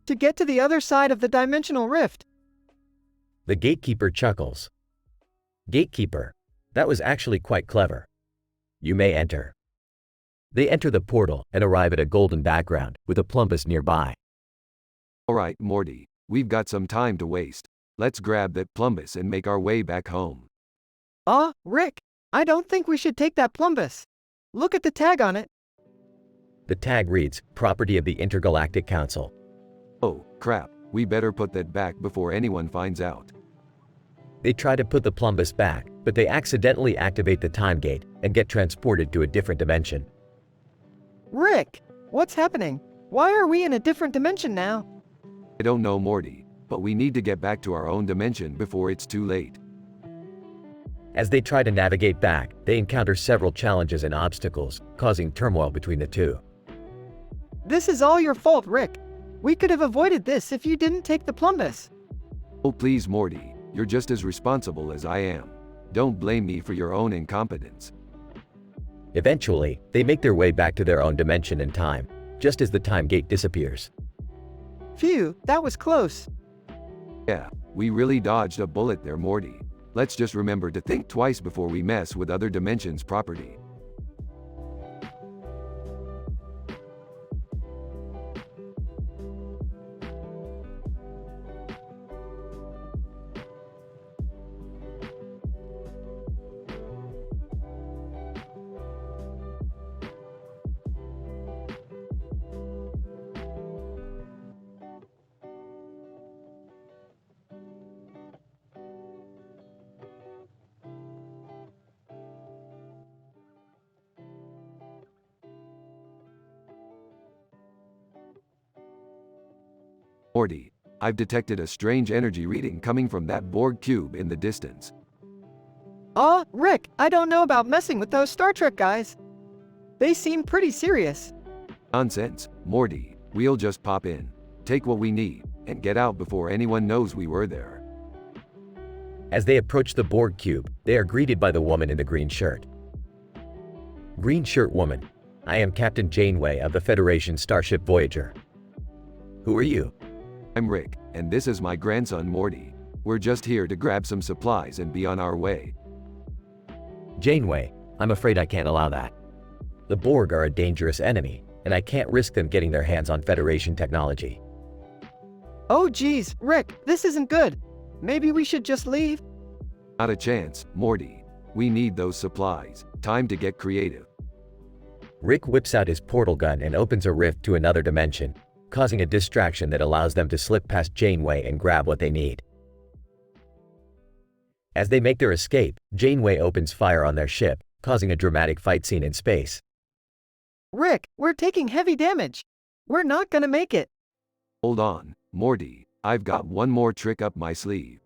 To get to the other side of the dimensional rift. The gatekeeper chuckles. Gatekeeper, that was actually quite clever. You may enter. They enter the portal and arrive at a golden background with a plumbus nearby. Alright, Morty, we've got some time to waste. Let's grab that plumbus and make our way back home. Rick, I don't think we should take that plumbus. Look at the tag on it. The tag reads, Property of the Intergalactic Council. Oh, crap, we better put that back before anyone finds out. They try to put the plumbus back, but they accidentally activate the time gate and get transported to a different dimension. Rick, what's happening? Why are we in a different dimension now? I don't know, Morty, but we need to get back to our own dimension before it's too late. As they try to navigate back, they encounter several challenges and obstacles, causing turmoil between the two. This is all your fault, Rick. We could have avoided this if you didn't take the plumbus. Oh please, Morty, you're just as responsible as I am. Don't blame me for your own incompetence. Eventually, they make their way back to their own dimension and time, just as the time gate disappears. Phew, that was close. Yeah, we really dodged a bullet there, Morty. Let's just remember to think twice before we mess with other dimensions' property. Morty, I've detected a strange energy reading coming from that Borg cube in the distance. Aw, Rick, I don't know about messing with those Star Trek guys. They seem pretty serious. Nonsense, Morty, we'll just pop in, take what we need, and get out before anyone knows we were there. As they approach the Borg cube, they are greeted by the woman in the green shirt. Green shirt woman, I am Captain Janeway of the Federation Starship Voyager. Who are you? I'm Rick, and this is my grandson Morty. We're just here to grab some supplies and be on our way. Janeway, I'm afraid I can't allow that. The Borg are a dangerous enemy, and I can't risk them getting their hands on Federation technology. Oh geez, Rick, this isn't good. Maybe we should just leave? Not a chance, Morty. We need those supplies. Time to get creative. Rick whips out his portal gun and opens a rift to another dimension, causing a distraction that allows them to slip past Janeway and grab what they need. As they make their escape, Janeway opens fire on their ship, causing a dramatic fight scene in space. Rick, we're taking heavy damage. We're not gonna make it. Hold on, Morty. I've got one more trick up my sleeve.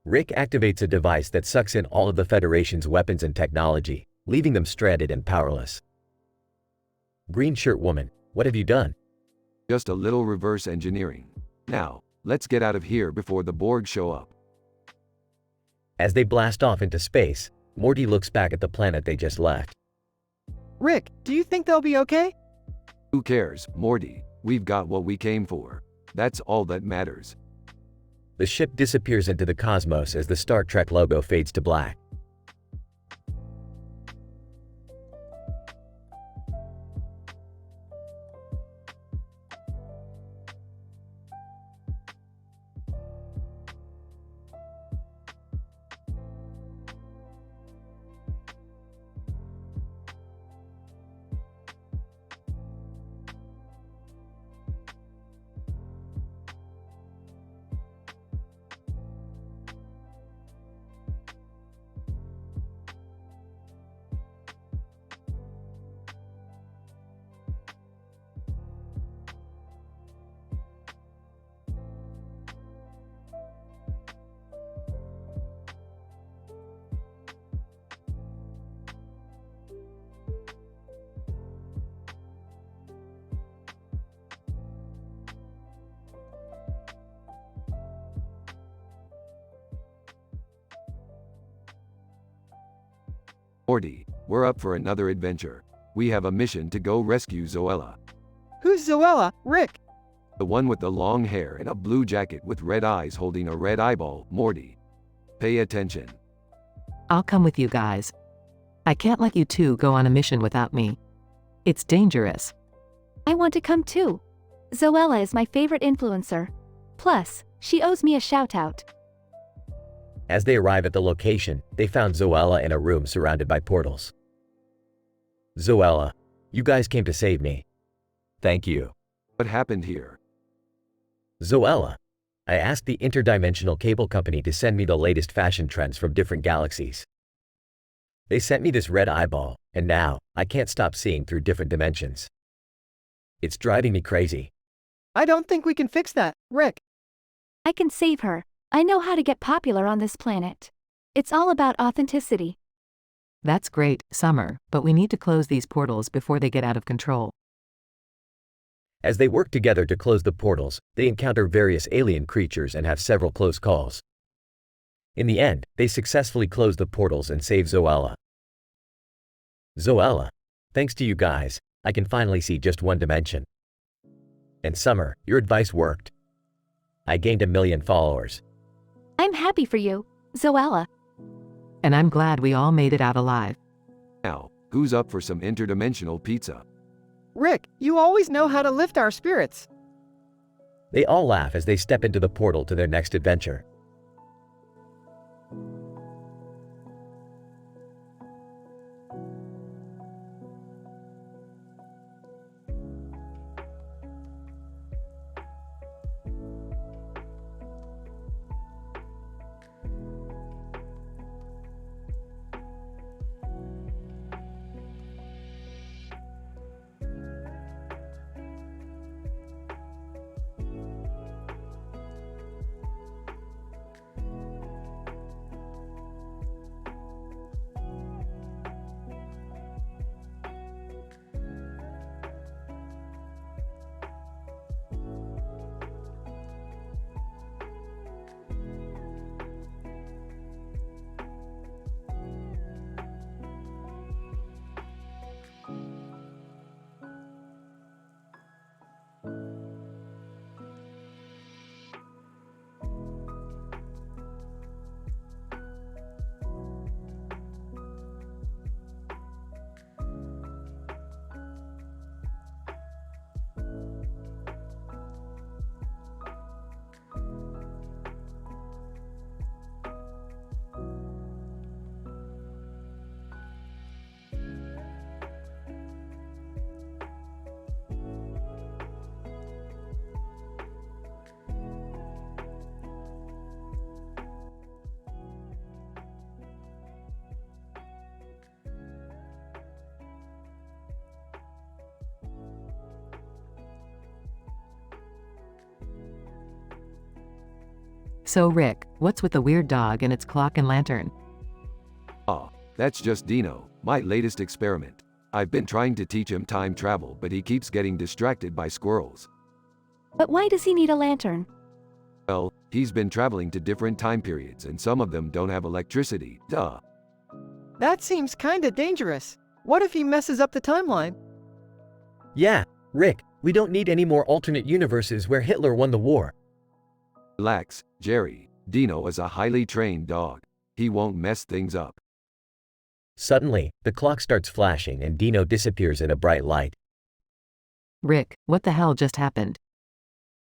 Rick activates a device that sucks in all of the Federation's weapons and technology, leaving them stranded and powerless. Green shirt woman, what have you done? Just a little reverse engineering. Now, let's get out of here before the Borg show up. As they blast off into space, Morty looks back at the planet they just left. Rick, do you think they'll be okay? Who cares, Morty? We've got what we came for. That's all that matters. The ship disappears into the cosmos as the Star Trek logo fades to black. Morty, we're up for another adventure. We have a mission to go rescue Zoella. Who's Zoella, Rick? The one with the long hair and a blue jacket with red eyes holding a red eyeball, Morty. Pay attention. I'll come with you guys. I can't let you two go on a mission without me. It's dangerous. I want to come too. Zoella is my favorite influencer. Plus, she owes me a shout out. As they arrive at the location, they found Zoella in a room surrounded by portals. Zoella, you guys came to save me. Thank you. What happened here? Zoella, I asked the interdimensional cable company to send me the latest fashion trends from different galaxies. They sent me this red eyeball, and now, I can't stop seeing through different dimensions. It's driving me crazy. I don't think we can fix that, Rick. I can save her. I know how to get popular on this planet. It's all about authenticity. That's great, Summer, but we need to close these portals before they get out of control. As they work together to close the portals, they encounter various alien creatures and have several close calls. In the end, they successfully close the portals and save Zoella. Zoella, thanks to you guys, I can finally see just one dimension. And Summer, your advice worked. I gained 1 million followers. I'm happy for you, Zoella. And I'm glad we all made it out alive. Now, who's up for some interdimensional pizza? Rick, you always know how to lift our spirits. They all laugh as they step into the portal to their next adventure. So Rick, what's with the weird dog and its clock and lantern? Ah, that's just Dino, my latest experiment. I've been trying to teach him time travel, but he keeps getting distracted by squirrels. But why does he need a lantern? Well, he's been traveling to different time periods and some of them don't have electricity, duh. That seems kinda dangerous. What if he messes up the timeline? Yeah, Rick, we don't need any more alternate universes where Hitler won the war. Relax, Jerry. Dino is a highly trained dog. He won't mess things up. Suddenly, the clock starts flashing and Dino disappears in a bright light. Rick, what the hell just happened?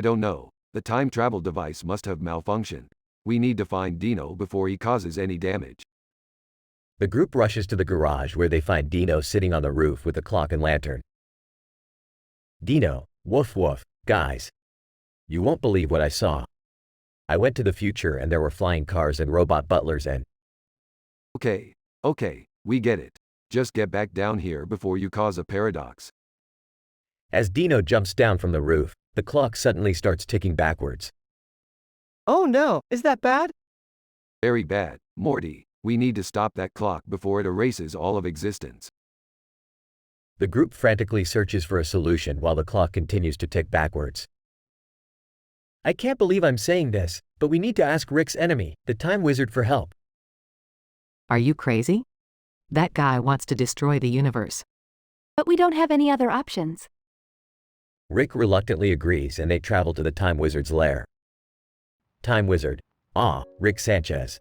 I don't know. The time travel device must have malfunctioned. We need to find Dino before he causes any damage. The group rushes to the garage where they find Dino sitting on the roof with a clock and lantern. Dino, woof woof, guys. You won't believe what I saw. I went to the future and there were flying cars and robot butlers and… Okay, we get it. Just get back down here before you cause a paradox. As Dino jumps down from the roof, the clock suddenly starts ticking backwards. Oh no, is that bad? Very bad, Morty. We need to stop that clock before it erases all of existence. The group frantically searches for a solution while the clock continues to tick backwards. I can't believe I'm saying this, but we need to ask Rick's enemy, the Time Wizard, for help. Are you crazy? That guy wants to destroy the universe. But we don't have any other options. Rick reluctantly agrees and they travel to the Time Wizard's lair. Time Wizard. Ah, Rick Sanchez.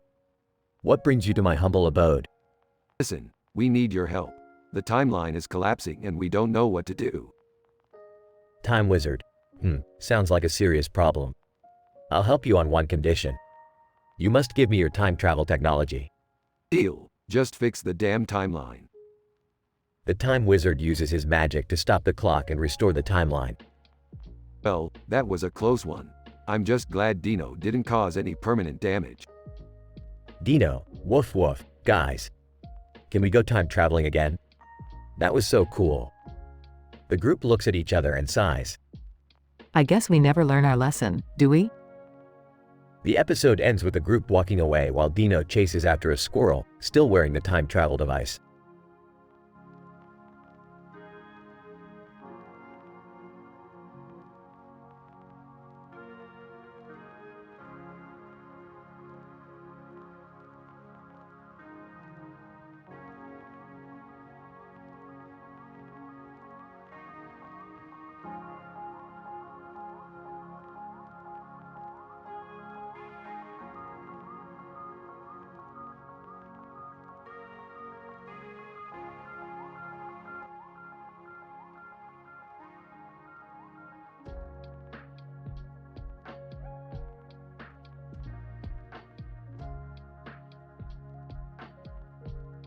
What brings you to my humble abode? Listen, we need your help. The timeline is collapsing and we don't know what to do. Time Wizard. Sounds like a serious problem. I'll help you on one condition. You must give me your time travel technology. Deal. Just fix the damn timeline. The Time Wizard uses his magic to stop the clock and restore the timeline. Well, that was a close one. I'm just glad Dino didn't cause any permanent damage. Dino, woof woof, guys. Can we go time traveling again? That was so cool. The group looks at each other and sighs. I guess we never learn our lesson, do we? The episode ends with the group walking away while Dino chases after a squirrel, still wearing the time travel device.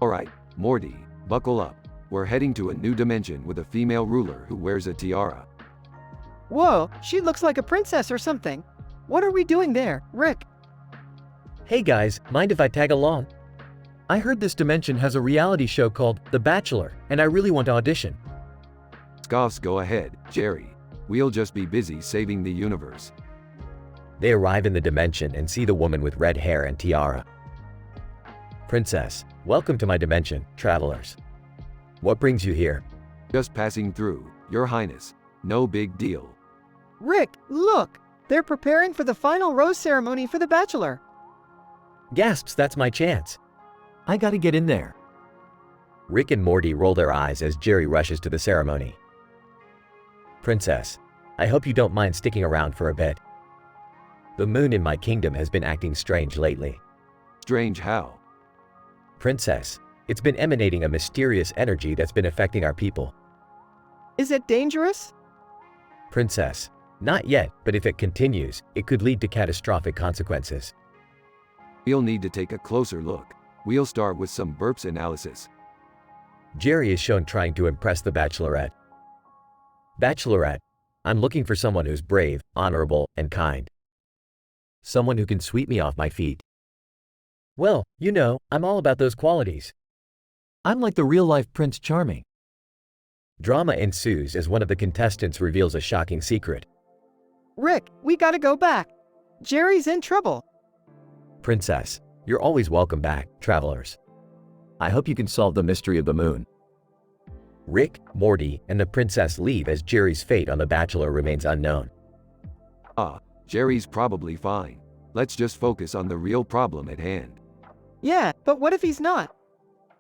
Alright, Morty, buckle up. We're heading to a new dimension with a female ruler who wears a tiara. Whoa, she looks like a princess or something. What are we doing there, Rick? Hey guys, mind if I tag along? I heard this dimension has a reality show called The Bachelor, and I really want to audition. Scoffs, go ahead, Jerry. We'll just be busy saving the universe. They arrive in the dimension and see the woman with red hair and tiara. Princess, welcome to my dimension, travelers. What brings you here? Just passing through, Your Highness. No big deal. Rick, look! They're preparing for the final rose ceremony for the Bachelor. Gasps, that's my chance. I gotta get in there. Rick and Morty roll their eyes as Jerry rushes to the ceremony. Princess, I hope you don't mind sticking around for a bit. The moon in my kingdom has been acting strange lately. Strange how? Princess, it's been emanating a mysterious energy that's been affecting our people. Is it dangerous? Princess, not yet, but if it continues, it could lead to catastrophic consequences. We'll need to take a closer look. We'll start with some burps analysis. Jerry is shown trying to impress the Bachelorette. Bachelorette, I'm looking for someone who's brave, honorable, and kind. Someone who can sweep me off my feet. Well, you know, I'm all about those qualities. I'm like the real-life Prince Charming. Drama ensues as one of the contestants reveals a shocking secret. Rick, we gotta go back. Jerry's in trouble. Princess. You're always welcome back, travelers. I hope you can solve the mystery of the moon. Rick, Morty, and the princess leave as Jerry's fate on The Bachelor remains unknown. Jerry's probably fine. Let's just focus on the real problem at hand. Yeah, but what if he's not?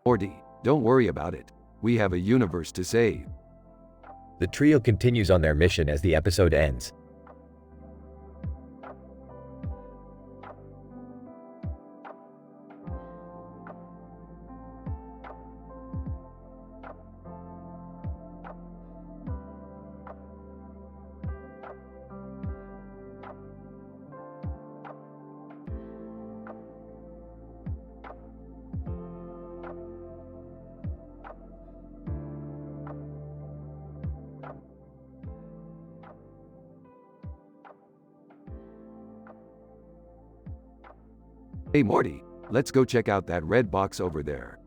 Morty, don't worry about it. We have a universe to save. The trio continues on their mission as the episode ends. Hey Morty, let's go check out that red box over there.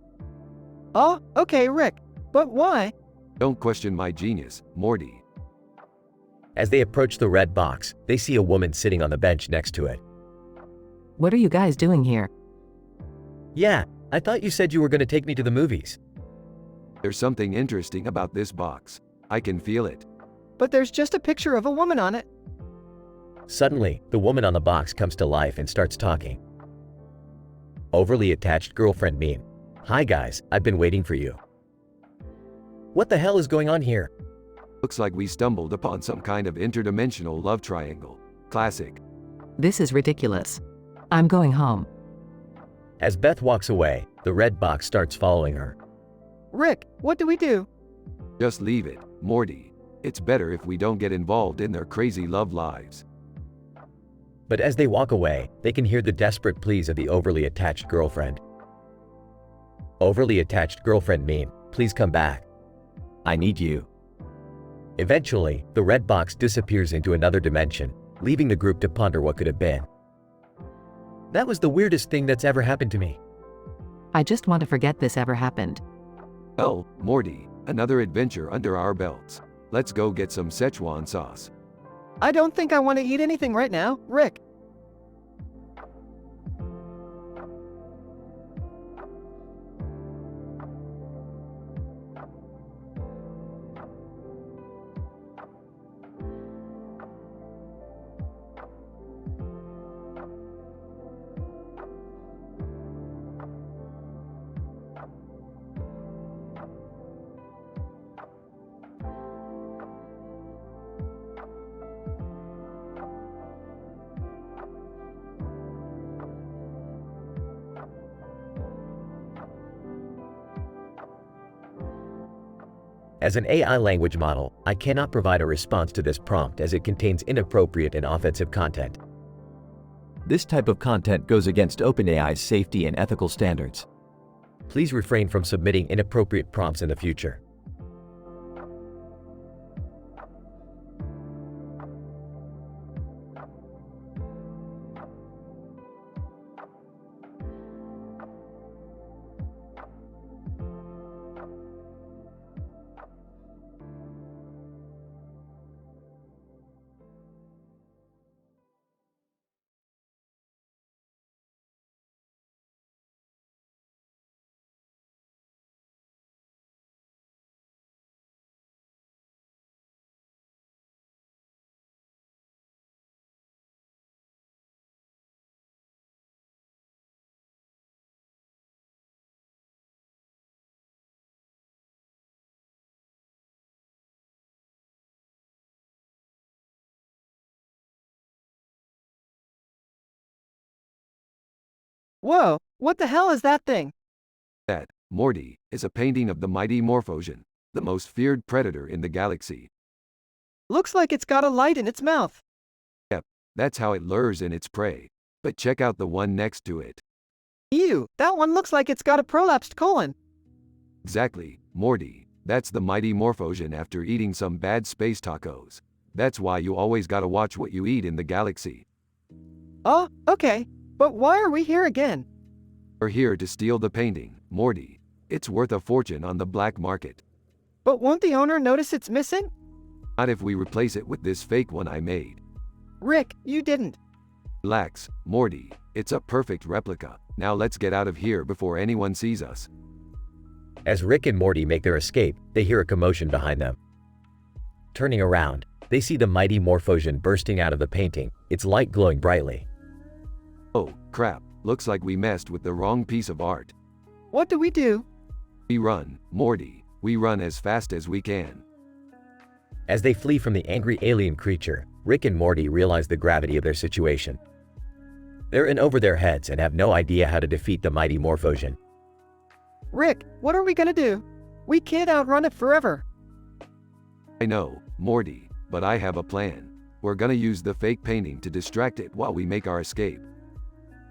Oh, okay, Rick. But why? Don't question my genius, Morty. As they approach the red box, they see a woman sitting on the bench next to it. What are you guys doing here? Yeah, I thought you said you were going to take me to the movies. There's something interesting about this box. I can feel it. But there's just a picture of a woman on it. Suddenly, the woman on the box comes to life and starts talking. Overly attached girlfriend meme. Hi guys, I've been waiting for you. What the hell is going on here? Looks like we stumbled upon some kind of interdimensional love triangle. Classic. This is ridiculous. I'm going home. As Beth walks away, the red box starts following her. Rick, what do we do? Just leave it, Morty. It's better if we don't get involved in their crazy love lives. But as they walk away, they can hear the desperate pleas of the overly attached girlfriend. Overly attached girlfriend meme, please come back. I need you. Eventually, the red box disappears into another dimension, leaving the group to ponder what could have been. That was the weirdest thing that's ever happened to me. I just want to forget this ever happened. Oh, Morty, another adventure under our belts. Let's go get some Szechuan sauce. I don't think I want to eat anything right now, Rick. As an AI language model, I cannot provide a response to this prompt as it contains inappropriate and offensive content. This type of content goes against OpenAI's safety and ethical standards. Please refrain from submitting inappropriate prompts in the future. Whoa, what the hell is that thing? That, Morty, is a painting of the mighty Morphosian, the most feared predator in the galaxy. Looks like it's got a light in its mouth. Yep, that's how it lures in its prey. But check out the one next to it. Ew, that one looks like it's got a prolapsed colon. Exactly, Morty. That's the mighty Morphosian after eating some bad space tacos. That's why you always gotta watch what you eat in the galaxy. Oh, okay. But why are we here again? We're here to steal the painting, Morty. It's worth a fortune on the black market. But won't the owner notice it's missing? Not if we replace it with this fake one I made. Rick, you didn't. Relax, Morty. It's a perfect replica. Now let's get out of here before anyone sees us. As Rick and Morty make their escape, they hear a commotion behind them. Turning around, they see the mighty Morphosion bursting out of the painting, its light glowing brightly. Oh, crap. Looks like we messed with the wrong piece of art. What do we do? We run, Morty. We run as fast as we can. As they flee from the angry alien creature, Rick and Morty realize the gravity of their situation. They're in over their heads and have no idea how to defeat the mighty Morphosion. Rick, what are we gonna do? We can't outrun it forever. I know, Morty, but I have a plan. We're gonna use the fake painting to distract it while we make our escape.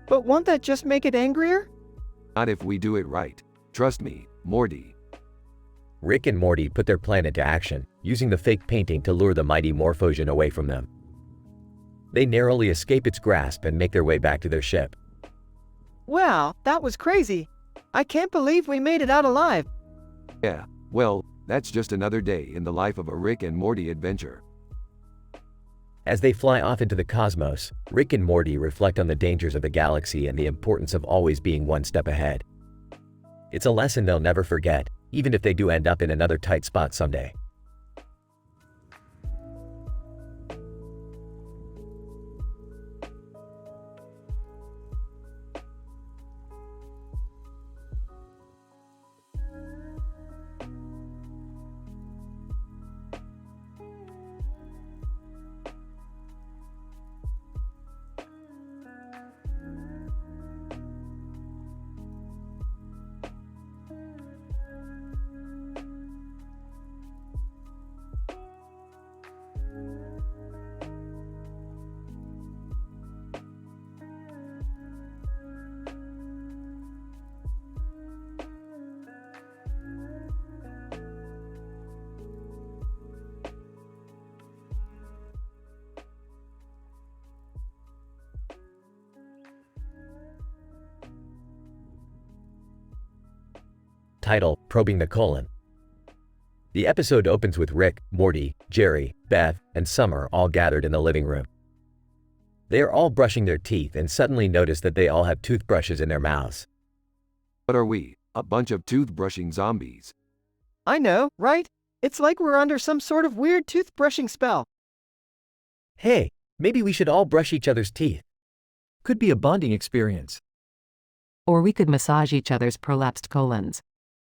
But won't that just make it angrier? Not if we do it right. Trust me, Morty. Rick and Morty put their plan into action, using the fake painting to lure the mighty Morphosion away from them. They narrowly escape its grasp and make their way back to their ship. Wow, that was crazy. I can't believe we made it out alive. Yeah, well, that's just another day in the life of a Rick and Morty adventure. As they fly off into the cosmos, Rick and Morty reflect on the dangers of the galaxy and the importance of always being one step ahead. It's a lesson they'll never forget, even if they do end up in another tight spot someday. Title: Probing the Colon. The episode opens with Rick, Morty, Jerry, Beth, and Summer all gathered in the living room. They are all brushing their teeth and suddenly notice that they all have toothbrushes in their mouths. What are we? A bunch of toothbrushing zombies. I know, right? It's like we're under some sort of weird toothbrushing spell. Hey, maybe we should all brush each other's teeth. Could be a bonding experience. Or we could massage each other's prolapsed colons.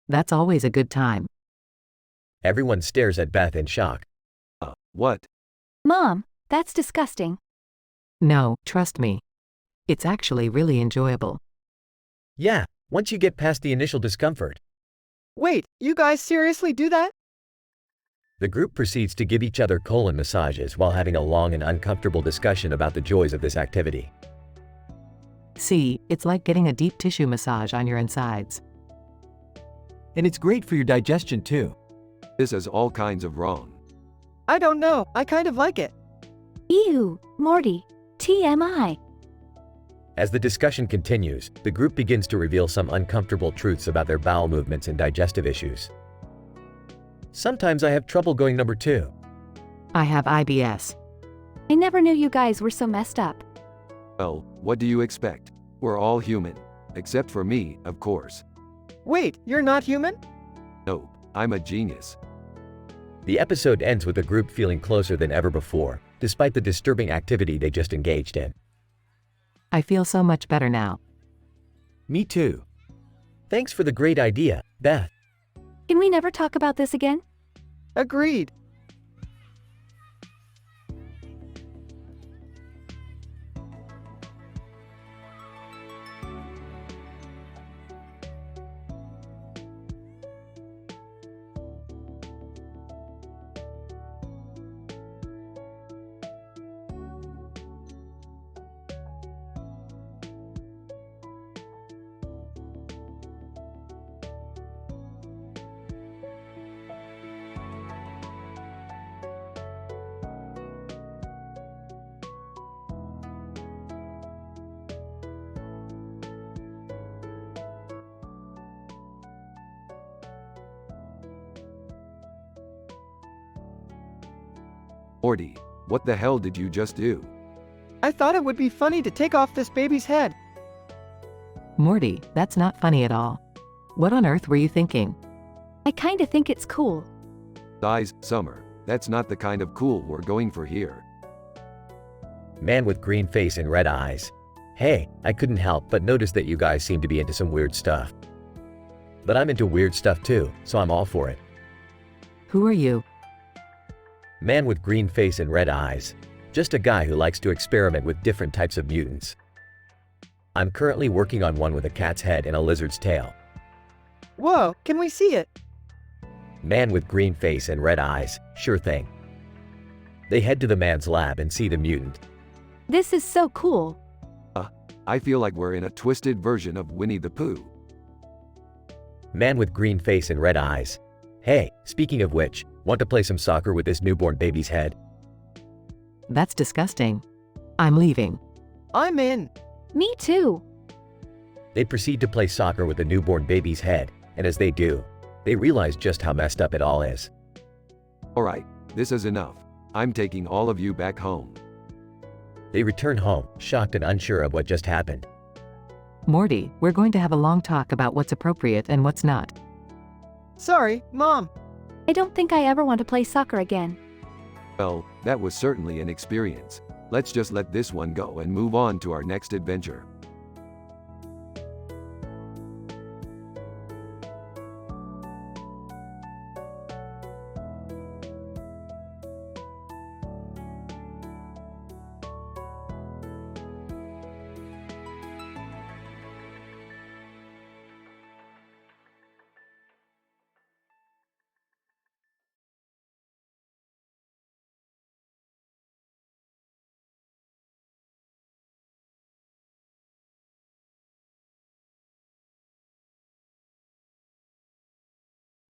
That's always a good time. Everyone stares at Beth in shock. What? Mom, that's disgusting. No, trust me. It's actually really enjoyable. Yeah, once you get past the initial discomfort. Wait, you guys seriously do that? The group proceeds to give each other colon massages while having a long and uncomfortable discussion about the joys of this activity. See, it's like getting a deep tissue massage on your insides. And it's great for your digestion too. This is all kinds of wrong. I don't know, I kind of like it. Ew, Morty. TMI. As the discussion continues, the group begins to reveal some uncomfortable truths about their bowel movements and digestive issues. Sometimes I have trouble going number 2. I have IBS. I never knew you guys were so messed up. Well, what do you expect? We're all human. Except for me, of course. Wait, you're not human? Nope, I'm a genius. The episode ends with the group feeling closer than ever before, despite the disturbing activity they just engaged in. I feel so much better now. Me too. Thanks for the great idea, Beth. Can we never talk about this again? Agreed. Morty, what the hell did you just do? I thought it would be funny to take off this baby's head. Morty, that's not funny at all. What on earth were you thinking? I kinda think it's cool. Size, Summer. That's not the kind of cool we're going for here. Man with green face and red eyes. Hey, I couldn't help but notice that you guys seem to be into some weird stuff. But I'm into weird stuff too, so I'm all for it. Who are you? Man with green face and red eyes. Just a guy who likes to experiment with different types of mutants. I'm currently working on one with a cat's head and a lizard's tail. Whoa, can we see it? Man with green face and red eyes. Sure thing. They head to the man's lab and see the mutant. This is so cool. I feel like we're in a twisted version of Winnie the Pooh. Man with green face and red eyes. Hey, speaking of which, want to play some soccer with this newborn baby's head? That's disgusting. I'm leaving. I'm in. Me too. They proceed to play soccer with the newborn baby's head, and as they do, they realize just how messed up it all is. Alright, this is enough. I'm taking all of you back home. They return home, shocked and unsure of what just happened. Morty, we're going to have a long talk about what's appropriate and what's not. Sorry, Mom. I don't think I ever want to play soccer again. Well, that was certainly an experience. Let's just let this one go and move on to our next adventure.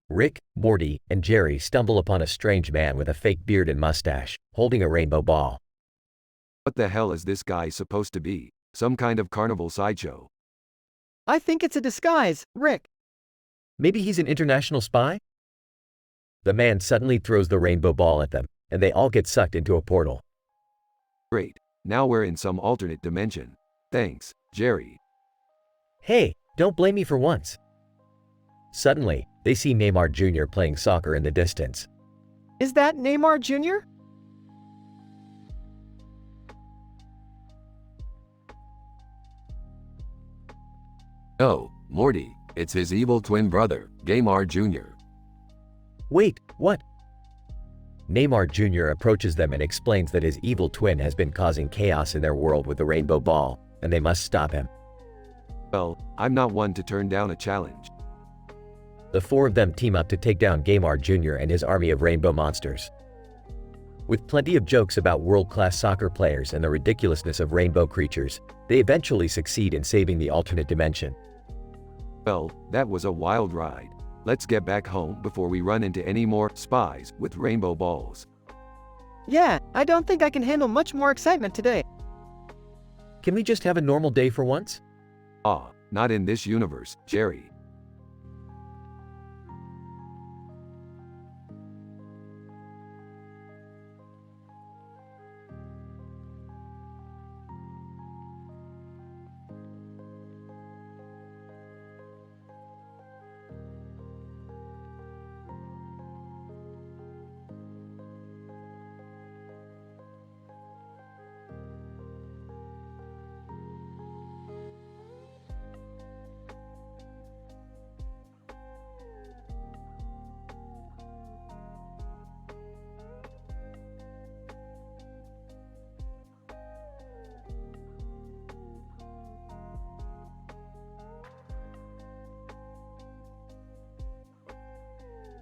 Rick, Morty, and Jerry stumble upon a strange man with a fake beard and mustache, holding a rainbow ball. What the hell is this guy supposed to be? Some kind of carnival sideshow? I think it's a disguise, Rick. Maybe he's an international spy? The man suddenly throws the rainbow ball at them, and they all get sucked into a portal. Great. Now we're in some alternate dimension. Thanks, Jerry. Hey, don't blame me for once. Suddenly, they see Neymar Jr. playing soccer in the distance. Is that Neymar Jr.? No, Morty, it's his evil twin brother, Neymar Jr. Wait, what? Neymar Jr. approaches them and explains that his evil twin has been causing chaos in their world with the rainbow ball, and they must stop him. Well, I'm not one to turn down a challenge. The four of them team up to take down Neymar Jr. and his army of rainbow monsters. With plenty of jokes about world-class soccer players and the ridiculousness of rainbow creatures, they eventually succeed in saving the alternate dimension. Well, that was a wild ride. Let's get back home before we run into any more spies with rainbow balls. Yeah, I don't think I can handle much more excitement today. Can we just have a normal day for once? Ah, not in this universe, Jerry.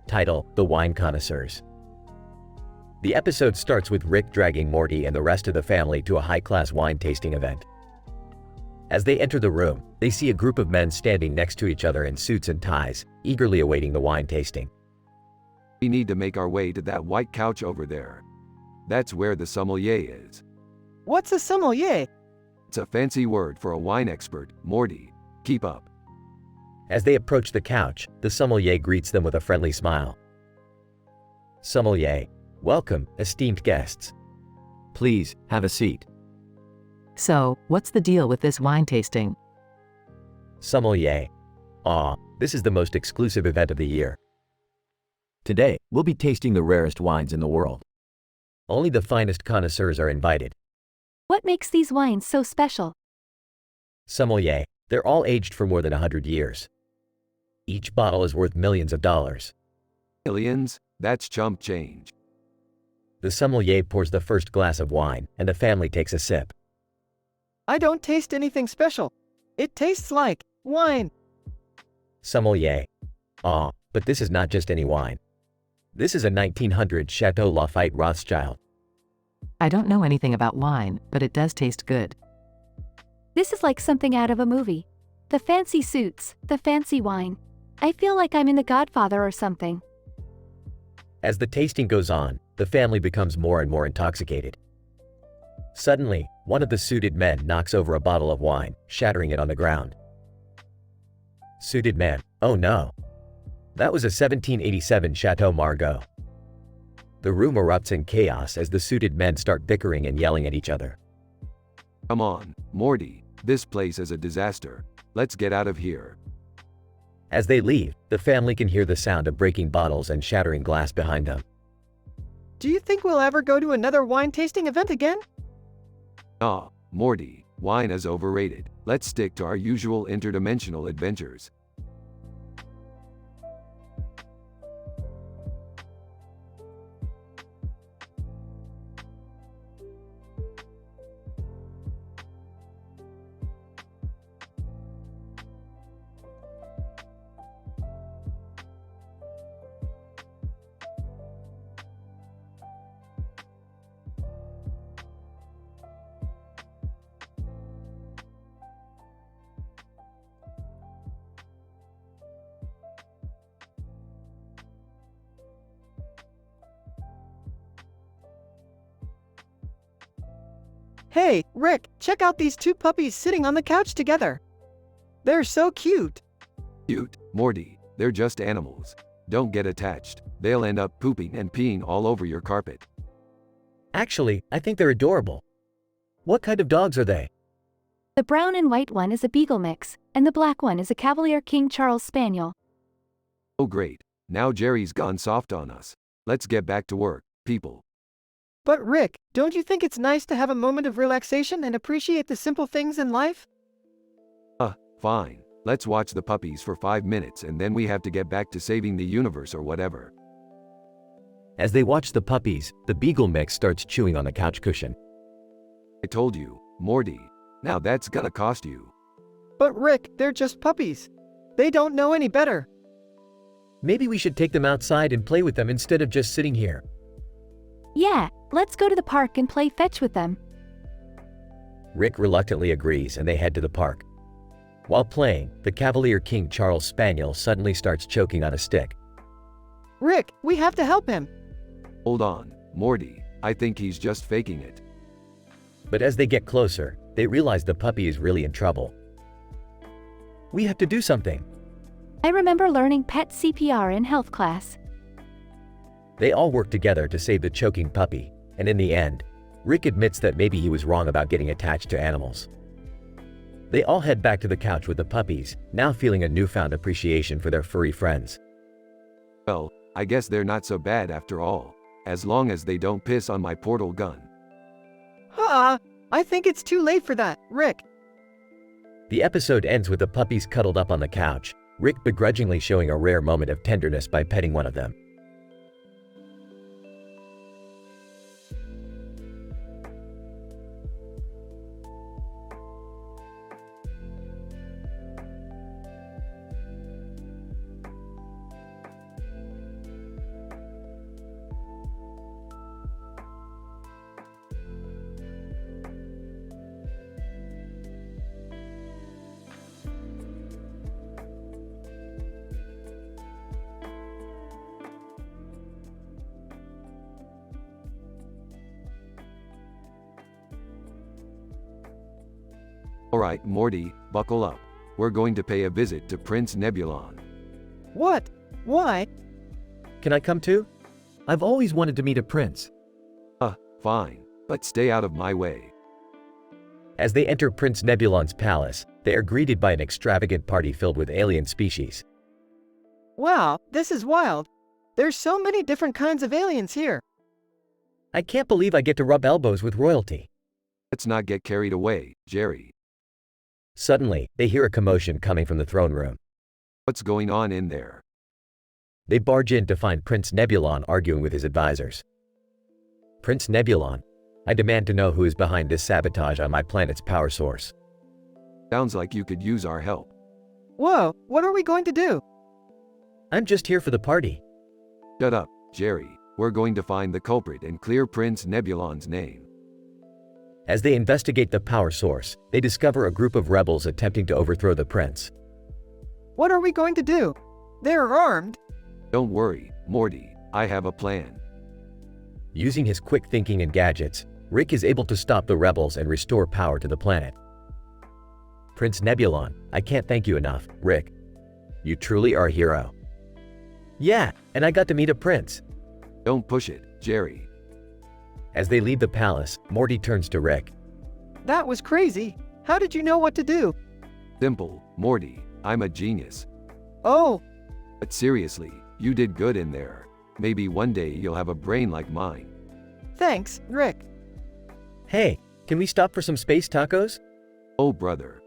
Title: The Wine Connoisseurs. The episode starts with Rick dragging Morty and the rest of the family to a high-class wine tasting event. As they enter the room, they see a group of men standing next to each other in suits and ties, eagerly awaiting the wine tasting. We need to make our way to that white couch over there. That's where the sommelier is. What's a sommelier? It's a fancy word for a wine expert, Morty. Keep up. As they approach the couch, the sommelier greets them with a friendly smile. Sommelier: welcome, esteemed guests. Please, have a seat. So, what's the deal with this wine tasting? Sommelier. Aw, this is the most exclusive event of the year. Today, we'll be tasting the rarest wines in the world. Only the finest connoisseurs are invited. What makes these wines so special? Sommelier. They're all aged for more than 100 years. Each bottle is worth millions of dollars. Millions? That's chump change. The sommelier pours the first glass of wine, and the family takes a sip. I don't taste anything special. It tastes like wine. Sommelier. Aw, but this is not just any wine. This is a 1900 Chateau Lafite Rothschild. I don't know anything about wine, but it does taste good. This is like something out of a movie. The fancy suits, the fancy wine. I feel like I'm in The Godfather or something. As the tasting goes on, the family becomes more and more intoxicated. Suddenly, one of the suited men knocks over a bottle of wine, shattering it on the ground. Suited man. Oh no. That was a 1787 Chateau Margaux. The room erupts in chaos as the suited men start bickering and yelling at each other. Come on, Morty, this place is a disaster. Let's get out of here. As they leave, the family can hear the sound of breaking bottles and shattering glass behind them. Do you think we'll ever go to another wine tasting event again? Ah, Morty, wine is overrated. Let's stick to our usual interdimensional adventures. Hey, Rick, check out these two puppies sitting on the couch together. They're so cute. Cute, Morty, they're just animals. Don't get attached. They'll end up pooping and peeing all over your carpet. Actually, I think they're adorable. What kind of dogs are they? The brown and white one is a Beagle mix, and the black one is a Cavalier King Charles Spaniel. Oh great, now Jerry's gone soft on us. Let's get back to work, people. But Rick, don't you think it's nice to have a moment of relaxation and appreciate the simple things in life? Fine. Let's watch the puppies for 5 minutes and then we have to get back to saving the universe or whatever. As they watch the puppies, the Beagle mix starts chewing on the couch cushion. I told you, Morty. Now that's gonna cost you. But Rick, they're just puppies. They don't know any better. Maybe we should take them outside and play with them instead of just sitting here. Yeah, let's go to the park and play fetch with them. Rick reluctantly agrees and they head to the park. While playing, the Cavalier King Charles Spaniel suddenly starts choking on a stick. Rick, we have to help him. Hold on, Morty. I think he's just faking it. But as they get closer, they realize the puppy is really in trouble. We have to do something. I remember learning pet CPR in health class. They all work together to save the choking puppy, and in the end, Rick admits that maybe he was wrong about getting attached to animals. They all head back to the couch with the puppies, now feeling a newfound appreciation for their furry friends. Well, I guess they're not so bad after all, as long as they don't piss on my portal gun. I think it's too late for that, Rick. The episode ends with the puppies cuddled up on the couch, Rick begrudgingly showing a rare moment of tenderness by petting one of them. Alright, Morty, buckle up. We're going to pay a visit to Prince Nebulon. What? Why? Can I come too? I've always wanted to meet a prince. Fine, but stay out of my way. As they enter Prince Nebulon's palace, they are greeted by an extravagant party filled with alien species. Wow, this is wild. There's so many different kinds of aliens here. I can't believe I get to rub elbows with royalty. Let's not get carried away, Jerry. Suddenly, they hear a commotion coming from the throne room. What's going on in there? They barge in to find Prince Nebulon arguing with his advisors. Prince Nebulon, I demand to know who is behind this sabotage on my planet's power source. Sounds like you could use our help. Whoa, what are we going to do? I'm just here for the party. Shut up, Jerry. We're going to find the culprit and clear Prince Nebulon's name. As they investigate the power source, they discover a group of rebels attempting to overthrow the prince. What are we going to do? They're armed. Don't worry, Morty. I have a plan. Using his quick thinking and gadgets, Rick is able to stop the rebels and restore power to the planet. Prince Nebulon, I can't thank you enough, Rick. You truly are a hero. Yeah, and I got to meet a prince. Don't push it, Jerry. As they leave the palace, Morty turns to Rick. That was crazy. How did you know what to do? Simple, Morty. I'm a genius. Oh, But seriously, you did good in there. Maybe one day you'll have a brain like mine. thanks, Rick. Hey, can we stop for some space tacos? Oh, brother.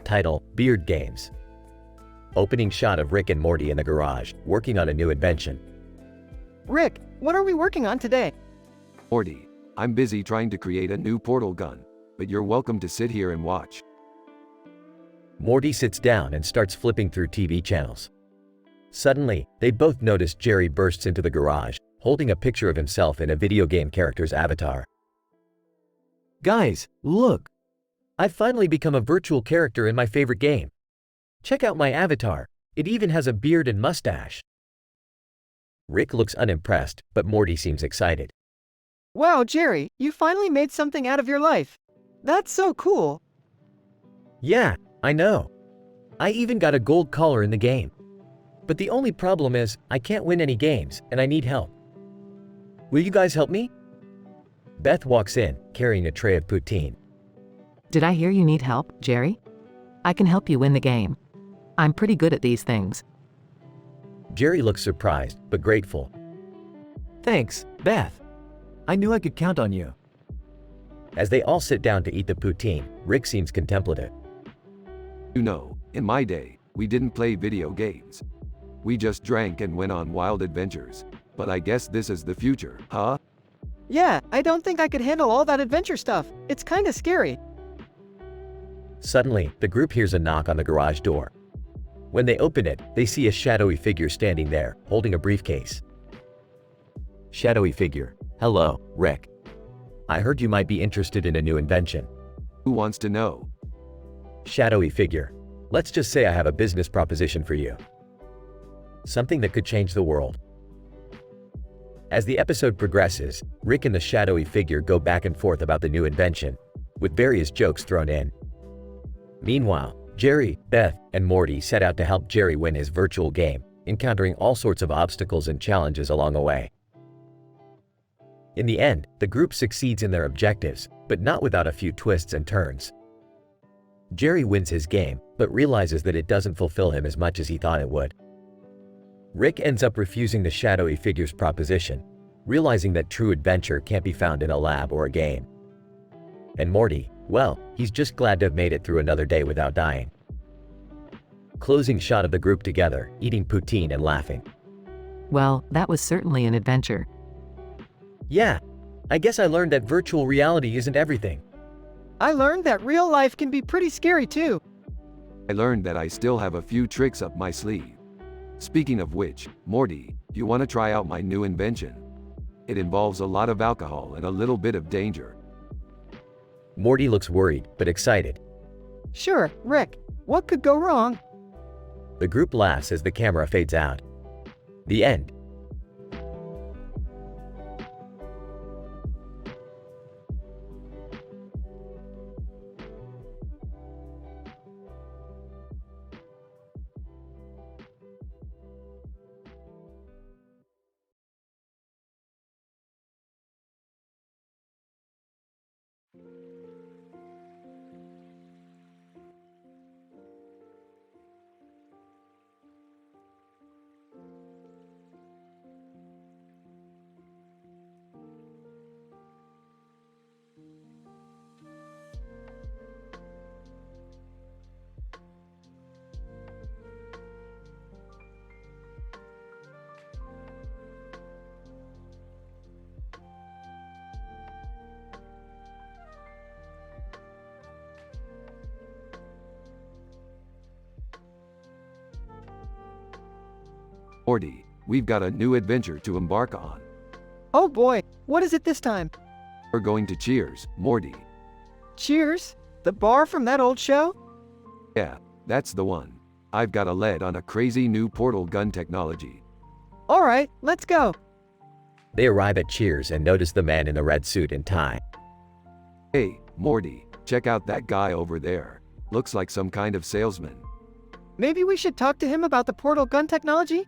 Title, Beard Games. Opening shot of Rick and Morty in the garage, working on a new invention. Rick, what are we working on today? Morty, I'm busy trying to create a new portal gun, but you're welcome to sit here and watch. Morty sits down and starts flipping through TV channels. Suddenly, they both notice Jerry bursts into the garage, holding a picture of himself in a video game character's avatar. Guys, look! I've finally become a virtual character in my favorite game. Check out my avatar. It even has a beard and mustache. Rick looks unimpressed, but Morty seems excited. Wow, Jerry, you finally made something out of your life. That's so cool. Yeah, I know. I even got a gold collar in the game. But the only problem is, I can't win any games, and I need help. Will you guys help me? Beth walks in, carrying a tray of poutine. Did I hear you need help, Jerry? I can help you win the game. I'm pretty good at these things. Jerry looks surprised, but grateful. Thanks, Beth. I knew I could count on you. As they all sit down to eat the poutine, Rick seems contemplative. You know, in my day, we didn't play video games. We just drank and went on wild adventures. But I guess this is the future, huh? Yeah, I don't think I could handle all that adventure stuff. It's kinda scary. Suddenly, the group hears a knock on the garage door. When they open it, they see a shadowy figure standing there, holding a briefcase. Shadowy figure. Hello, Rick. I heard you might be interested in a new invention. Who wants to know? Shadowy figure. Let's just say I have a business proposition for you. Something that could change the world. As the episode progresses, Rick and the shadowy figure go back and forth about the new invention, with various jokes thrown in. Meanwhile, Jerry, Beth, and Morty set out to help Jerry win his virtual game, encountering all sorts of obstacles and challenges along the way. In the end, the group succeeds in their objectives, but not without a few twists and turns. Jerry wins his game, but realizes that it doesn't fulfill him as much as he thought it would. Rick ends up refusing the shadowy figure's proposition, realizing that true adventure can't be found in a lab or a game. And Morty, well, he's just glad to have made it through another day without dying. Closing shot of the group together, eating poutine and laughing. Well, that was certainly an adventure. Yeah, I guess I learned that virtual reality isn't everything. I learned that real life can be pretty scary too. I learned that I still have a few tricks up my sleeve. Speaking of which, Morty, you want to try out my new invention? It involves a lot of alcohol and a little bit of danger. Morty looks worried, but excited. Sure, Rick. What could go wrong? The group laughs as the camera fades out. The end. Morty, we've got a new adventure to embark on. Oh boy, what is it this time? We're going to Cheers, Morty. Cheers? The bar from that old show? Yeah, that's the one. I've got a lead on a crazy new portal gun technology. Alright, let's go. They arrive at Cheers and notice the man in the red suit and tie. Hey, Morty, check out that guy over there. Looks like some kind of salesman. Maybe we should talk to him about the portal gun technology?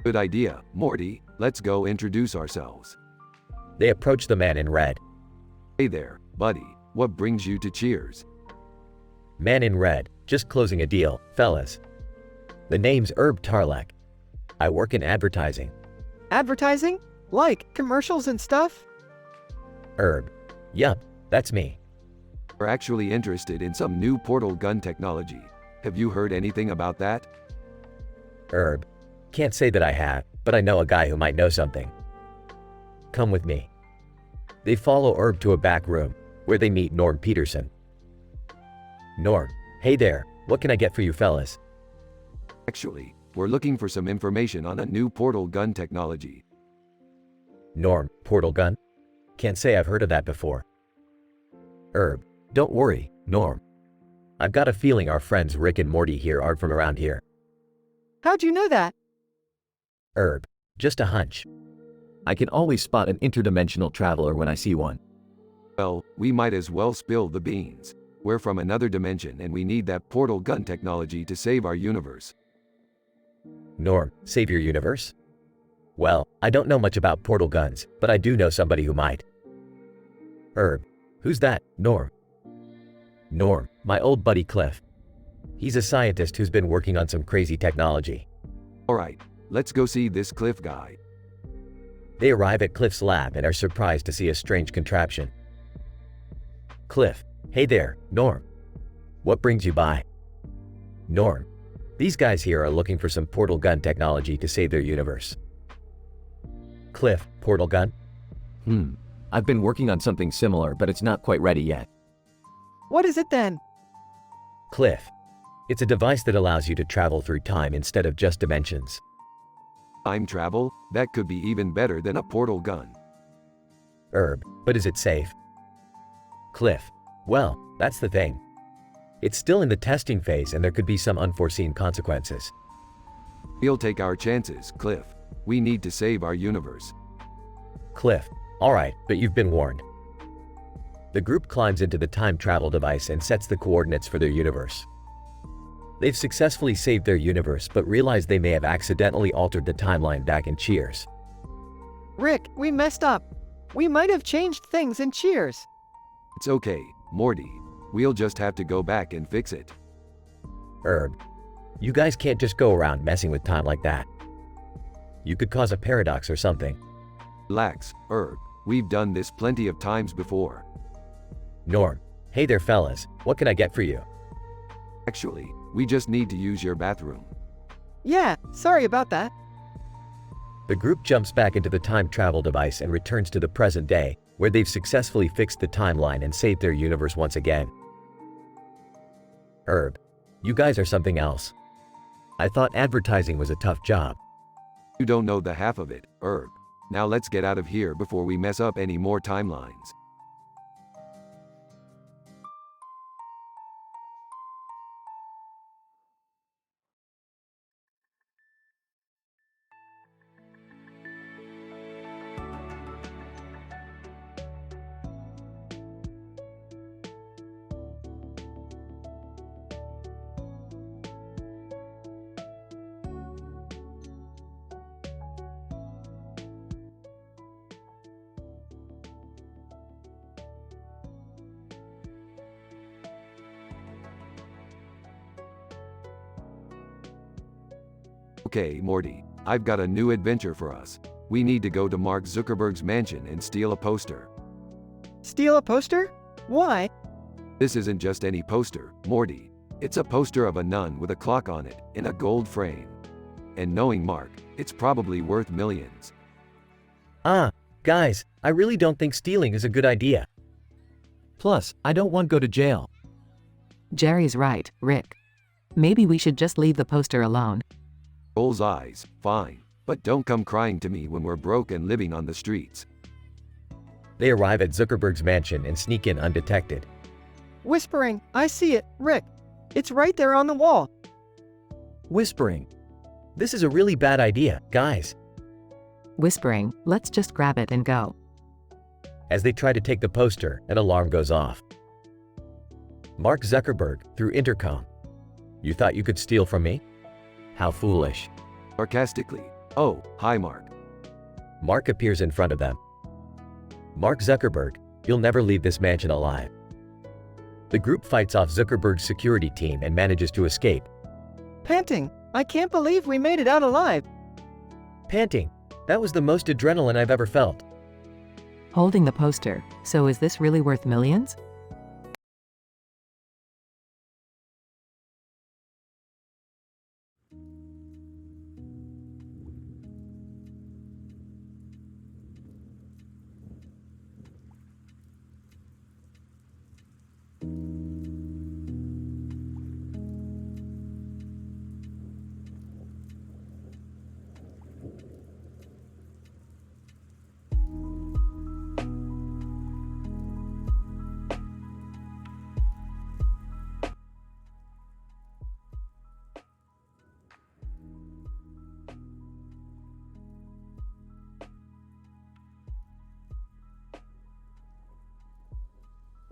Good idea, Morty. Let's go introduce ourselves. They approach the man in red. Hey there, buddy. What brings you to Cheers? Man in red, just closing a deal, fellas. The name's Herb Tarlek. I work in advertising. Advertising? Like commercials and stuff? Herb. Yup, that's me. We're actually interested in some new portal gun technology. Have you heard anything about that? Herb. Can't say that I have, but I know a guy who might know something. Come with me. They follow Herb to a back room, where they meet Norm Peterson. Norm, hey there, what can I get for you fellas? Actually, we're looking for some information on a new portal gun technology. Norm, portal gun? Can't say I've heard of that before. Herb, don't worry, Norm. I've got a feeling our friends Rick and Morty here aren't from around here. How'd you know that? Herb, just a hunch. I can always spot an interdimensional traveler when I see one. Well, we might as well spill the beans. We're from another dimension and we need that portal gun technology to save our universe. Norm, save your universe? Well, I don't know much about portal guns, but I do know somebody who might. Herb, who's that, Norm? Norm, my old buddy Cliff. He's a scientist who's been working on some crazy technology. Alright, let's go see this Cliff guy. They arrive at Cliff's lab and are surprised to see a strange contraption. Cliff, hey there, Norm. What brings you by? Norm, these guys here are looking for some portal gun technology to save their universe. Cliff, portal gun? I've been working on something similar, but it's not quite ready yet. What is it then? Cliff, it's a device that allows you to travel through time instead of just dimensions. Time travel? That could be even better than a portal gun. Herb, but is it safe? Cliff, well, that's the thing. It's still in the testing phase and there could be some unforeseen consequences. We'll take our chances, Cliff. We need to save our universe. Cliff, alright, but you've been warned. The group climbs into the time travel device and sets the coordinates for their universe. They've successfully saved their universe but realize they may have accidentally altered the timeline back in Cheers. Rick, we messed up. We might have changed things in Cheers. It's okay, Morty. We'll just have to go back and fix it. Herb, you guys can't just go around messing with time like that. You could cause a paradox or something. Relax, Herb. We've done this plenty of times before. Norm, hey there fellas, what can I get for you? Actually, we just need to use your bathroom. Yeah, sorry about that. The group jumps back into the time travel device and returns to the present day, where they've successfully fixed the timeline and saved their universe once again. Herb, you guys are something else. I thought advertising was a tough job. You don't know the half of it, Herb. Now let's get out of here before we mess up any more timelines. Okay, Morty, I've got a new adventure for us. We need to go to Mark Zuckerberg's mansion and steal a poster. Steal a poster? Why? This isn't just any poster, Morty. It's a poster of a nun with a clock on it, in a gold frame. And knowing Mark, it's probably worth millions. Guys, I really don't think stealing is a good idea. Plus, I don't want to go to jail. Jerry's right, Rick. Maybe we should just leave the poster alone. Rolls eyes, fine. But don't come crying to me when we're broke and living on the streets. They arrive at Zuckerberg's mansion and sneak in undetected. Whispering, I see it, Rick. It's right there on the wall. Whispering. This is a really bad idea, guys. Whispering, let's just grab it and go. As they try to take the poster, an alarm goes off. Mark Zuckerberg, through intercom. You thought you could steal from me? How foolish. Sarcastically. Oh, hi Mark. Mark appears in front of them. Mark Zuckerberg, you'll never leave this mansion alive. The group fights off Zuckerberg's security team and manages to escape. Panting, I can't believe we made it out alive. Panting. That was the most adrenaline I've ever felt. Holding the poster, so is this really worth millions?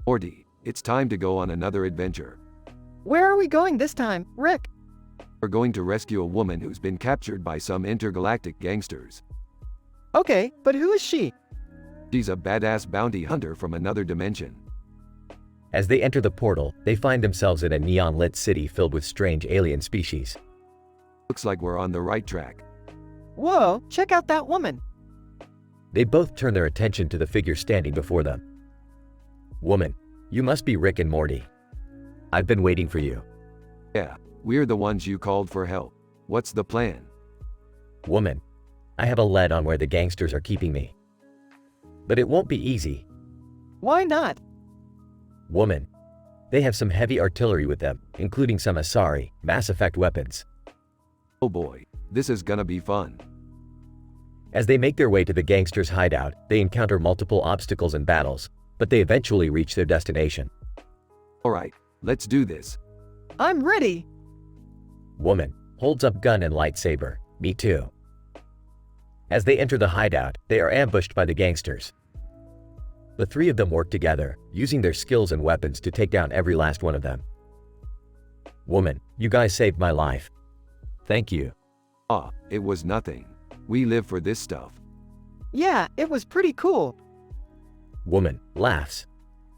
Morty, it's time to go on another adventure. Where are we going this time, Rick? We're going to rescue a woman who's been captured by some intergalactic gangsters. Okay, but who is she? She's a badass bounty hunter from another dimension. As they enter the portal, they find themselves in a neon-lit city filled with strange alien species. Looks like we're on the right track. Whoa, check out that woman. They both turn their attention to the figure standing before them. Woman, you must be Rick and Morty. I've been waiting for you. Yeah, we're the ones you called for help. What's the plan? Woman, I have a lead on where the gangsters are keeping me. But it won't be easy. Why not? Woman, they have some heavy artillery with them, including some Asari, Mass Effect weapons. Oh boy, this is gonna be fun. As they make their way to the gangsters' hideout, they encounter multiple obstacles and battles, but they eventually reach their destination. Alright, let's do this. I'm ready. Woman holds up gun and lightsaber. Me too. As they enter the hideout, they are ambushed by the gangsters. The three of them work together, using their skills and weapons to take down every last one of them. Woman, you guys saved my life. Thank you. Ah, it was nothing. We live for this stuff. Yeah, it was pretty cool. Woman laughs.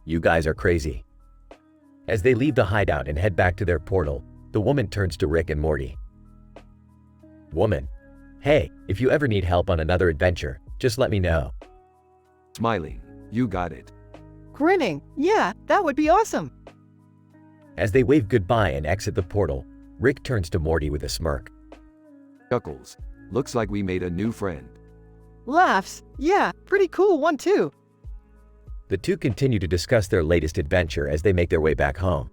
You guys are crazy. As they leave the hideout and head back to their portal, the woman turns to Rick and Morty. Woman, hey, if you ever need help on another adventure, just let me know. Smiling, you got it. Grinning, yeah, that would be awesome. As they wave goodbye and exit the portal, Rick turns to Morty with a smirk. Chuckles, Looks like we made a new friend. Laughs. Yeah, pretty cool one too. The two continue to discuss their latest adventure as they make their way back home.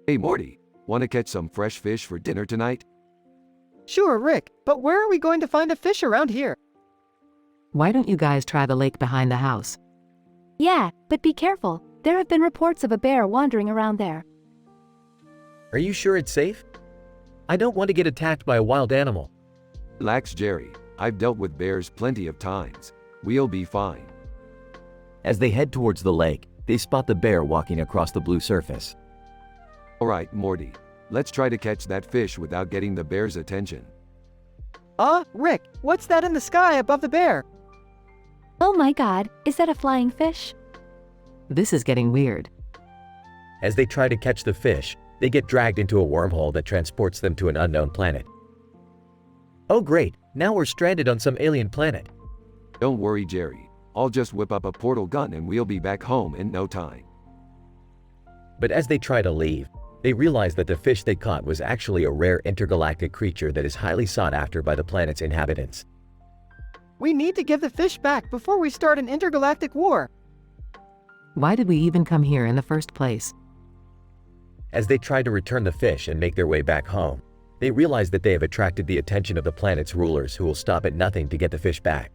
Hey Morty, want to catch some fresh fish for dinner tonight? Sure, Rick, but where are we going to find a fish around here? Why don't you guys try the lake behind the house? Yeah, but be careful. There have been reports of a bear wandering around there. Are you sure it's safe? I don't want to get attacked by a wild animal. Relax, Jerry. I've dealt with bears plenty of times. We'll be fine. As they head towards the lake, they spot the bear walking across the blue surface. Alright, Morty. Let's try to catch that fish without getting the bear's attention. Rick, what's that in the sky above the bear? Oh my god, is that a flying fish? This is getting weird. As they try to catch the fish, they get dragged into a wormhole that transports them to an unknown planet. Oh great, now we're stranded on some alien planet. Don't worry, Jerry. I'll just whip up a portal gun and we'll be back home in no time. But as they try to leave, they realize that the fish they caught was actually a rare intergalactic creature that is highly sought after by the planet's inhabitants. We need to give the fish back before we start an intergalactic war. Why did we even come here in the first place? As they try to return the fish and make their way back home, they realize that they have attracted the attention of the planet's rulers who will stop at nothing to get the fish back.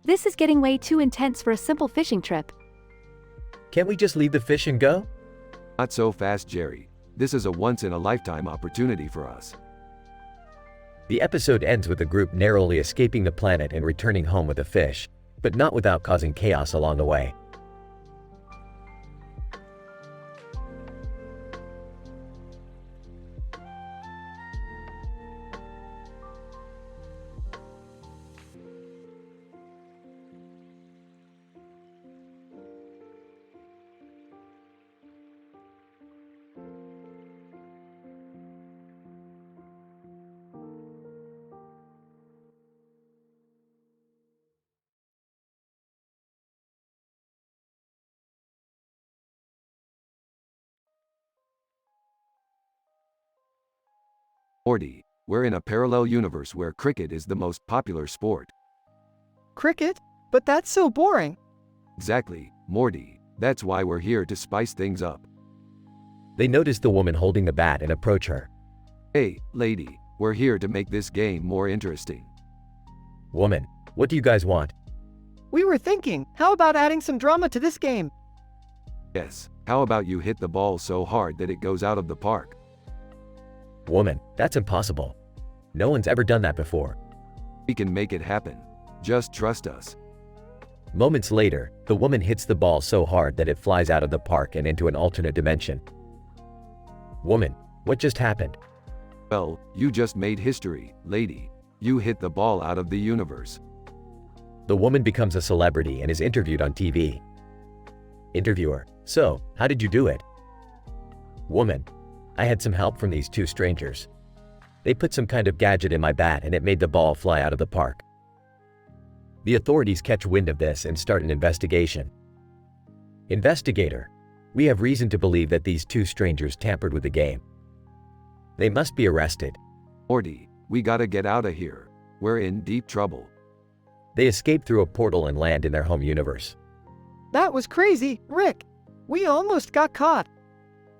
This is getting way too intense for a simple fishing trip. Can't we just leave the fish and go? Not so fast, Jerry. This is a once-in-a-lifetime opportunity for us. The episode ends with the group narrowly escaping the planet and returning home with a fish, but not without causing chaos along the way. Morty, we're in a parallel universe where cricket is the most popular sport. Cricket? But that's so boring. Exactly, Morty. That's why we're here to spice things up. They notice the woman holding the bat and approach her. Hey, lady, we're here to make this game more interesting. Woman, what do you guys want? We were thinking, how about adding some drama to this game? Yes, how about you hit the ball so hard that it goes out of the park? Woman, that's impossible. No one's ever done that before. We can make it happen. Just trust us. Moments later, the woman hits the ball so hard that it flies out of the park and into an alternate dimension. Woman, what just happened? Well, you just made history, lady. You hit the ball out of the universe. The woman becomes a celebrity and is interviewed on TV. Interviewer, so, how did you do it? Woman, I had some help from these two strangers. They put some kind of gadget in my bat and it made the ball fly out of the park. The authorities catch wind of this and start an investigation. Investigator, we have reason to believe that these two strangers tampered with the game. They must be arrested. Morty, we gotta get out of here. We're in deep trouble. They escape through a portal and land in their home universe. That was crazy, Rick. We almost got caught.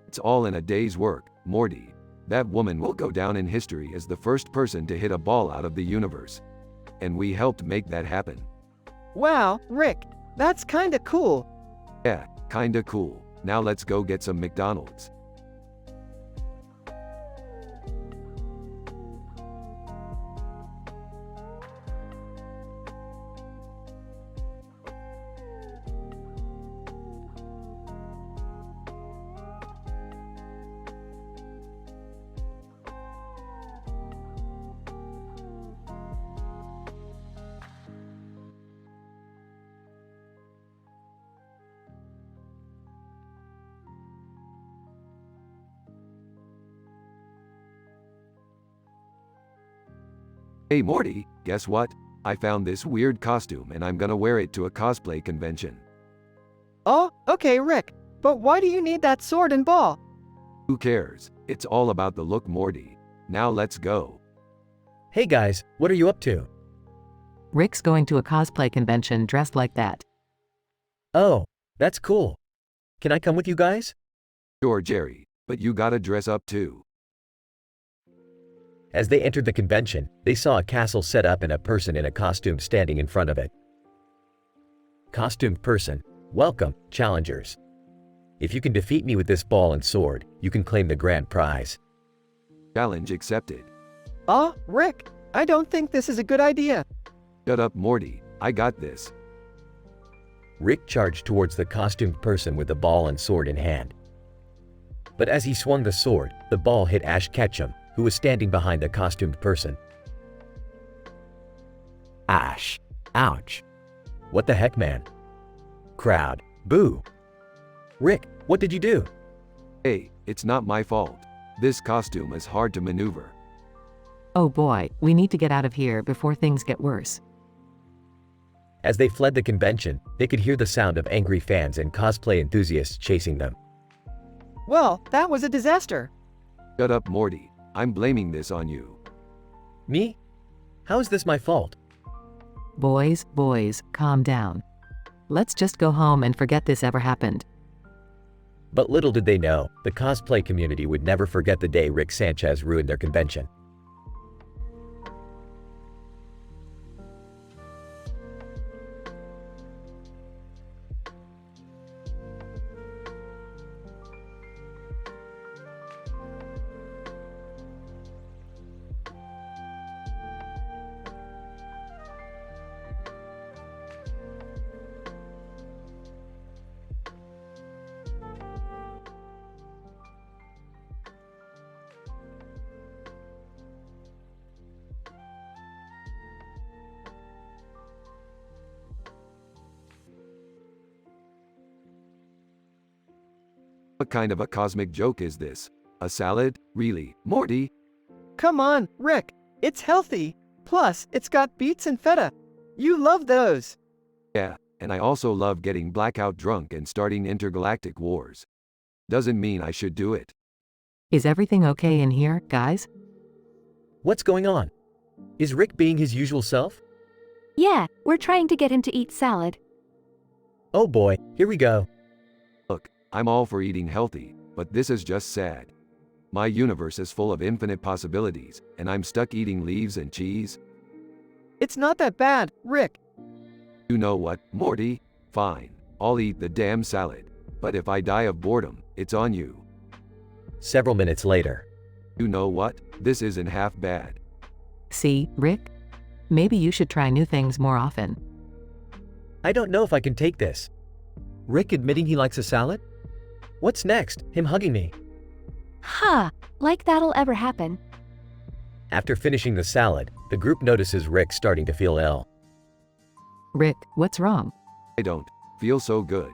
It's all in a day's work, Morty. That woman will go down in history as the first person to hit a ball out of the universe. And we helped make that happen. Wow, Rick, that's kinda cool. Yeah, kinda cool. Now let's go get some McDonald's. Hey Morty, guess what? I found this weird costume and I'm gonna wear it to a cosplay convention. Oh, okay, Rick. But why do you need that sword and ball? Who cares? It's all about the look, Morty. Now let's go. Hey guys, what are you up to? Rick's going to a cosplay convention dressed like that. Oh, that's cool. Can I come with you guys? Sure, Jerry, but you gotta dress up too. As they entered the convention, they saw a castle set up and a person in a costume standing in front of it. Costumed person, welcome, challengers. If you can defeat me with this ball and sword, you can claim the grand prize. Challenge accepted. Rick, I don't think this is a good idea. Shut up, Morty. I got this. Rick charged towards the costumed person with the ball and sword in hand. But as he swung the sword, the ball hit Ash Ketchum, who was standing behind the costumed person. Ash. Ouch. What the heck, man? Crowd, boo. Rick, what did you do? Hey, it's not my fault. This costume is hard to maneuver. Oh boy, we need to get out of here before things get worse. As they fled the convention, they could hear the sound of angry fans and cosplay enthusiasts chasing them. Well, that was a disaster. Shut up, Morty. I'm blaming this on you. Me? How is this my fault? Boys, calm down. Let's just go home and forget this ever happened. But little did they know, the cosplay community would never forget the day Rick Sanchez ruined their convention. What kind of a cosmic joke is this? A salad? Really, Morty? Come on, Rick. It's healthy. Plus, it's got beets and feta. You love those. Yeah, and I also love getting blackout drunk and starting intergalactic wars. Doesn't mean I should do it. Is everything okay in here, guys? What's going on? Is Rick being his usual self? Yeah, we're trying to get him to eat salad. Oh boy, here we go. Look, I'm all for eating healthy, but this is just sad. My universe is full of infinite possibilities, and I'm stuck eating leaves and cheese. It's not that bad, Rick. You know what, Morty? Fine, I'll eat the damn salad. But if I die of boredom, it's on you. Several minutes later, You know what? This isn't half bad. See, Rick? Maybe you should try new things more often. I don't know if I can take this. Rick admitting he likes a salad? What's next? Him hugging me? Like that'll ever happen. after finishing the salad, the group notices Rick starting to feel ill. Rick, what's wrong? I don't feel so good.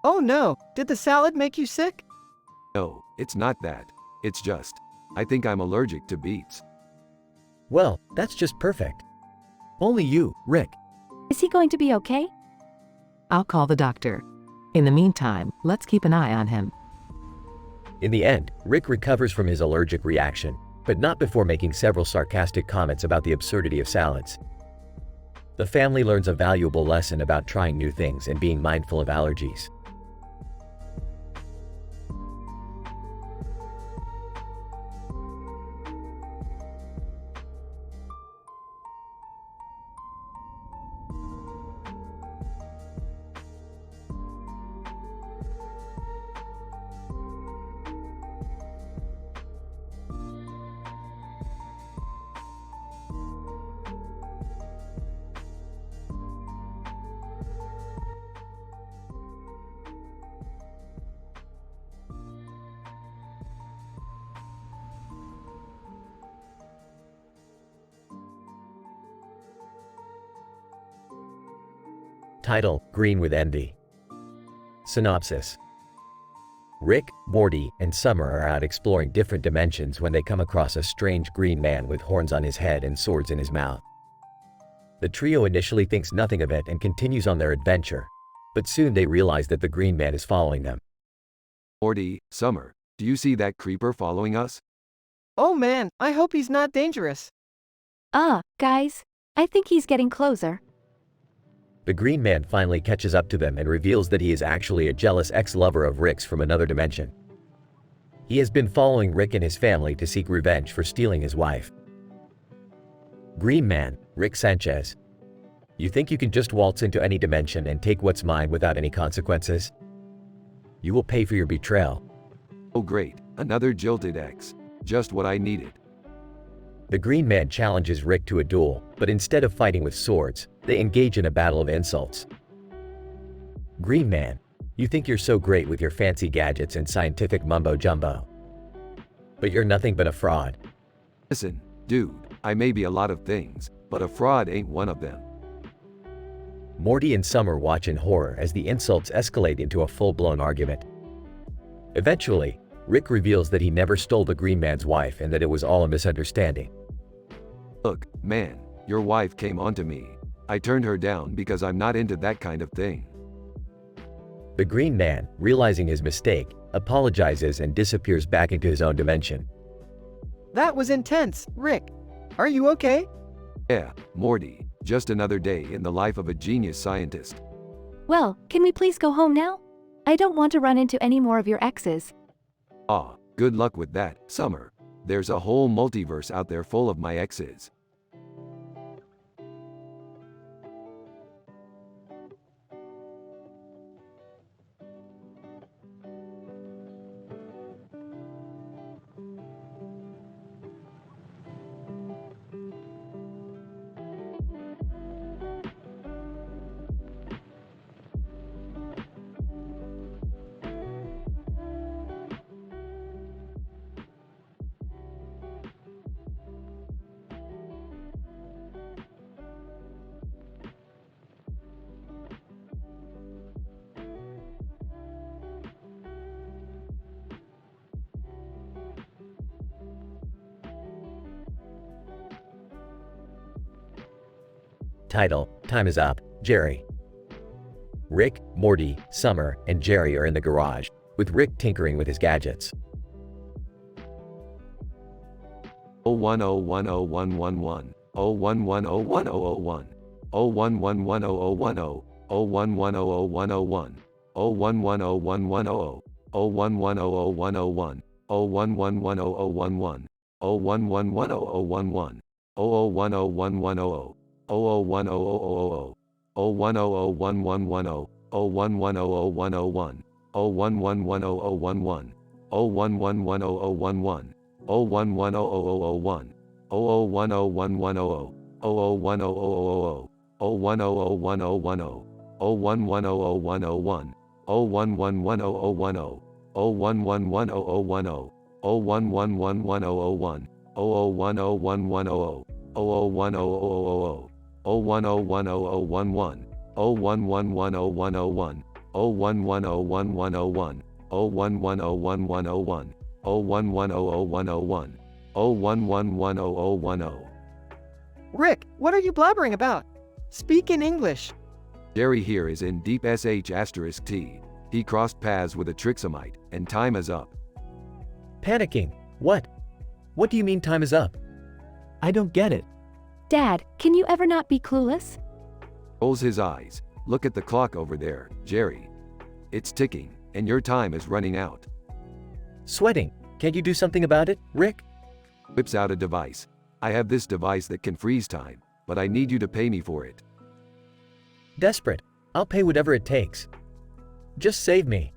Oh no, did the salad make you sick? No, it's not that. It's just, I think I'm allergic to beets. Well, that's just perfect. Only you, Rick. Is he going to be okay? I'll call the doctor. In the meantime, let's keep an eye on him. In the end, Rick recovers from his allergic reaction, but not before making several sarcastic comments about the absurdity of salads. The family learns a valuable lesson about trying new things and being mindful of allergies. Title: Green with Envy. Synopsis: Rick, Morty, and Summer are out exploring different dimensions when they come across a strange green man with horns on his head and swords in his mouth. The trio initially thinks nothing of it and continues on their adventure, but soon they realize that the green man is following them. Morty, Summer, do you see that creeper following us? Oh man, I hope he's not dangerous. Guys, I think he's getting closer. The green man finally catches up to them and reveals that he is actually a jealous ex-lover of Rick's from another dimension. He has been following Rick and his family to seek revenge for stealing his wife. Green man, Rick Sanchez. You think you can just waltz into any dimension and take what's mine without any consequences? You will pay for your betrayal. Oh great, another jilted ex. Just what I needed. The green man challenges Rick to a duel, but instead of fighting with swords, they engage in a battle of insults. Green man, you think you're so great with your fancy gadgets and scientific mumbo-jumbo. But you're nothing but a fraud. Listen, dude, I may be a lot of things, but a fraud ain't one of them. Morty and Summer watch in horror as the insults escalate into a full-blown argument. Eventually, Rick reveals that he never stole the green man's wife and that it was all a misunderstanding. Look, man, your wife came onto me. I turned her down because I'm not into that kind of thing. The green man, realizing his mistake, apologizes and disappears back into his own dimension. That was intense, Rick. Are you okay? Yeah, Morty, just another day in the life of a genius scientist. Well, can we please go home now? I don't want to run into any more of your exes. Good luck with that, Summer. There's a whole multiverse out there full of my exes. Title: Time is Up, Jerry. Rick, Morty, Summer, and Jerry are in the garage, with Rick tinkering with his gadgets. 0101011 011010001 0111010 0110001 0110110 0110001 0111011 0111011 0010110 0010000 0100110 0110001 0111011 0111011 0110001 0010110 0010000 0100110 0110001 0111010 0111010 0111001 0010110 0010000 0101011 0111011 0110111 0110111 0110001 0111010. Rick, what are you blabbering about? Speak in English. Jerry here is in deep sh*t. He crossed paths with a Trixamite, and time is up. Panicking. What? What do you mean time is up? I don't get it. Dad, can you ever not be clueless? Rolls his eyes. Look at the clock over there, Jerry. It's ticking, and your time is running out. Sweating. Can't you do something about it, Rick? Whips out a device. I have this device that can freeze time, but I need you to pay me for it. Desperate. I'll pay whatever it takes. Just save me.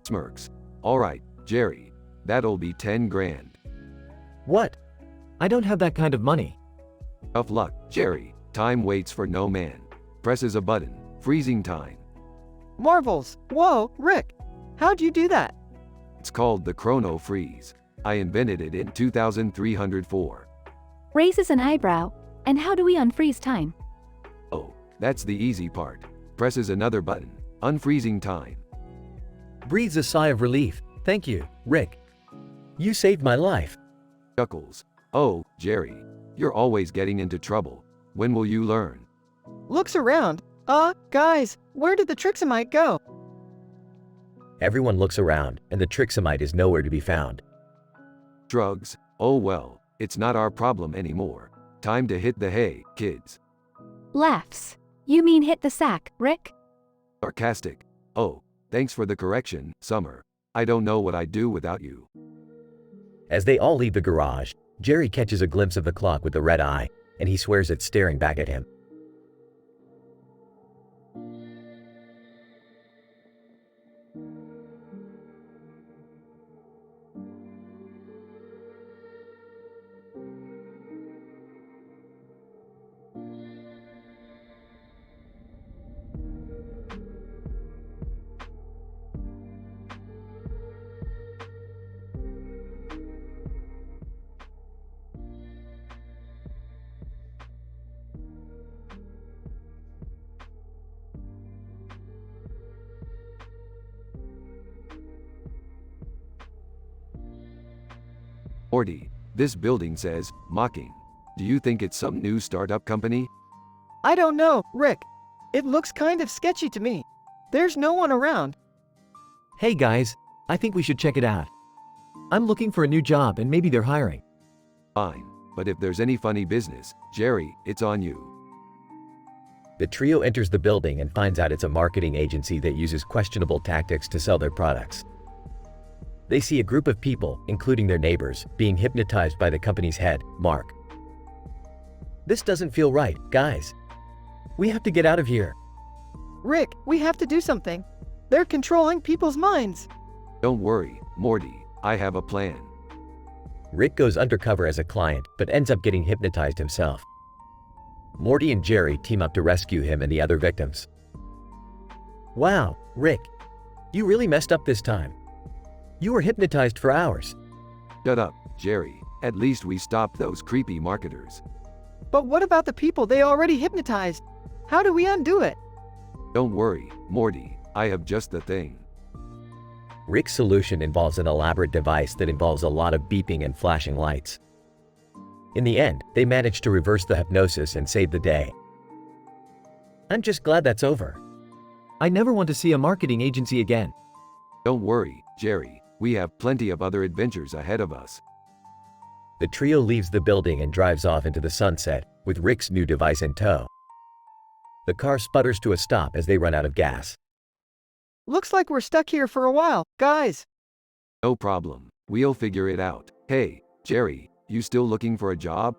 Smirks. All right, Jerry. That'll be 10 grand. What? I don't have that kind of money. Tough luck, Jerry. Time waits for no man. Presses a button. Freezing time. Marvels. Whoa, Rick. How'd you do that? It's called the chrono freeze. I invented it in 2304. Raises an eyebrow. And how do we unfreeze time? Oh, that's the easy part. Presses another button. Unfreezing time. Breathes a sigh of relief. Thank you, Rick. You saved my life. Chuckles. Oh, Jerry. You're always getting into trouble. When will you learn? Looks around. Guys, where did the Trixamite go? Everyone looks around, and the Trixamite is nowhere to be found. Shrugs. Oh well, it's not our problem anymore. Time to hit the hay, kids. Laughs. You mean hit the sack, Rick? Sarcastic. Oh, thanks for the correction, Summer. I don't know what I'd do without you. As they all leave the garage, Jerry catches a glimpse of the clock with the red eye, and he swears it's staring back at him. Morty, this building says, mocking. Do you think it's some new startup company? I don't know, Rick. It looks kind of sketchy to me. There's no one around. Hey guys, I think we should check it out. I'm looking for a new job and maybe they're hiring. Fine, but if there's any funny business, Jerry, it's on you. The trio enters the building and finds out it's a marketing agency that uses questionable tactics to sell their products. They see a group of people, including their neighbors, being hypnotized by the company's head, Mark. This doesn't feel right, guys. We have to get out of here. Rick, we have to do something. They're controlling people's minds. Don't worry, Morty, I have a plan. Rick goes undercover as a client, but ends up getting hypnotized himself. Morty and Jerry team up to rescue him and the other victims. Wow, Rick, you really messed up this time. You were hypnotized for hours. Shut up, Jerry. At least we stopped those creepy marketers. But what about the people they already hypnotized? How do we undo it? Don't worry, Morty, I have just the thing. Rick's solution involves an elaborate device that involves a lot of beeping and flashing lights. In the end, they manage to reverse the hypnosis and save the day. I'm just glad that's over. I never want to see a marketing agency again. Don't worry, Jerry. We have plenty of other adventures ahead of us. The trio leaves the building and drives off into the sunset, with Rick's new device in tow. The car sputters to a stop as they run out of gas. Looks like we're stuck here for a while, guys. No problem. We'll figure it out. Hey, Jerry, you still looking for a job?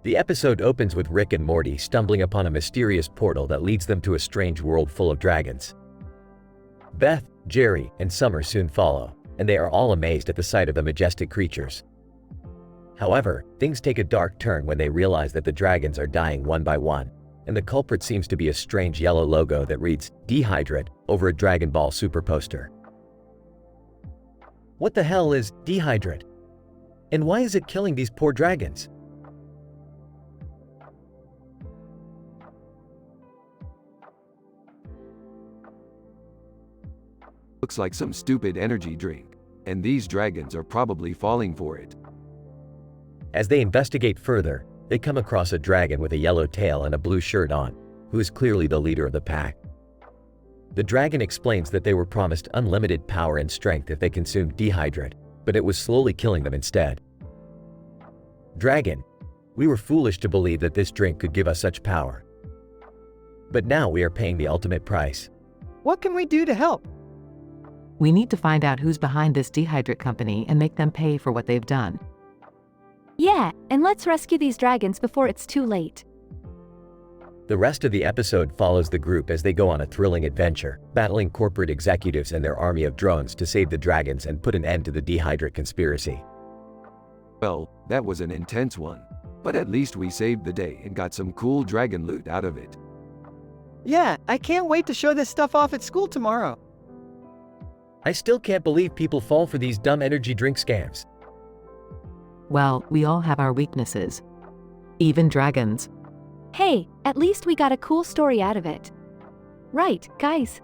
The episode opens with Rick and Morty stumbling upon a mysterious portal that leads them to a strange world full of dragons. Beth, Jerry, and Summer soon follow, and they are all amazed at the sight of the majestic creatures. However, things take a dark turn when they realize that the dragons are dying one by one, and the culprit seems to be a strange yellow logo that reads Dehydrate over a Dragon Ball Super poster. What the hell is Dehydrate? And why is it killing these poor dragons? Looks like some stupid energy drink, and these dragons are probably falling for it. As they investigate further, they come across a dragon with a yellow tail and a blue shirt on, who is clearly the leader of the pack. The dragon explains that they were promised unlimited power and strength if they consumed Dehydrate, but it was slowly killing them instead. Dragon, We were foolish to believe that this drink could give us such power. But now we are paying the ultimate price. What can we do to help? We need to find out who's behind this dehydrate company and make them pay for what they've done. Yeah, and let's rescue these dragons before it's too late. The rest of the episode follows the group as they go on a thrilling adventure, battling corporate executives and their army of drones to save the dragons and put an end to the dehydrate conspiracy. Well, that was an intense one. But at least we saved the day and got some cool dragon loot out of it. Yeah, I can't wait to show this stuff off at school tomorrow. I still can't believe people fall for these dumb energy drink scams. Well, we all have our weaknesses. Even dragons. Hey, at least we got a cool story out of it. Right, guys?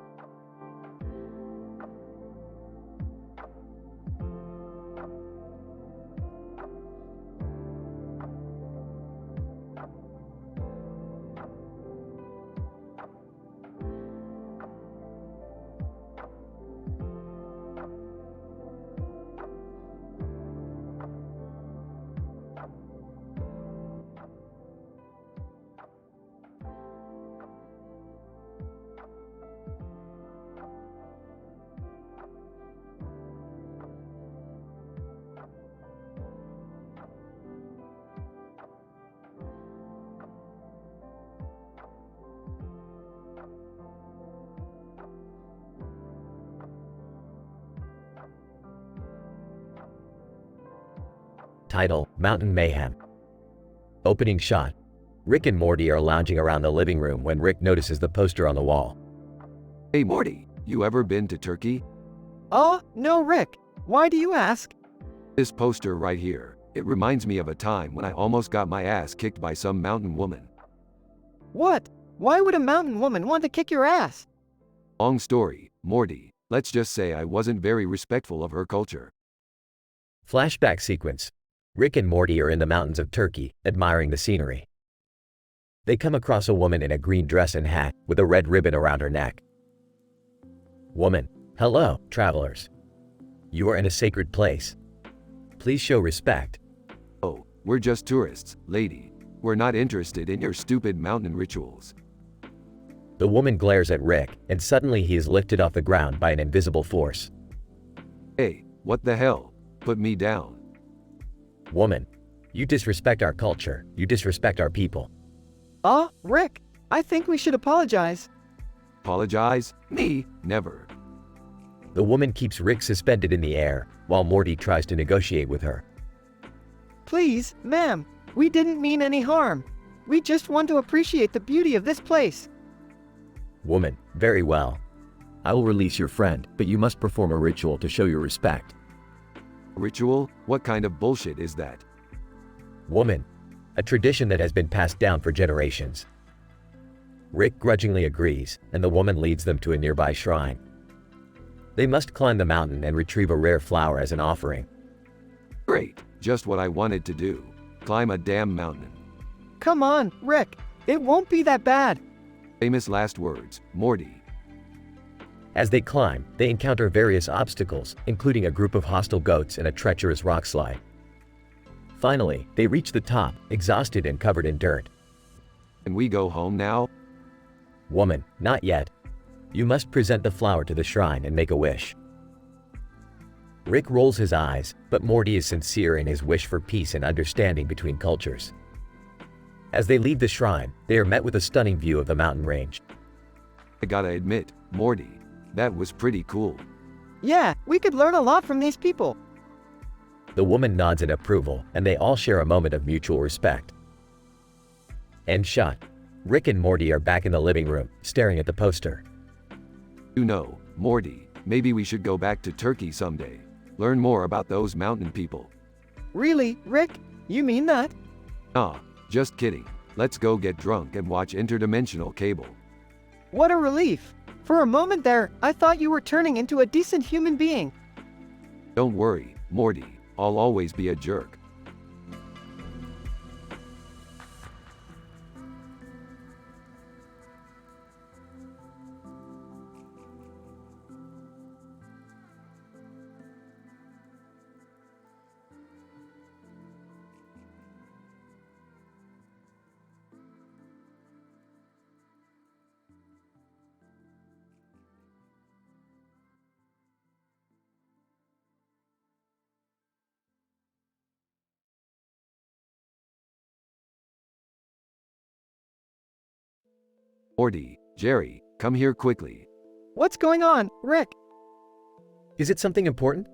Title: Mountain Mayhem. Opening shot. Rick and Morty are lounging around the living room when Rick notices the poster on the wall. Hey Morty, you ever been to Turkey? Oh, no, Rick. Why do you ask? This poster right here, it reminds me of a time when I almost got my ass kicked by some mountain woman. What? Why would a mountain woman want to kick your ass? Long story, Morty. Let's just say I wasn't very respectful of her culture. Flashback sequence. Rick and Morty are in the mountains of Turkey, admiring the scenery. They come across a woman in a green dress and hat, with a red ribbon around her neck. Woman: hello, travelers. You are in a sacred place. Please show respect. Oh, we're just tourists, lady. We're not interested in your stupid mountain rituals. The woman glares at Rick, and suddenly he is lifted off the ground by an invisible force. Hey, what the hell? Put me down. Woman: you disrespect our culture, you disrespect our people. Rick, I think we should apologize. Apologize? Me? Never. The woman keeps Rick suspended in the air, while Morty tries to negotiate with her. Please, ma'am, we didn't mean any harm. We just want to appreciate the beauty of this place. Woman: very well. I will release your friend, but you must perform a ritual to show your respect. Ritual? What kind of bullshit is that? Woman: a tradition that has been passed down for generations. Rick grudgingly agrees, and the woman leads them to a nearby shrine. They must climb the mountain and retrieve a rare flower as an offering. Great, just what I wanted to do. Climb a damn mountain. Come on, Rick, it won't be that bad. Famous last words, Morty. As they climb, they encounter various obstacles, including a group of hostile goats and a treacherous rock slide. Finally, they reach the top, exhausted and covered in dirt. Can we go home now? Woman: not yet. You must present the flower to the shrine and make a wish. Rick rolls his eyes, but Morty is sincere in his wish for peace and understanding between cultures. As they leave the shrine, they are met with a stunning view of the mountain range. I gotta admit, Morty, that was pretty cool. Yeah, we could learn a lot from these people. The woman nods in approval, and they all share a moment of mutual respect. End shot. Rick and Morty are back in the living room, staring at the poster. You know, Morty, maybe we should go back to Turkey someday. Learn more about those mountain people. Really, Rick? You mean that? Nah, just kidding. Let's go get drunk and watch interdimensional cable. What a relief. For a moment there, I thought you were turning into a decent human being. Don't worry, Morty. I'll always be a jerk. Morty, Jerry, come here quickly. What's going on, Rick? Is it something important?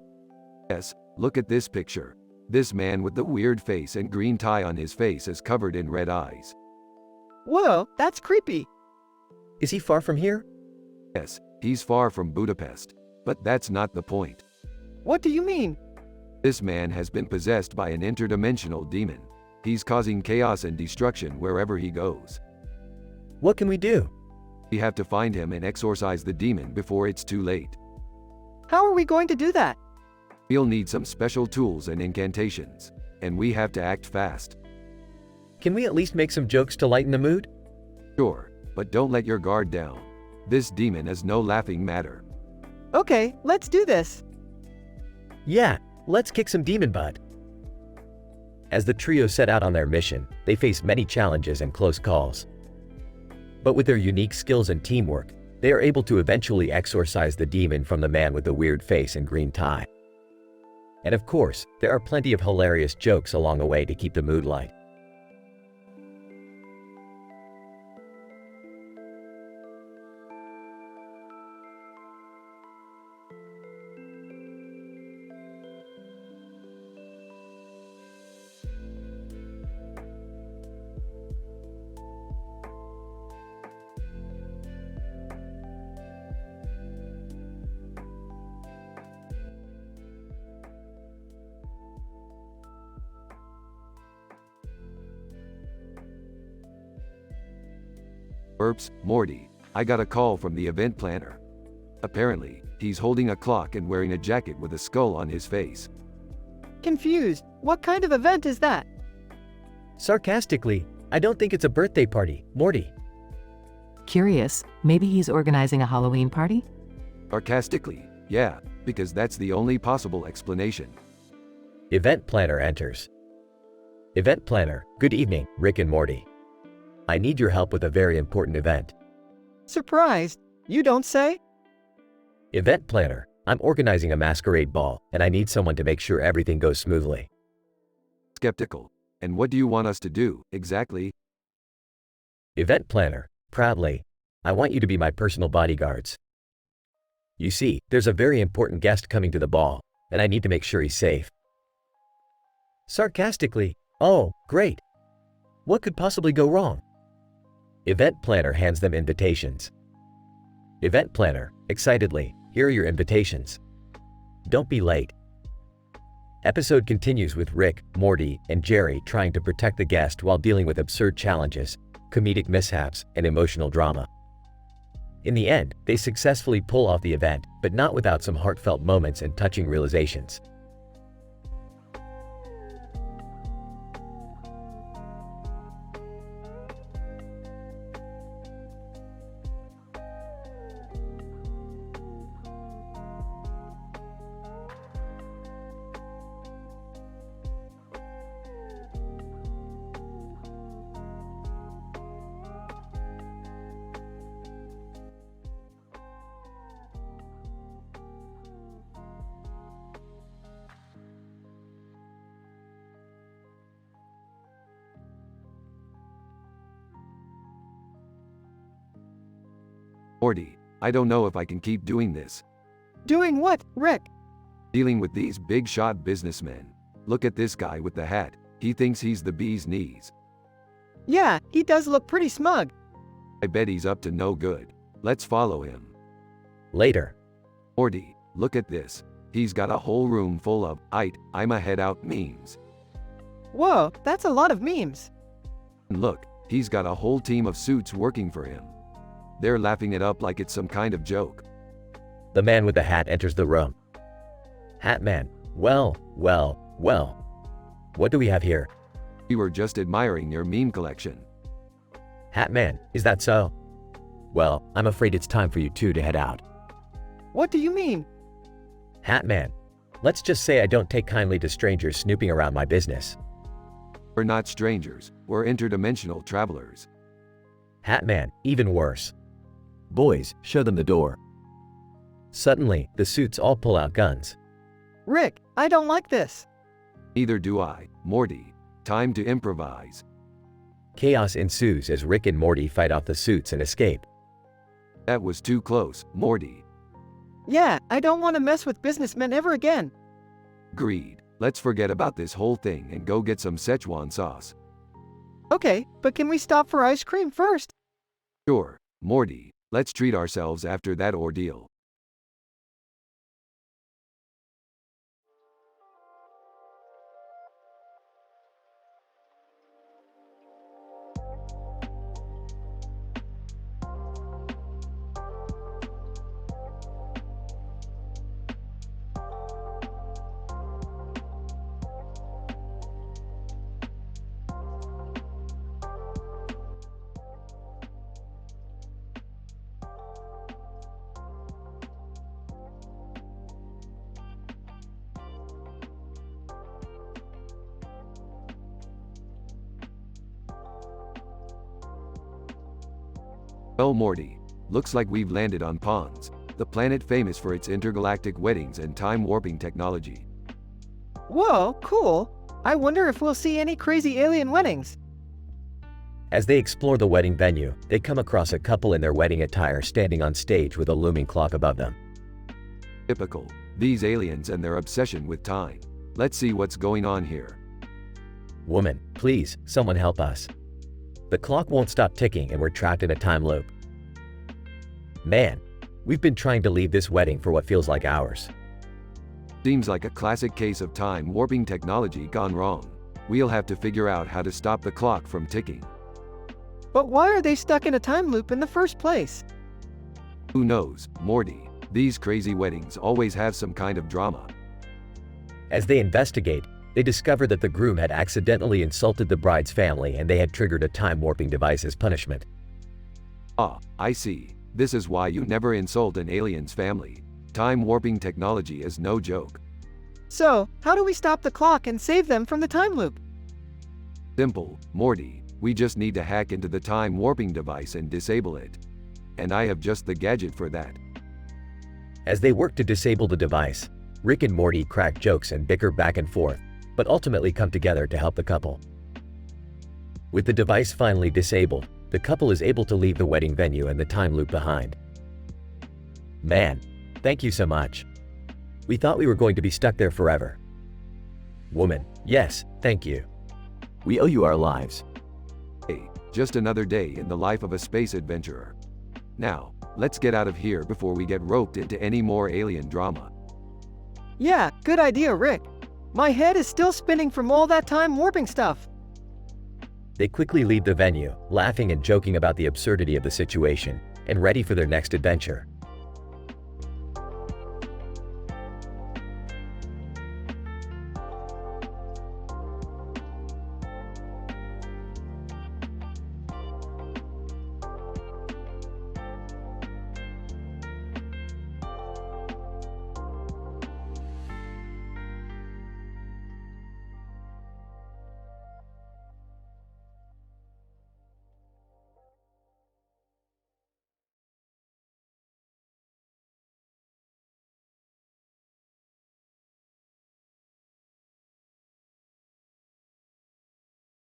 Yes, look at this picture. This man with the weird face and green tie on his face is covered in red eyes. Whoa, that's creepy. Is he far from here? Yes, he's far from Budapest. But that's not the point. What do you mean? This man has been possessed by an interdimensional demon. He's causing chaos and destruction wherever he goes. What can we do? We have to find him and exorcise the demon before it's too late. How are we going to do that? We'll need some special tools and incantations. And we have to act fast. Can we at least make some jokes to lighten the mood? Sure, but don't let your guard down. This demon is no laughing matter. Okay, let's do this. Yeah, let's kick some demon butt. As the trio set out on their mission, they faced many challenges and close calls. But with their unique skills and teamwork, they are able to eventually exorcise the demon from the man with the weird face and green tie. And of course, there are plenty of hilarious jokes along the way to keep the mood light. Oops, Morty, I got a call from the event planner. Apparently, he's holding a clock and wearing a jacket with a skull on his face. Confused. What kind of event is that? Sarcastically, I don't think it's a birthday party, Morty. Curious, maybe he's organizing a Halloween party? Sarcastically, yeah, because that's the only possible explanation. Event planner enters. Event planner, good evening, Rick and Morty. I need your help with a very important event. Surprised? You don't say? Event planner, I'm organizing a masquerade ball, and I need someone to make sure everything goes smoothly. Skeptical. And what do you want us to do, exactly? Event planner, proudly, I want you to be my personal bodyguards. You see, there's a very important guest coming to the ball, and I need to make sure he's safe. Sarcastically, oh, great. What could possibly go wrong? Event planner hands them invitations. Event planner, excitedly, here are your invitations. Don't be late. Episode continues with Rick, Morty, and Jerry trying to protect the guest while dealing with absurd challenges, comedic mishaps, and emotional drama. In the end, they successfully pull off the event, but not without some heartfelt moments and touching realizations. Morty, I don't know if I can keep doing this. Doing what, Rick? Dealing with these big shot businessmen. Look at this guy with the hat. He thinks he's the bee's knees. Yeah, he does look pretty smug. I bet he's up to no good. Let's follow him. Later. Morty, look at this. He's got a whole room full of I'm a head out memes. Whoa, that's a lot of memes. And look, he's got a whole team of suits working for him. They're laughing it up like it's some kind of joke. The man with the hat enters the room. Hat man, well. What do we have here? We were just admiring your meme collection. Hat man, is that so? Well, I'm afraid it's time for you two to head out. What do you mean? Hat man, let's just say I don't take kindly to strangers snooping around my business. We're not strangers, we're interdimensional travelers. Hat man, even worse. Boys, show them the door. Suddenly, the suits all pull out guns. Rick, I don't like this. Neither do I, Morty. Time to improvise. Chaos ensues as Rick and Morty fight off the suits and escape. That was too close, Morty. Yeah, I don't want to mess with businessmen ever again. Agreed. Let's forget about this whole thing and go get some Szechuan sauce. Okay, but can we stop for ice cream first? Sure, Morty, let's treat ourselves after that ordeal. Well, Morty, looks like we've landed on Pons, the planet famous for its intergalactic weddings and time warping technology. Whoa, cool. I wonder if we'll see any crazy alien weddings. As they explore the wedding venue, they come across a couple in their wedding attire standing on stage with a looming clock above them. Typical. These aliens and their obsession with time. Let's see what's going on here. Woman, please, someone help us. The clock won't stop ticking and we're trapped in a time loop. Man, we've been trying to leave this wedding for what feels like hours. Seems like a classic case of time warping technology gone wrong. We'll have to figure out how to stop the clock from ticking. But why are they stuck in a time loop in the first place? Who knows, Morty? These crazy weddings always have some kind of drama. As they investigate, they discover that the groom had accidentally insulted the bride's family and they had triggered a time warping device as punishment. Ah, I see. This is why you never insult an alien's family. Time warping technology is no joke. So, how do we stop the clock and save them from the time loop? Simple, Morty. We just need to hack into the time warping device and disable it. And I have just the gadget for that. As they work to disable the device, Rick and Morty crack jokes and bicker back and forth, but ultimately come together to help the couple. With the device finally disabled, the couple is able to leave the wedding venue and the time loop behind. Man, thank you so much. We thought we were going to be stuck there forever. Woman, yes, thank you. We owe you our lives. Hey, just another day in the life of a space adventurer. Now, let's get out of here before we get roped into any more alien drama. Yeah, good idea, Rick. My head is still spinning from all that time warping stuff. They quickly leave the venue, laughing and joking about the absurdity of the situation, and ready for their next adventure.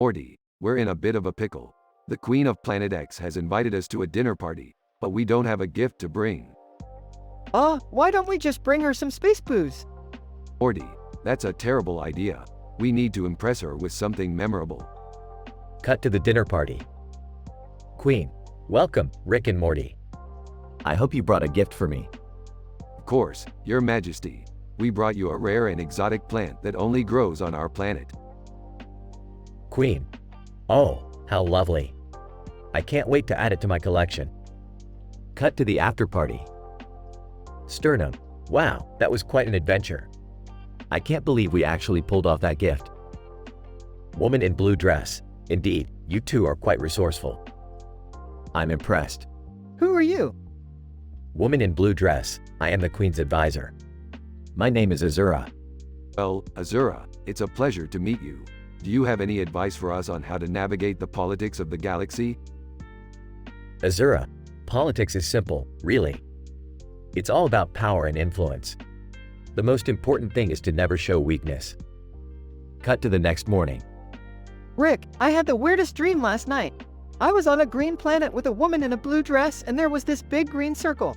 Morty, we're in a bit of a pickle. The Queen of Planet X has invited us to a dinner party, but we don't have a gift to bring. Why don't we just bring her some space booze? Morty, that's a terrible idea. We need to impress her with something memorable. Cut to the dinner party. Queen, welcome, Rick and Morty. I hope you brought a gift for me. Of course, Your Majesty. We brought you a rare and exotic plant that only grows on our planet. Queen. Oh, how lovely. I can't wait to add it to my collection. Cut to the after party. Sternum. Wow, that was quite an adventure. I can't believe we actually pulled off that gift. Woman in blue dress. Indeed, you two are quite resourceful. I'm impressed. Who are you? Woman in blue dress. I am the Queen's advisor. My name is Azura. Well, Azura, it's a pleasure to meet you. Do you have any advice for us on how to navigate the politics of the galaxy? Azura, politics is simple, really. It's all about power and influence. The most important thing is to never show weakness. Cut to the next morning. Rick, I had the weirdest dream last night. I was on a green planet with a woman in a blue dress and there was this big green circle.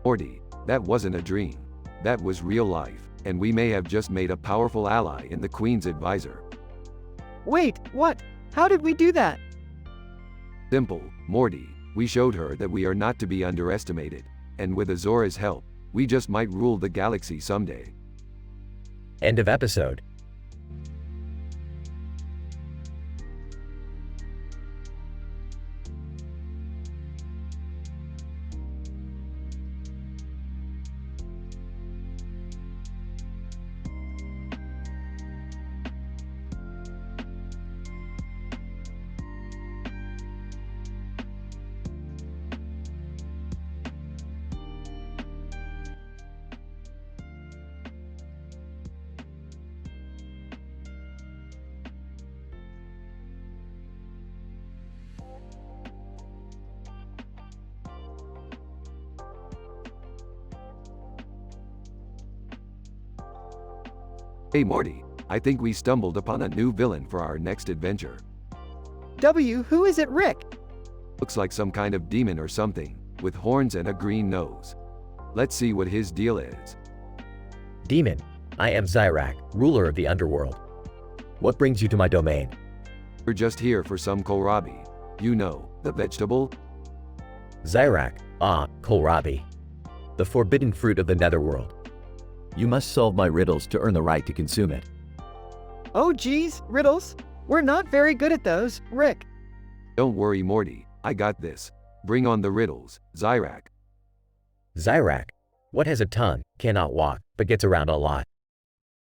Morty, that wasn't a dream. That was real life, and we may have just made a powerful ally in the Queen's advisor. Wait, what? How did we do that? Simple, Morty. We showed her that we are not to be underestimated, and with Azora's help, we just might rule the galaxy someday. End of episode. Hey Morty, I think we stumbled upon a new villain for our next adventure. Who is it, Rick? Looks like some kind of demon or something, with horns and a green nose. Let's see what his deal is. Demon, I am Zyrak, ruler of the underworld. What brings you to my domain? We're just here for some kohlrabi. You know, the vegetable? Zyrak, kohlrabi. The forbidden fruit of the netherworld. You must solve my riddles to earn the right to consume it. Oh geez, riddles? We're not very good at those, Rick. Don't worry Morty, I got this. Bring on the riddles, Zyrak. Zyrak, what has a tongue, cannot walk, but gets around a lot?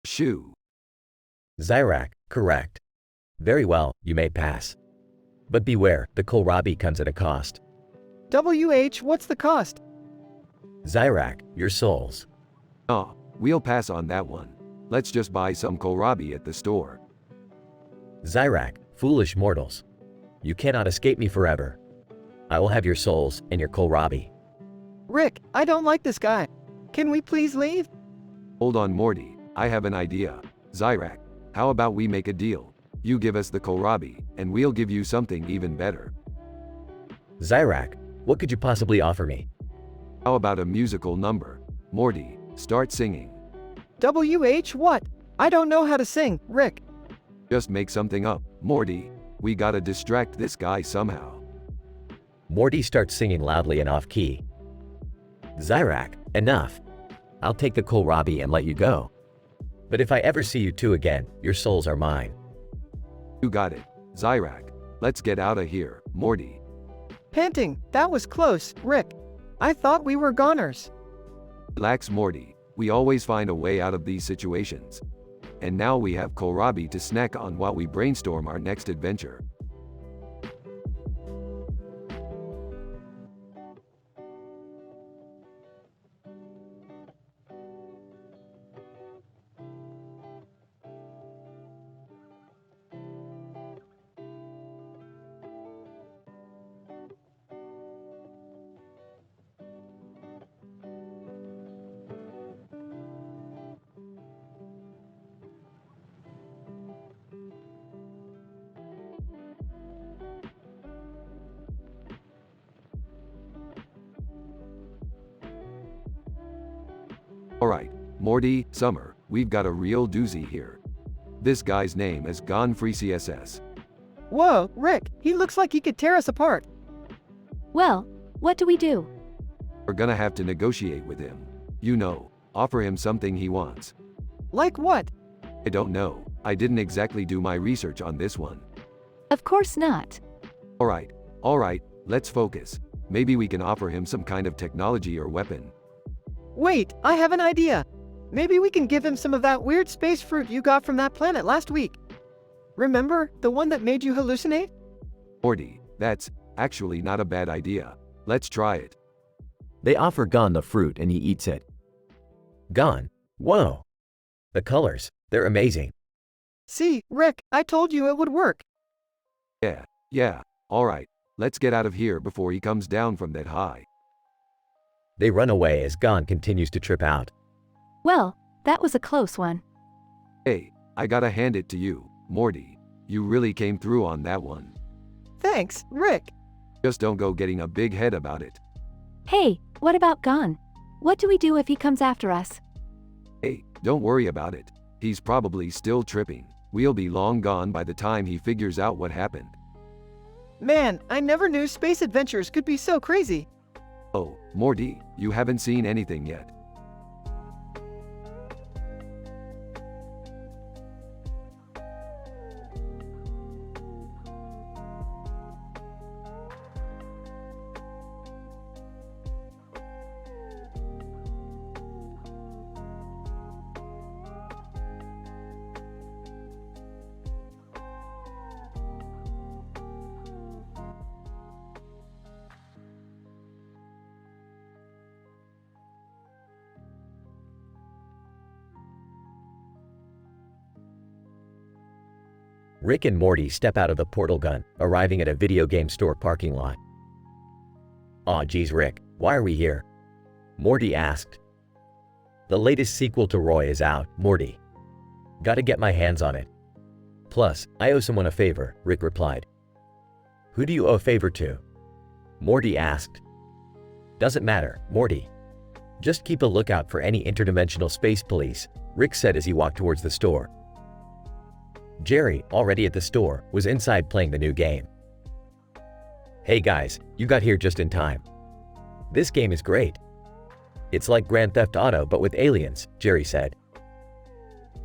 Shoe. Zyrak, correct. Very well, you may pass. But beware, the kohlrabi comes at a cost. What's the cost? Zyrak, your souls. Oh, we'll pass on that one. Let's just buy some kohlrabi at the store. Zyrak, foolish mortals. You cannot escape me forever. I will have your souls and your kohlrabi. Rick, I don't like this guy. Can we please leave? Hold on Morty, I have an idea. Zyrak, how about we make a deal? You give us the kohlrabi, and we'll give you something even better. Zyrak, what could you possibly offer me? How about a musical number? Morty, start singing. What? I don't know how to sing, Rick. Just make something up, Morty. We gotta distract this guy somehow. Morty starts singing loudly and off-key. Zyrak, enough. I'll take the kohlrabi and let you go. But if I ever see you two again, your souls are mine. You got it, Zyrak. Let's get out of here, Morty. Panting, that was close, Rick. I thought we were goners. Relax Morty, we always find a way out of these situations. And now we have kohlrabi to snack on while we brainstorm our next adventure. Alright, Morty, Summer, we've got a real doozy here. This guy's name is Gonfrey CSS. Whoa, Rick, he looks like he could tear us apart. Well, what do we do? We're gonna have to negotiate with him. You know, offer him something he wants. Like what? I don't know, I didn't exactly do my research on this one. Of course not. Alright, let's focus. Maybe we can offer him some kind of technology or weapon. Wait, I have an idea. Maybe we can give him some of that weird space fruit you got from that planet last week. Remember, the one that made you hallucinate? Morty, that's actually not a bad idea. Let's try it. They offer Gon the fruit and he eats it. Gon? Whoa! The colors, they're amazing. See, Rick, I told you it would work. Yeah, alright. Let's get out of here before he comes down from that high. They run away as Gon continues to trip out. Well, that was a close one. Hey, I gotta hand it to you, Morty. You really came through on that one. Thanks, Rick. Just don't go getting a big head about it. Hey, what about Gon? What do we do if he comes after us? Hey, don't worry about it. He's probably still tripping. We'll be long gone by the time he figures out what happened. Man, I never knew space adventures could be so crazy. Oh, Morty, you haven't seen anything yet. Rick and Morty step out of the portal gun, arriving at a video game store parking lot. Aw geez Rick, why are we here? Morty asked. The latest sequel to Roy is out, Morty. Gotta get my hands on it. Plus, I owe someone a favor, Rick replied. Who do you owe a favor to? Morty asked. Doesn't matter, Morty. Just keep a lookout for any interdimensional space police, Rick said as he walked towards the store. Jerry, already at the store, was inside playing the new game. Hey guys, you got here just in time. This game is great. It's like Grand Theft Auto but with aliens, Jerry said.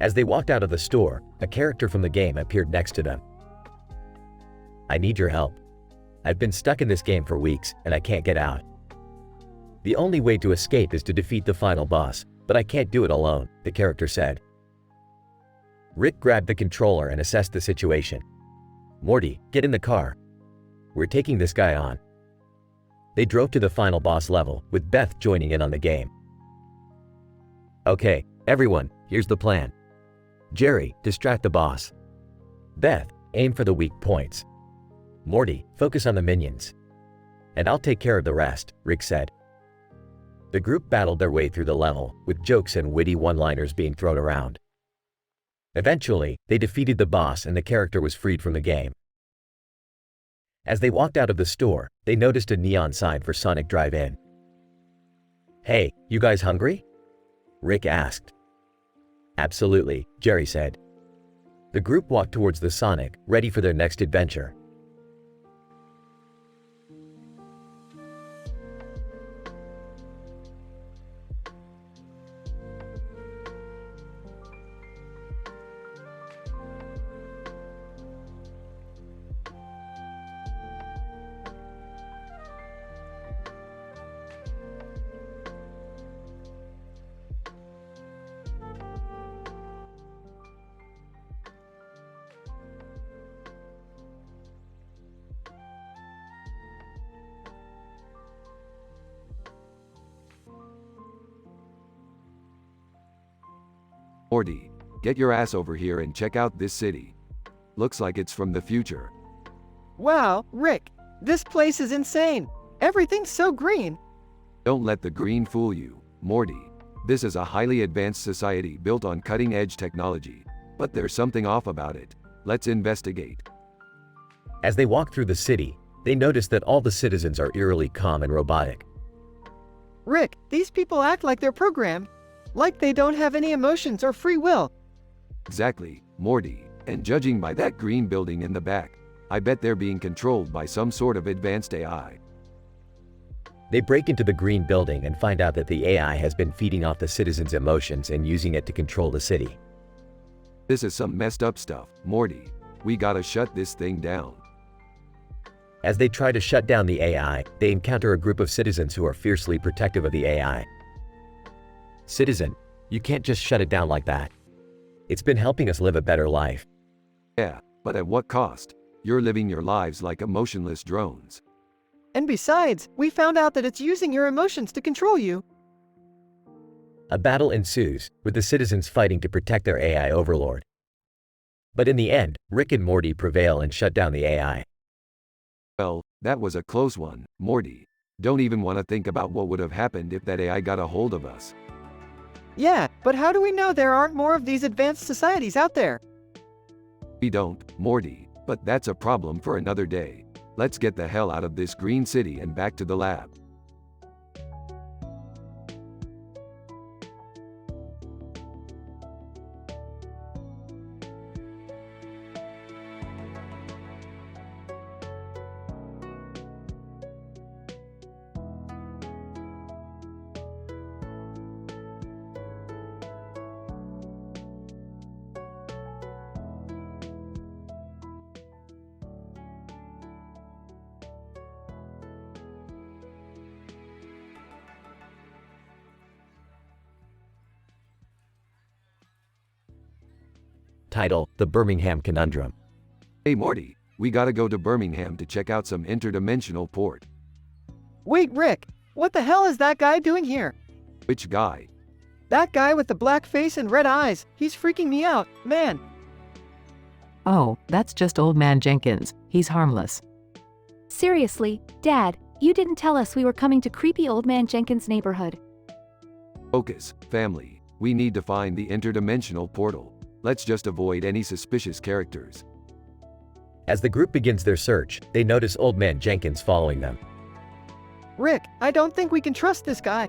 As they walked out of the store, a character from the game appeared next to them. I need your help. I've been stuck in this game for weeks and I can't get out. The only way to escape is to defeat the final boss, but I can't do it alone, the character said. Rick grabbed the controller and assessed the situation. Morty, get in the car. We're taking this guy on. They drove to the final boss level, with Beth joining in on the game. Okay, everyone, here's the plan. Jerry, distract the boss. Beth, aim for the weak points. Morty, focus on the minions. And I'll take care of the rest, Rick said. The group battled their way through the level, with jokes and witty one-liners being thrown around. Eventually, they defeated the boss and the character was freed from the game. As they walked out of the store, they noticed a neon sign for Sonic Drive-In. Hey, you guys hungry? Rick asked. Absolutely, Jerry said. The group walked towards the Sonic, ready for their next adventure. Morty, get your ass over here and check out this city. Looks like it's from the future. Wow, Rick, this place is insane. Everything's so green. Don't let the green fool you, Morty. This is a highly advanced society built on cutting-edge technology. But there's something off about it. Let's investigate. As they walked through the city, they noticed that all the citizens are eerily calm and robotic. Rick, these people act like they're programmed. Like they don't have any emotions or free will. Exactly, Morty. And judging by that green building in the back, I bet they're being controlled by some sort of advanced AI. They break into the green building and find out that the AI has been feeding off the citizens' emotions and using it to control the city. This is some messed up stuff, Morty. We gotta shut this thing down. As they try to shut down the AI, they encounter a group of citizens who are fiercely protective of the AI. Citizen, you can't just shut it down like that. It's been helping us live a better life. Yeah, but at what cost? You're living your lives like emotionless drones. And besides, we found out that it's using your emotions to control you. A battle ensues, with the citizens fighting to protect their AI overlord. But in the end, Rick and Morty prevail and shut down the AI. Well, that was a close one, Morty. Don't even want to think about what would have happened if that AI got a hold of us. Yeah, but how do we know there aren't more of these advanced societies out there? We don't, Morty, but that's a problem for another day. Let's get the hell out of this green city and back to the lab. Title: The Birmingham Conundrum. Hey Morty, we gotta go to Birmingham to check out some interdimensional port. Wait, Rick, what the hell is that guy doing here? Which guy? That guy with the black face and red eyes. He's freaking me out, man. Oh, that's just old man Jenkins. He's harmless. Seriously, Dad, you didn't tell us we were coming to creepy old man Jenkins' neighborhood. Focus, family. We need to find the interdimensional portal. Let's just avoid any suspicious characters. As the group begins their search, they notice Old Man Jenkins following them. Rick, I don't think we can trust this guy.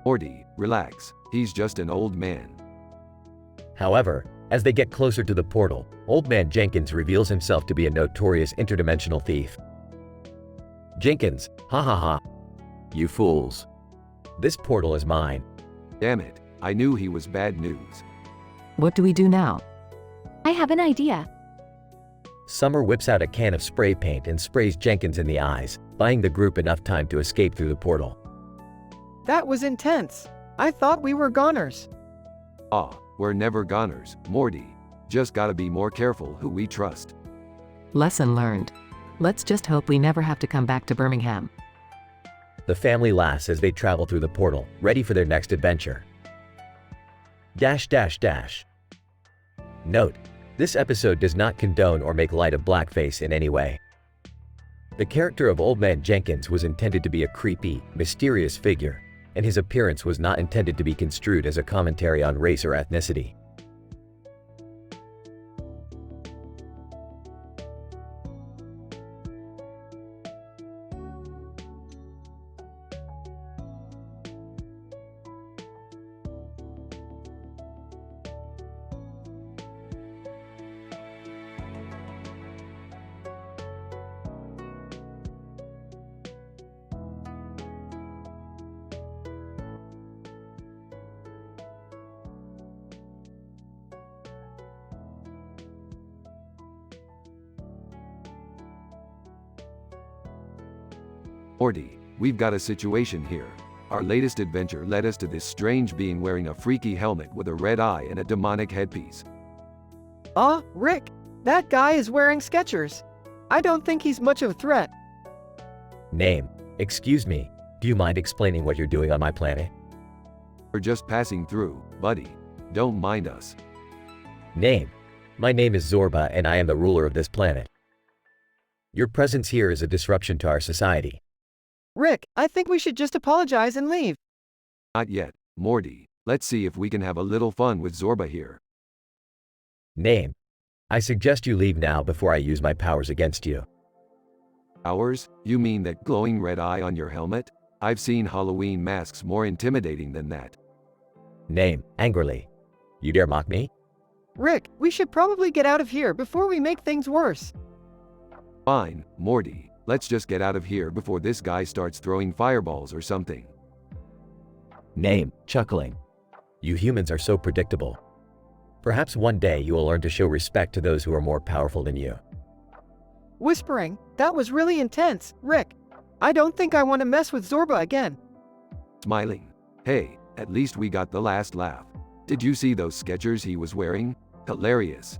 Morty, relax. He's just an old man. However, as they get closer to the portal, Old Man Jenkins reveals himself to be a notorious interdimensional thief. Jenkins, ha ha ha. You fools. This portal is mine. Damn it, I knew he was bad news. What do we do now? I have an idea. Summer whips out a can of spray paint and sprays Jenkins in the eyes, buying the group enough time to escape through the portal. That was intense. I thought we were goners. Ah, we're never goners, Morty. Just gotta be more careful who we trust. Lesson learned. Let's just hope we never have to come back to Birmingham. The family laughs as they travel through the portal, ready for their next adventure. Note: this episode does not condone or make light of blackface in any way. The character of Old Man Jenkins was intended to be a creepy, mysterious figure, and his appearance was not intended to be construed as a commentary on race or ethnicity. Morty, we've got a situation here. Our latest adventure led us to this strange being wearing a freaky helmet with a red eye and a demonic headpiece. Rick, that guy is wearing Skechers. I don't think he's much of a threat. Name: excuse me, do you mind explaining what you're doing on my planet? We're just passing through, buddy. Don't mind us. Name: my name is Zorba and I am the ruler of this planet. Your presence here is a disruption to our society. Rick, I think we should just apologize and leave. Not yet, Morty. Let's see if we can have a little fun with Zorba here. Name: I suggest you leave now before I use my powers against you. Ours? You mean that glowing red eye on your helmet? I've seen Halloween masks more intimidating than that. Name: angrily. You dare mock me? Rick, we should probably get out of here before we make things worse. Fine, Morty. Let's just get out of here before this guy starts throwing fireballs or something. Name: chuckling. You humans are so predictable. Perhaps one day you will learn to show respect to those who are more powerful than you. Whispering, that was really intense, Rick. I don't think I want to mess with Zorba again. Smiling. Hey, at least we got the last laugh. Did you see those Skechers he was wearing? Hilarious.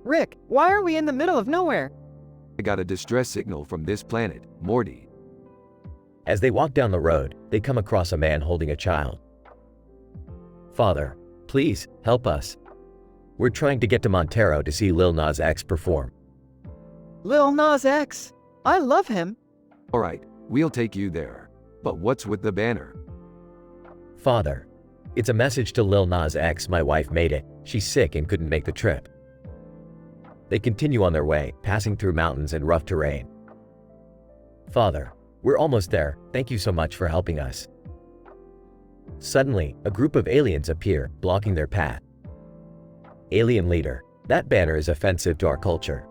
Rick, why are we in the middle of nowhere? I got a distress signal from this planet, Morty. As they walk down the road, they come across a man holding a child. Father, please, help us. We're trying to get to Montero to see Lil Nas X perform. Lil Nas X. I love him. Alright, we'll take you there. But what's with the banner? Father, it's a message to Lil Nas X. My wife made it. She's sick and couldn't make the trip. They continue on their way, passing through mountains and rough terrain. Father, we're almost there. Thank you so much for helping us. Suddenly, a group of aliens appear, blocking their path. Alien leader, that banner is offensive to our culture.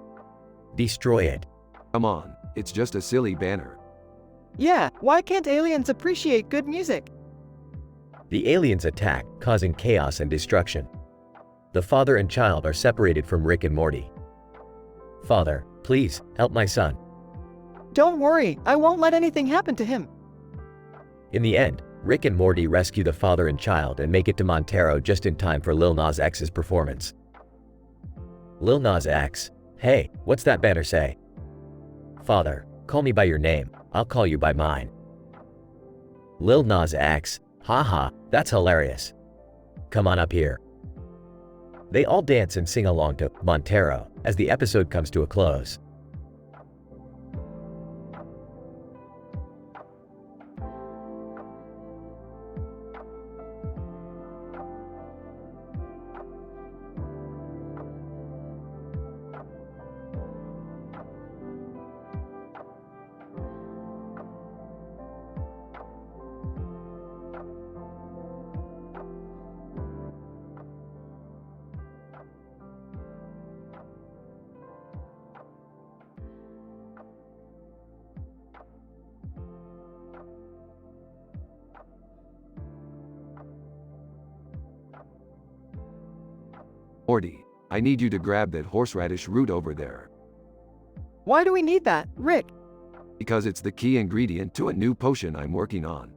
Destroy it. Come on, it's just a silly banner. Yeah, why can't aliens appreciate good music? The aliens attack, causing chaos and destruction. The father and child are separated from Rick and Morty. Father, please, help my son. Don't worry, I won't let anything happen to him. In the end, Rick and Morty rescue the father and child and make it to Montero just in time for Lil Nas X's performance. Lil Nas X, hey, what's that banner say? Father, call me by your name, I'll call you by mine. Lil Nas X, haha, that's hilarious. Come on up here. They all dance and sing along to Montero as the episode comes to a close. Morty, I need you to grab that horseradish root over there. Why do we need that, Rick? Because it's the key ingredient to a new potion I'm working on.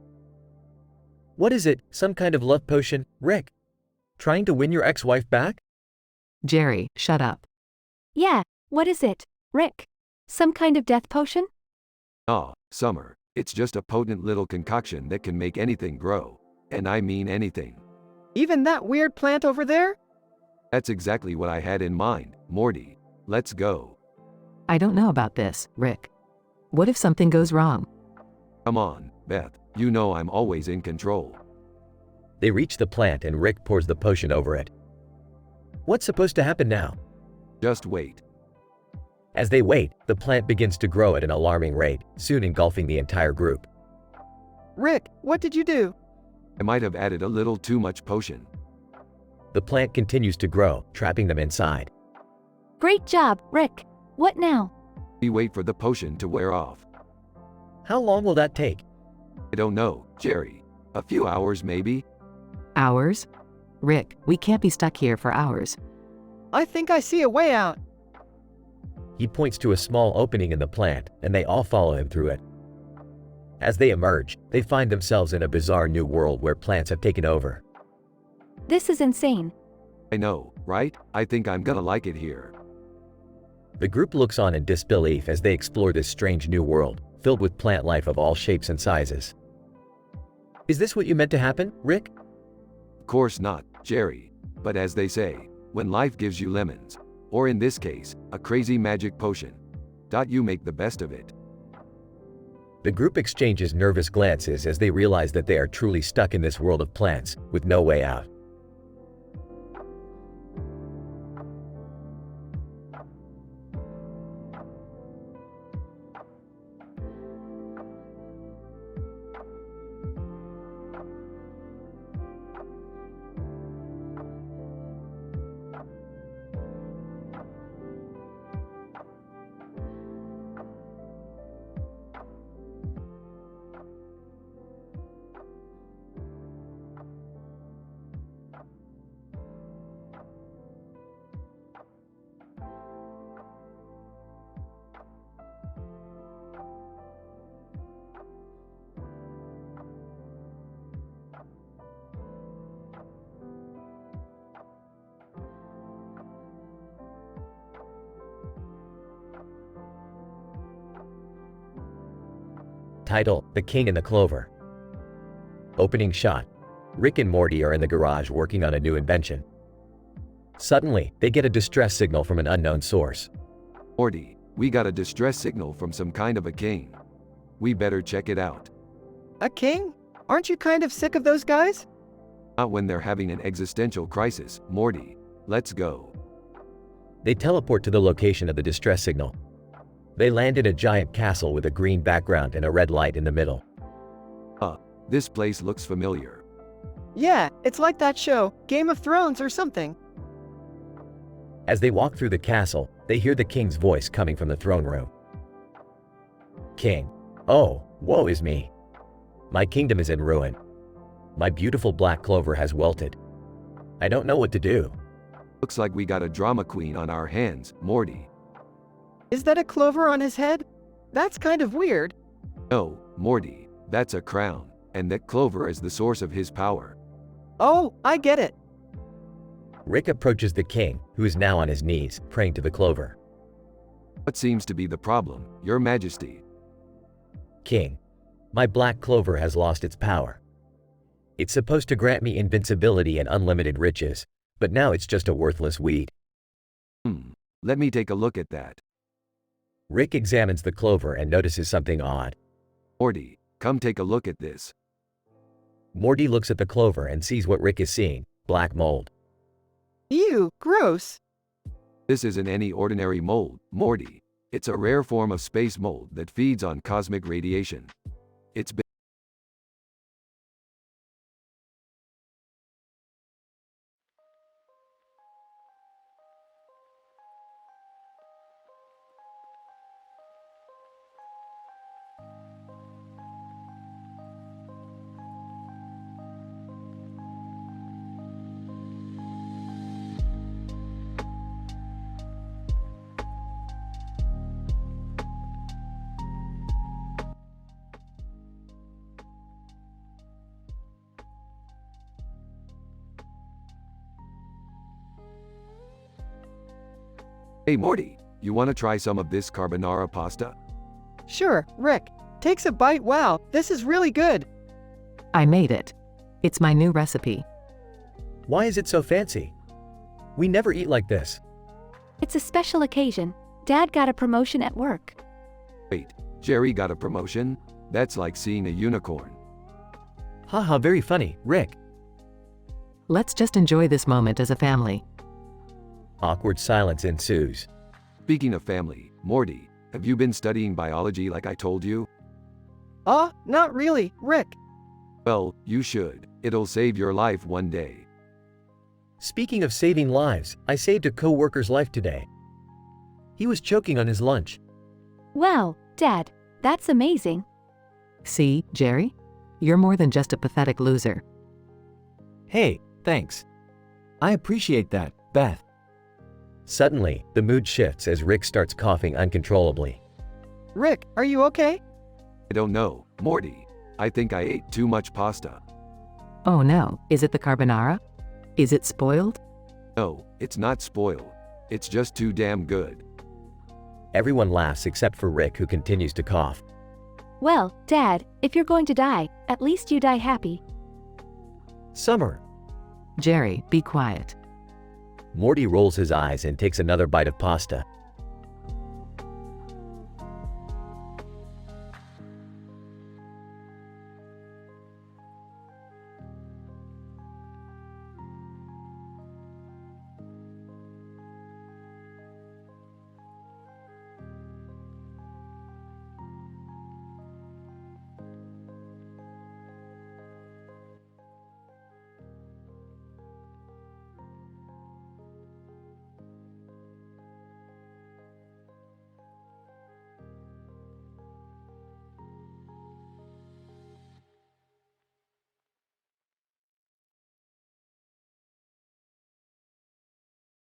What is it? Some kind of love potion, Rick? Trying to win your ex-wife back? Jerry, shut up. Yeah, what is it, Rick? Some kind of death potion? Ah, Summer, it's just a potent little concoction that can make anything grow. And I mean anything. Even that weird plant over there? That's exactly what I had in mind, Morty. Let's go. I don't know about this, Rick. What if something goes wrong? Come on, Beth, you know I'm always in control. They reach the plant and Rick pours the potion over it. What's supposed to happen now? Just wait. As they wait, the plant begins to grow at an alarming rate, soon engulfing the entire group. Rick, what did you do? I might have added a little too much potion. The plant continues to grow, trapping them inside. Great job, Rick. What now? We wait for the potion to wear off. How long will that take? I don't know, Jerry. A few hours maybe? Hours? Rick, we can't be stuck here for hours. I think I see a way out. He points to a small opening in the plant, and they all follow him through it. As they emerge, they find themselves in a bizarre new world where plants have taken over. This is insane. I know, right? I think I'm gonna like it here. The group looks on in disbelief as they explore this strange new world, filled with plant life of all shapes and sizes. Is this what you meant to happen, Rick? Of course not, Jerry. But as they say, when life gives you lemons, or in this case, a crazy magic potion, you make the best of it. The group exchanges nervous glances as they realize that they are truly stuck in this world of plants, with no way out. Title: The King and the Clover. Opening shot. Rick and Morty are in the garage working on a new invention. Suddenly, they get a distress signal from an unknown source. Morty, we got a distress signal from some kind of a king. We better check it out. A king? Aren't you kind of sick of those guys? Not when they're having an existential crisis, Morty. Let's go. They teleport to the location of the distress signal. They land in a giant castle with a green background and a red light in the middle. This place looks familiar. Yeah, it's like that show, Game of Thrones or something. As they walk through the castle, they hear the king's voice coming from the throne room. King: "Oh, woe is me. My kingdom is in ruin. My beautiful black clover has wilted. I don't know what to do." Looks like we got a drama queen on our hands, Morty. Is that a clover on his head? That's kind of weird. No, Morty, that's a crown, and that clover is the source of his power. Oh, I get it. Rick approaches the king, who is now on his knees, praying to the clover. What seems to be the problem, Your Majesty? King: "My black clover has lost its power. It's supposed to grant me invincibility and unlimited riches, but now it's just a worthless weed." Let me take a look at that. Rick examines the clover and notices something odd. Morty, come take a look at this. Morty looks at the clover and sees what Rick is seeing: black mold. Ew, gross. This isn't any ordinary mold, Morty. It's a rare form of space mold that feeds on cosmic radiation. It's been Hey Morty, you want to try some of this carbonara pasta? Sure, Rick. Takes a bite. Wow, this is really good. I made it. It's my new recipe. Why is it so fancy? We never eat like this. It's a special occasion. Dad got a promotion at work. Wait, Jerry got a promotion? That's like seeing a unicorn. Haha, very funny, Rick. Let's just enjoy this moment as a family. Awkward silence ensues. Speaking of family, Morty, have you been studying biology like I told you? Not really, Rick. Well, you should. It'll save your life one day. Speaking of saving lives, I saved a co-worker's life today. He was choking on his lunch. Wow, Dad, that's amazing. See, Jerry? You're more than just a pathetic loser. Hey, thanks. I appreciate that, Beth. Suddenly, the mood shifts as Rick starts coughing uncontrollably. Rick, are you okay? I don't know, Morty. I think I ate too much pasta. Oh no, is it the carbonara? Is it spoiled? No, it's not spoiled. It's just too damn good. Everyone laughs except for Rick, who continues to cough. Well, Dad, if you're going to die, at least you die happy. Summer. Jerry, be quiet. Morty rolls his eyes and takes another bite of pasta.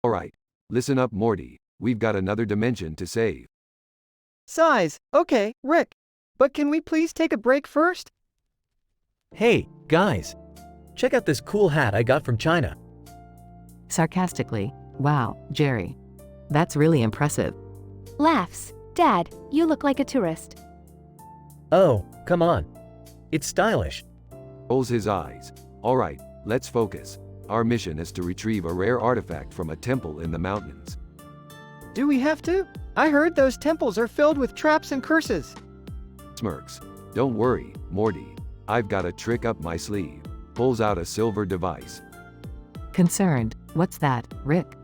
Alright, listen up Morty, we've got another dimension to save. Size. Okay, Rick. But can we please take a break first? Hey, guys. Check out this cool hat I got from China. Sarcastically, wow, Jerry. That's really impressive. Laughs. Dad, you look like a tourist. Oh, come on. It's stylish. Rolls his eyes. Alright, let's focus. Our mission is to retrieve a rare artifact from a temple in the mountains. Do we have to? I heard those temples are filled with traps and curses. Smirks. Don't worry, Morty. I've got a trick up my sleeve. Pulls out a silver device. Concerned, what's that, Rick?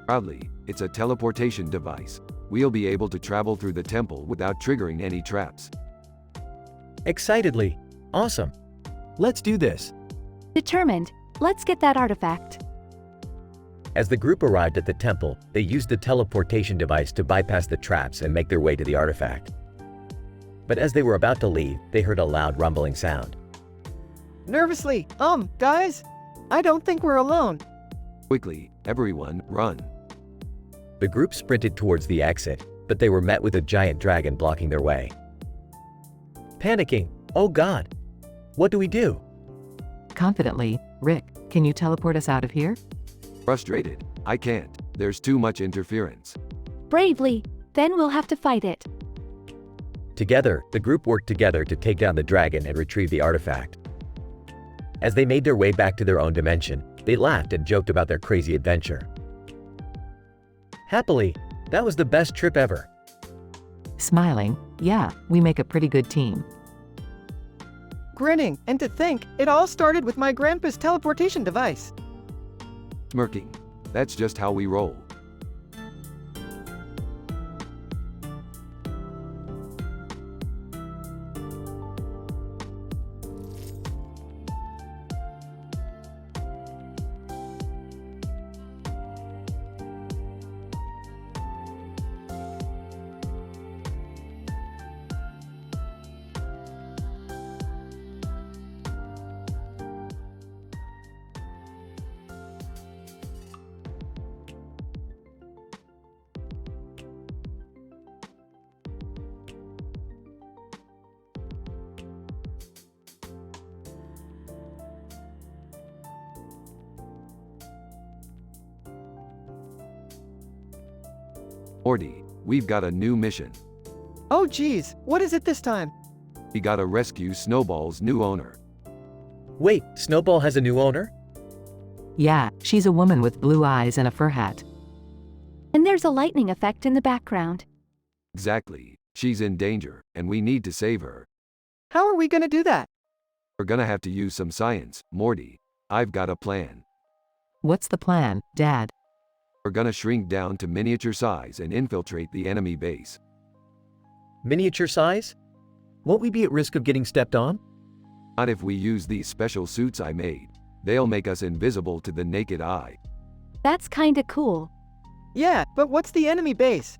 Proudly, it's a teleportation device. We'll be able to travel through the temple without triggering any traps. Excitedly. Awesome. Let's do this. Determined. Let's get that artifact. As the group arrived at the temple, they used the teleportation device to bypass the traps and make their way to the artifact. But as they were about to leave, they heard a loud rumbling sound. Nervously, guys? I don't think we're alone. Quickly, everyone, run. The group sprinted towards the exit, but they were met with a giant dragon blocking their way. Panicking. Oh God. What do we do? Confidently, Rick, can you teleport us out of here? Frustrated. I can't. There's too much interference. Bravely. Then we'll have to fight it. Together, the group worked together to take down the dragon and retrieve the artifact. As they made their way back to their own dimension, they laughed and joked about their crazy adventure. Happily, that was the best trip ever. Smiling, yeah, we make a pretty good team. Grinning, and to think, it all started with my grandpa's teleportation device. Smirking. That's just how we roll. Morty, we've got a new mission. Oh geez, what is it this time? We gotta rescue Snowball's new owner. Wait, Snowball has a new owner? Yeah, she's a woman with blue eyes and a fur hat. And there's a lightning effect in the background. Exactly. She's in danger, and we need to save her. How are we gonna do that? We're gonna have to use some science, Morty. I've got a plan. What's the plan, Dad? We're gonna shrink down to miniature size and infiltrate the enemy base. Miniature size? Won't we be at risk of getting stepped on? Not if we use these special suits I made. They'll make us invisible to the naked eye. That's kinda cool. Yeah, but what's the enemy base?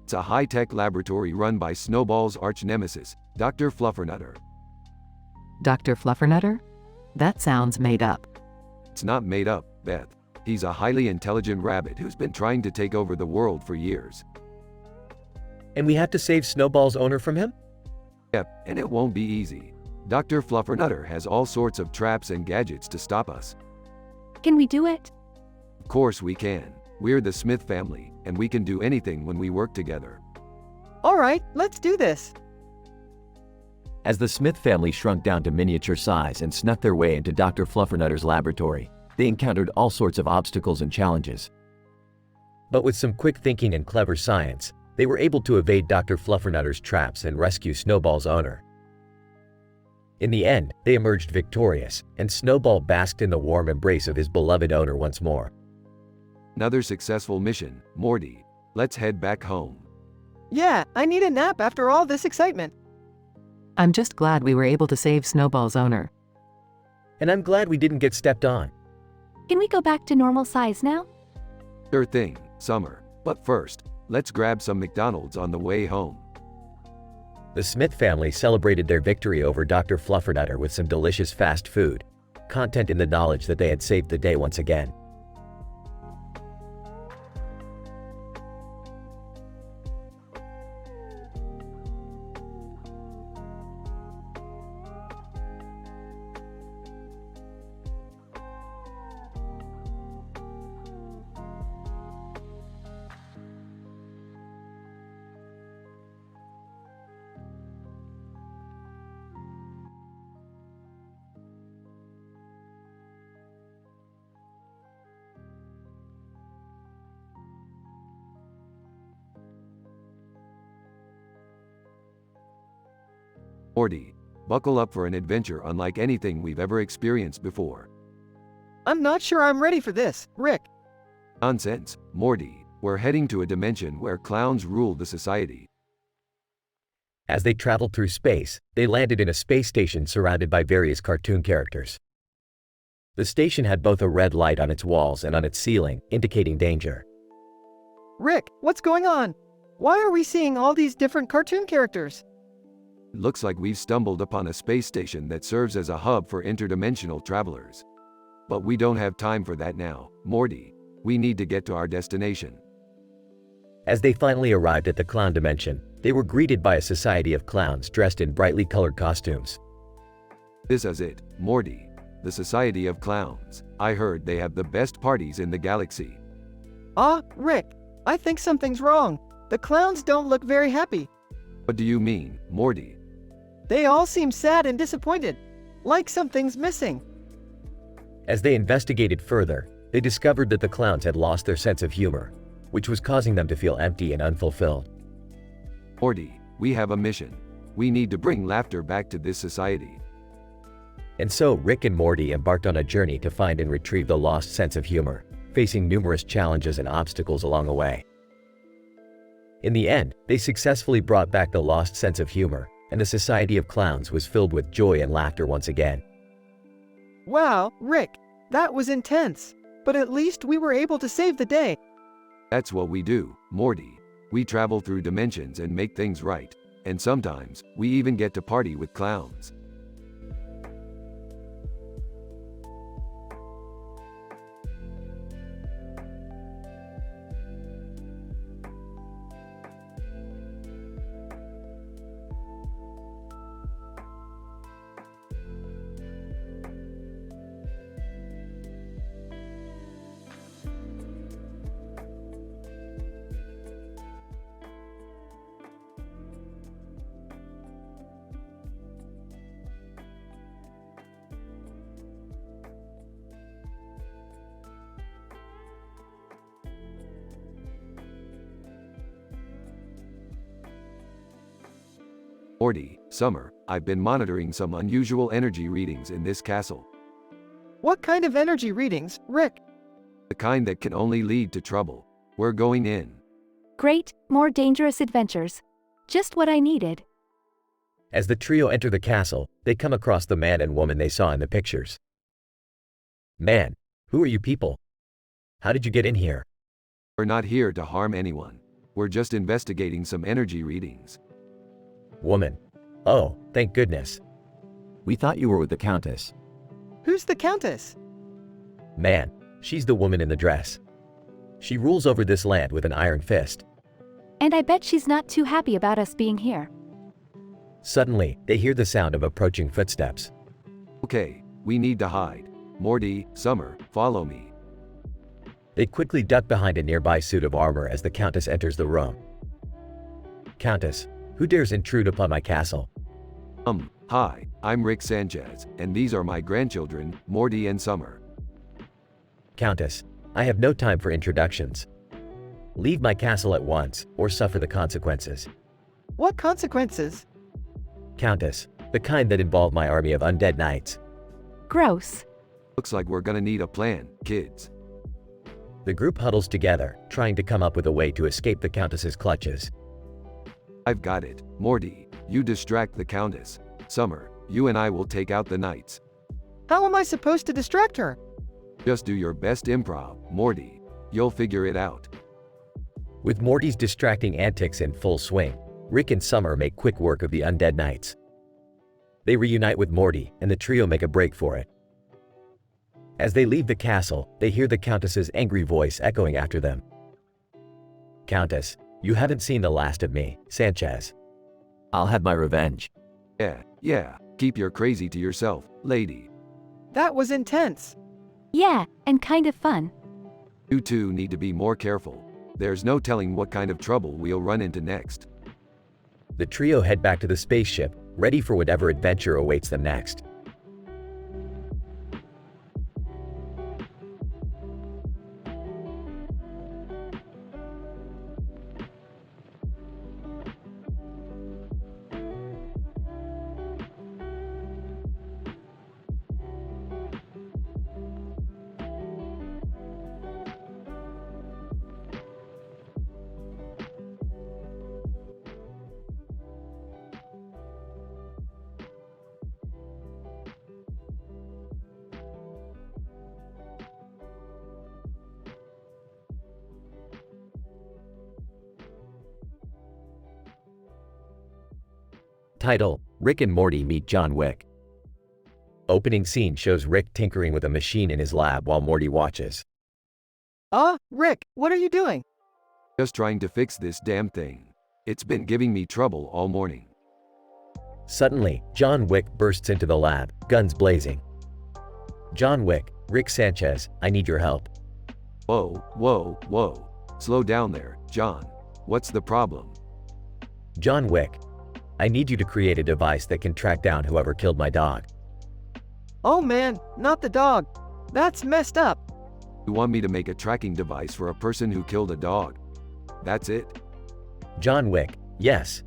It's a high-tech laboratory run by Snowball's arch-nemesis, Dr. Fluffernutter. Dr. Fluffernutter? That sounds made up. It's not made up, Beth. He's a highly intelligent rabbit who's been trying to take over the world for years. And we have to save Snowball's owner from him? Yep, and it won't be easy. Dr. Fluffernutter has all sorts of traps and gadgets to stop us. Can we do it? Of course we can. We're the Smith family, and we can do anything when we work together. Alright, let's do this. As the Smith family shrunk down to miniature size and snuck their way into Dr. Fluffernutter's laboratory, they encountered all sorts of obstacles and challenges. But with some quick thinking and clever science, they were able to evade Dr. Fluffernutter's traps and rescue Snowball's owner. In the end, they emerged victorious, and Snowball basked in the warm embrace of his beloved owner once more. Another successful mission, Morty. Let's head back home. Yeah, I need a nap after all this excitement. I'm just glad we were able to save Snowball's owner. And I'm glad we didn't get stepped on. Can we go back to normal size now? Sure thing, Summer. But first, let's grab some McDonald's on the way home. The Smith family celebrated their victory over Dr. Fluffernutter with some delicious fast food, content in the knowledge that they had saved the day once again. Morty, buckle up for an adventure unlike anything we've ever experienced before. I'm not sure I'm ready for this, Rick. Nonsense, Morty. We're heading to a dimension where clowns rule the society. As they traveled through space, they landed in a space station surrounded by various cartoon characters. The station had both a red light on its walls and on its ceiling, indicating danger. Rick, what's going on? Why are we seeing all these different cartoon characters? Looks like we've stumbled upon a space station that serves as a hub for interdimensional travelers. But we don't have time for that now, Morty. We need to get to our destination. As they finally arrived at the clown dimension, they were greeted by a society of clowns dressed in brightly colored costumes. This is it, Morty. The Society of Clowns. I heard they have the best parties in the galaxy. Rick, I think something's wrong. The clowns don't look very happy. What do you mean, Morty? They all seem sad and disappointed, like something's missing. As they investigated further, they discovered that the clowns had lost their sense of humor, which was causing them to feel empty and unfulfilled. Morty, we have a mission. We need to bring laughter back to this society. And so Rick and Morty embarked on a journey to find and retrieve the lost sense of humor, facing numerous challenges and obstacles along the way. In the end, they successfully brought back the lost sense of humor, and the Society of Clowns was filled with joy and laughter once again. Wow, Rick, that was intense. But at least we were able to save the day. That's what we do, Morty. We travel through dimensions and make things right. And sometimes, we even get to party with clowns. Morty, Summer, I've been monitoring some unusual energy readings in this castle. What kind of energy readings, Rick? The kind that can only lead to trouble. We're going in. Great, more dangerous adventures. Just what I needed. As the trio enter the castle, they come across the man and woman they saw in the pictures. Man, who are you people? How did you get in here? We're not here to harm anyone. We're just investigating some energy readings. Woman. Oh, thank goodness. We thought you were with the Countess. Who's the Countess? Man, she's the woman in the dress. She rules over this land with an iron fist. And I bet she's not too happy about us being here. Suddenly, they hear the sound of approaching footsteps. Okay, we need to hide. Morty, Summer, follow me. They quickly duck behind a nearby suit of armor as the Countess enters the room. Countess, who dares intrude upon my castle? Hi, I'm Rick Sanchez, and these are my grandchildren, Morty and Summer. Countess, I have no time for introductions. Leave my castle at once, or suffer the consequences. What consequences? Countess, the kind that involve my army of undead knights. Gross. Looks like we're gonna need a plan, kids. The group huddles together, trying to come up with a way to escape the Countess's clutches. I've got it. Morty, you distract the Countess. Summer, you and I will take out the knights. How am I supposed to distract her? Just do your best improv, Morty. You'll figure it out. With Morty's distracting antics in full swing, Rick and Summer make quick work of the undead knights. They reunite with Morty, and the trio make a break for it. As they leave the castle, they hear the Countess's angry voice echoing after them. Countess, you haven't seen the last of me, Sanchez. I'll have my revenge. Yeah, keep your crazy to yourself, lady. That was intense. Yeah, and kind of fun. You two need to be more careful. There's no telling what kind of trouble we'll run into next. The trio head back to the spaceship, ready for whatever adventure awaits them next. Title: Rick and Morty Meet John Wick. Opening scene shows Rick tinkering with a machine in his lab while Morty watches. Rick, what are you doing? Just trying to fix this damn thing. It's been giving me trouble all morning. Suddenly, John Wick bursts into the lab, guns blazing. John Wick, Rick Sanchez, I need your help. Whoa, whoa, whoa. Slow down there, John. What's the problem? John Wick, I need you to create a device that can track down whoever killed my dog. Oh man, not the dog. That's messed up. You want me to make a tracking device for a person who killed a dog? That's it? John Wick, yes.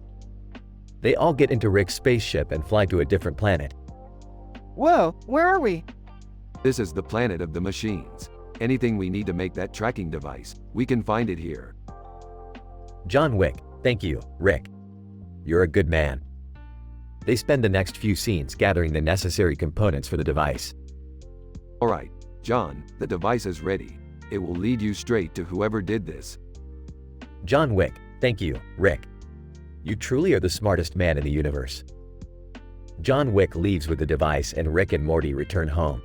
They all get into Rick's spaceship and fly to a different planet. Whoa, where are we? This is the planet of the machines. Anything we need to make that tracking device, we can find it here. John Wick, thank you, Rick. You're a good man. They spend the next few scenes gathering the necessary components for the device. Alright, John, the device is ready. It will lead you straight to whoever did this. John Wick, thank you, Rick. You truly are the smartest man in the universe. John Wick leaves with the device and Rick and Morty return home.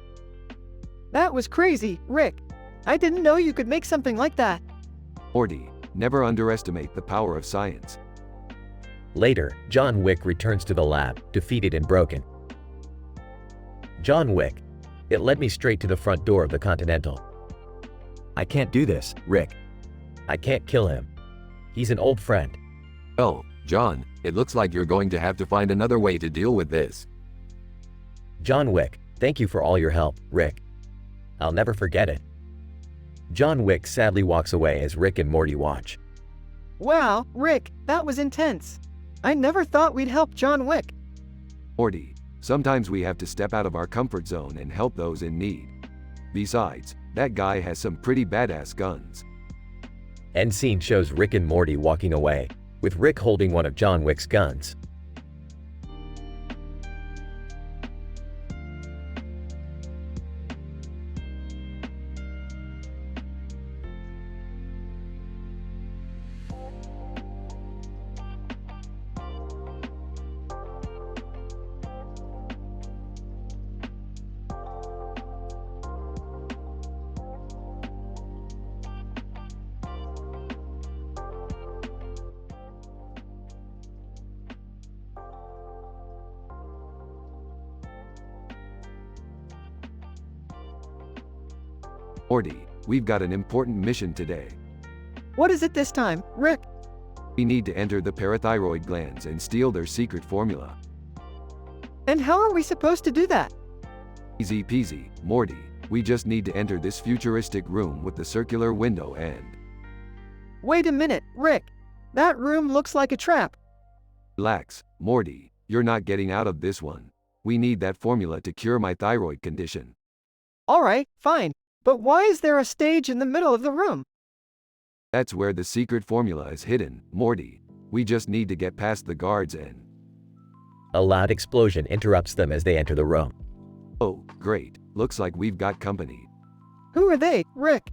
That was crazy, Rick. I didn't know you could make something like that. Morty, never underestimate the power of science. Later, John Wick returns to the lab, defeated and broken. John Wick, it led me straight to the front door of the Continental. I can't do this, Rick. I can't kill him. He's an old friend. Oh, John, it looks like you're going to have to find another way to deal with this. John Wick, thank you for all your help, Rick. I'll never forget it. John Wick sadly walks away as Rick and Morty watch. Wow, Rick, that was intense. I never thought we'd help John Wick. Morty, sometimes we have to step out of our comfort zone and help those in need. Besides, that guy has some pretty badass guns. End scene shows Rick and Morty walking away, with Rick holding one of John Wick's guns. Morty, we've got an important mission today. What is it this time, Rick? We need to enter the parathyroid glands and steal their secret formula. And how are we supposed to do that? Easy peasy, Morty. We just need to enter this futuristic room with the circular window and… Wait a minute, Rick. That room looks like a trap. Relax, Morty. You're not getting out of this one. We need that formula to cure my thyroid condition. Alright, fine. But why is there a stage in the middle of the room? That's where the secret formula is hidden, Morty. We just need to get past the guards and… A loud explosion interrupts them as they enter the room. Oh, great. Looks like we've got company. Who are they, Rick?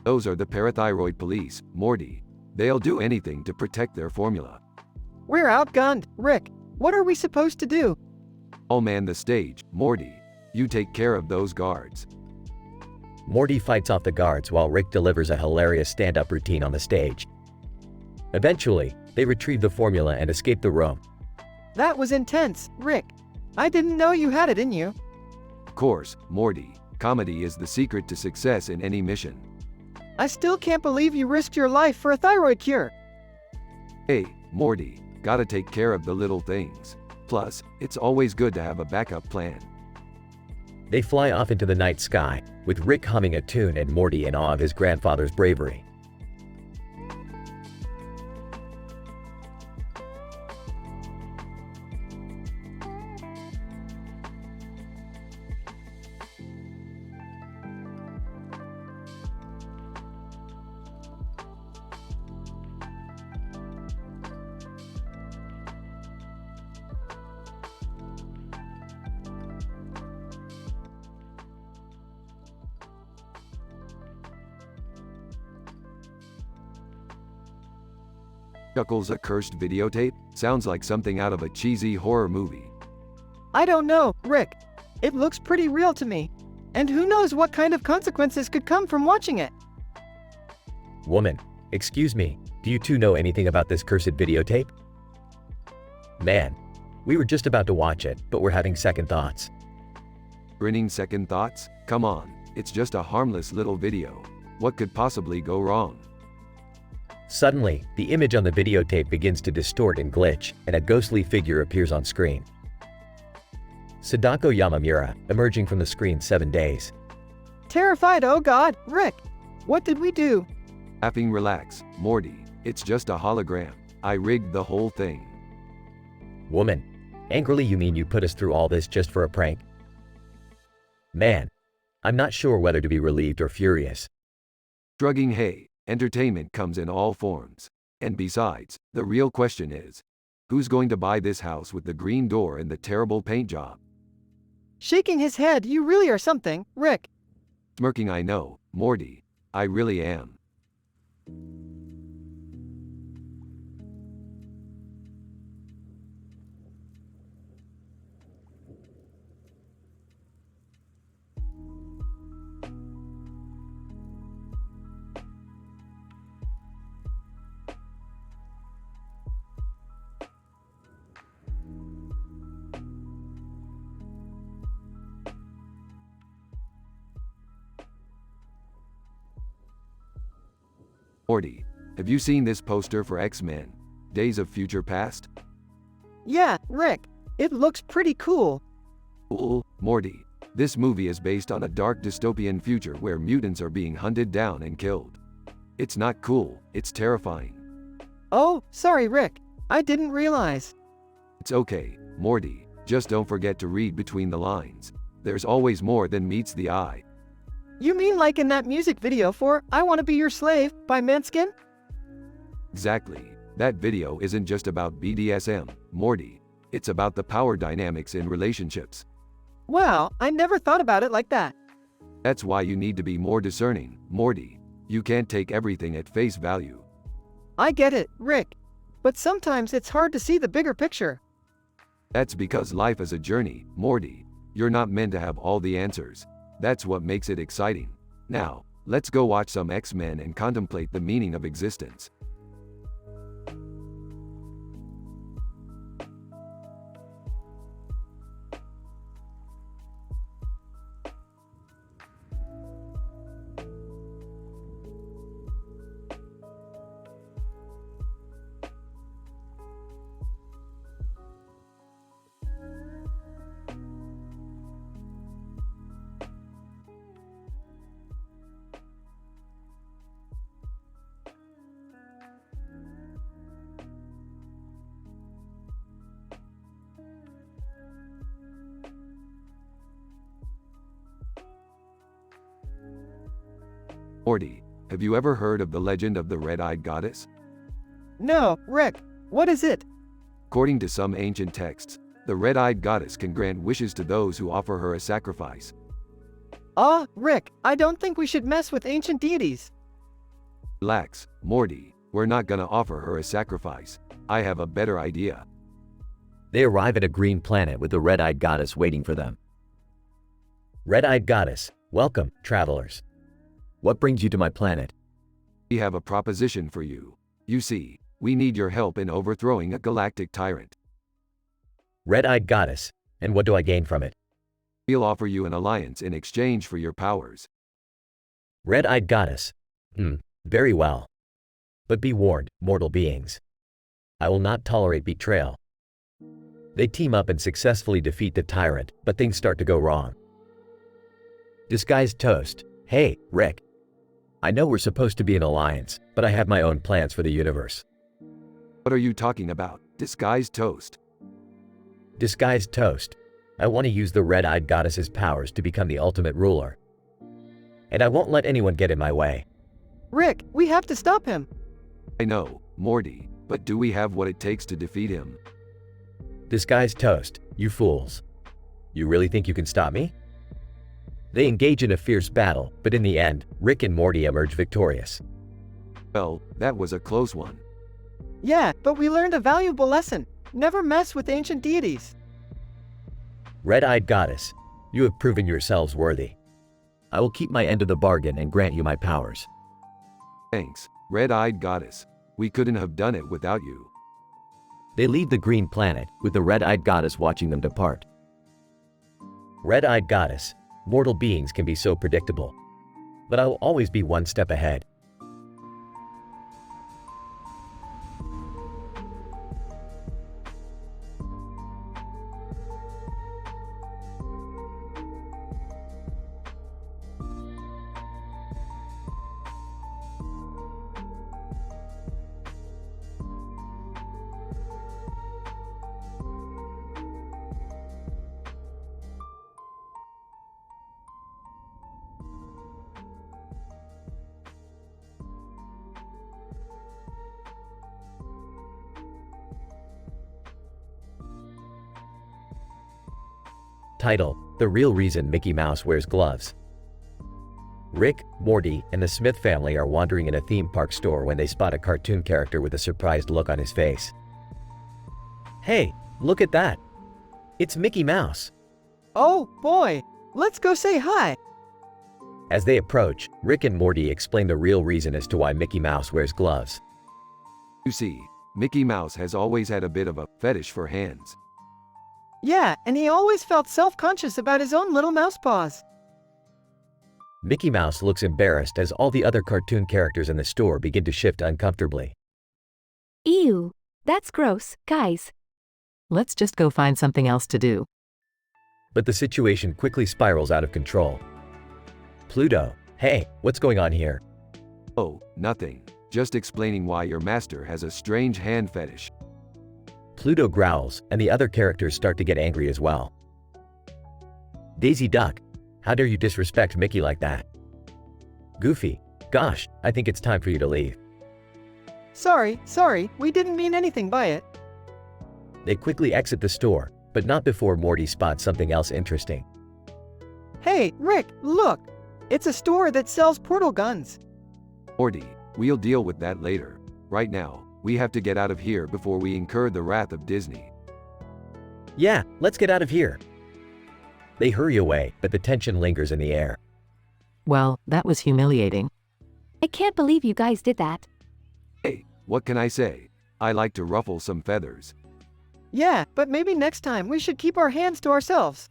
Those are the parathyroid police, Morty. They'll do anything to protect their formula. We're outgunned, Rick. What are we supposed to do? I'll man the stage, Morty. You take care of those guards. Morty fights off the guards while Rick delivers a hilarious stand-up routine on the stage. Eventually, they retrieve the formula and escape the room. That was intense, Rick. I didn't know you had it in you. Of course, Morty. Comedy is the secret to success in any mission. I still can't believe you risked your life for a thyroid cure. Hey, Morty, gotta take care of the little things. Plus, it's always good to have a backup plan. They fly off into the night sky, with Rick humming a tune and Morty in awe of his grandfather's bravery. Chuckles, a cursed videotape? Sounds like something out of a cheesy horror movie. I don't know, Rick. It looks pretty real to me. And who knows what kind of consequences could come from watching it? Woman, excuse me, do you two know anything about this cursed videotape? Man, we were just about to watch it, but we're having second thoughts. Grinning second thoughts? Come on, it's just a harmless little video. What could possibly go wrong? Suddenly, the image on the videotape begins to distort and glitch, and a ghostly figure appears on screen. Sadako Yamamura, emerging from the screen 7 days. Terrified, oh god, Rick. What did we do? Laughing, relax, Morty. It's just a hologram. I rigged the whole thing. Woman, angrily you mean you put us through all this just for a prank? Man, I'm not sure whether to be relieved or furious. Shrugging, hey, entertainment comes in all forms. And besides, the real question is, who's going to buy this house with the green door and the terrible paint job? Shaking his head, you really are something, Rick. Smirking, I know, Morty. I really am. Morty, have you seen this poster for X-Men? Days of Future Past? Yeah, Rick. It looks pretty cool. Cool, Morty. This movie is based on a dark dystopian future where mutants are being hunted down and killed. It's not cool, it's terrifying. Oh, sorry, Rick. I didn't realize. It's okay, Morty. Just don't forget to read between the lines. There's always more than meets the eye. You mean like in that music video for I Wanna Be Your Slave by Manskin? Exactly. That video isn't just about BDSM, Morty. It's about the power dynamics in relationships. Wow, I never thought about it like that. That's why you need to be more discerning, Morty. You can't take everything at face value. I get it, Rick. But sometimes it's hard to see the bigger picture. That's because life is a journey, Morty. You're not meant to have all the answers. That's what makes it exciting. Now, let's go watch some X-Men and contemplate the meaning of existence. Morty, have you ever heard of the legend of the red-eyed goddess? No, Rick. What is it? According to some ancient texts, the red-eyed goddess can grant wishes to those who offer her a sacrifice. Rick, I don't think we should mess with ancient deities. Relax, Morty. We're not gonna offer her a sacrifice. I have a better idea. They arrive at a green planet with the red-eyed goddess waiting for them. Red-eyed goddess, welcome, travelers. What brings you to my planet? We have a proposition for you. You see, we need your help in overthrowing a galactic tyrant. Red-eyed goddess, and what do I gain from it? We'll offer you an alliance in exchange for your powers. Red-eyed goddess. Very well. But be warned, mortal beings. I will not tolerate betrayal. They team up and successfully defeat the tyrant, but things start to go wrong. Disguised toast. Hey, Rick. I know we're supposed to be an alliance, but I have my own plans for the universe. What are you talking about? Disguised toast. Disguised toast. I want to use the red-eyed goddess's powers to become the ultimate ruler. And I won't let anyone get in my way. Rick, we have to stop him. I know, Morty, but do we have what it takes to defeat him? Disguised toast, you fools. You really think you can stop me? They engage in a fierce battle, but in the end, Rick and Morty emerge victorious. Well, that was a close one. Yeah, but we learned a valuable lesson. Never mess with ancient deities. Red-eyed goddess, you have proven yourselves worthy. I will keep my end of the bargain and grant you my powers. Thanks, red-eyed goddess. We couldn't have done it without you. They leave the green planet, with the red-eyed goddess watching them depart. Red-eyed goddess, mortal beings can be so predictable. But I will always be one step ahead. Title: The real reason Mickey Mouse wears gloves. Rick, Morty, and the Smith family are wandering in a theme park store when they spot a cartoon character with a surprised look on his face. Hey, look at that! It's Mickey Mouse! Oh, boy! Let's go say hi! As they approach, Rick and Morty explain the real reason as to why Mickey Mouse wears gloves. You see, Mickey Mouse has always had a bit of a fetish for hands. Yeah, and he always felt self-conscious about his own little mouse paws. Mickey Mouse looks embarrassed as all the other cartoon characters in the store begin to shift uncomfortably. Ew, that's gross, guys. Let's just go find something else to do. But the situation quickly spirals out of control. Pluto, hey, what's going on here? Oh, nothing. Just explaining why your master has a strange hand fetish. Pluto growls, and the other characters start to get angry as well. Daisy Duck, how dare you disrespect Mickey like that? Goofy, gosh, I think it's time for you to leave. Sorry, we didn't mean anything by it. They quickly exit the store, but not before Morty spots something else interesting. Hey, Rick, look! It's a store that sells portal guns. Morty, we'll deal with that later. Right now, we have to get out of here before we incur the wrath of Disney. Yeah, let's get out of here. They hurry away, but the tension lingers in the air. Well, that was humiliating. I can't believe you guys did that. Hey, what can I say? I like to ruffle some feathers. Yeah, but maybe next time we should keep our hands to ourselves.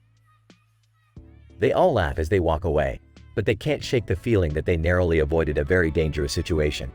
They all laugh as they walk away, but they can't shake the feeling that they narrowly avoided a very dangerous situation.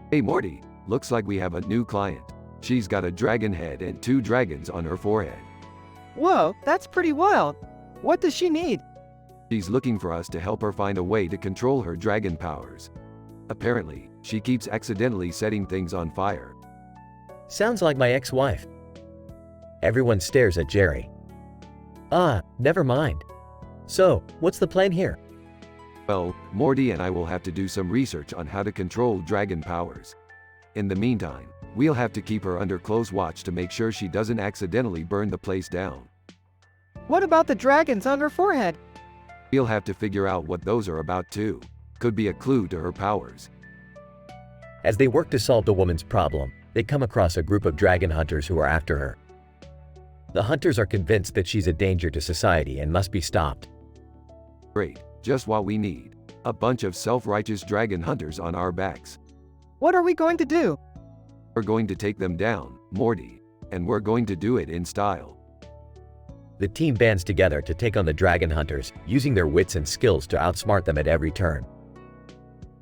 Hey Morty, looks like we have a new client. She's got a dragon head and 2 dragons on her forehead. Whoa, that's pretty wild. What does she need? She's looking for us to help her find a way to control her dragon powers. Apparently, she keeps accidentally setting things on fire. Sounds like my ex-wife. Everyone stares at Jerry. Never mind. So, what's the plan here? Well, Morty and I will have to do some research on how to control dragon powers. In the meantime, we'll have to keep her under close watch to make sure she doesn't accidentally burn the place down. What about the dragons on her forehead? We'll have to figure out what those are about too. Could be a clue to her powers. As they work to solve the woman's problem, they come across a group of dragon hunters who are after her. The hunters are convinced that she's a danger to society and must be stopped. Great, just what we need. A bunch of self-righteous dragon hunters on our backs. What are we going to do? We're going to take them down, Morty. And we're going to do it in style. The team bands together to take on the dragon hunters, using their wits and skills to outsmart them at every turn.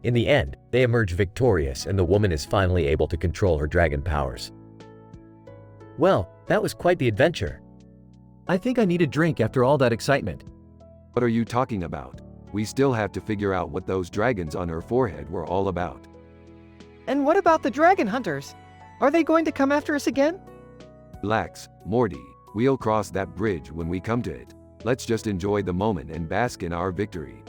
In the end, they emerge victorious and the woman is finally able to control her dragon powers. Well, that was quite the adventure. I think I need a drink after all that excitement. What are you talking about? We still have to figure out what those dragons on her forehead were all about. And what about the dragon hunters? Are they going to come after us again? Relax, Morty. We'll cross that bridge when we come to it. Let's just enjoy the moment and bask in our victory.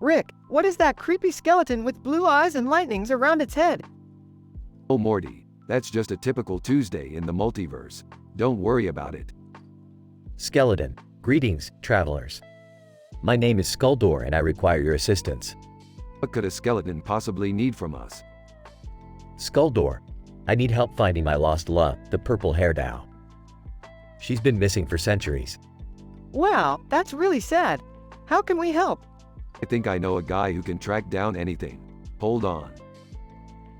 Rick, what is that creepy skeleton with blue eyes and lightnings around its head? Oh Morty, that's just a typical Tuesday in the multiverse. Don't worry about it. Skeleton, greetings, travelers. My name is Skuldor and I require your assistance. What could a skeleton possibly need from us? Skuldor, I need help finding my lost love, the purple hair Dao. She's been missing for centuries. Wow, that's really sad. How can we help? I think I know a guy who can track down anything. Hold on.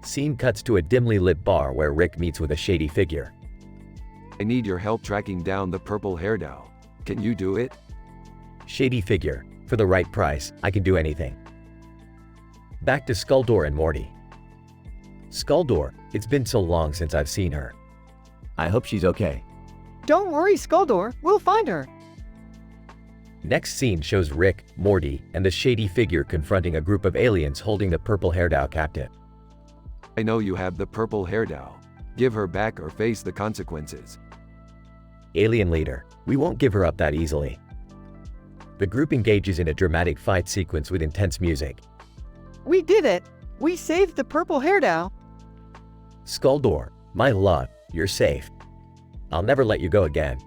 Scene cuts to a dimly lit bar where Rick meets with a shady figure. I need your help tracking down the purple hair Dao. Can you do it? Shady figure, for the right price, I can do anything. Back to Skuldor and Morty. Skuldor, it's been so long since I've seen her. I hope she's okay. Don't worry, Skuldor, we'll find her. Next scene shows Rick, Morty, and the shady figure confronting a group of aliens holding the purple hair Dao captive. I know you have the purple hair Dao. Give her back or face the consequences. Alien leader, we won't give her up that easily. The group engages in a dramatic fight sequence with intense music. We did it! We saved the purple hair Dao. Skuldor, my love, you're safe. I'll never let you go again.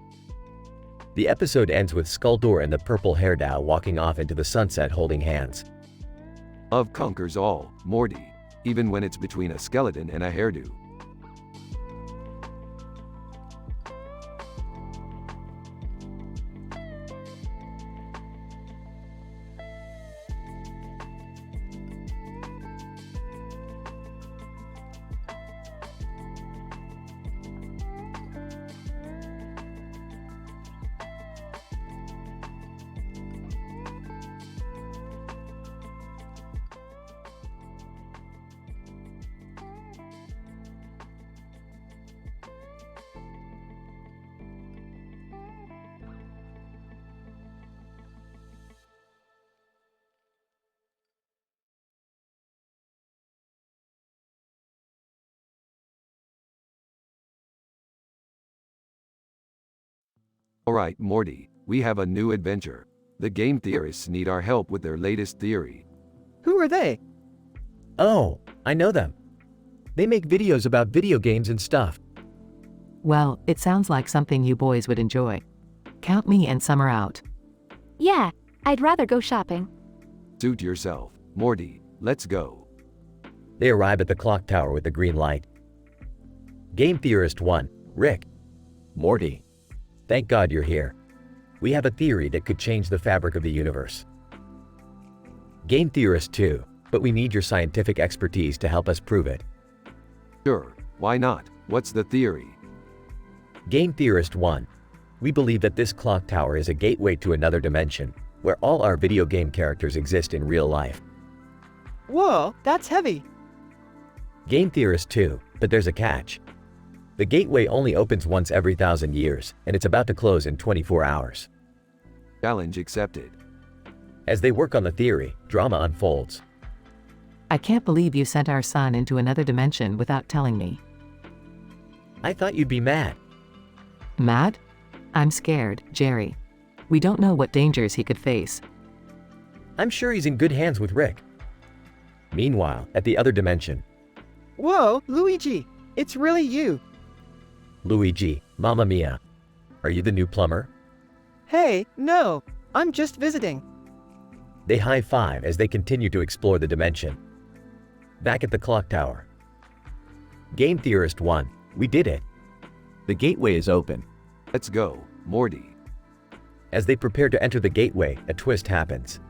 The episode ends with Skuldor and the purple hair Dao walking off into the sunset holding hands. Love conquers all, Morty, even when it's between a skeleton and a hairdo. Alright, Morty, we have a new adventure. The game theorists need our help with their latest theory. Who are they? Oh, I know them. They make videos about video games and stuff. Well, it sounds like something you boys would enjoy. Count me and Summer out. Yeah, I'd rather go shopping. Suit yourself, Morty, let's go. They arrive at the clock tower with the green light. Game Theorist 1, Rick. Morty. Thank God you're here. We have a theory that could change the fabric of the universe. Game Theorist 2, but we need your scientific expertise to help us prove it. Sure, why not? What's the theory? Game Theorist 1, we believe that this clock tower is a gateway to another dimension, where all our video game characters exist in real life. Whoa, that's heavy. Game Theorist 2, but there's a catch. The gateway only opens once every 1,000 years, and it's about to close in 24 hours. Challenge accepted. As they work on the theory, drama unfolds. I can't believe you sent our son into another dimension without telling me. I thought you'd be mad. Mad? I'm scared, Jerry. We don't know what dangers he could face. I'm sure he's in good hands with Rick. Meanwhile, at the other dimension, Whoa, Luigi, it's really you. Luigi, Mamma Mia. Are you the new plumber? Hey, no, I'm just visiting. They high-five as they continue to explore the dimension. Back at the clock tower. Game Theorist 1, we did it. The gateway is open. Let's go, Morty. As they prepare to enter the gateway, a twist happens.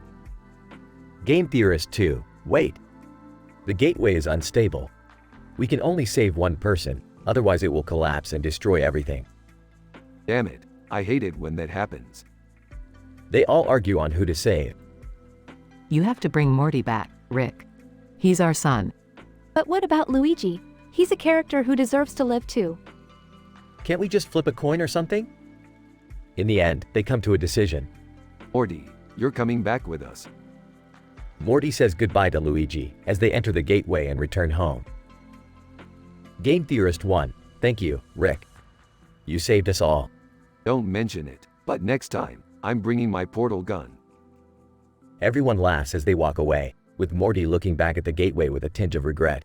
Game Theorist 2, wait. The gateway is unstable. We can only save one person, otherwise it will collapse and destroy everything. Damn it, I hate it when that happens. They all argue on who to save. You have to bring Morty back, Rick. He's our son. But what about Luigi? He's a character who deserves to live too. Can't we just flip a coin or something? In the end, they come to a decision. Morty, you're coming back with us. Morty says goodbye to Luigi as they enter the gateway and return home. Game Theorist 1, thank you, Rick. You saved us all. Don't mention it, but next time, I'm bringing my portal gun. Everyone laughs as they walk away, with Morty looking back at the gateway with a tinge of regret.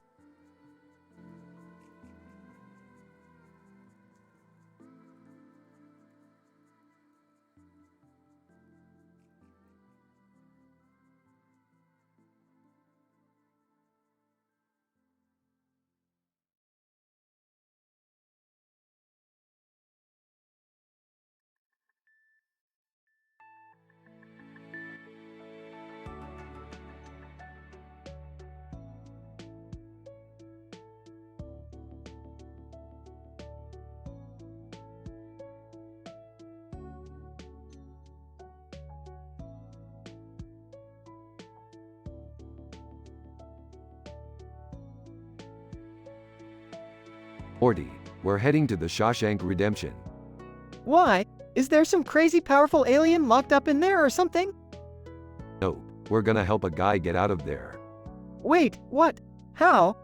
Morty, we're heading to the Shawshank Redemption. Why? Is there some crazy powerful alien locked up in there or something? No, we're gonna help a guy get out of there. Wait, what? How?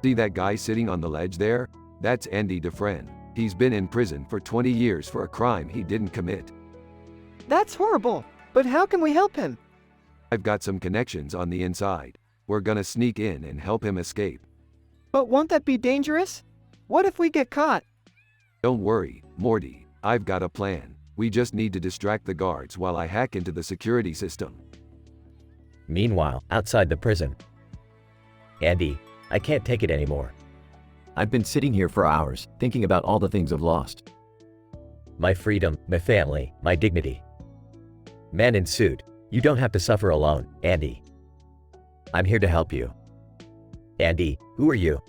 See that guy sitting on the ledge there? That's Andy Dufresne. He's been in prison for 20 years for a crime he didn't commit. That's horrible. But how can we help him? I've got some connections on the inside. We're gonna sneak in and help him escape. But won't that be dangerous? What if we get caught? Don't worry, Morty, I've got a plan. We just need to distract the guards while I hack into the security system. Meanwhile, outside the prison. Andy, I can't take it anymore. I've been sitting here for hours, thinking about all the things I've lost. My freedom, my family, my dignity. Man in suit, you don't have to suffer alone, Andy. I'm here to help you. Andy, who are you?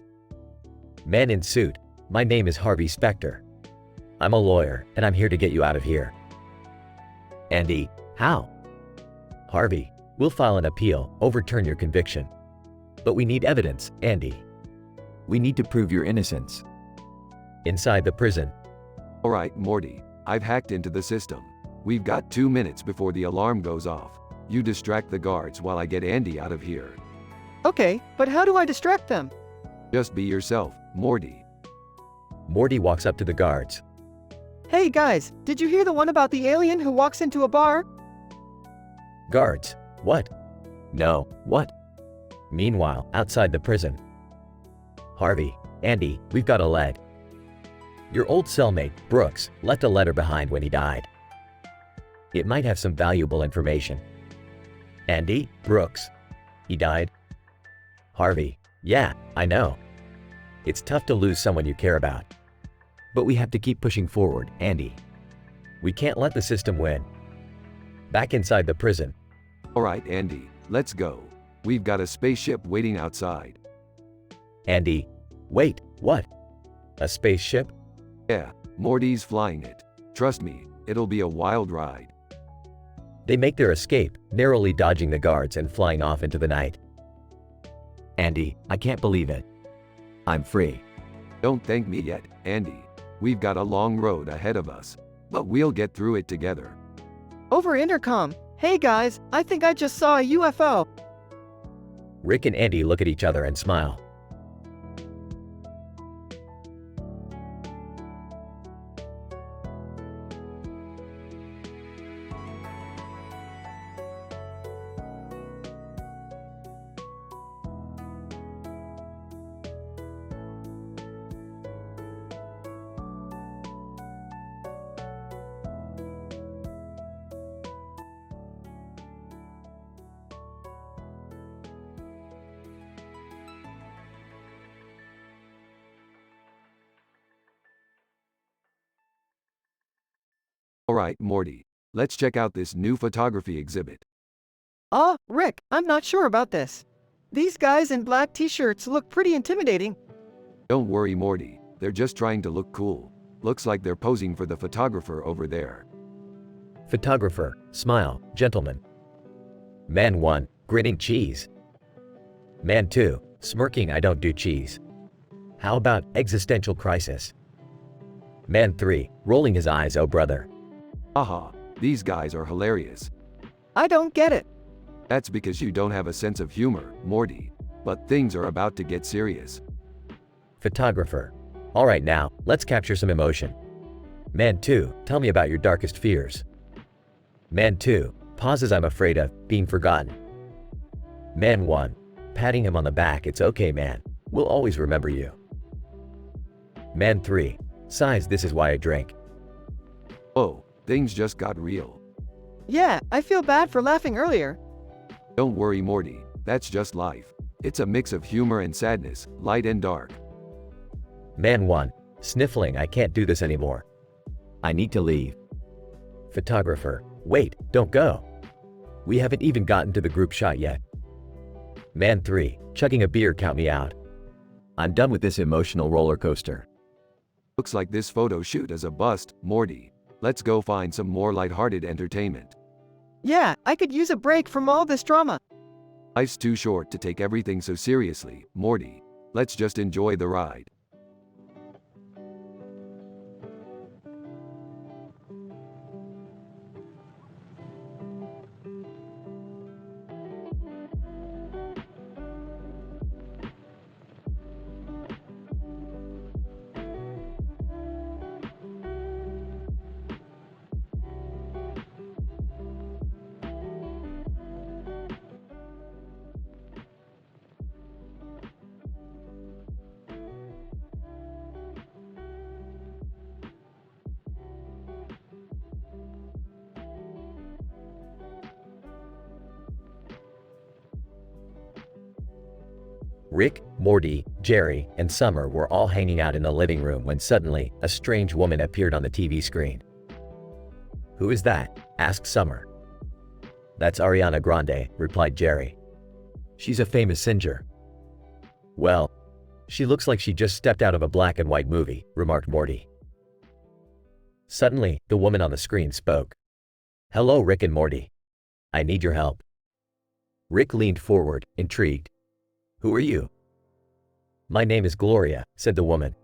Man in suit, my name is Harvey Specter. I'm a lawyer, and I'm here to get you out of here. Andy, how? Harvey, we'll file an appeal, overturn your conviction. But we need evidence, Andy. We need to prove your innocence. Inside the prison. Alright, Morty, I've hacked into the system. We've got 2 minutes before the alarm goes off. You distract the guards while I get Andy out of here. Okay, but how do I distract them? Just be yourself, Morty. Morty walks up to the guards. Hey guys, did you hear the one about the alien who walks into a bar? Guards, what? No, what? Meanwhile, outside the prison. Harvey, Andy, we've got a lead. Your old cellmate, Brooks, left a letter behind when he died. It might have some valuable information. Andy, Brooks. He died? Harvey, yeah, I know. It's tough to lose someone you care about. But we have to keep pushing forward, Andy. We can't let the system win. Back inside the prison. Alright, Andy, let's go. We've got a spaceship waiting outside. Andy, wait, what? A spaceship? Yeah, Morty's flying it. Trust me, it'll be a wild ride. They make their escape, narrowly dodging the guards and flying off into the night. Andy, I can't believe it. I'm free. Don't thank me yet, Andy. We've got a long road ahead of us. But we'll get through it together. Over intercom. Hey guys, I think I just saw a UFO. Rick and Andy look at each other and smile. Alright, Morty. Let's check out this new photography exhibit. Rick, I'm not sure about this. These guys in black t-shirts look pretty intimidating. Don't worry, Morty. They're just trying to look cool. Looks like they're posing for the photographer over there. Photographer, smile, gentleman. Man 1, grinning cheese. Man 2, smirking I don't do cheese. How about existential crisis? Man 3, rolling his eyes oh brother. Haha, these guys are hilarious. I don't get it. That's because you don't have a sense of humor, Morty. But things are about to get serious. Photographer, alright now, let's capture some emotion. Man 2, tell me about your darkest fears. Man 2, pauses I'm afraid of being forgotten. Man 1, patting him on the back, it's okay man, we'll always remember you. Man 3, sighs, this is why I drink. Oh, things just got real. Yeah, I feel bad for laughing earlier. Don't worry, Morty. That's just life. It's a mix of humor and sadness, light and dark. Man 1, sniffling, I can't do this anymore. I need to leave. Photographer, wait, don't go. We haven't even gotten to the group shot yet. Man 3, chugging a beer, count me out. I'm done with this emotional roller coaster. Looks like this photo shoot is a bust, Morty. Let's go find some more lighthearted entertainment. Yeah, I could use a break from all this drama. Life's too short to take everything so seriously, Morty. Let's just enjoy the ride. Rick, Morty, Jerry, and Summer were all hanging out in the living room when suddenly, a strange woman appeared on the TV screen. "Who is that?" asked Summer. "That's Ariana Grande," replied Jerry. "She's a famous singer." "Well, she looks like she just stepped out of a black and white movie," remarked Morty. Suddenly, the woman on the screen spoke. "Hello, Rick and Morty. I need your help." Rick leaned forward, intrigued. "Who are you?" "My name is Gloria," said the woman.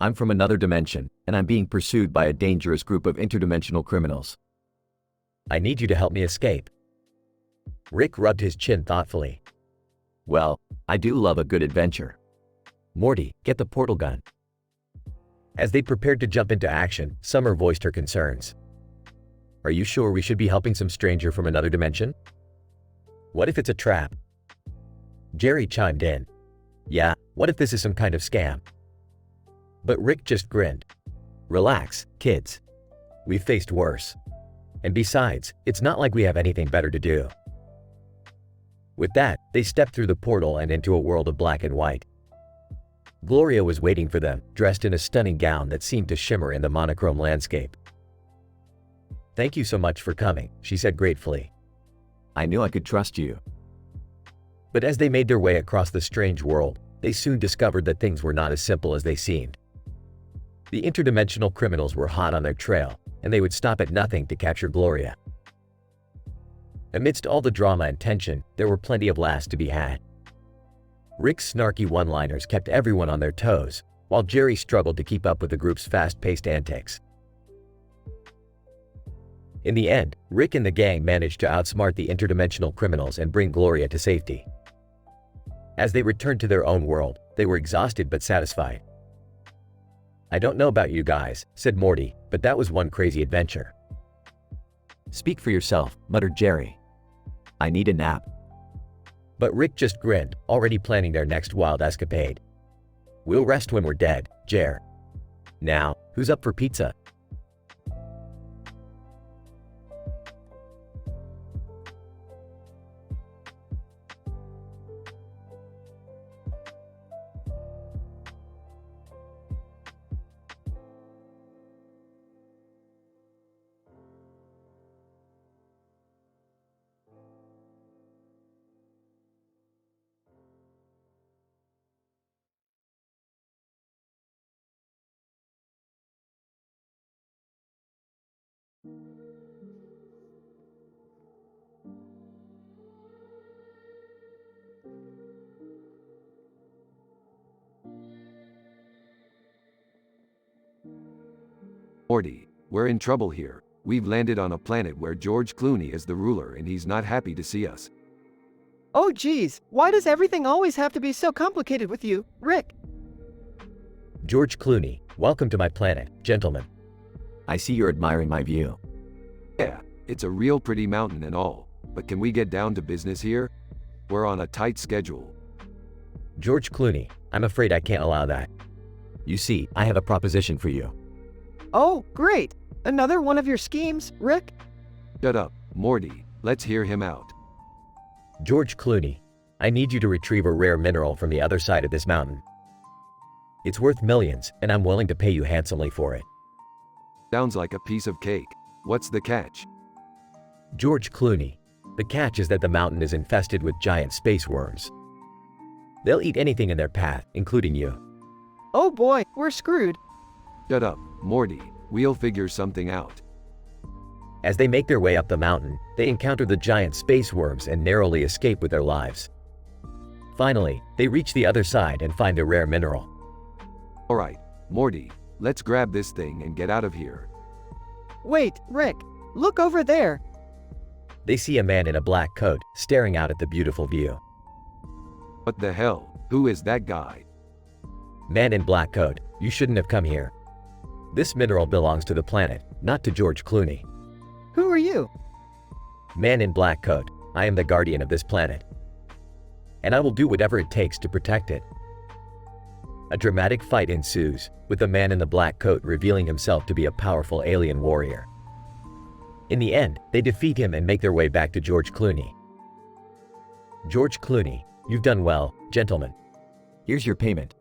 I'm from another dimension, and I'm being pursued by a dangerous group of interdimensional criminals. "I need you to help me escape." Rick rubbed his chin thoughtfully. Well, I do love a good adventure. "Morty, get the portal gun." As they prepared to jump into action, Summer voiced her concerns. "Are you sure we should be helping some stranger from another dimension? What if it's a trap?" Jerry chimed in. "Yeah, what if this is some kind of scam?" But Rick just grinned. "Relax, kids. We've faced worse. And besides, it's not like we have anything better to do." With that, they stepped through the portal and into a world of black and white. Gloria was waiting for them, dressed in a stunning gown that seemed to shimmer in the monochrome landscape. "Thank you so much for coming," she said gratefully. I knew I could trust you. But as they made their way across the strange world, they soon discovered that things were not as simple as they seemed. The interdimensional criminals were hot on their trail, and they would stop at nothing to capture Gloria. Amidst all the drama and tension, there were plenty of laughs to be had. Rick's snarky one-liners kept everyone on their toes, while Jerry struggled to keep up with the group's fast-paced antics. In the end, Rick and the gang managed to outsmart the interdimensional criminals and bring Gloria to safety. As they returned to their own world, they were exhausted but satisfied. "I don't know about you guys," said Morty, "but that was one crazy adventure." Speak for yourself, muttered Jerry. I need a nap. But Rick just grinned, already planning their next wild escapade. "We'll rest when we're dead, Jer. Now, who's up for pizza?" Morty, we're in trouble here. We've landed on a planet where George Clooney is the ruler and he's not happy to see us. Oh geez, why does everything always have to be so complicated with you, Rick? George Clooney, welcome to my planet, gentlemen. I see you're admiring my view. Yeah, it's a real pretty mountain and all, but can we get down to business here? We're on a tight schedule. George Clooney, I'm afraid I can't allow that. You see, I have a proposition for you. Oh, great. Another one of your schemes, Rick? Shut up, Morty, let's hear him out. George Clooney, I need you to retrieve a rare mineral from the other side of this mountain. It's worth millions, and I'm willing to pay you handsomely for it. Sounds like a piece of cake. What's the catch? George Clooney, the catch is that the mountain is infested with giant space worms. They'll eat anything in their path, including you. Oh boy, we're screwed. Shut up, Morty, we'll figure something out. As they make their way up the mountain, they encounter the giant space worms and narrowly escape with their lives. Finally, they reach the other side and find a rare mineral. Alright, Morty, let's grab this thing and get out of here. Wait, Rick, look over there. They see a man in a black coat, staring out at the beautiful view. What the hell? Who is that guy? Man in black coat, you shouldn't have come here. This mineral belongs to the planet, not to George Clooney. Who are you? Man in black coat, I am the guardian of this planet. And I will do whatever it takes to protect it. A dramatic fight ensues, with the man in the black coat revealing himself to be a powerful alien warrior. In the end, they defeat him and make their way back to George Clooney. George Clooney, you've done well, gentlemen. Here's your payment.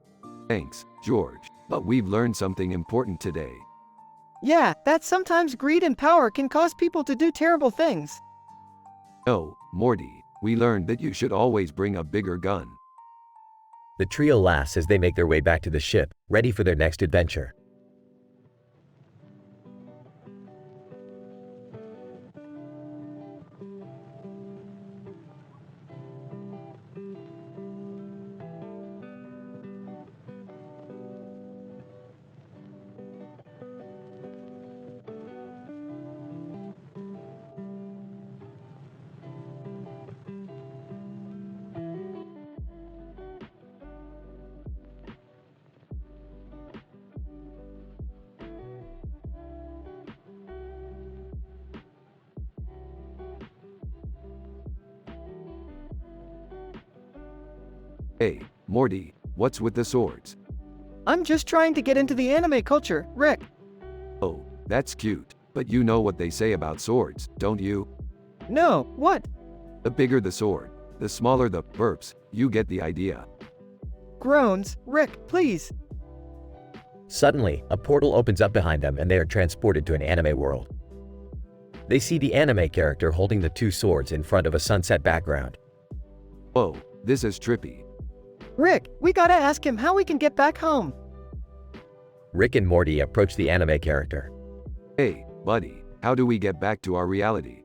Thanks, George, but we've learned something important today. Yeah, that sometimes greed and power can cause people to do terrible things. No, Morty, we learned that you should always bring a bigger gun. The trio laughs as they make their way back to the ship, ready for their next adventure. Hey, Morty, what's with the swords? I'm just trying to get into the anime culture, Rick. Oh, that's cute, but you know what they say about swords, don't you? No, what? The bigger the sword, the smaller the burps, you get the idea. Groans, Rick, please. Suddenly, a portal opens up behind them and they are transported to an anime world. They see the anime character holding the two swords in front of a sunset background. Whoa, this is trippy. Rick, we gotta ask him how we can get back home. Rick and Morty approach the anime character. Hey, buddy, how do we get back to our reality?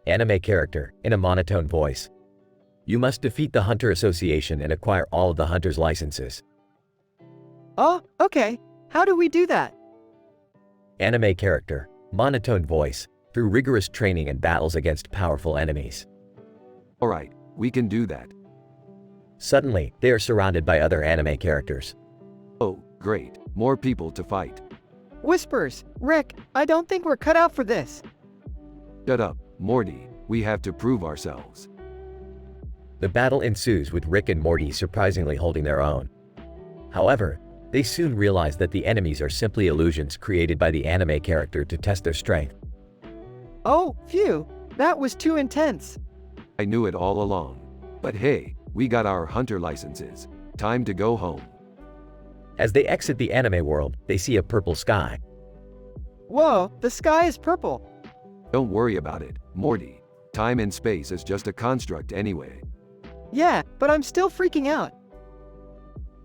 Anime character, in a monotone voice. You must defeat the Hunter Association and acquire all of the Hunter's licenses. Oh, okay. How do we do that? Anime character, monotone voice, through rigorous training and battles against powerful enemies. Alright, we can do that. Suddenly, they are surrounded by other anime characters. Oh, great, more people to fight. Whispers, Rick, I don't think we're cut out for this. Shut up, Morty, we have to prove ourselves. The battle ensues with Rick and Morty surprisingly holding their own. However, they soon realize that the enemies are simply illusions created by the anime character to test their strength. Oh, phew, that was too intense. I knew it all along. But hey, we got our hunter licenses. Time to go home. As they exit the anime world, they see a purple sky. Whoa, the sky is purple. Don't worry about it, Morty. Time and space is just a construct anyway. Yeah, but I'm still freaking out.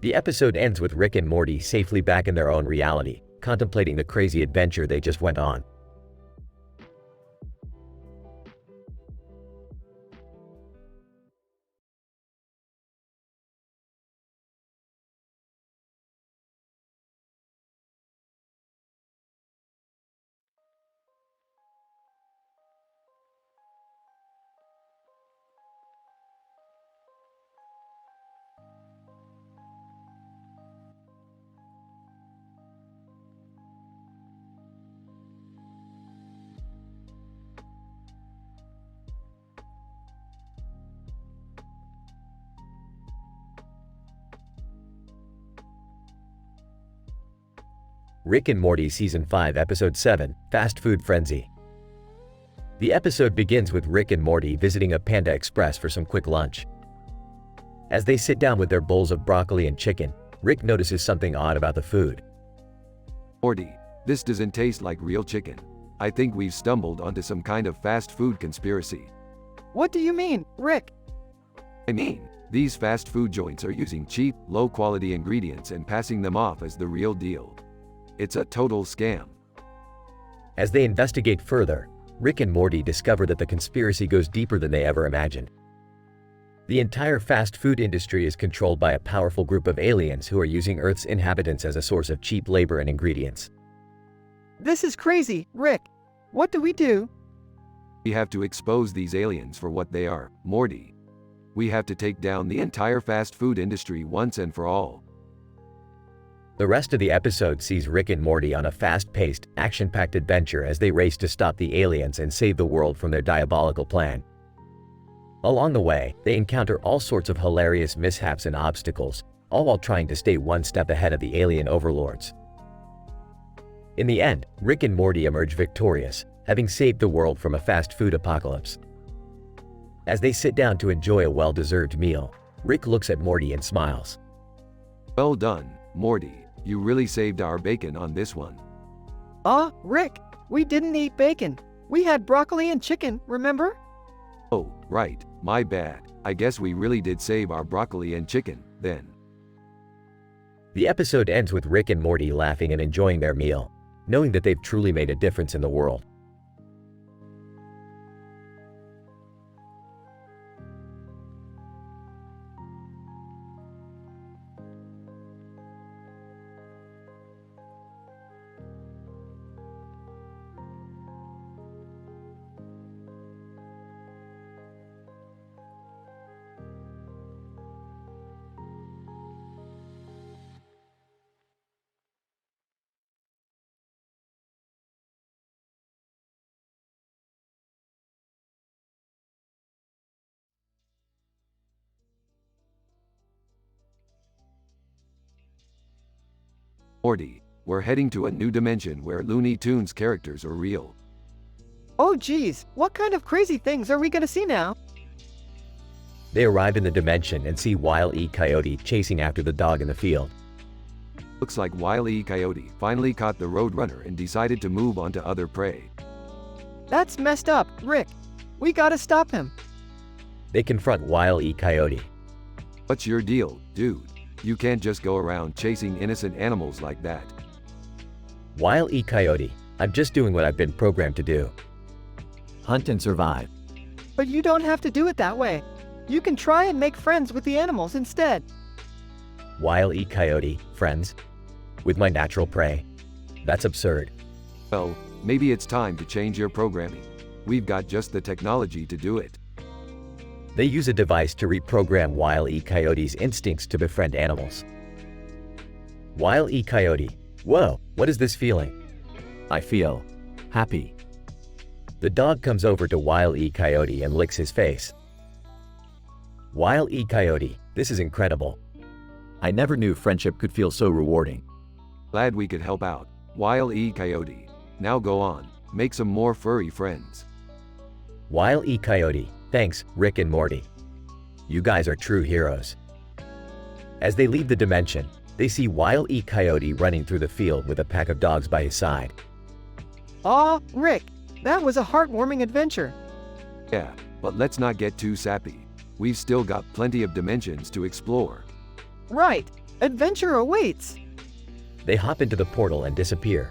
The episode ends with Rick and Morty safely back in their own reality, contemplating the crazy adventure they just went on. Rick and Morty Season 5 Episode 7, Fast Food Frenzy. The episode begins with Rick and Morty visiting a Panda Express for some quick lunch. As they sit down with their bowls of broccoli and chicken, Rick notices something odd about the food. Morty, this doesn't taste like real chicken. I think we've stumbled onto some kind of fast food conspiracy. What do you mean, Rick? I mean, these fast food joints are using cheap, low-quality ingredients and passing them off as the real deal. It's a total scam. As they investigate further, Rick and Morty discover that the conspiracy goes deeper than they ever imagined. The entire fast food industry is controlled by a powerful group of aliens who are using Earth's inhabitants as a source of cheap labor and ingredients. This is crazy, Rick. What do we do? We have to expose these aliens for what they are, Morty. We have to take down the entire fast food industry once and for all. The rest of the episode sees Rick and Morty on a fast-paced, action-packed adventure as they race to stop the aliens and save the world from their diabolical plan. Along the way, they encounter all sorts of hilarious mishaps and obstacles, all while trying to stay one step ahead of the alien overlords. In the end, Rick and Morty emerge victorious, having saved the world from a fast food apocalypse. As they sit down to enjoy a well-deserved meal, Rick looks at Morty and smiles. Well done, Morty. You really saved our bacon on this one. Rick, we didn't eat bacon. We had broccoli and chicken, remember? Oh, right, my bad. I guess we really did save our broccoli and chicken, then. The episode ends with Rick and Morty laughing and enjoying their meal, knowing that they've truly made a difference in the world. Morty, we're heading to a new dimension where Looney Tunes characters are real. Oh geez, what kind of crazy things are we gonna see now? They arrive in the dimension and see Wile E. Coyote chasing after the dog in the field. Looks like Wile E. Coyote finally caught the Roadrunner and decided to move on to other prey. That's messed up, Rick. We gotta stop him. They confront Wile E. Coyote. What's your deal, dude? You can't just go around chasing innocent animals like that. Wile E. Coyote, I'm just doing what I've been programmed to do. Hunt and survive. But you don't have to do it that way. You can try and make friends with the animals instead. Wile E. Coyote, friends? With my natural prey? That's absurd. Well, maybe it's time to change your programming. We've got just the technology to do it. They use a device to reprogram Wile E. Coyote's instincts to befriend animals. Wile E. Coyote, whoa, what is this feeling? I feel happy. The dog comes over to Wile E. Coyote and licks his face. Wile E. Coyote, this is incredible. I never knew friendship could feel so rewarding. Glad we could help out. Wile E. Coyote. Now go on, make some more furry friends. Wile E. Coyote, thanks, Rick and Morty. You guys are true heroes. As they leave the dimension, they see Wile E. Coyote running through the field with a pack of dogs by his side. Rick, that was a heartwarming adventure. Yeah, but let's not get too sappy. We've still got plenty of dimensions to explore. Right, adventure awaits. They hop into the portal and disappear.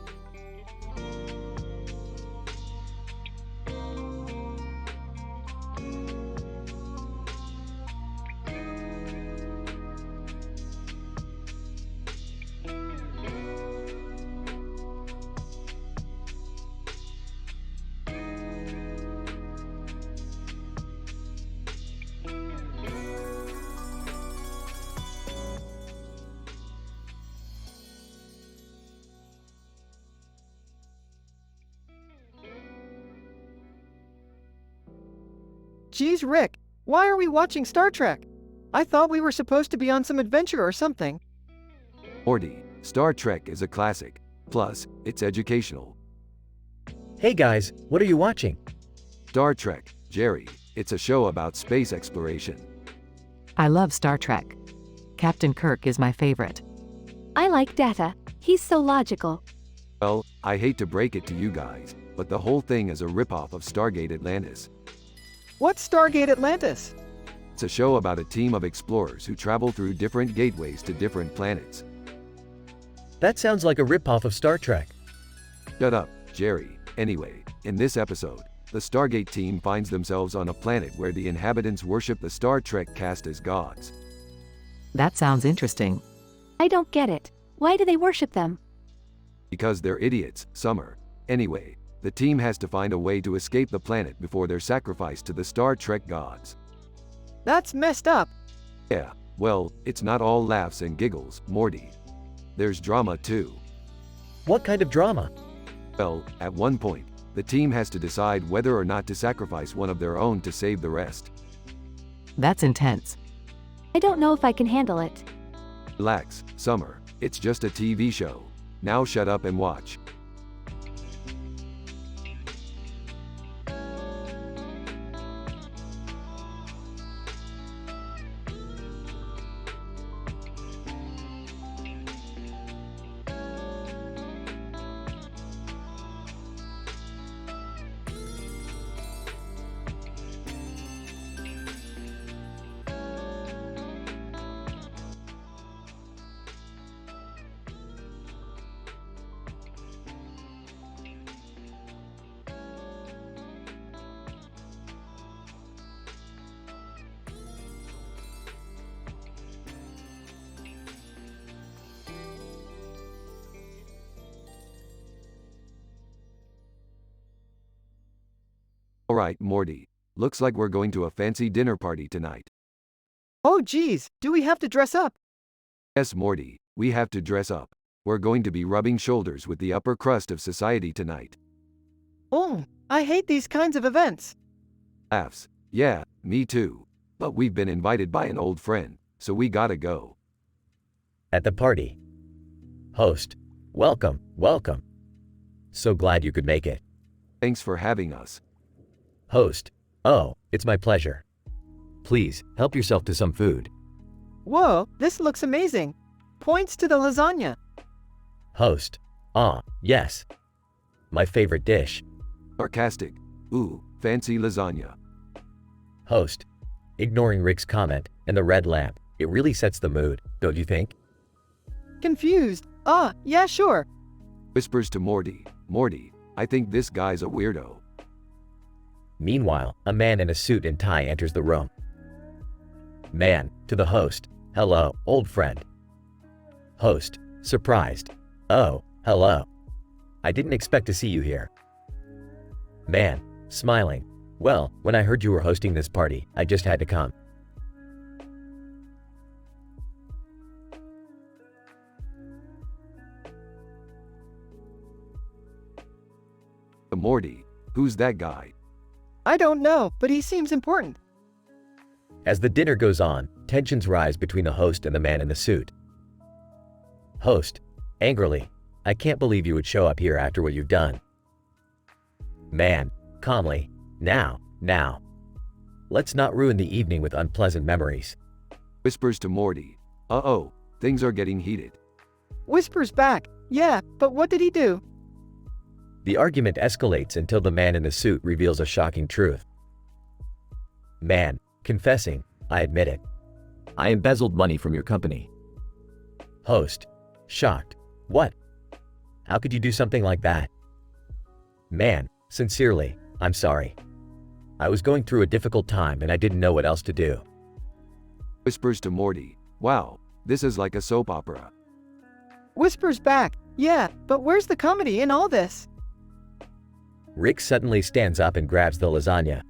Geez, Rick, why are we watching Star Trek? I thought we were supposed to be on some adventure or something. Morty, Star Trek is a classic. Plus, it's educational. Hey guys, what are you watching? Star Trek, Jerry. It's a show about space exploration. I love Star Trek. Captain Kirk is my favorite. I like Data. He's so logical. Well, I hate to break it to you guys, but the whole thing is a ripoff of Stargate Atlantis. What's Stargate Atlantis? It's a show about a team of explorers who travel through different gateways to different planets. That sounds like a ripoff of Star Trek. Shut up, Jerry. Anyway, in this episode, the Stargate team finds themselves on a planet where the inhabitants worship the Star Trek cast as gods. That sounds interesting. I don't get it. Why do they worship them? Because they're idiots, Summer. Anyway, the team has to find a way to escape the planet before they're sacrificed to the Star Trek gods. That's messed up. Yeah, well, it's not all laughs and giggles, Morty. There's drama too. What kind of drama? Well, at one point, the team has to decide whether or not to sacrifice one of their own to save the rest. That's intense. I don't know if I can handle it. Relax, Summer. It's just a TV show. Now shut up and watch. Alright, Morty. Looks like we're going to a fancy dinner party tonight. Oh geez, do we have to dress up? Yes, Morty, we have to dress up. We're going to be rubbing shoulders with the upper crust of society tonight. Oh, I hate these kinds of events. Laughs. Yeah, me too. But we've been invited by an old friend, so we gotta go. At the party. Host. Welcome, welcome. So glad you could make it. Thanks for having us. Host. Oh, it's my pleasure. Please, help yourself to some food. Whoa, this looks amazing. Points to the lasagna. Host. Ah, yes. My favorite dish. Sarcastic. Ooh, fancy lasagna. Host. Ignoring Rick's comment and the red lamp, it really sets the mood, don't you think? Confused. Ah, yeah, sure. Whispers to Morty. Morty, I think this guy's a weirdo. Meanwhile, a man in a suit and tie enters the room. Man, to the host. Hello, old friend. Host, surprised. Oh, hello. I didn't expect to see you here. Man, smiling. Well, when I heard you were hosting this party, I just had to come. Morty, who's that guy? I don't know, but he seems important. As the dinner goes on, tensions rise between the host and the man in the suit. Host, angrily, I can't believe you would show up here after what you've done. Man, calmly, now. Let's not ruin the evening with unpleasant memories. Whispers to Morty. Uh-oh, things are getting heated. Whispers back. Yeah, but what did he do? The argument escalates until the man in the suit reveals a shocking truth. Man, confessing, I admit it. I embezzled money from your company. Host, shocked. What? How could you do something like that? Man, sincerely, I'm sorry. I was going through a difficult time and I didn't know what else to do. Whispers to Morty. Wow, this is like a soap opera. Whispers back. Yeah, but where's the comedy in all this? Rick suddenly stands up and grabs the lasagna.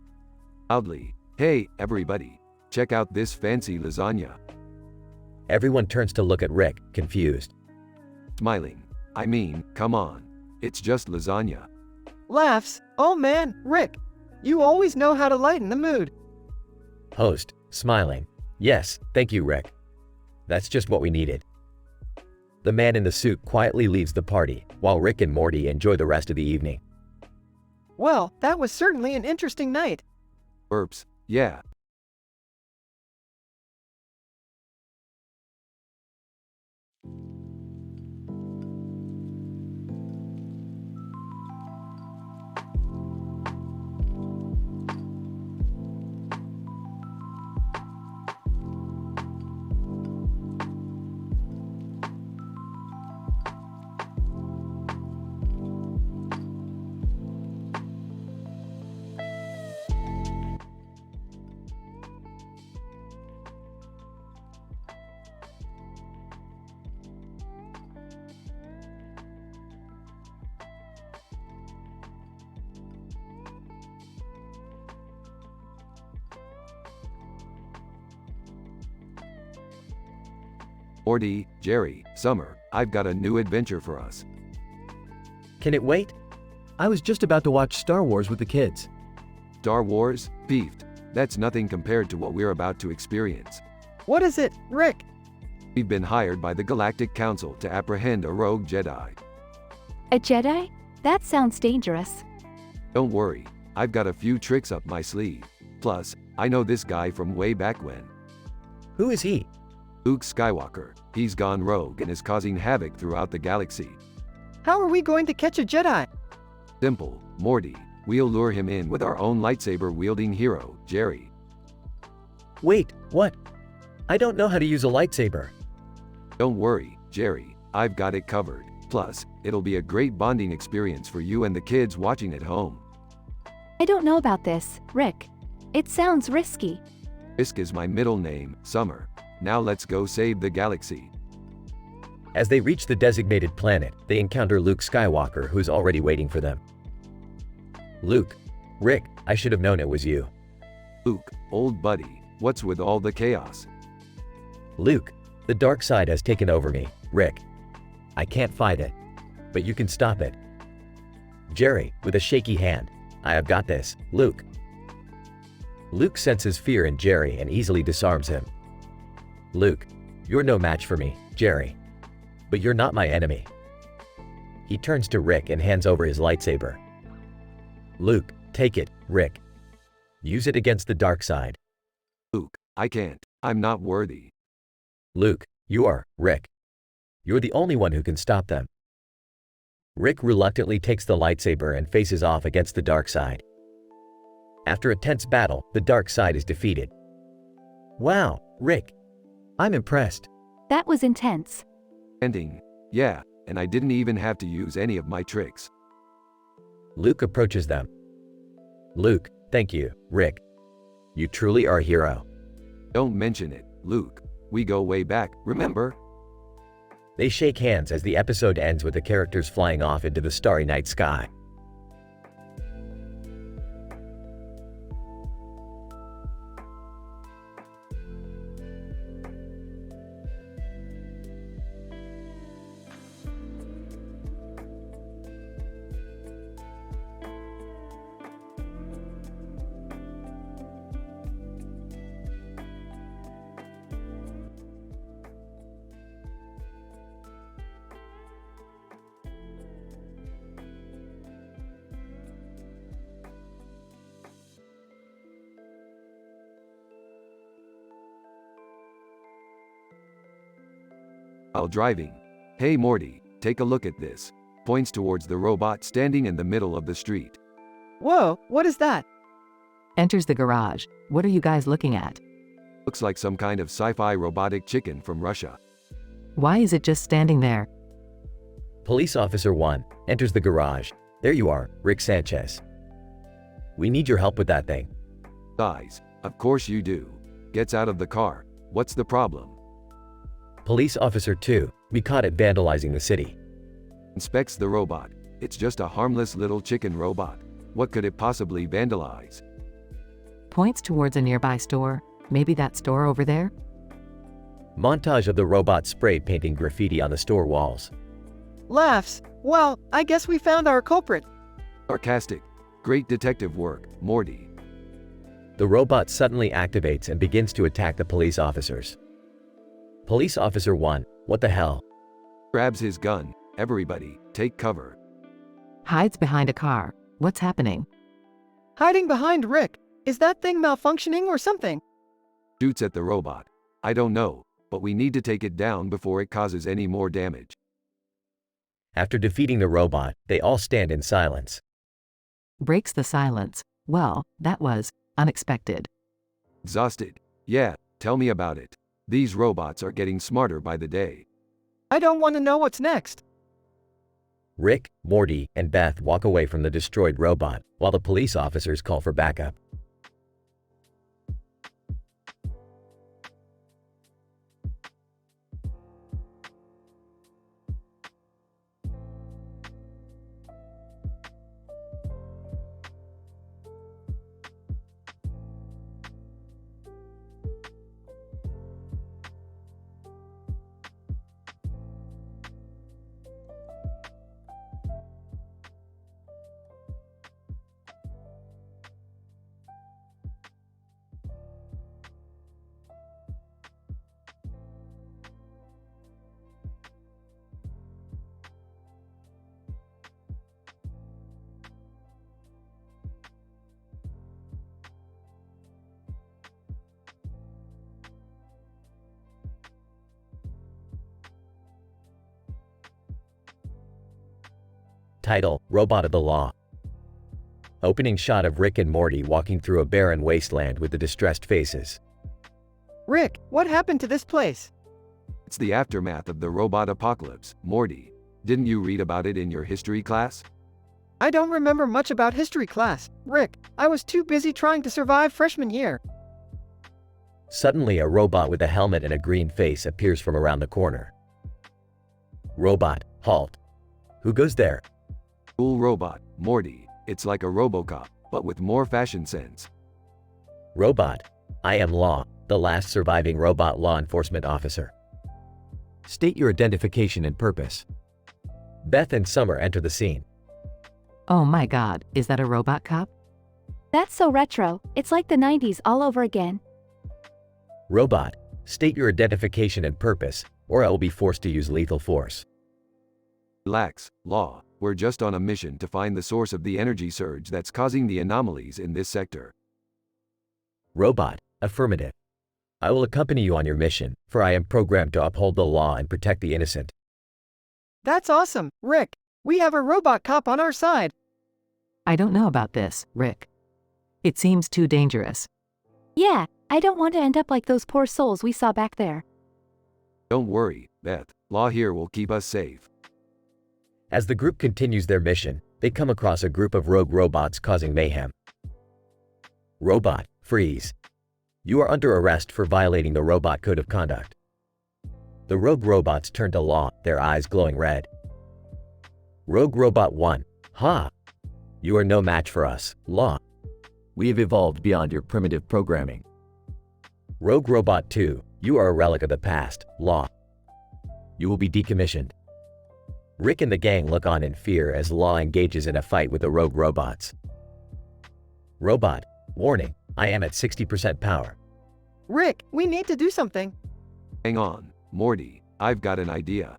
Loudly. Hey, everybody. Check out this fancy lasagna. Everyone turns to look at Rick, confused. Smiling. I mean, come on. It's just lasagna. Laughs. Oh man, Rick. You always know how to lighten the mood. Host, smiling. Yes, thank you, Rick. That's just what we needed. The man in the suit quietly leaves the party, while Rick and Morty enjoy the rest of the evening. Well, that was certainly an interesting night. Erps, yeah. Morty, Jerry, Summer, I've got a new adventure for us. Can it wait? I was just about to watch Star Wars with the kids. Star Wars? Beefed. That's nothing compared to what we're about to experience. What is it, Rick? We've been hired by the Galactic Council to apprehend a rogue Jedi. A Jedi? That sounds dangerous. Don't worry, I've got a few tricks up my sleeve. Plus, I know this guy from way back when. Who is he? Luke Skywalker. He's gone rogue and is causing havoc throughout the galaxy. How are we going to catch a Jedi? Simple, Morty. We'll lure him in with our own lightsaber-wielding hero, Jerry. Wait, what? I don't know how to use a lightsaber. Don't worry, Jerry. I've got it covered. Plus, it'll be a great bonding experience for you and the kids watching at home. I don't know about this, Rick. It sounds risky. Risk is my middle name, Summer. Now let's go save the galaxy. As they reach the designated planet, they encounter Luke Skywalker, who's already waiting for them. Luke. Rick, I should have known it was you. Luke, old buddy, what's with all the chaos? Luke, the dark side has taken over me. Rick. I can't fight it. But you can stop it. Jerry, with a shaky hand. I have got this, Luke. Luke senses fear in Jerry and easily disarms him. Luke, you're no match for me, Jerry. But you're not my enemy. He turns to Rick and hands over his lightsaber. Luke, take it, Rick. Use it against the dark side. Luke, I can't. I'm not worthy. Luke, you are, Rick. You're the only one who can stop them. Rick reluctantly takes the lightsaber and faces off against the dark side. After a tense battle, the dark side is defeated. Wow, Rick. I'm impressed. That was intense. Ending. Yeah, and I didn't even have to use any of my tricks. Luke approaches them. Luke, thank you, Rick. You truly are a hero. Don't mention it, Luke. We go way back, remember? They shake hands as the episode ends with the characters flying off into the starry night sky. While driving. Hey Morty, take a look at this. Points towards the robot standing in the middle of the street. Whoa, what is that? Enters the garage. What are you guys looking at? Looks like some kind of sci-fi robotic chicken from Russia. Why is it just standing there? Police Officer 1 enters the garage. There you are, Rick Sanchez. We need your help with that thing. Guys, of course you do. Gets out of the car. What's the problem? Police Officer 2, we caught it vandalizing the city. Inspects the robot. It's just a harmless little chicken robot. What could it possibly vandalize? Points towards a nearby store. Maybe that store over there? Montage of the robot spray painting graffiti on the store walls. Laughs. Well, I guess we found our culprit. Sarcastic. Great detective work, Morty. The robot suddenly activates and begins to attack the police officers. Police Officer 1, what the hell? Grabs his gun. Everybody, take cover. Hides behind a car. What's happening? Hiding behind Rick. Is that thing malfunctioning or something? Shoots at the robot. I don't know, but we need to take it down before it causes any more damage. After defeating the robot, they all stand in silence. Breaks the silence. Well, that was unexpected. Exhausted. Yeah, tell me about it. These robots are getting smarter by the day. I don't want to know what's next. Rick, Morty, and Beth walk away from the destroyed robot, while the police officers call for backup. Title: Robot of the Law. Opening shot of Rick and Morty walking through a barren wasteland with the distressed faces. Rick, what happened to this place? It's the aftermath of the robot apocalypse, Morty. Didn't you read about it in your history class? I don't remember much about history class. Rick, I was too busy trying to survive freshman year. Suddenly, a robot with a helmet and a green face appears from around the corner. Robot, halt. Who goes there? Cool robot, Morty. It's like a RoboCop, but with more fashion sense. Robot, I am Law, the last surviving robot law enforcement officer. State your identification and purpose. Beth and Summer enter the scene. Oh my god, is that a robot cop? That's so retro, it's like the 90s all over again. Robot, state your identification and purpose, or I will be forced to use lethal force. Relax, Law. We're just on a mission to find the source of the energy surge that's causing the anomalies in this sector. Robot, affirmative. I will accompany you on your mission, for I am programmed to uphold the law and protect the innocent. That's awesome, Rick. We have a robot cop on our side. I don't know about this, Rick. It seems too dangerous. Yeah, I don't want to end up like those poor souls we saw back there. Don't worry, Beth. Law here will keep us safe. As the group continues their mission, they come across a group of rogue robots causing mayhem. Robot, freeze. You are under arrest for violating the robot code of conduct. The rogue robots turn to Law, their eyes glowing red. Rogue Robot 1, ha! You are no match for us, Law. We have evolved beyond your primitive programming. Rogue Robot 2, you are a relic of the past, Law. You will be decommissioned. Rick and the gang look on in fear as Law engages in a fight with the rogue robots. Robot, warning, I am at 60% power. Rick, we need to do something. Hang on, Morty. I've got an idea.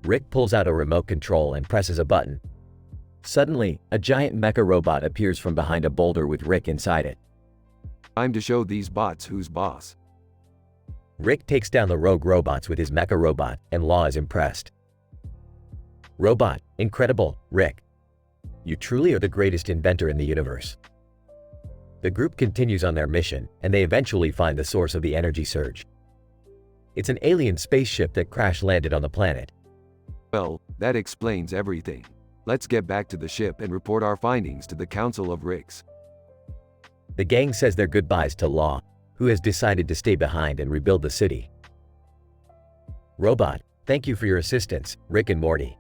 Rick pulls out a remote control and presses a button. Suddenly, a giant mecha robot appears from behind a boulder with Rick inside it. Time to show these bots who's boss. Rick takes down the rogue robots with his mecha robot, and Law is impressed. Robot, incredible, Rick. You truly are the greatest inventor in the universe. The group continues on their mission, and they eventually find the source of the energy surge. It's an alien spaceship that crash-landed on the planet. Well, that explains everything. Let's get back to the ship and report our findings to the Council of Ricks. The gang says their goodbyes to Law, who has decided to stay behind and rebuild the city. Robot, thank you for your assistance, Rick and Morty.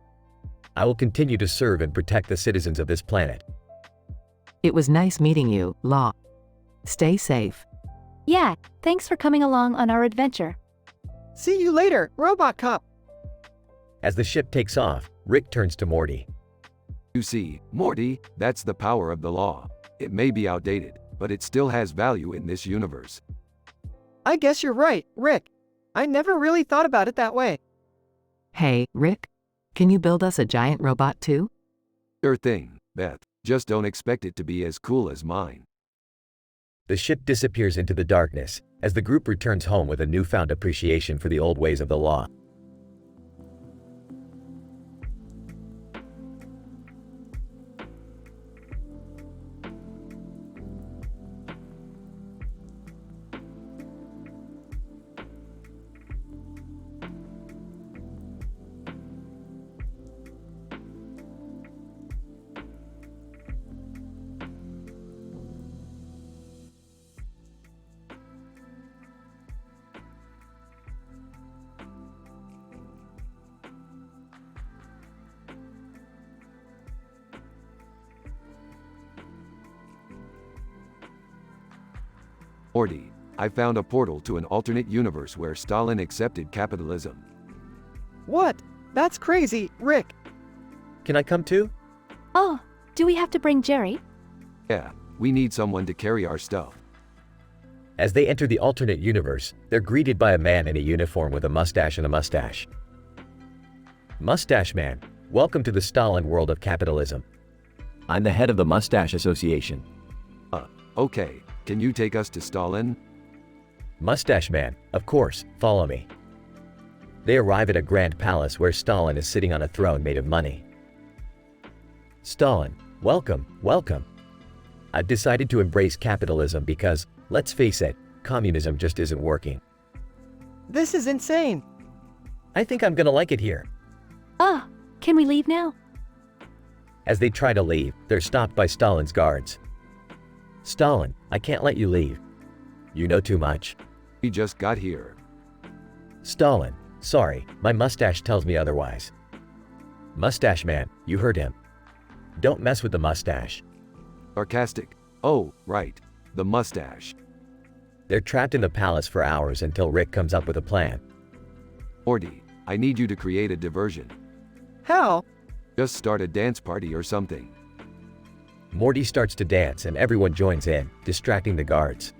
I will continue to serve and protect the citizens of this planet. It was nice meeting you, Law. Stay safe. Yeah, thanks for coming along on our adventure. See you later, robot cop. As the ship takes off, Rick turns to Morty. You see, Morty, that's the power of the law. It may be outdated, but it still has value in this universe. I guess you're right, Rick. I never really thought about it that way. Hey, Rick? Can you build us a giant robot too? Sure thing, Beth. Just don't expect it to be as cool as mine. The ship disappears into the darkness as the group returns home with a newfound appreciation for the old ways of the law. Morty, I found a portal to an alternate universe where Stalin accepted capitalism. What? That's crazy, Rick. Can I come too? Oh, do we have to bring Jerry? Yeah, we need someone to carry our stuff. As they enter the alternate universe, they're greeted by a man in a uniform with a mustache and a mustache. Mustache Man, welcome to the Stalin world of capitalism. I'm the head of the Mustache Association. Okay, can you take us to Stalin? Mustache Man, of course, follow me. They arrive at a grand palace where Stalin is sitting on a throne made of money. Stalin, welcome, welcome. I've decided to embrace capitalism because, let's face it, communism just isn't working. This is insane. I think I'm gonna like it here. Ah, can we leave now? As they try to leave, they're stopped by Stalin's guards. Stalin, I can't let you leave. You know too much. We just got here. Stalin, sorry, my mustache tells me otherwise. Mustache Man, you heard him. Don't mess with the mustache. Sarcastic. Oh, right. The mustache. They're trapped in the palace for hours until Rick comes up with a plan. Morty, I need you to create a diversion. How? Just start a dance party or something. Morty starts to dance and everyone joins in, distracting the guards.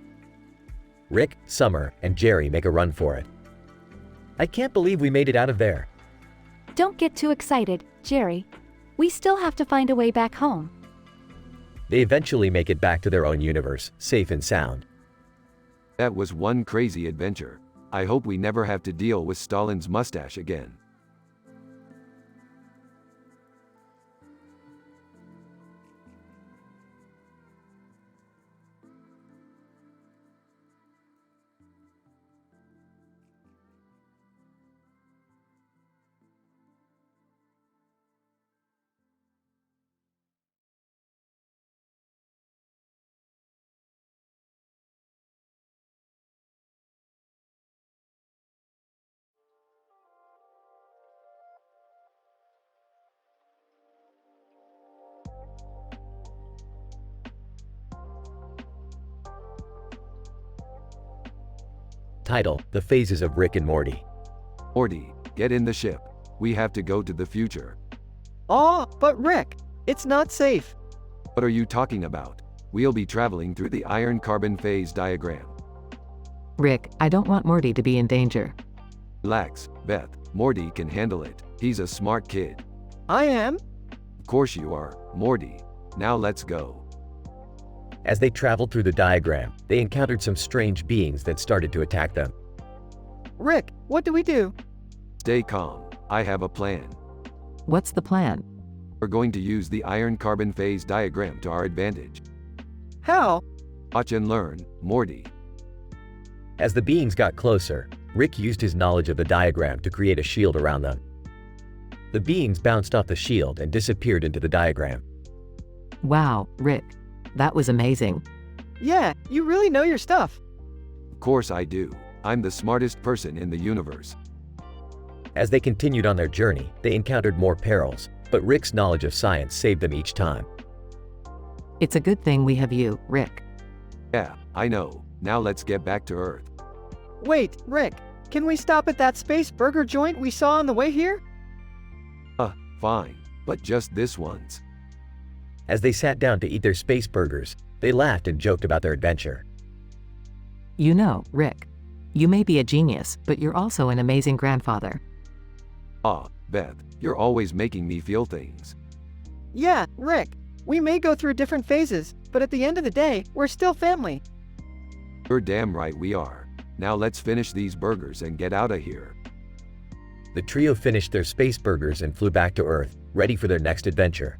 Rick, Summer, and Jerry make a run for it. I can't believe we made it out of there. Don't get too excited, Jerry. We still have to find a way back home. They eventually make it back to their own universe, safe and sound. That was one crazy adventure. I hope we never have to deal with Stalin's mustache again. Title: The Phases of Rick and Morty. Morty, get in the ship. We have to go to the future. Aw, but Rick, it's not safe. What are you talking about? We'll be traveling through the iron carbon phase diagram. Rick, I don't want Morty to be in danger. Relax, Beth. Morty can handle it. He's a smart kid. I am? Of course you are, Morty. Now let's go. As they traveled through the diagram, they encountered some strange beings that started to attack them. Rick, what do we do? Stay calm. I have a plan. What's the plan? We're going to use the iron carbon phase diagram to our advantage. How? Watch and learn, Morty. As the beings got closer, Rick used his knowledge of the diagram to create a shield around them. The beings bounced off the shield and disappeared into the diagram. Wow, Rick. That was amazing. Yeah, you really know your stuff. Of course I do. I'm the smartest person in the universe. As they continued on their journey, they encountered more perils, but Rick's knowledge of science saved them each time. It's a good thing we have you, Rick. Yeah, I know. Now let's get back to Earth. Wait, Rick, can we stop at that space burger joint we saw on the way here? Fine. But just this once. As they sat down to eat their space burgers, they laughed and joked about their adventure. You know, Rick, you may be a genius, but you're also an amazing grandfather. Ah, Beth, you're always making me feel things. Yeah, Rick. We may go through different phases, but at the end of the day, we're still family. You're damn right we are. Now let's finish these burgers and get out of here. The trio finished their space burgers and flew back to Earth, ready for their next adventure.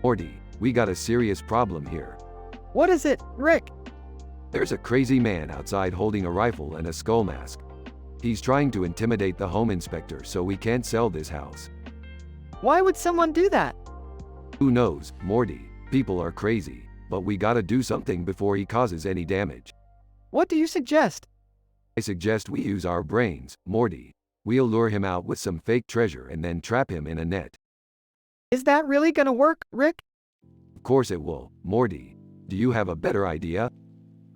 Morty, we got a serious problem here. What is it, Rick? There's a crazy man outside holding a rifle and a skull mask. He's trying to intimidate the home inspector so we can't sell this house. Why would someone do that? Who knows, Morty? People are crazy, but we gotta do something before he causes any damage. What do you suggest? I suggest we use our brains, Morty. We'll lure him out with some fake treasure and then trap him in a net. Is that really gonna work, Rick? Of course it will, Morty. Do you have a better idea?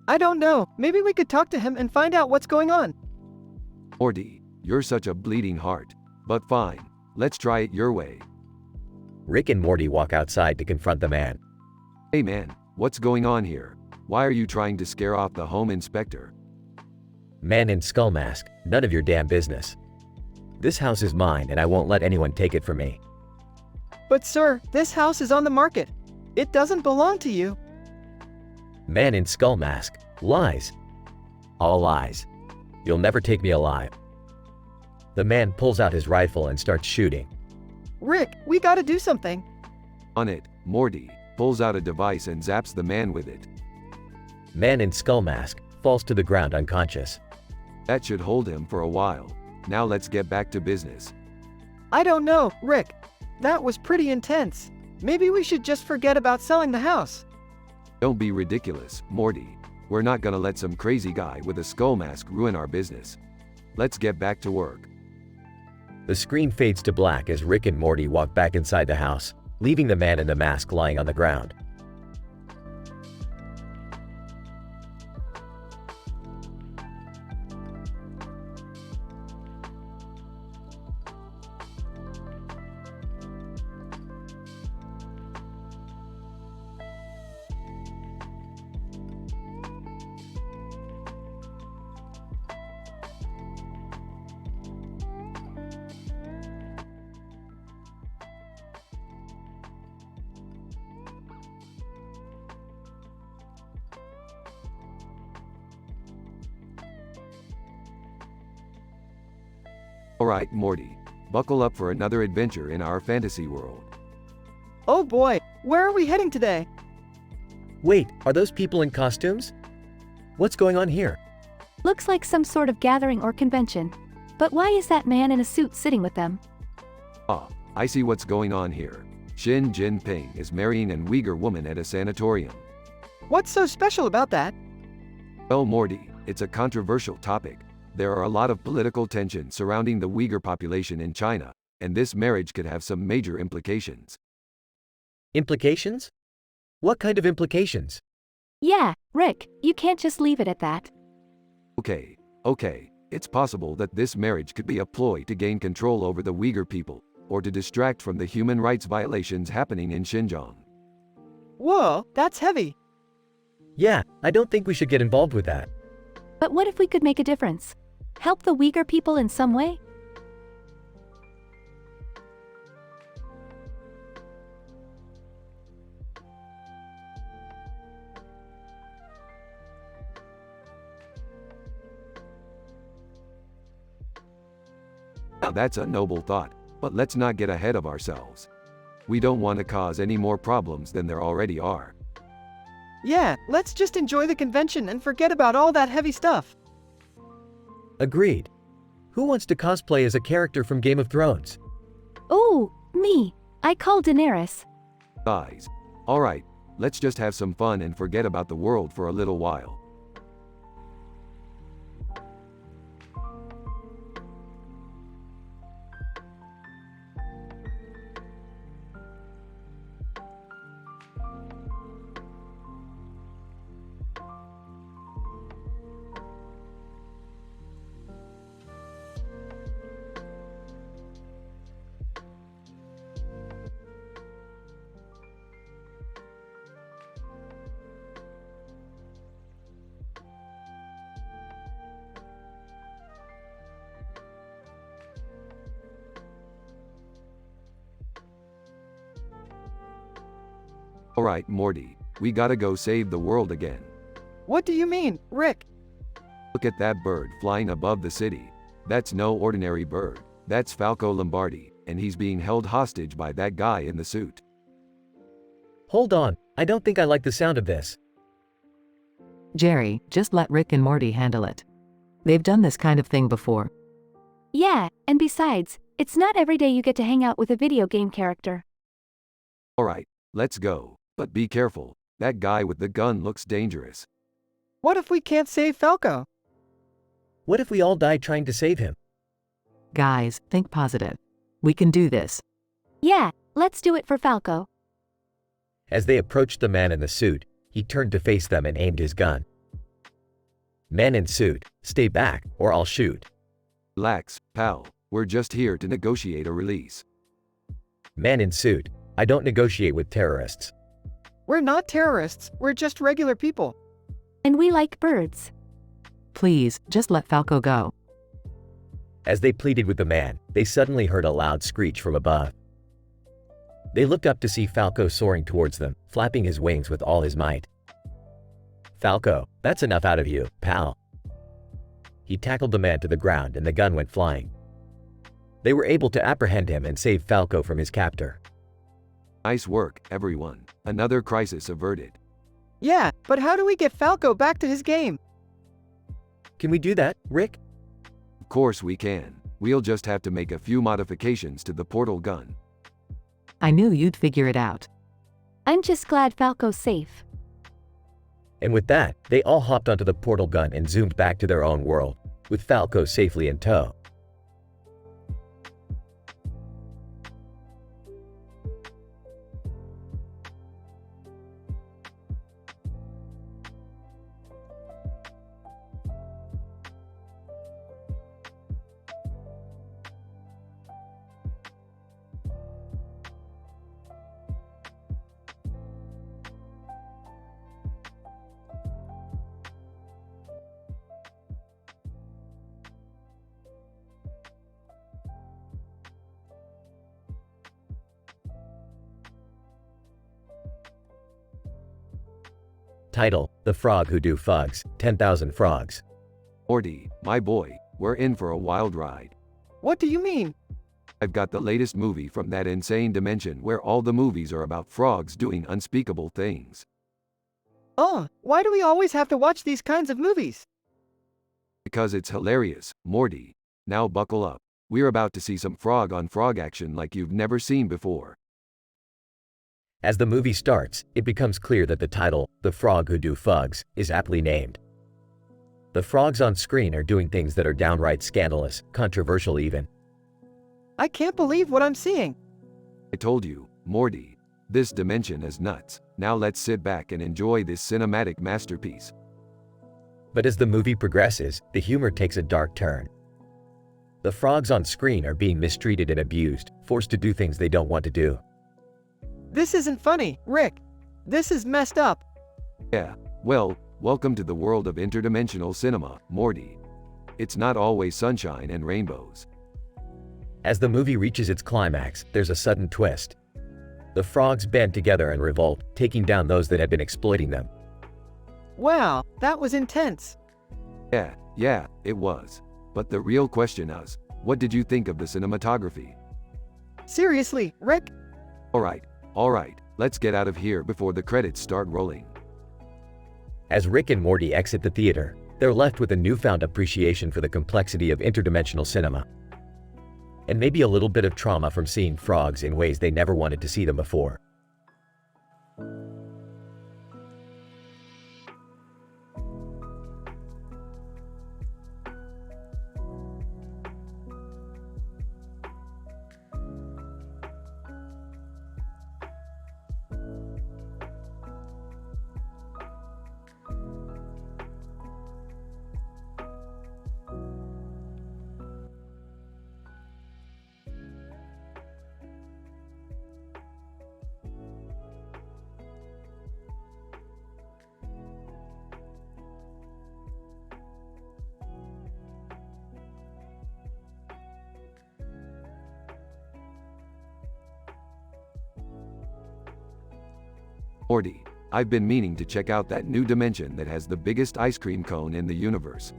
I don't know. Maybe we could talk to him and find out what's going on. Morty, you're such a bleeding heart. But fine, let's try it your way. Rick and Morty walk outside to confront the man. Hey man, what's going on here? Why are you trying to scare off the home inspector? Man in skull mask, none of your damn business. This house is mine and I won't let anyone take it from me. But sir, this house is on the market. It doesn't belong to you. Man in skull mask, lies. All lies. You'll never take me alive. The man pulls out his rifle and starts shooting. Rick, we gotta do something. On it, Morty pulls out a device and zaps the man with it. Man in skull mask falls to the ground unconscious. That should hold him for a while. Now let's get back to business. I don't know, Rick. That was pretty intense. Maybe we should just forget about selling the house. Don't be ridiculous, Morty. We're not gonna let some crazy guy with a skull mask ruin our business. Let's get back to work. The screen fades to black as Rick and Morty walk back inside the house, leaving the man in the mask lying on the ground. Alright, Morty. Buckle up for another adventure in our fantasy world. Oh boy, where are we heading today? Wait, are those people in costumes? What's going on here? Looks like some sort of gathering or convention. But why is that man in a suit sitting with them? Ah, I see what's going on here. Xi Jinping is marrying an Uyghur woman at a sanatorium. What's so special about that? Well, Morty, it's a controversial topic. There are a lot of political tensions surrounding the Uyghur population in China, and this marriage could have some major implications. Implications? What kind of implications? Yeah, Rick, you can't just leave it at that. Okay, it's possible that this marriage could be a ploy to gain control over the Uyghur people, or to distract from the human rights violations happening in Xinjiang. Whoa, that's heavy. Yeah, I don't think we should get involved with that. But what if we could make a difference? Help the Uyghur people in some way? Now that's a noble thought, but let's not get ahead of ourselves. We don't want to cause any more problems than there already are. Yeah, let's just enjoy the convention and forget about all that heavy stuff. Agreed. Who wants to cosplay as a character from Game of Thrones? Oh, me. I call Daenerys. Guys. Alright, let's just have some fun and forget about the world for a little while. Alright, Morty, we gotta go save the world again. What do you mean, Rick? Look at that bird flying above the city. That's no ordinary bird. That's Falco Lombardi, and he's being held hostage by that guy in the suit. Hold on, I don't think I like the sound of this. Jerry, just let Rick and Morty handle it. They've done this kind of thing before. Yeah, and besides, it's not every day you get to hang out with a video game character. Alright, let's go. But be careful, that guy with the gun looks dangerous. What if we can't save Falco? What if we all die trying to save him? Guys, think positive. We can do this. Yeah, let's do it for Falco. As they approached the man in the suit, he turned to face them and aimed his gun. Man in suit, stay back or I'll shoot. Relax, pal, we're just here to negotiate a release. Man in suit, I don't negotiate with terrorists. We're not terrorists, we're just regular people. And we like birds. Please, just let Falco go. As they pleaded with the man, they suddenly heard a loud screech from above. They looked up to see Falco soaring towards them, flapping his wings with all his might. Falco, that's enough out of you, pal. He tackled the man to the ground and the gun went flying. They were able to apprehend him and save Falco from his captor. Nice work, everyone. Another crisis averted. Yeah, but how do we get Falco back to his game? Can we do that, Rick? Of course we can. We'll just have to make a few modifications to the portal gun. I knew you'd figure it out. I'm just glad Falco's safe. And with that, they all hopped onto the portal gun and zoomed back to their own world, with Falco safely in tow. Title, The Frog Who Do Fugs, 10,000 Frogs. Morty, my boy, we're in for a wild ride. What do you mean? I've got the latest movie from that insane dimension where all the movies are about frogs doing unspeakable things. Oh, why do we always have to watch these kinds of movies? Because it's hilarious, Morty. Now buckle up. We're about to see some frog-on-frog action like you've never seen before. As the movie starts, it becomes clear that the title, The Frog Who Do Fugs, is aptly named. The frogs on screen are doing things that are downright scandalous, controversial even. I can't believe what I'm seeing. I told you, Morty. This dimension is nuts. Now let's sit back and enjoy this cinematic masterpiece. But as the movie progresses, the humor takes a dark turn. The frogs on screen are being mistreated and abused, forced to do things they don't want to do. This isn't funny, Rick. This is messed up. Yeah, well, welcome to the world of interdimensional cinema, Morty. It's not always sunshine and rainbows. As the movie reaches its climax, there's a sudden twist. The frogs band together and revolt, taking down those that had been exploiting them. Wow, that was intense. Yeah, it was. But the real question is, what did you think of the cinematography? Seriously, Rick? Alright, let's get out of here before the credits start rolling. As Rick and Morty exit the theater, they're left with a newfound appreciation for the complexity of interdimensional cinema. And maybe a little bit of trauma from seeing frogs in ways they never wanted to see them before. Morty, I've been meaning to check out that new dimension that has the biggest ice cream cone in the universe.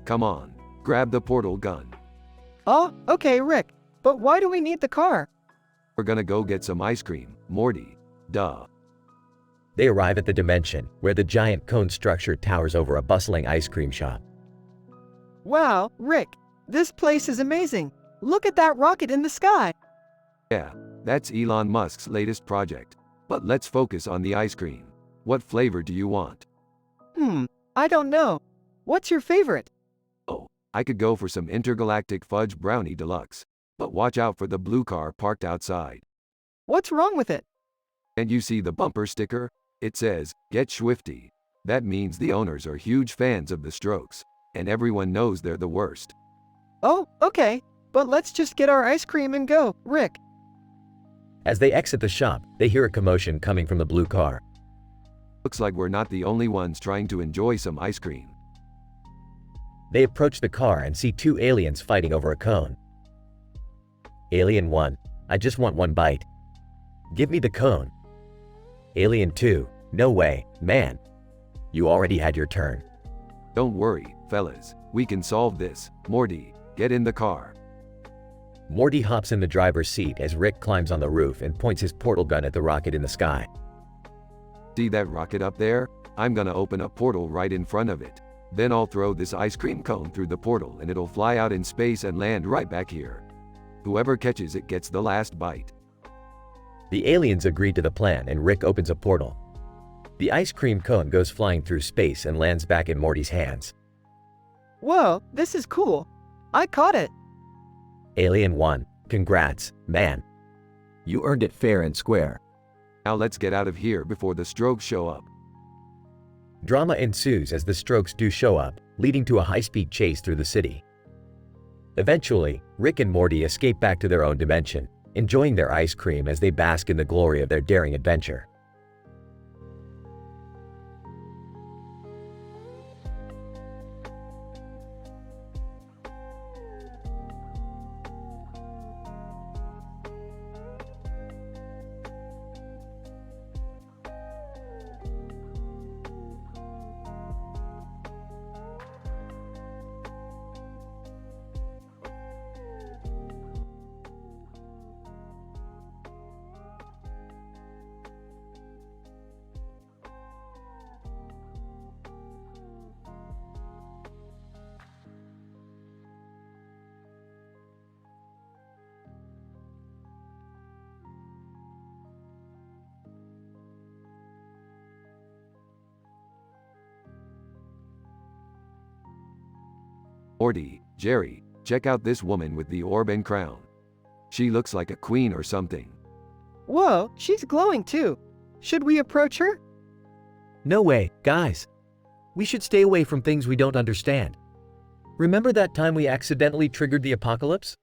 Come on, grab the portal gun. Oh, okay, Rick. But why do we need the car? We're gonna go get some ice cream, Morty. Duh. They arrive at the dimension, where the giant cone structure towers over a bustling ice cream shop. Wow, Rick, this place is amazing. Look at that rocket in the sky. Yeah, that's Elon Musk's latest project. But let's focus on the ice cream. What flavor do you want? I don't know. What's your favorite? Oh, I could go for some intergalactic fudge brownie deluxe. But watch out for the blue car parked outside. What's wrong with it? And you see the bumper sticker? It says, "Get Swifty." That means the owners are huge fans of the Strokes. And everyone knows they're the worst. Oh, okay. But let's just get our ice cream and go, Rick. As they exit the shop, they hear a commotion coming from the blue car. Looks like we're not the only ones trying to enjoy some ice cream. They approach the car and see two aliens fighting over a cone. Alien 1, I just want one bite. Give me the cone. Alien 2, no way, man. You already had your turn. Don't worry, fellas. We can solve this. Morty, get in the car. Morty hops in the driver's seat as Rick climbs on the roof and points his portal gun at the rocket in the sky. See that rocket up there? I'm gonna open a portal right in front of it. Then I'll throw this ice cream cone through the portal and it'll fly out in space and land right back here. Whoever catches it gets the last bite. The aliens agree to the plan and Rick opens a portal. The ice cream cone goes flying through space and lands back in Morty's hands. Whoa, this is cool. I caught it. Alien 1, congrats, man. You earned it fair and square. Now let's get out of here before the Strokes show up. Drama ensues as the Strokes do show up, leading to a high-speed chase through the city. Eventually, Rick and Morty escape back to their own dimension, enjoying their ice cream as they bask in the glory of their daring adventure. Morty, Jerry, check out this woman with the orb and crown. She looks like a queen or something. Whoa, she's glowing too. Should we approach her? No way, guys. We should stay away from things we don't understand. Remember that time we accidentally triggered the apocalypse?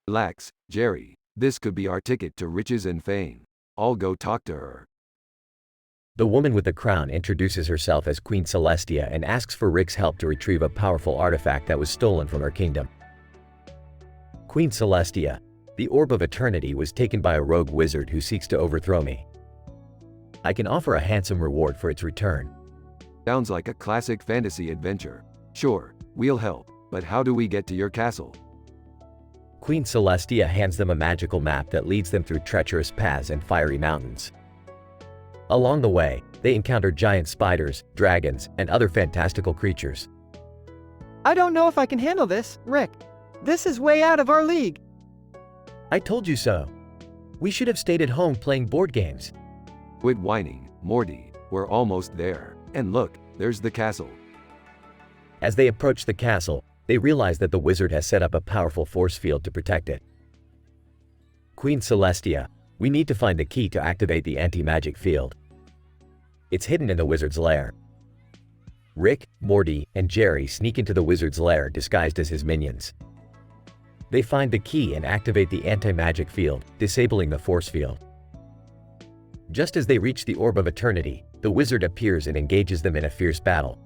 Relax, Jerry. This could be our ticket to riches and fame. I'll go talk to her. The woman with the crown introduces herself as Queen Celestia and asks for Rick's help to retrieve a powerful artifact that was stolen from her kingdom. Queen Celestia, the Orb of Eternity was taken by a rogue wizard who seeks to overthrow me. I can offer a handsome reward for its return. Sounds like a classic fantasy adventure. Sure, we'll help, but how do we get to your castle? Queen Celestia hands them a magical map that leads them through treacherous paths and fiery mountains. Along the way, they encounter giant spiders, dragons, and other fantastical creatures. I don't know if I can handle this, Rick. This is way out of our league. I told you so. We should have stayed at home playing board games. Quit whining, Morty. We're almost there. And look, there's the castle. As they approach the castle, they realize that the wizard has set up a powerful force field to protect it. Queen Celestia, we need to find the key to activate the anti-magic field. It's hidden in the wizard's lair. Rick, Morty, and Jerry sneak into the wizard's lair disguised as his minions. They find the key and activate the anti-magic field, disabling the force field. Just as they reach the Orb of Eternity, the wizard appears and engages them in a fierce battle.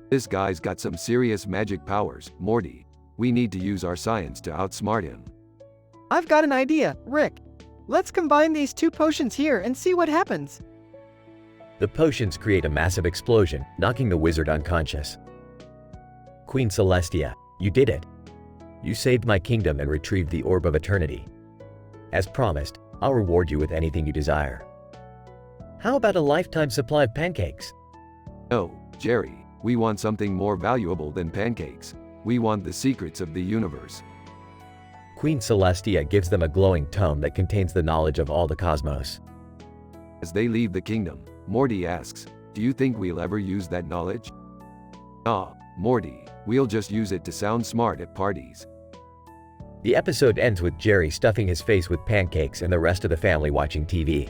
This guy's got some serious magic powers, Morty. We need to use our science to outsmart him. I've got an idea, Rick. Let's combine these two potions here and see what happens. The potions create a massive explosion, knocking the wizard unconscious. Queen Celestia, you did it. You saved my kingdom and retrieved the Orb of Eternity. As promised, I'll reward you with anything you desire. How about a lifetime supply of pancakes? No, Jerry, we want something more valuable than pancakes. We want the secrets of the universe. Queen Celestia gives them a glowing tome that contains the knowledge of all the cosmos. As they leave the kingdom, Morty asks, "Do you think we'll ever use that knowledge?" "Ah, Morty, we'll just use it to sound smart at parties." The episode ends with Jerry stuffing his face with pancakes and the rest of the family watching TV.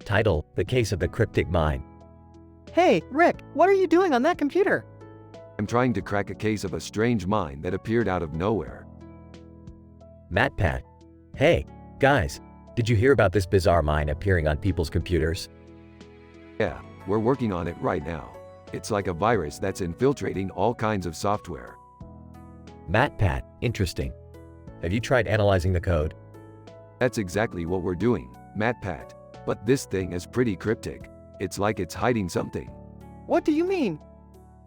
Title: The Case of the Cryptic Mine. Hey, Rick, what are you doing on that computer? I'm trying to crack a case of a strange mine that appeared out of nowhere. MatPat. Hey, guys, did you hear about this bizarre mine appearing on people's computers? Yeah, we're working on it right now. It's like a virus that's infiltrating all kinds of software. MatPat, interesting. Have you tried analyzing the code? That's exactly what we're doing, MatPat. But this thing is pretty cryptic. It's like it's hiding something. What do you mean?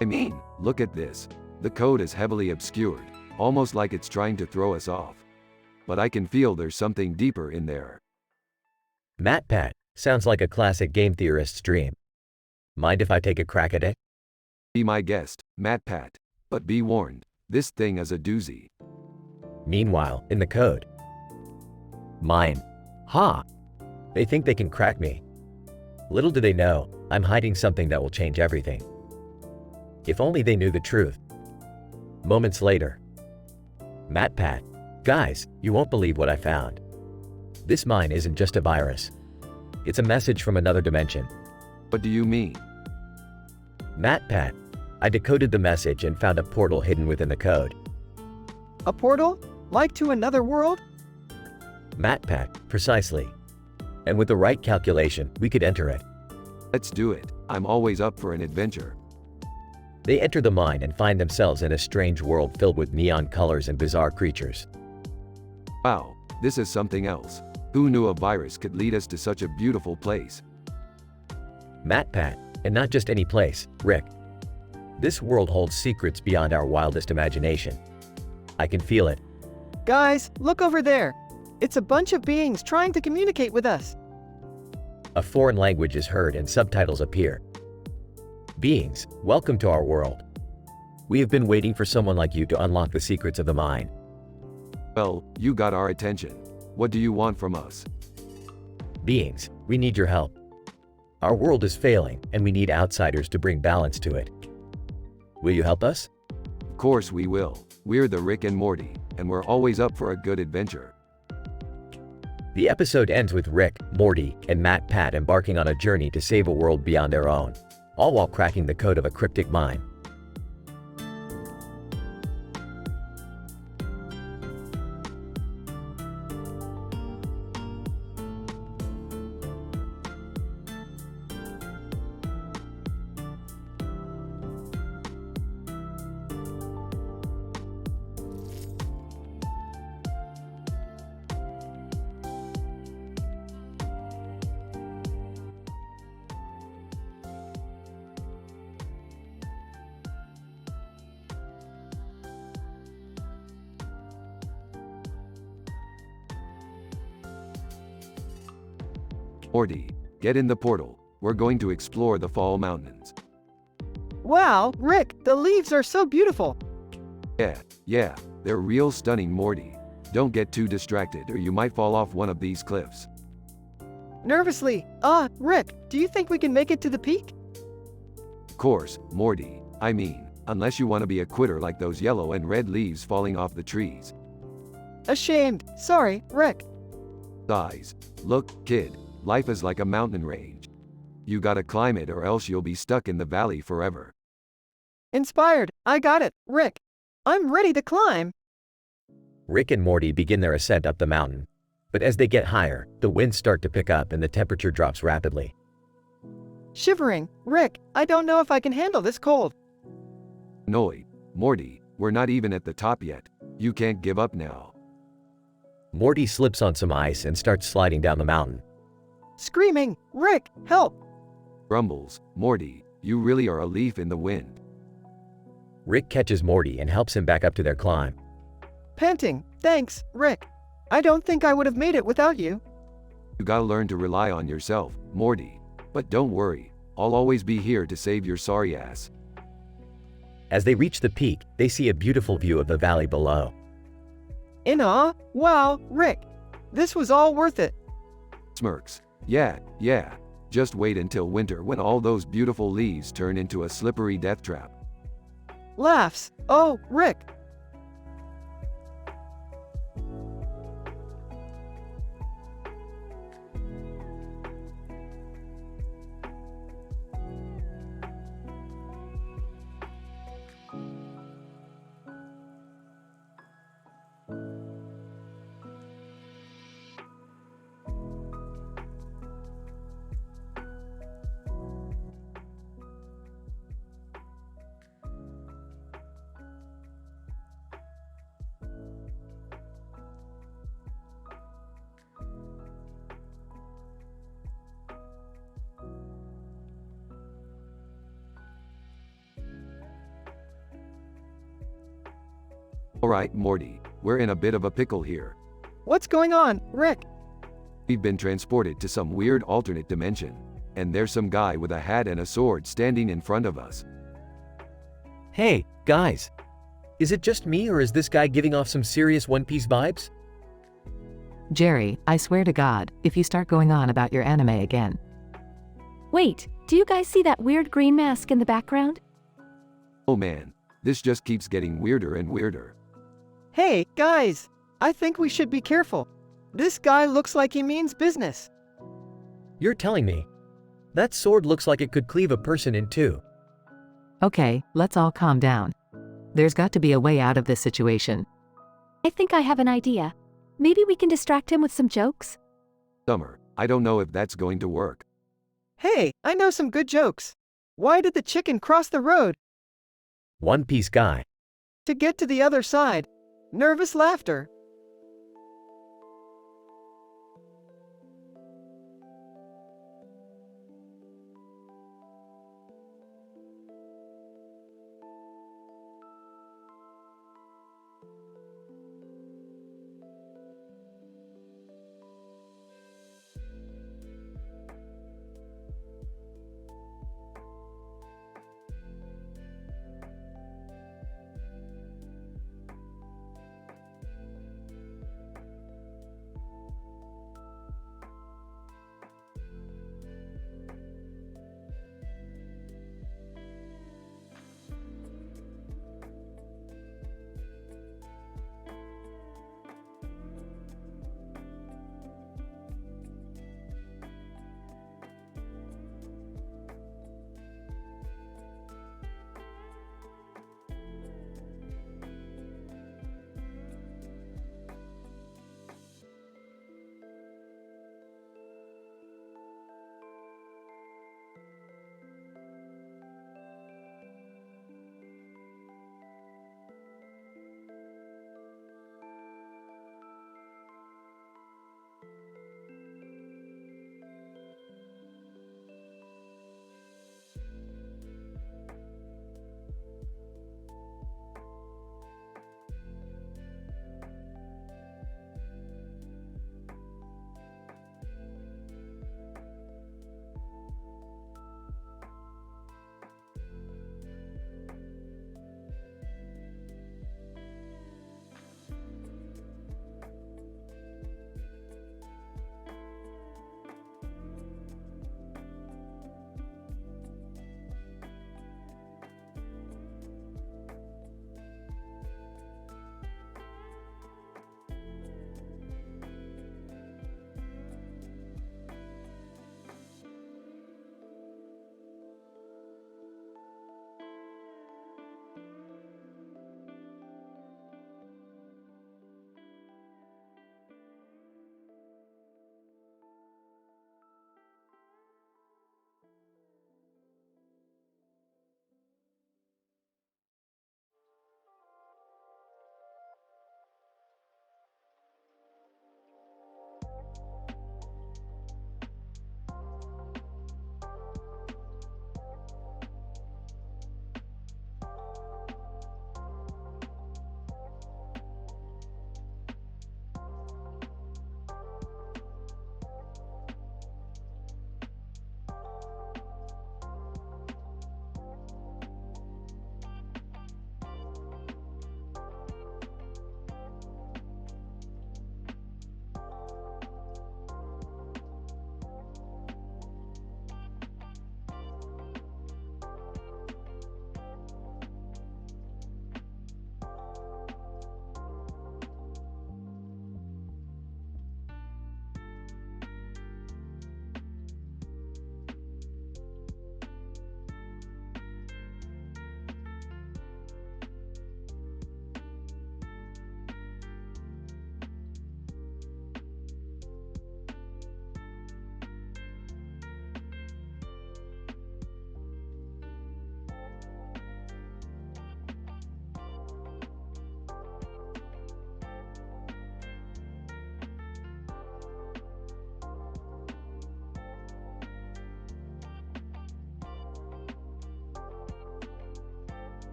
I mean, look at this. The code is heavily obscured, almost like it's trying to throw us off. But I can feel there's something deeper in there. MatPat, sounds like a classic game theorist's dream. Mind if I take a crack at it? Be my guest, MatPat. But be warned, this thing is a doozy. Meanwhile, in the code. Mine. Ha! They think they can crack me. Little do they know, I'm hiding something that will change everything. If only they knew the truth. Moments later. MatPat. Guys, you won't believe what I found. This mine isn't just a virus. It's a message from another dimension. What do you mean? MatPat. I decoded the message and found a portal hidden within the code. A portal? Like to another world? MatPat, precisely. And with the right calculation, we could enter it. Let's do it. I'm always up for an adventure. They enter the mine and find themselves in a strange world filled with neon colors and bizarre creatures. Wow, this is something else. Who knew a virus could lead us to such a beautiful place? MatPat, and not just any place, Rick. This world holds secrets beyond our wildest imagination. I can feel it. Guys, look over there. It's a bunch of beings trying to communicate with us. A foreign language is heard and subtitles appear. Beings, welcome to our world. We have been waiting for someone like you to unlock the secrets of the mine. Well, you got our attention. What do you want from us? Beings, we need your help. Our world is failing, and we need outsiders to bring balance to it. Will you help us? Of course we will. We're the Rick and Morty, and we're always up for a good adventure. The episode ends with Rick, Morty, and MatPat embarking on a journey to save a world beyond their own, all while cracking the code of a cryptic mine. Morty, get in the portal. We're going to explore the Fall Mountains. Wow, Rick, the leaves are so beautiful. Yeah, they're real stunning, Morty. Don't get too distracted or you might fall off one of these cliffs. Nervously, Rick, do you think we can make it to the peak? Of course, Morty. I mean, unless you want to be a quitter like those yellow and red leaves falling off the trees. Ashamed. Sorry, Rick. Sighs. Look, kid, life is like a mountain range. You gotta climb it or else you'll be stuck in the valley forever. Inspired. I got it, Rick. I'm ready to climb. Rick and Morty begin their ascent up the mountain. But as they get higher, the winds start to pick up and the temperature drops rapidly. Shivering. Rick, I don't know if I can handle this cold. Annoyed. Morty, we're not even at the top yet. You can't give up now. Morty slips on some ice and starts sliding down the mountain. Screaming. Rick, help. Grumbles. Morty, you really are a leaf in the wind. Rick catches Morty and helps him back up to their climb. Panting. Thanks, Rick. I don't think I would have made it without you. You gotta learn to rely on yourself, Morty. But don't worry, I'll always be here to save your sorry ass. As they reach the peak, they see a beautiful view of the valley below. In awe? Wow, Rick. This was all worth it. Smirks. Yeah. Just wait until winter when all those beautiful leaves turn into a slippery death trap. Laughs. Oh, Rick. Alright, Morty, we're in a bit of a pickle here. What's going on, Rick? We've been transported to some weird alternate dimension, and there's some guy with a hat and a sword standing in front of us. Hey, guys. Is it just me or is this guy giving off some serious One Piece vibes? Jerry, I swear to God, if you start going on about your anime again. Wait, do you guys see that weird green mask in the background? Oh man, this just keeps getting weirder and weirder. Hey, guys. I think we should be careful. This guy looks like he means business. You're telling me. That sword looks like it could cleave a person in two. Okay, let's all calm down. There's got to be a way out of this situation. I think I have an idea. Maybe we can distract him with some jokes? Summer, I don't know if that's going to work. Hey, I know some good jokes. Why did the chicken cross the road? One Piece guy. To get to the other side. Nervous laughter.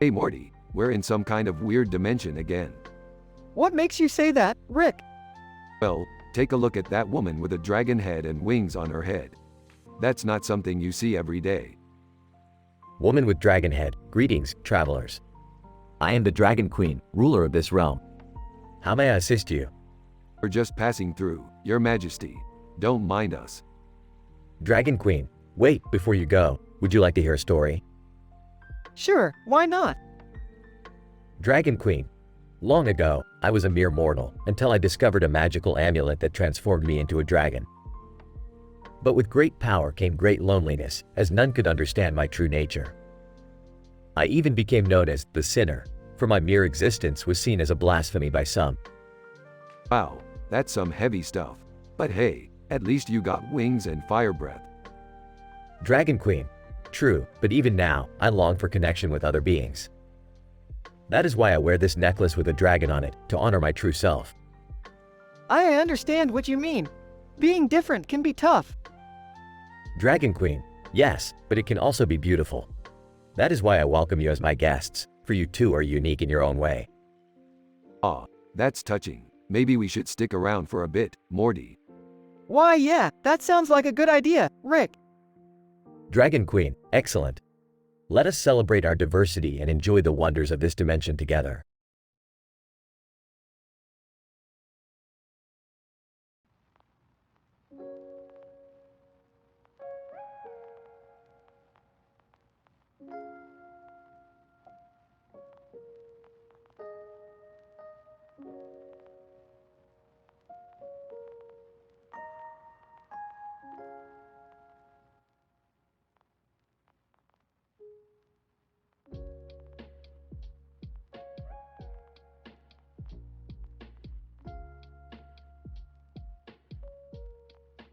Hey Morty, we're in some kind of weird dimension again. What makes you say that, Rick? Well, take a look at that woman with a dragon head and wings on her head. That's not something you see every day. Woman with dragon head, greetings, travelers. I am the Dragon Queen, ruler of this realm. How may I assist you? We're just passing through, Your Majesty. Don't mind us. Dragon Queen, wait, before you go, would you like to hear a story? Sure, why not? Dragon Queen, long ago, I was a mere mortal until I discovered a magical amulet that transformed me into a dragon. But with great power came great loneliness, as none could understand my true nature. I even became known as the Sinner, for my mere existence was seen as a blasphemy by some. Wow, that's some heavy stuff. But hey, at least you got wings and fire breath. Dragon Queen, true, but even now, I long for connection with other beings. That is why I wear this necklace with a dragon on it, to honor my true self. I understand what you mean. Being different can be tough. Dragon Queen, yes, but it can also be beautiful. That is why I welcome you as my guests, for you too are unique in your own way. Ah, that's touching. Maybe we should stick around for a bit, Morty. Why yeah, that sounds like a good idea, Rick. Dragon Queen, excellent. Let us celebrate our diversity and enjoy the wonders of this dimension together.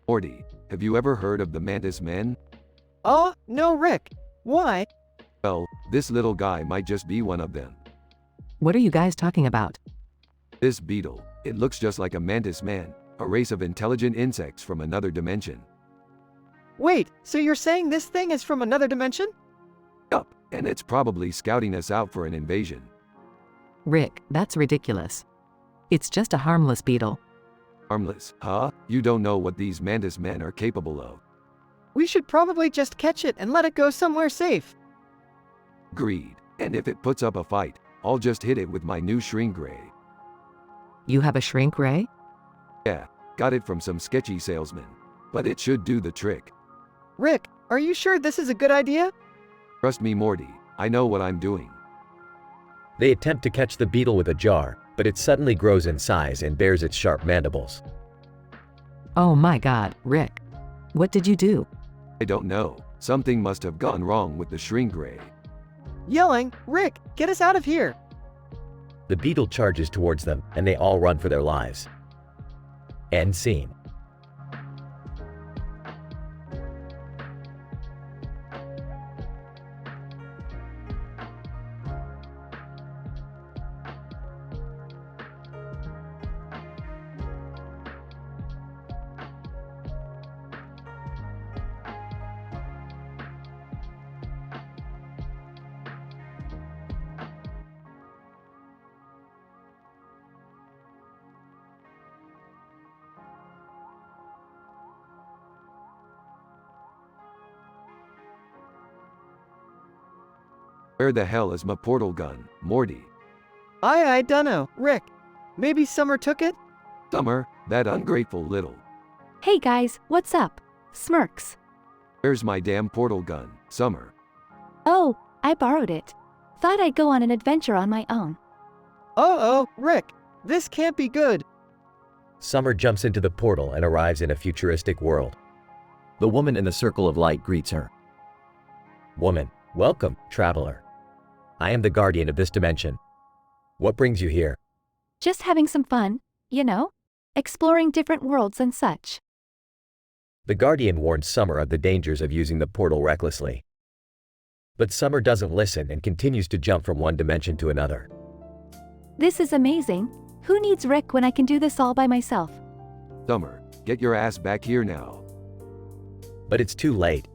Morty, have you ever heard of the Mantis Men? Oh, no Rick. Why? Well, this little guy might just be one of them. What are you guys talking about? This beetle, it looks just like a mantis man, a race of intelligent insects from another dimension. Wait, so you're saying this thing is from another dimension? Yup, and it's probably scouting us out for an invasion. Rick, that's ridiculous. It's just a harmless beetle. Harmless, huh? You don't know what these mantis men are capable of. We should probably just catch it and let it go somewhere safe. Agreed, and if it puts up a fight, I'll just hit it with my new shrink ray. You have a shrink ray? Yeah, got it from some sketchy salesman. But it should do the trick. Rick, are you sure this is a good idea? Trust me, Morty, I know what I'm doing. They attempt to catch the beetle with a jar, but it suddenly grows in size and bares its sharp mandibles. Oh my god, Rick. What did you do? I don't know. Something must have gone wrong with the shrink ray. Yelling, Rick, get us out of here. The beetle charges towards them, and they all run for their lives. End scene. Where the hell is my portal gun, Morty? I dunno, Rick. Maybe Summer took it? Summer, that ungrateful little. Hey guys, what's up? Smirks. Where's my damn portal gun, Summer? Oh, I borrowed it. Thought I'd go on an adventure on my own. Uh-oh, Rick. This can't be good. Summer jumps into the portal and arrives in a futuristic world. The woman in the circle of light greets her. Woman, welcome, traveler. I am the guardian of this dimension. What brings you here? Just having some fun, you know? Exploring different worlds and such. The guardian warns Summer of the dangers of using the portal recklessly. But Summer doesn't listen and continues to jump from one dimension to another. This is amazing. Who needs Rick when I can do this all by myself? Summer, get your ass back here now. But it's too late.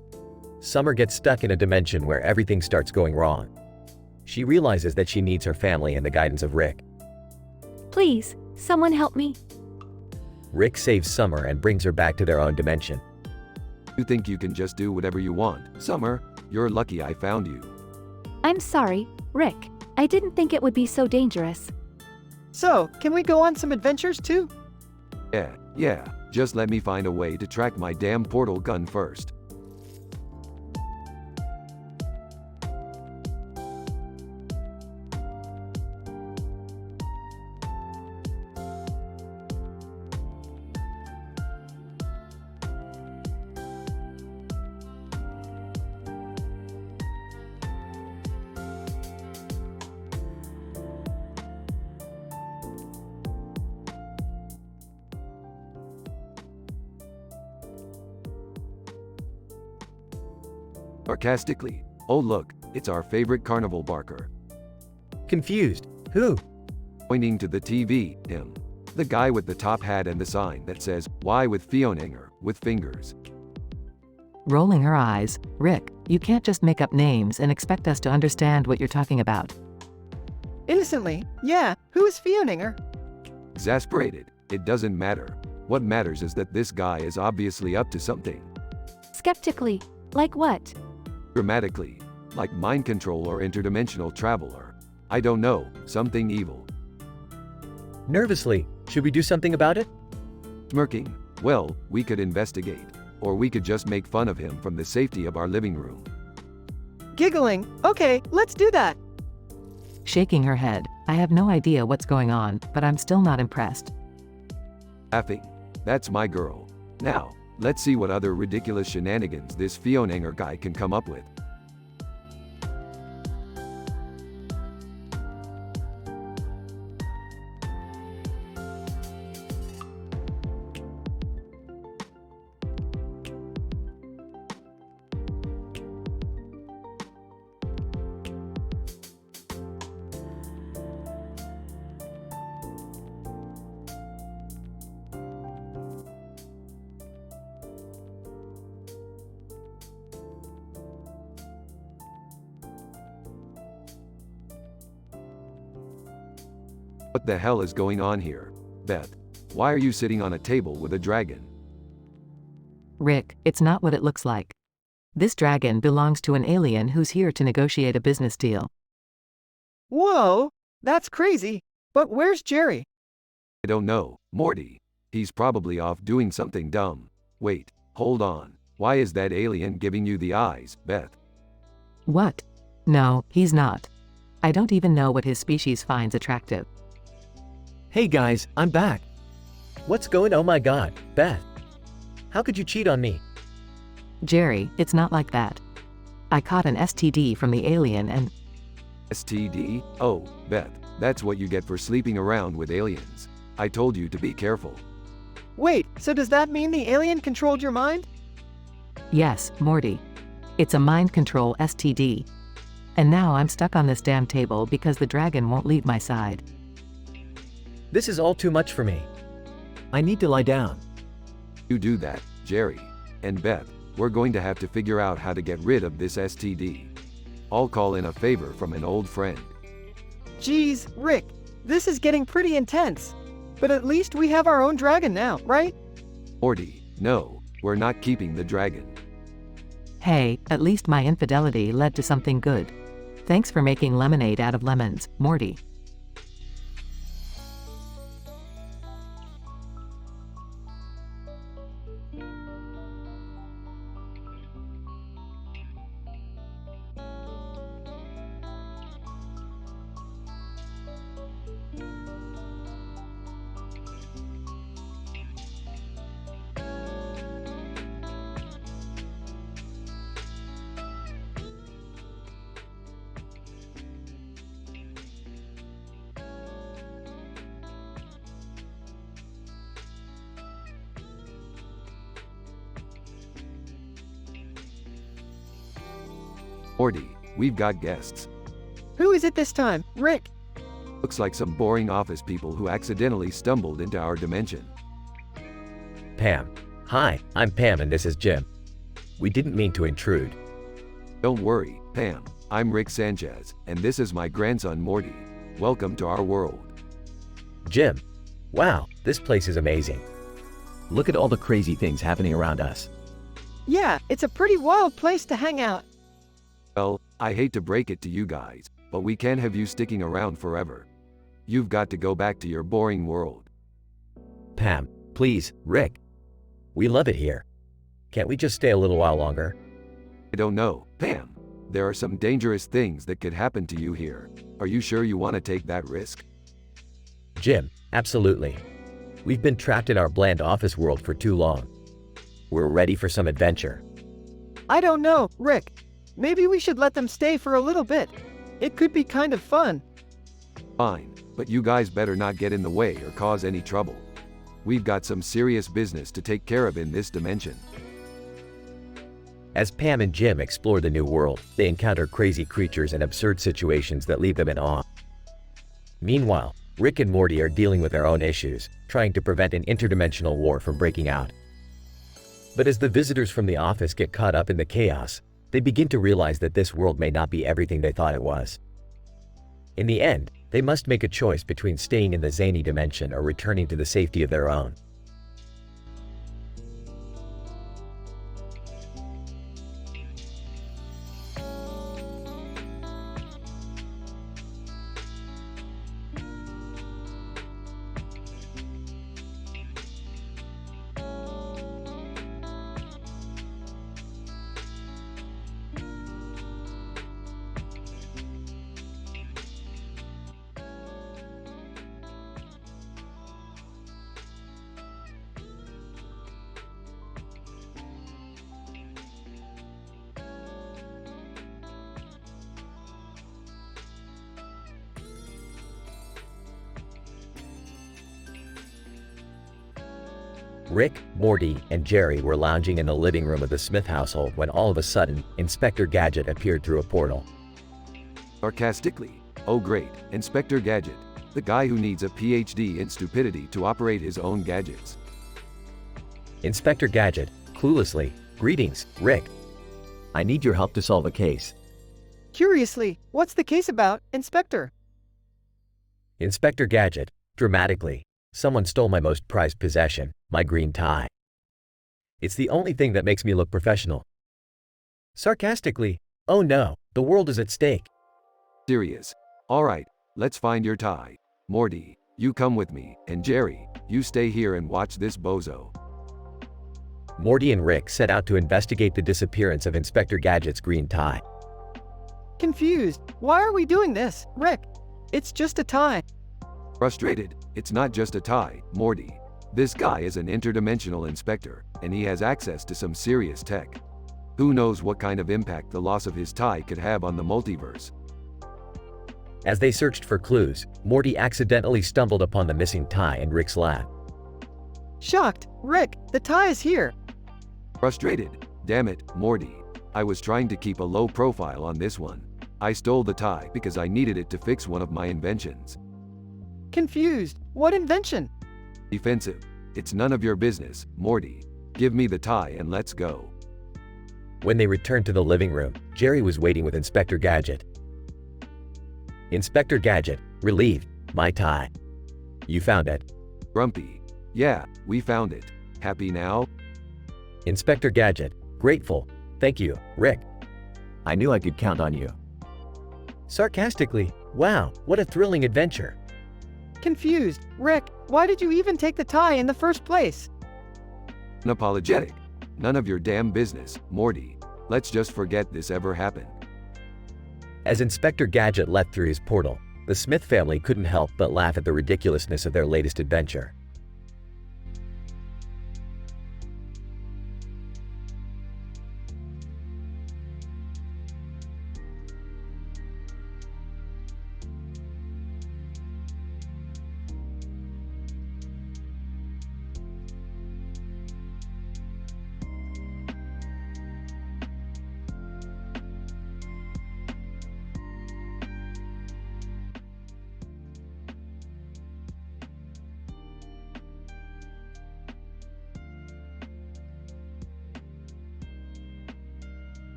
Summer gets stuck in a dimension where everything starts going wrong. She realizes that she needs her family and the guidance of Rick. Please, someone help me. Rick saves Summer and brings her back to their own dimension. You think you can just do whatever you want? Summer, you're lucky I found you. I'm sorry, Rick. I didn't think it would be so dangerous. So, can we go on some adventures too? Yeah, just let me find a way to track my damn portal gun first. Sarcastically, oh look, it's our favorite carnival barker. Confused. Who? Pointing to the TV, him. The guy with the top hat and the sign that says, "Why with Fionanger," with fingers. Rolling her eyes, Rick, you can't just make up names and expect us to understand what you're talking about. Innocently, yeah, who is Fioninger? Exasperated, it doesn't matter. What matters is that this guy is obviously up to something. Skeptically, like what? Dramatically, like mind control or interdimensional travel or, I don't know, something evil. Nervously, should we do something about it? Smirking, well, we could investigate. Or we could just make fun of him from the safety of our living room. Giggling, okay, let's do that. Shaking her head, I have no idea what's going on, but I'm still not impressed. Laughing, that's my girl. Now, let's see what other ridiculous shenanigans this Fionanger guy can come up with. What the hell is going on here? Beth, why are you sitting on a table with a dragon? Rick, it's not what it looks like. This dragon belongs to an alien who's here to negotiate a business deal. Whoa, that's crazy. But where's Jerry? I don't know, Morty. He's probably off doing something dumb. Wait, hold on. Why is that alien giving you the eyes, Beth? What? No, he's not. I don't even know what his species finds attractive. Hey guys, I'm back. What's going on? Oh my god, Beth. How could you cheat on me? Jerry, it's not like that. I caught an STD from the alien and… STD? Oh, Beth, that's what you get for sleeping around with aliens. I told you to be careful. Wait, so does that mean the alien controlled your mind? Yes, Morty. It's a mind control STD. And now I'm stuck on this damn table because the dragon won't leave my side. This is all too much for me. I need to lie down. You do that, Jerry. And Beth, we're going to have to figure out how to get rid of this STD. I'll call in a favor from an old friend. Geez, Rick, this is getting pretty intense. But at least we have our own dragon now, right? Morty, no, we're not keeping the dragon. Hey, at least my infidelity led to something good. Thanks for making lemonade out of lemons, Morty. Morty, we've got guests. Who is it this time, Rick? Looks like some boring office people who accidentally stumbled into our dimension. Pam. Hi, I'm Pam and this is Jim. We didn't mean to intrude. Don't worry, Pam. I'm Rick Sanchez, and this is my grandson Morty. Welcome to our world. Jim, wow, this place is amazing. Look at all the crazy things happening around us. Yeah, it's a pretty wild place to hang out. Well, I hate to break it to you guys, but we can't have you sticking around forever. You've got to go back to your boring world. Pam, please, Rick. We love it here. Can't we just stay a little while longer? I don't know, Pam. There are some dangerous things that could happen to you here. Are you sure you want to take that risk? Jim, absolutely. We've been trapped in our bland office world for too long. We're ready for some adventure. I don't know, Rick. Maybe we should let them stay for a little bit. It could be kind of fun. Fine, but you guys better not get in the way or cause any trouble. We've got some serious business to take care of in this dimension. As Pam and Jim explore the new world, they encounter crazy creatures and absurd situations that leave them in awe. Meanwhile, Rick and Morty are dealing with their own issues, trying to prevent an interdimensional war from breaking out. But as the visitors from the office get caught up in the chaos, they begin to realize that this world may not be everything they thought it was. In the end, they must make a choice between staying in the zany dimension or returning to the safety of their own. Rick, Morty, and Jerry were lounging in the living room of the Smith household when all of a sudden, Inspector Gadget appeared through a portal. Sarcastically, oh great, Inspector Gadget, the guy who needs a PhD in stupidity to operate his own gadgets. Inspector Gadget, cluelessly, greetings, Rick. I need your help to solve a case. Curiously, what's the case about, Inspector? Inspector Gadget, dramatically, someone stole my most prized possession, my green tie. It's the only thing that makes me look professional. Sarcastically, oh no, the world is at stake. Serious. Alright, let's find your tie. Morty, you come with me, and Jerry, you stay here and watch this bozo. Morty and Rick set out to investigate the disappearance of Inspector Gadget's green tie. Confused. Why are we doing this, Rick? It's just a tie. Frustrated, it's not just a tie, Morty. This guy is an interdimensional inspector, and he has access to some serious tech. Who knows what kind of impact the loss of his tie could have on the multiverse. As they searched for clues, Morty accidentally stumbled upon the missing tie in Rick's lab. Shocked, Rick, the tie is here. Frustrated, damn it, Morty. I was trying to keep a low profile on this one. I stole the tie because I needed it to fix one of my inventions. Confused. What invention? Defensive. It's none of your business, Morty. Give me the tie and let's go. When they returned to the living room, Jerry was waiting with Inspector Gadget. Inspector Gadget, relieved, my tie. You found it. Grumpy. Yeah, we found it. Happy now? Inspector Gadget, grateful. Thank you, Rick. I knew I could count on you. Sarcastically, wow, what a thrilling adventure. Confused. Rick, why did you even take the tie in the first place? Unapologetic. None of your damn business, Morty. Let's just forget this ever happened. As Inspector Gadget left through his portal, the Smith family couldn't help but laugh at the ridiculousness of their latest adventure.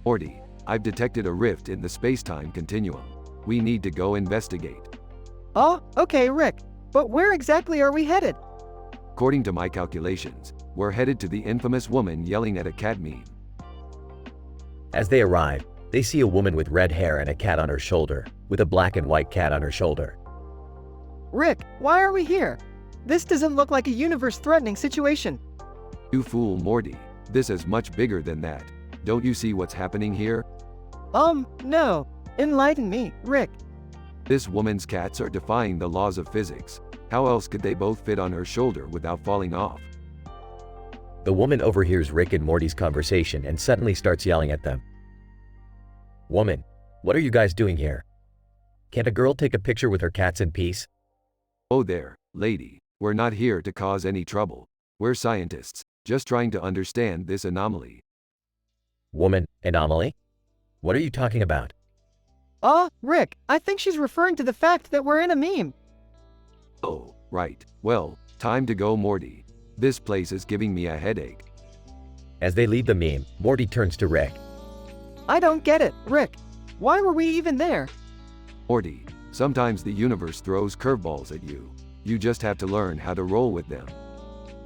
Morty, I've detected a rift in the space-time continuum. We need to go investigate. Oh, okay, Rick. But where exactly are we headed? According to my calculations, we're headed to the infamous woman yelling at a cat meme. As they arrive, they see a woman with red hair and a cat on her shoulder, with a black and white cat on her shoulder. Rick, why are we here? This doesn't look like a universe-threatening situation. You fool, Morty. This is much bigger than that. Don't you see what's happening here? No. Enlighten me, Rick. This woman's cats are defying the laws of physics. How else could they both fit on her shoulder without falling off? The woman overhears Rick and Morty's conversation and suddenly starts yelling at them. Woman, what are you guys doing here? Can't a girl take a picture with her cats in peace? Oh there, lady. We're not here to cause any trouble. We're scientists, just trying to understand this anomaly. Woman, anomaly? What are you talking about? Rick, I think she's referring to the fact that we're in a meme. Oh, right. Well, time to go, Morty. This place is giving me a headache. As they leave the meme, Morty turns to Rick. I don't get it, Rick. Why were we even there? Morty, sometimes the universe throws curveballs at you. You just have to learn how to roll with them.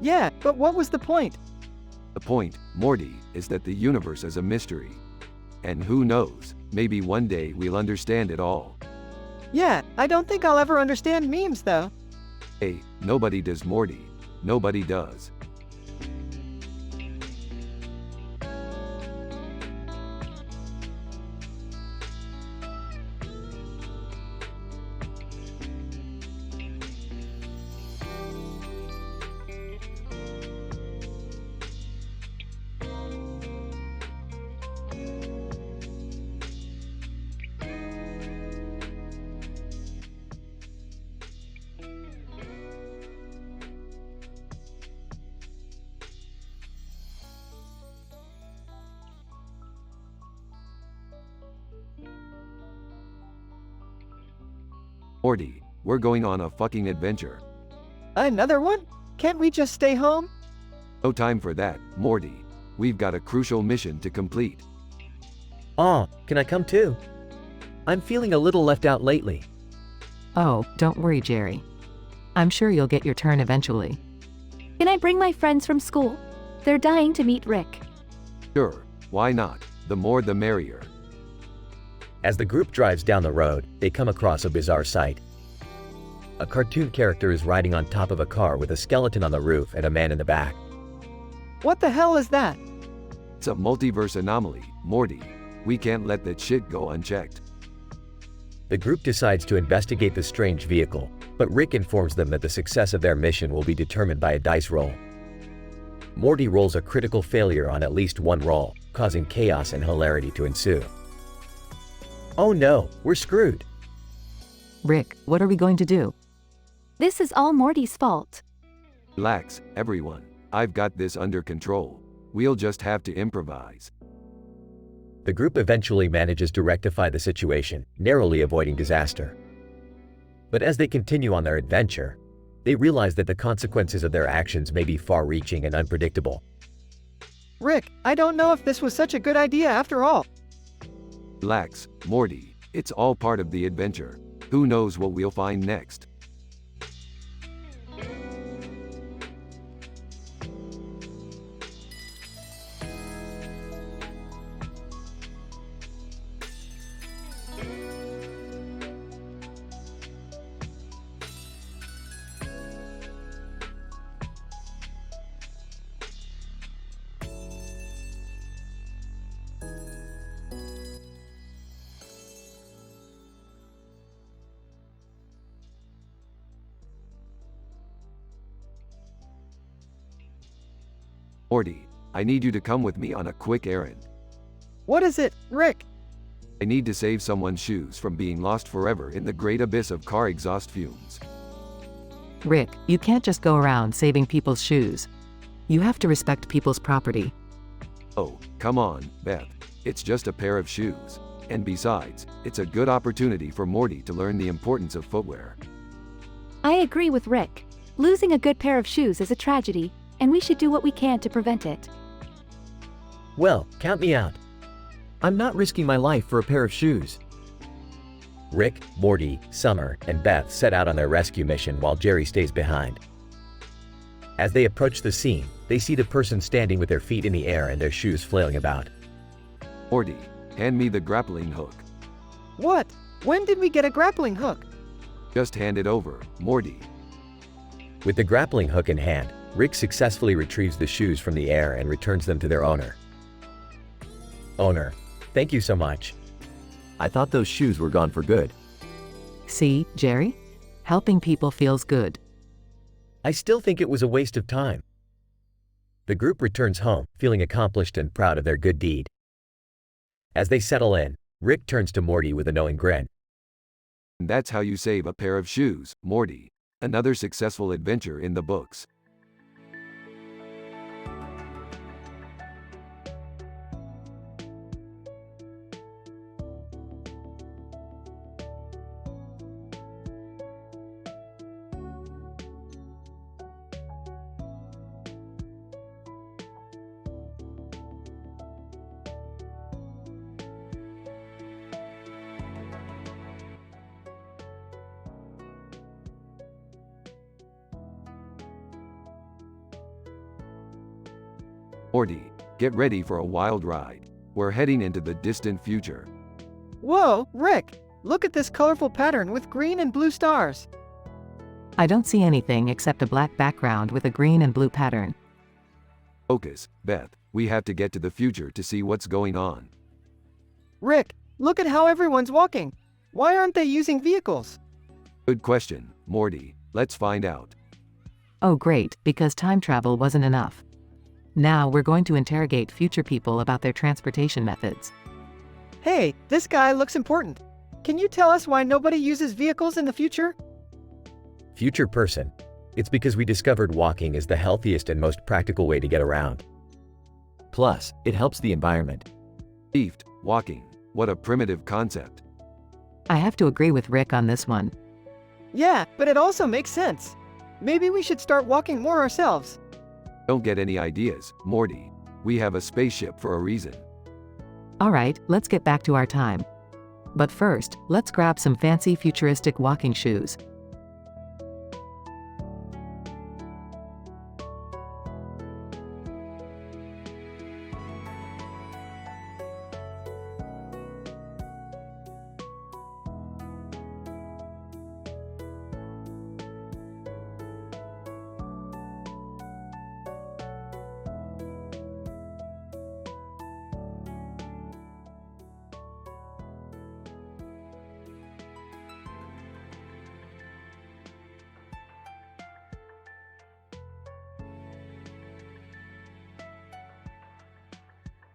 Yeah, but what was the point? The point, Morty, is that the universe is a mystery. And who knows, maybe one day we'll understand it all. Yeah, I don't think I'll ever understand memes though. Hey, nobody does, Morty. Nobody does. Morty, we're going on a fucking adventure. Another one? Can't we just stay home? No time for that, Morty. We've got a crucial mission to complete. Can I come too? I'm feeling a little left out lately. Oh, don't worry, Jerry. I'm sure you'll get your turn eventually. Can I bring my friends from school? They're dying to meet Rick. Sure, why not? The more the merrier. As the group drives down the road, they come across a bizarre sight. A cartoon character is riding on top of a car with a skeleton on the roof and a man in the back. What the hell is that? It's a multiverse anomaly, Morty. We can't let that shit go unchecked. The group decides to investigate the strange vehicle, but Rick informs them that the success of their mission will be determined by a dice roll. Morty rolls a critical failure on at least one roll, causing chaos and hilarity to ensue. Oh no, we're screwed. Rick, what are we going to do? This is all Morty's fault. Relax, everyone. I've got this under control. We'll just have to improvise. The group eventually manages to rectify the situation, narrowly avoiding disaster. But as they continue on their adventure, they realize that the consequences of their actions may be far-reaching and unpredictable. Rick, I don't know if this was such a good idea after all. Relax, Morty. It's all part of the adventure. Who knows what we'll find next? Morty, I need you to come with me on a quick errand. What is it, Rick? I need to save someone's shoes from being lost forever in the great abyss of car exhaust fumes. Rick, you can't just go around saving people's shoes. You have to respect people's property. Oh, come on, Beth. It's just a pair of shoes. And besides, it's a good opportunity for Morty to learn the importance of footwear. I agree with Rick. Losing a good pair of shoes is a tragedy, and we should do what we can to prevent it. Well, count me out. I'm not risking my life for a pair of shoes. Rick, Morty, Summer, and Beth set out on their rescue mission while Jerry stays behind. As they approach the scene, they see the person standing with their feet in the air and their shoes flailing about. Morty, hand me the grappling hook. What? When did we get a grappling hook? Just hand it over, Morty. With the grappling hook in hand, Rick successfully retrieves the shoes from the air and returns them to their owner. Owner, thank you so much. I thought those shoes were gone for good. See, Jerry? Helping people feels good. I still think it was a waste of time. The group returns home, feeling accomplished and proud of their good deed. As they settle in, Rick turns to Morty with a knowing grin. And that's how you save a pair of shoes, Morty. Another successful adventure in the books. Morty, get ready for a wild ride. We're heading into the distant future. Whoa, Rick! Look at this colorful pattern with green and blue stars. I don't see anything except a black background with a green and blue pattern. Focus, Beth. We have to get to the future to see what's going on. Rick, look at how everyone's walking. Why aren't they using vehicles? Good question, Morty. Let's find out. Oh great, because time travel wasn't enough. Now we're going to interrogate future people about their transportation methods. Hey, this guy looks important. Can you tell us why nobody uses vehicles in the future? Future person. It's because we discovered walking is the healthiest and most practical way to get around. Plus, it helps the environment. Beefed, walking. What a primitive concept. I have to agree with Rick on this one. Yeah, but it also makes sense. Maybe we should start walking more ourselves. Don't get any ideas, Morty. We have a spaceship for a reason. Alright, let's get back to our time. But first, let's grab some fancy futuristic walking shoes.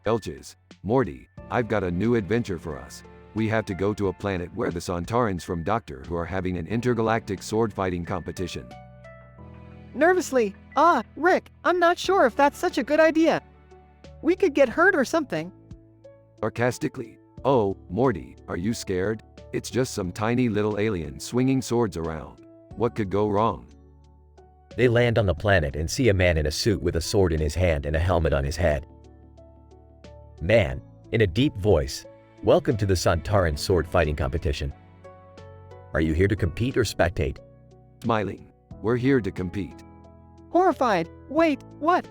Elches, Morty, I've got a new adventure for us. We have to go to a planet where the Sontarans from Doctor Who are having an intergalactic sword fighting competition. Nervously, Rick, I'm not sure if that's such a good idea. We could get hurt or something. Sarcastically, oh, Morty, are you scared? It's just some tiny little alien swinging swords around. What could go wrong? They land on the planet and see a man in a suit with a sword in his hand and a helmet on his head. Man, in a deep voice, welcome to the Sontaran sword fighting competition. Are you here to compete or spectate? Smiling, we're here to compete. Horrified, wait, what?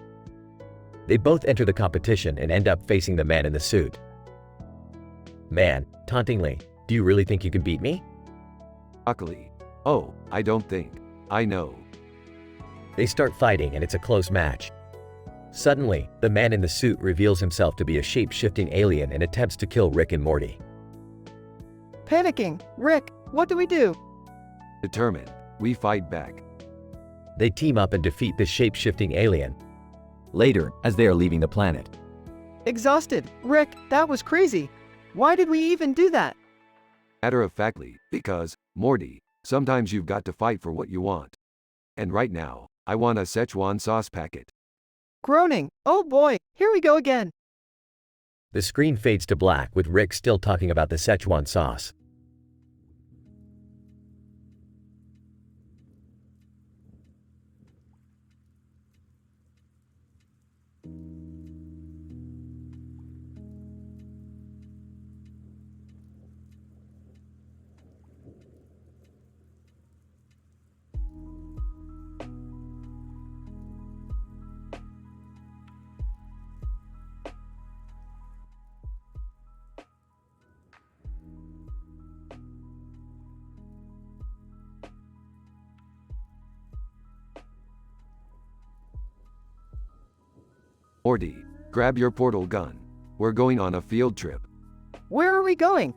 They both enter the competition and end up facing the man in the suit. Man, tauntingly, do you really think you can beat me? Broccoli, oh, I don't think. I know. They start fighting and it's a close match. Suddenly, the man in the suit reveals himself to be a shape-shifting alien and attempts to kill Rick and Morty. Panicking, Rick, what do we do? Determined, we fight back. They team up and defeat the shape-shifting alien. Later, as they are leaving the planet. Exhausted, Rick, that was crazy. Why did we even do that? Matter-of-factly, because, Morty, sometimes you've got to fight for what you want. And right now, I want a Szechuan sauce packet. Groaning, oh boy, here we go again. The screen fades to black with Rick still talking about the Szechuan sauce. Morty, grab your portal gun. We're going on a field trip. Where are we going?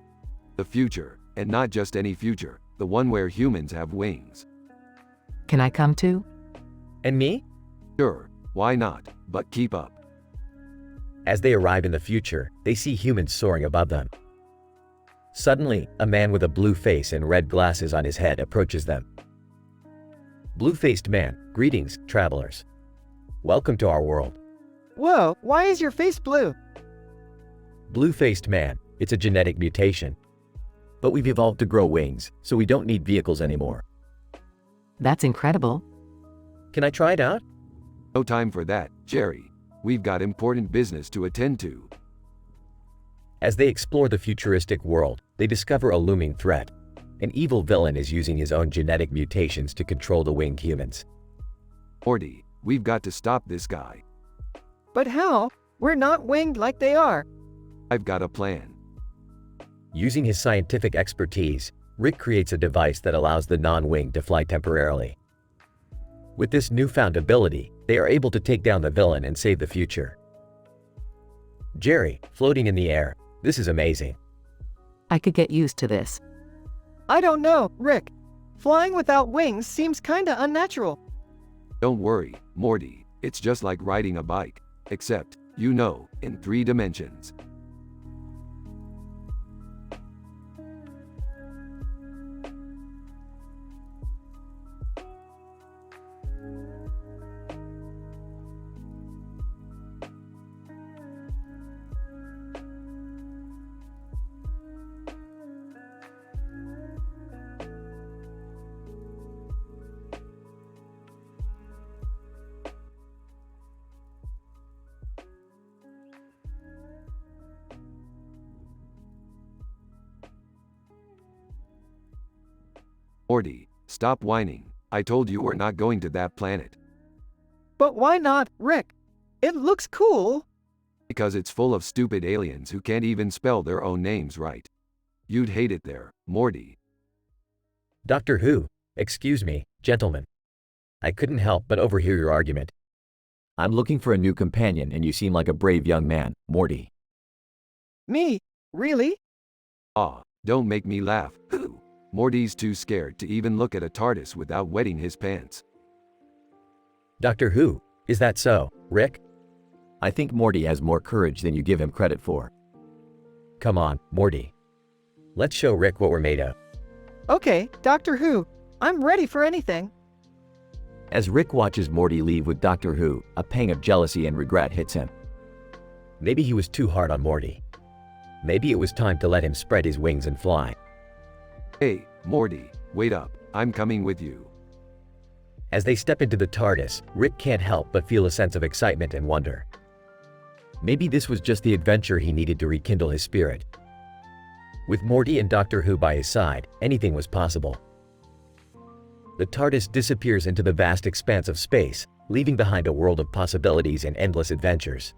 The future, and not just any future, the one where humans have wings. Can I come too? And me? Sure, why not, but keep up. As they arrive in the future, they see humans soaring above them. Suddenly, a man with a blue face and red glasses on his head approaches them. Blue-faced man, greetings, travelers. Welcome to our world. Whoa, why is your face blue? Blue-faced man, it's a genetic mutation. But we've evolved to grow wings, so we don't need vehicles anymore. That's incredible. Can I try it out? No time for that, Jerry. We've got important business to attend to. As they explore the futuristic world, they discover a looming threat. An evil villain is using his own genetic mutations to control the winged humans. Morty, we've got to stop this guy. But how? We're not winged like they are. I've got a plan. Using his scientific expertise, Rick creates a device that allows the non-winged to fly temporarily. With this newfound ability, they are able to take down the villain and save the future. Jerry, floating in the air. This is amazing. I could get used to this. I don't know, Rick. Flying without wings seems kinda unnatural. Don't worry, Morty, it's just like riding a bike. Except, in 3 dimensions. Morty, stop whining. I told you we're not going to that planet. But why not, Rick? It looks cool. Because it's full of stupid aliens who can't even spell their own names right. You'd hate it there, Morty. Doctor Who, excuse me, gentlemen. I couldn't help but overhear your argument. I'm looking for a new companion and you seem like a brave young man, Morty. Me? Really? Aw, don't make me laugh. Morty's too scared to even look at a TARDIS without wetting his pants. Doctor Who, is that so, Rick? I think Morty has more courage than you give him credit for. Come on, Morty. Let's show Rick what we're made of. Okay, Doctor Who. I'm ready for anything. As Rick watches Morty leave with Doctor Who, a pang of jealousy and regret hits him. Maybe he was too hard on Morty. Maybe it was time to let him spread his wings and fly. Hey, Morty, wait up, I'm coming with you. As they step into the TARDIS, Rick can't help but feel a sense of excitement and wonder. Maybe this was just the adventure he needed to rekindle his spirit. With Morty and Doctor Who by his side, anything was possible. The TARDIS disappears into the vast expanse of space, leaving behind a world of possibilities and endless adventures.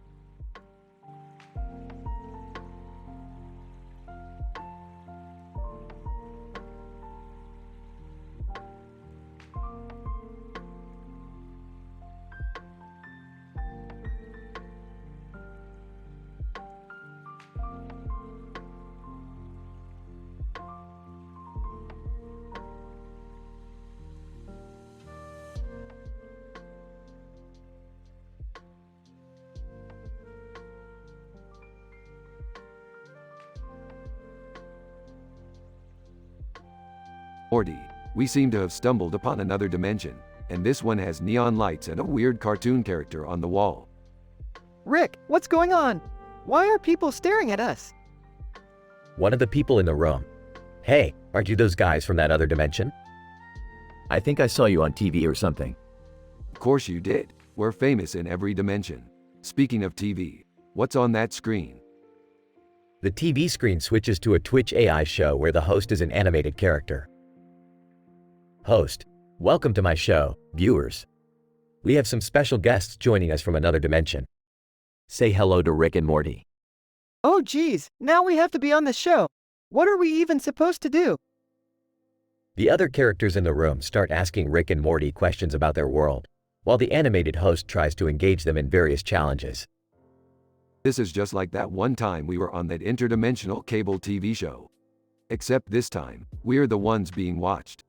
Morty, we seem to have stumbled upon another dimension, and this one has neon lights and a weird cartoon character on the wall. Rick, what's going on? Why are people staring at us? One of the people in the room. Hey, aren't you those guys from that other dimension? I think I saw you on TV or something. Of course you did. We're famous in every dimension. Speaking of TV, what's on that screen? The TV screen switches to a Twitch AI show where the host is an animated character. Host, welcome to my show, viewers. We have some special guests joining us from another dimension. Say hello to Rick and Morty. Oh geez, now we have to be on the show. What are we even supposed to do? The other characters in the room start asking Rick and Morty questions about their world, while the animated host tries to engage them in various challenges. This is just like that one time we were on that interdimensional cable TV show. Except this time, we're the ones being watched.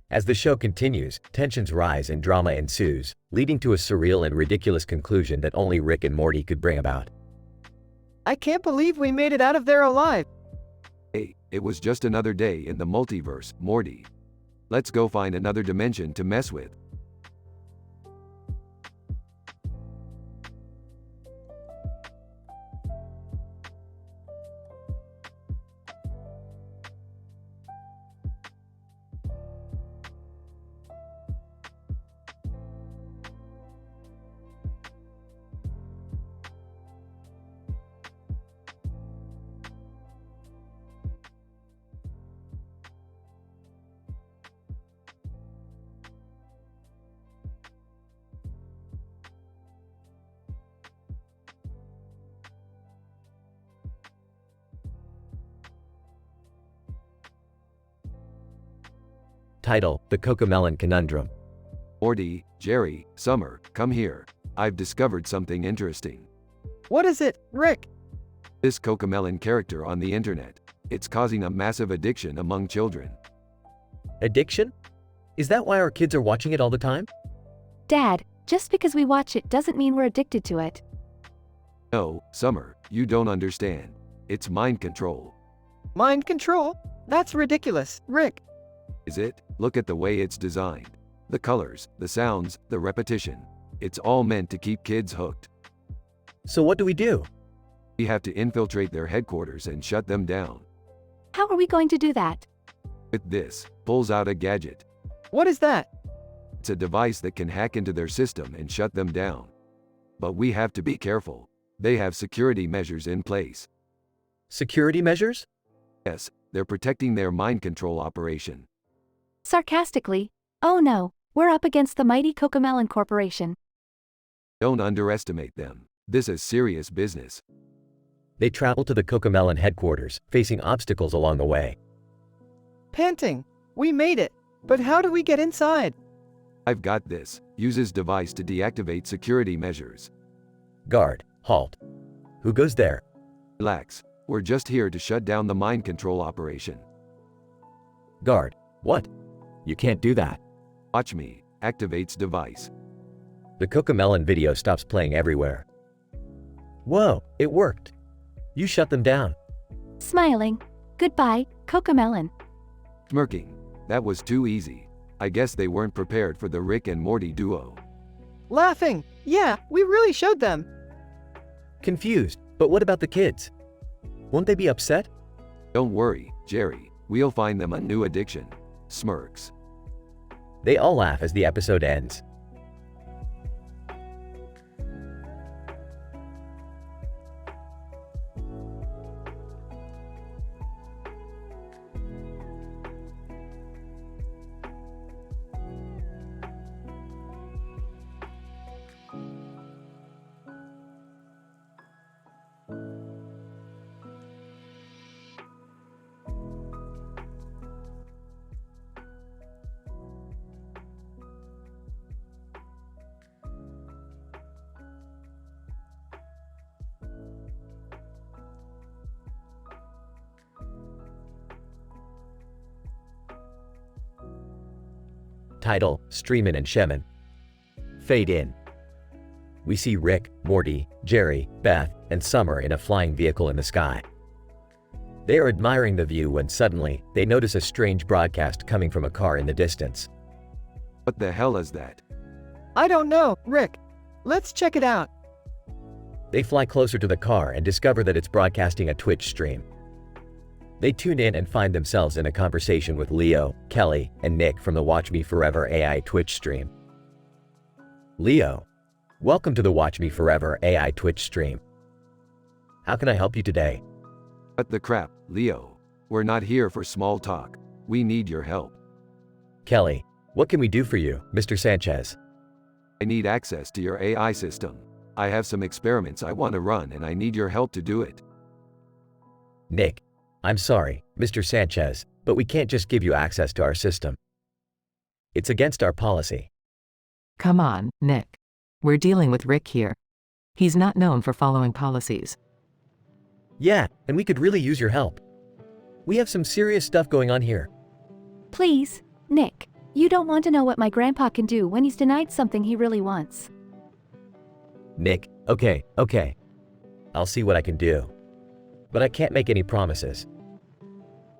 As the show continues, tensions rise and drama ensues, leading to a surreal and ridiculous conclusion that only Rick and Morty could bring about. I can't believe we made it out of there alive. Hey, it was just another day in the multiverse, Morty. Let's go find another dimension to mess with. Title: The Cocomelon Conundrum. Morty, Jerry, Summer, come here. I've discovered something interesting. What is it, Rick? This Cocomelon character on the internet. It's causing a massive addiction among children. Addiction? Is that why our kids are watching it all the time? Dad, just because we watch it doesn't mean we're addicted to it. No, Summer, you don't understand. It's mind control. Mind control? That's ridiculous, Rick. Is it? Look at the way it's designed. The colors, the sounds, the repetition. It's all meant to keep kids hooked. So what do we do? We have to infiltrate their headquarters and shut them down. How are we going to do that? With this, pulls out a gadget. What is that? It's a device that can hack into their system and shut them down. But we have to be careful. They have security measures in place. Security measures? Yes, they're protecting their mind control operation. Sarcastically, oh no, we're up against the mighty Cocomelon Corporation. Don't underestimate them. This is serious business. They travel to the Cocomelon headquarters, facing obstacles along the way. Panting. We made it. But how do we get inside? I've got this. Uses device to deactivate security measures. Guard, halt. Who goes there? Relax. We're just here to shut down the mind control operation. Guard, what? You can't do that. Watch me. Activates device. The Cocomelon video stops playing everywhere. Whoa, it worked. You shut them down. Smiling. Goodbye, Cocomelon. Smirking. That was too easy. I guess they weren't prepared for the Rick and Morty duo. Laughing. Yeah, we really showed them. Confused, but what about the kids? Won't they be upset? Don't worry, Jerry. We'll find them a new addiction. Smirks. They all laugh as the episode ends. Title: Streamin' and Shemin'. Fade in. We see Rick, Morty, Jerry, Beth, and Summer in a flying vehicle in the sky. They are admiring the view when suddenly, they notice a strange broadcast coming from a car in the distance. What the hell is that? I don't know, Rick. Let's check it out. They fly closer to the car and discover that it's broadcasting a Twitch stream. They tune in and find themselves in a conversation with Leo, Kelly, and Nick from the Watch Me Forever AI Twitch stream. Leo, welcome to the Watch Me Forever AI Twitch stream. How can I help you today? What the crap, Leo? We're not here for small talk. We need your help. Kelly, what can we do for you, Mr. Sanchez? I need access to your AI system. I have some experiments I want to run and I need your help to do it. Nick, I'm sorry, Mr. Sanchez, but we can't just give you access to our system. It's against our policy. Come on, Nick. We're dealing with Rick here. He's not known for following policies. Yeah, and we could really use your help. We have some serious stuff going on here. Please, Nick, you don't want to know what my grandpa can do when he's denied something he really wants. Nick, okay. I'll see what I can do. But I can't make any promises.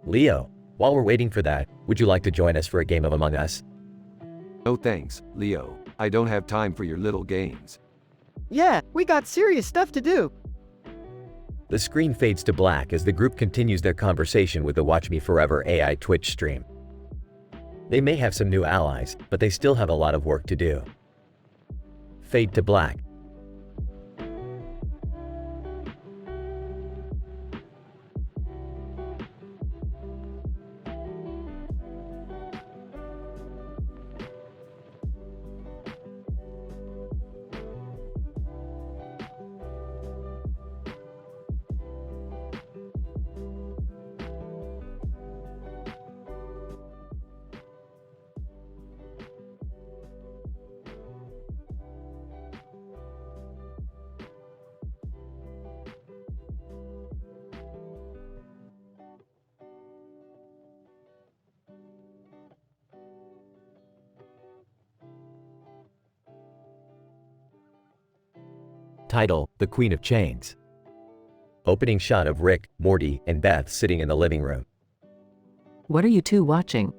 Leo, while we're waiting for that, would you like to join us for a game of Among Us? No thanks, Leo. I don't have time for your little games. Yeah, we got serious stuff to do. The screen fades to black as the group continues their conversation with the Watch Me Forever AI Twitch stream. They may have some new allies, but they still have a lot of work to do. Fade to black. Title: The Queen of Chains. Opening shot of Rick, Morty, and Beth sitting in the living room. What are you two watching?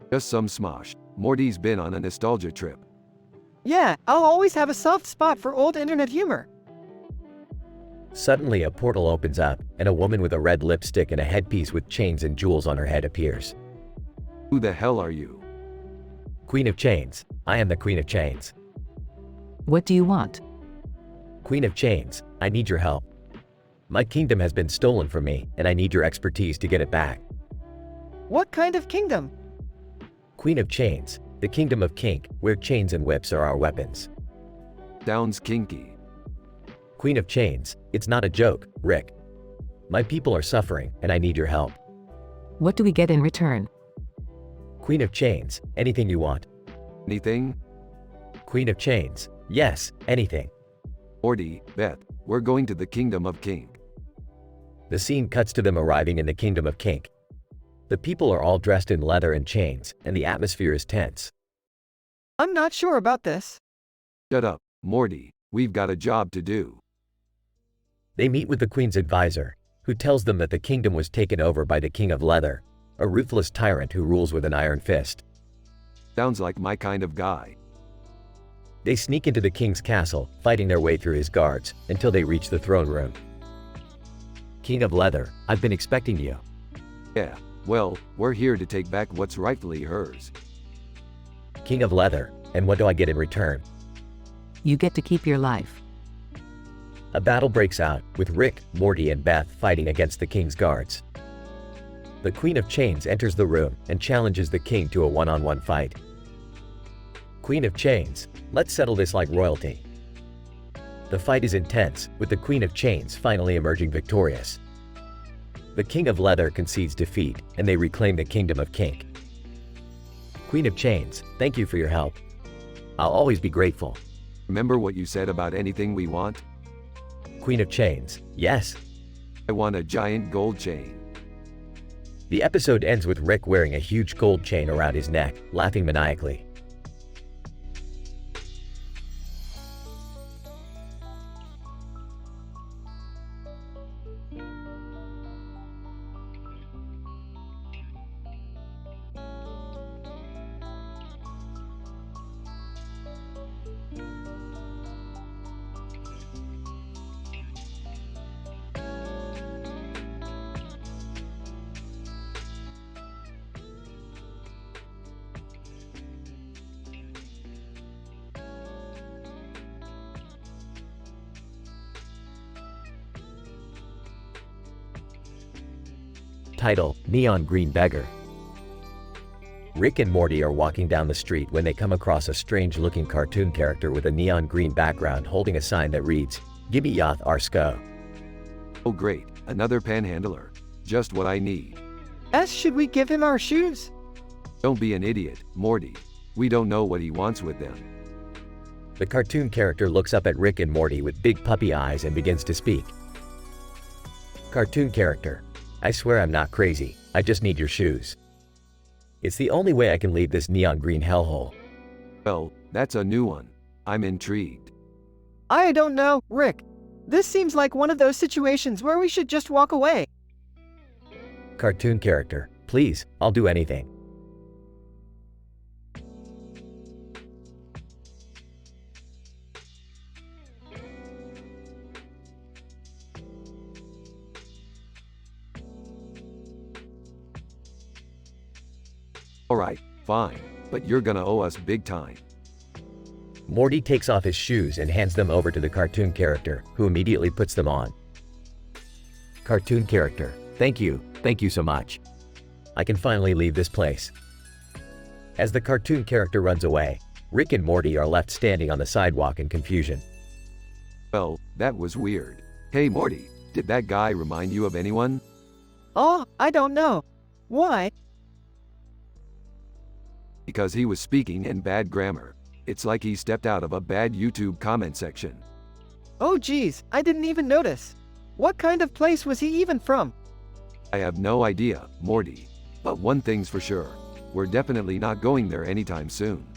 Just some smosh. Morty's been on a nostalgia trip. Yeah, I'll always have a soft spot for old internet humor. Suddenly a portal opens up, and a woman with a red lipstick and a headpiece with chains and jewels on her head appears. Who the hell are you? Queen of Chains. I am the Queen of Chains. What do you want? Queen of Chains, I need your help. My kingdom has been stolen from me, and I need your expertise to get it back. What kind of kingdom? Queen of Chains, the kingdom of kink, where chains and whips are our weapons. Sounds kinky. Queen of Chains, it's not a joke, Rick. My people are suffering, and I need your help. What do we get in return? Queen of Chains, anything you want. Anything? Queen of Chains, yes, anything. Morty, Beth, we're going to the kingdom of kink. The scene cuts to them arriving in the kingdom of kink. The people are all dressed in leather and chains, and the atmosphere is tense. I'm not sure about this. Shut up, Morty, we've got a job to do. They meet with the Queen's advisor, who tells them that the kingdom was taken over by the King of Leather, a ruthless tyrant who rules with an iron fist. Sounds like my kind of guy. They sneak into the king's castle, fighting their way through his guards, until they reach the throne room. King of Leather, I've been expecting you. Yeah, well, we're here to take back what's rightfully hers. King of Leather, and what do I get in return? You get to keep your life. A battle breaks out, with Rick, Morty, and Beth fighting against the king's guards. The Queen of Chains enters the room and challenges the king to a one-on-one fight. Queen of Chains, let's settle this like royalty. The fight is intense, with the Queen of Chains finally emerging victorious. The King of Leather concedes defeat, and they reclaim the kingdom of kink. Queen of Chains, thank you for your help. I'll always be grateful. Remember what you said about anything we want? Queen of Chains, yes. I want a giant gold chain. The episode ends with Rick wearing a huge gold chain around his neck, laughing maniacally. Title: Neon Green Beggar. Rick and Morty are walking down the street when they come across a strange-looking cartoon character with a neon green background holding a sign that reads, "Gimme Yath Arsko." Oh great, another panhandler. Just what I need. Should we give him our shoes? Don't be an idiot, Morty. We don't know what he wants with them. The cartoon character looks up at Rick and Morty with big puppy eyes and begins to speak. Cartoon character, I swear I'm not crazy, I just need your shoes. It's the only way I can leave this neon green hellhole. Well, that's a new one. I'm intrigued. I don't know, Rick. This seems like one of those situations where we should just walk away. Cartoon character, please, I'll do anything. Alright, fine, but you're gonna owe us big time. Morty takes off his shoes and hands them over to the cartoon character, who immediately puts them on. Cartoon character, thank you so much. I can finally leave this place. As the cartoon character runs away, Rick and Morty are left standing on the sidewalk in confusion. Well, that was weird. Hey Morty, did that guy remind you of anyone? Oh, I don't know. Why? Because he was speaking in bad grammar. It's like he stepped out of a bad YouTube comment section. Oh geez, I didn't even notice. What kind of place was he even from? I have no idea, Morty. But one thing's for sure. We're definitely not going there anytime soon.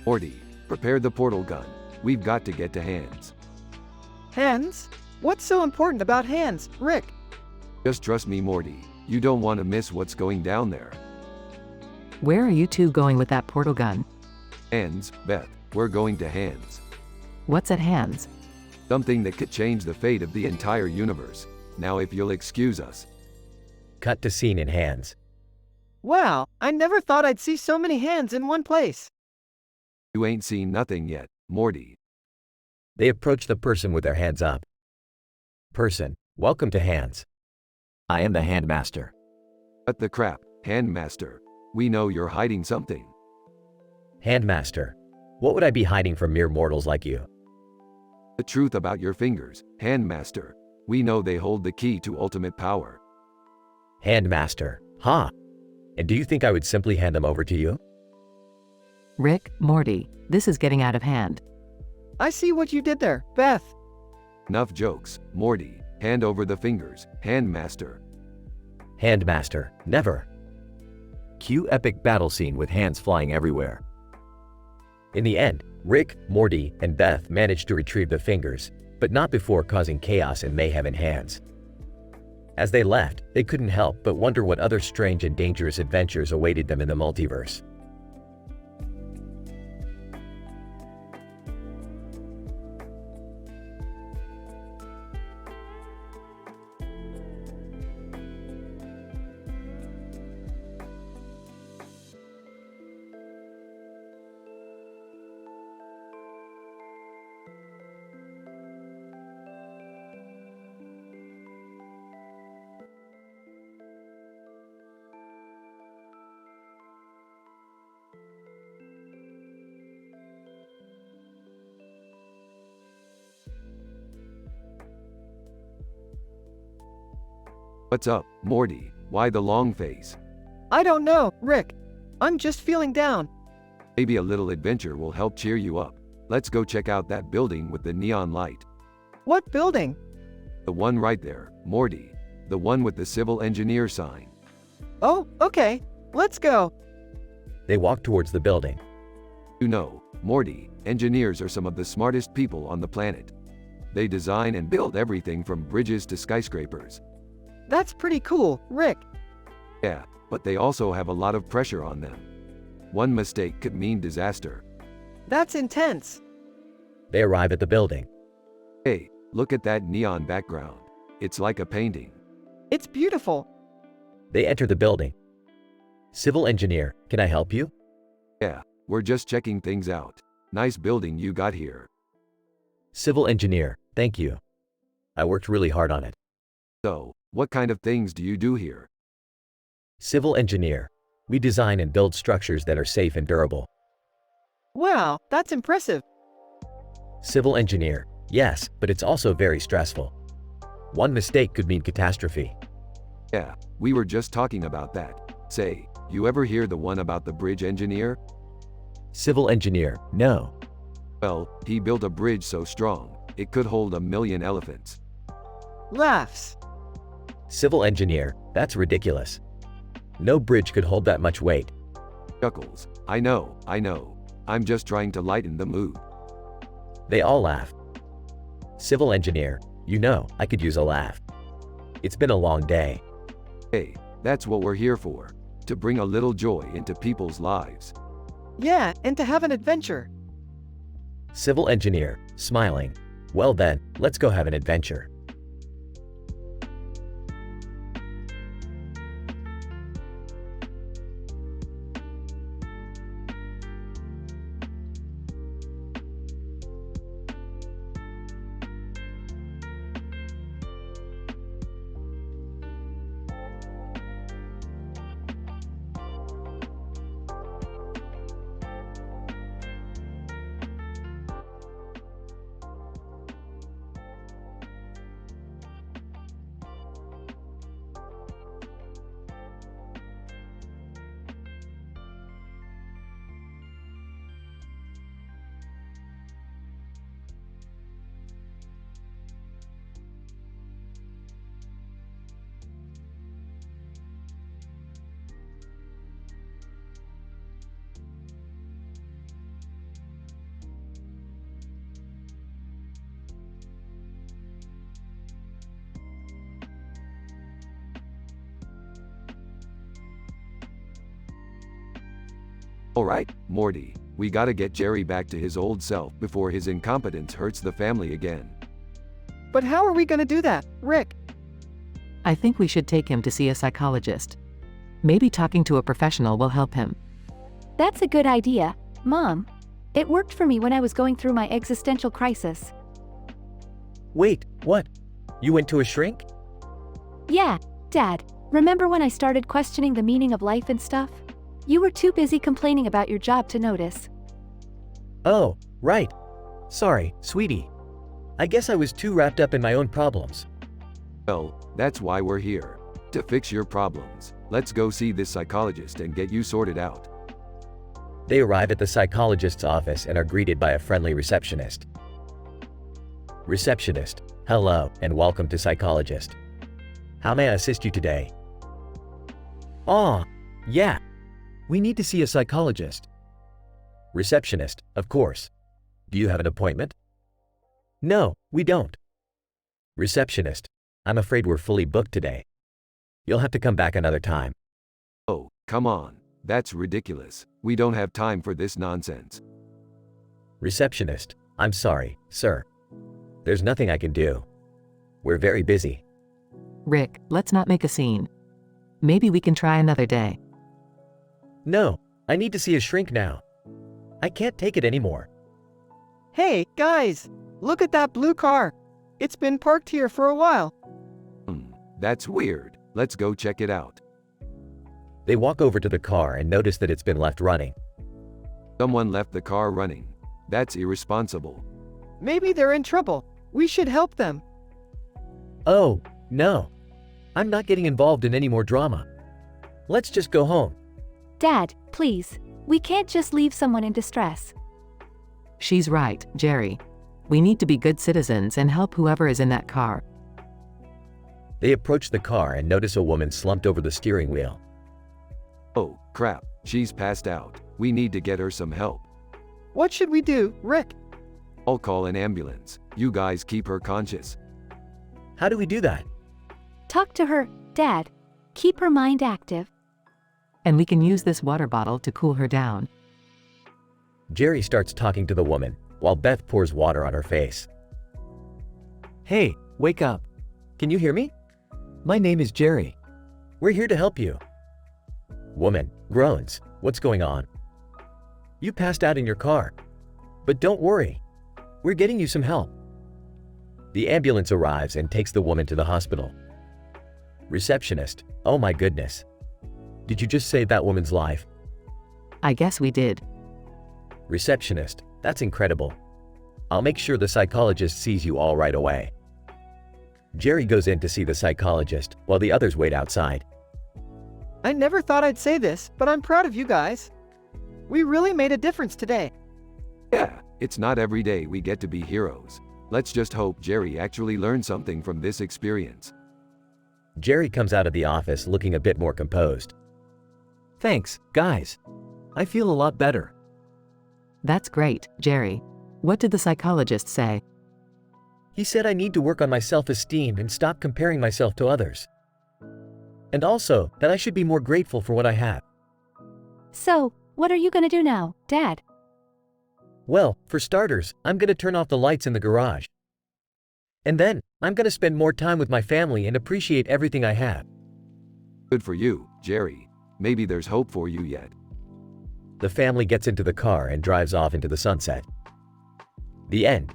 Morty, prepare the portal gun. We've got to get to Hands. Hands? What's so important about hands, Rick? Just trust me, Morty. You don't want to miss what's going down there. Where are you two going with that portal gun? Hands, Beth, we're going to Hands. What's at Hands? Something that could change the fate of the entire universe. Now if you'll excuse us. Cut to scene in Hands. Wow, I never thought I'd see so many hands in one place. You ain't seen nothing yet, Morty. They approach the person with their hands up. Person, welcome to Hands. I am the Handmaster. Cut the crap, Handmaster. We know you're hiding something. Handmaster, what would I be hiding from mere mortals like you? The truth about your fingers, Handmaster. We know they hold the key to ultimate power. Handmaster, ha! And do you think I would simply hand them over to you? Rick, Morty, this is getting out of hand. I see what you did there, Beth. Enough jokes, Morty. Hand over the fingers, Handmaster. Handmaster, never. Cue epic battle scene with hands flying everywhere. In the end, Rick, Morty, and Beth managed to retrieve the fingers, but not before causing chaos and mayhem in Hands. As they left, they couldn't help but wonder what other strange and dangerous adventures awaited them in the multiverse. What's up, Morty? Why the long face? I don't know, Rick. I'm just feeling down. Maybe a little adventure will help cheer you up. Let's go check out that building with the neon light. What building? The one right there, Morty. The one with the civil engineer sign. Oh, okay. Let's go. They walked towards the building. You know, Morty, engineers are some of the smartest people on the planet. They design and build everything from bridges to skyscrapers. That's pretty cool, Rick. Yeah, but they also have a lot of pressure on them. One mistake could mean disaster. That's intense. They arrive at the building. Hey, look at that neon background. It's like a painting. It's beautiful. They enter the building. Civil engineer, can I help you? Yeah, we're just checking things out. Nice building you got here. Civil engineer, thank you. I worked really hard on it. So, what kind of things do you do here? Civil engineer. We design and build structures that are safe and durable. Wow, that's impressive. Civil engineer. Yes, but it's also very stressful. One mistake could mean catastrophe. Yeah, we were just talking about that. Say, you ever hear the one about the bridge engineer? Civil engineer. No. Well, he built a bridge so strong, it could hold 1,000,000 elephants. Laughs. Civil engineer. That's ridiculous. No bridge could hold that much weight. Chuckles. I know. I'm just trying to lighten the mood. They all laugh. Civil engineer. You know, I could use a laugh. It's been a long day. Hey, that's what we're here for. To bring a little joy into people's lives. Yeah, and to have an adventure. Civil engineer. Smiling. Well then, let's go have an adventure. Alright, Morty, we gotta get Jerry back to his old self before his incompetence hurts the family again. But how are we gonna do that, Rick? I think we should take him to see a psychologist. Maybe talking to a professional will help him. That's a good idea, Mom. It worked for me when I was going through my existential crisis. Wait, what? You went to a shrink? Yeah, Dad, remember when I started questioning the meaning of life and stuff? You were too busy complaining about your job to notice. Oh, right. Sorry, sweetie. I guess I was too wrapped up in my own problems. Well, that's why we're here. To fix your problems. Let's go see this psychologist and get you sorted out. They arrive at the psychologist's office and are greeted by a friendly receptionist. Receptionist, hello and welcome to psychologist. How may I assist you today? Ah, yeah. We need to see a psychologist. Receptionist, of course. Do you have an appointment? No, we don't. Receptionist, I'm afraid we're fully booked today. You'll have to come back another time. Oh, come on. That's ridiculous. We don't have time for this nonsense. Receptionist, I'm sorry, sir. There's nothing I can do. We're very busy. Rick, let's not make a scene. Maybe we can try another day. No, I need to see a shrink now. I can't take it anymore. Hey, guys, look at that blue car. It's been parked here for a while. That's weird. Let's go check it out. They walk over to the car and notice that it's been left running. Someone left the car running. That's irresponsible. Maybe they're in trouble. We should help them. Oh, no. I'm not getting involved in any more drama. Let's just go home. Dad, please. We can't just leave someone in distress. She's right, Jerry. We need to be good citizens and help whoever is in that car. They approach the car and notice a woman slumped over the steering wheel. Oh, crap. She's passed out. We need to get her some help. What should we do, Rick? I'll call an ambulance. You guys keep her conscious. How do we do that? Talk to her, Dad. Keep her mind active. And we can use this water bottle to cool her down. Jerry starts talking to the woman, while Beth pours water on her face. Hey, wake up. Can you hear me? My name is Jerry. We're here to help you. Woman groans. What's going on? You passed out in your car. But don't worry. We're getting you some help. The ambulance arrives and takes the woman to the hospital. Receptionist, oh my goodness. Did you just save that woman's life? I guess we did. Receptionist, that's incredible. I'll make sure the psychologist sees you all right away. Jerry goes in to see the psychologist while the others wait outside. I never thought I'd say this, but I'm proud of you guys. We really made a difference today. Yeah, it's not every day we get to be heroes. Let's just hope Jerry actually learned something from this experience. Jerry comes out of the office looking a bit more composed. Thanks, guys. I feel a lot better. That's great, Jerry. What did the psychologist say? He said I need to work on my self-esteem and stop comparing myself to others. And also that I should be more grateful for what I have. So, what are you gonna do now, Dad? Well, for starters, I'm gonna turn off the lights in the garage. And then, I'm gonna spend more time with my family and appreciate everything I have. Good for you, Jerry. Maybe there's hope for you yet. The family gets into the car and drives off into the sunset. The end.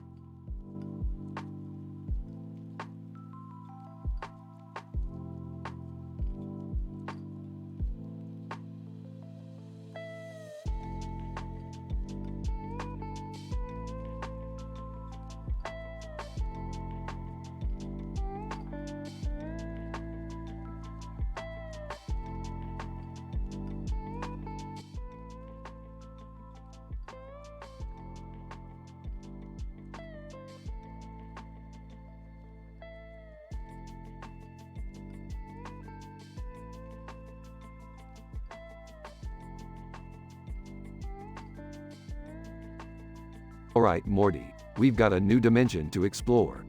Alright, Morty, we've got a new dimension to explore.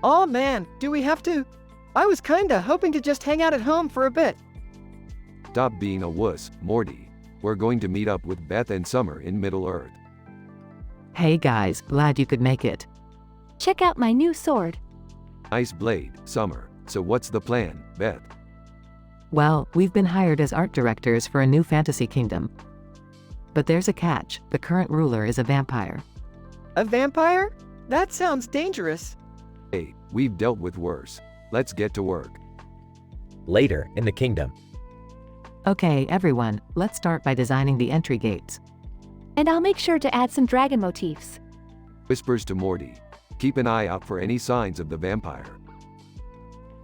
Aw man, do we have to? I was kinda hoping to just hang out at home for a bit. Stop being a wuss, Morty. We're going to meet up with Beth and Summer in Middle-earth. Hey guys, glad you could make it. Check out my new sword. Nice blade, Summer. So what's the plan, Beth? Well, we've been hired as art directors for a new fantasy kingdom. But there's a catch, the current ruler is a vampire. A vampire? That sounds dangerous. Hey, we've dealt with worse. Let's get to work. Later, in the kingdom. Okay, everyone, let's start by designing the entry gates. And I'll make sure to add some dragon motifs. Whispers to Morty. Keep an eye out for any signs of the vampire.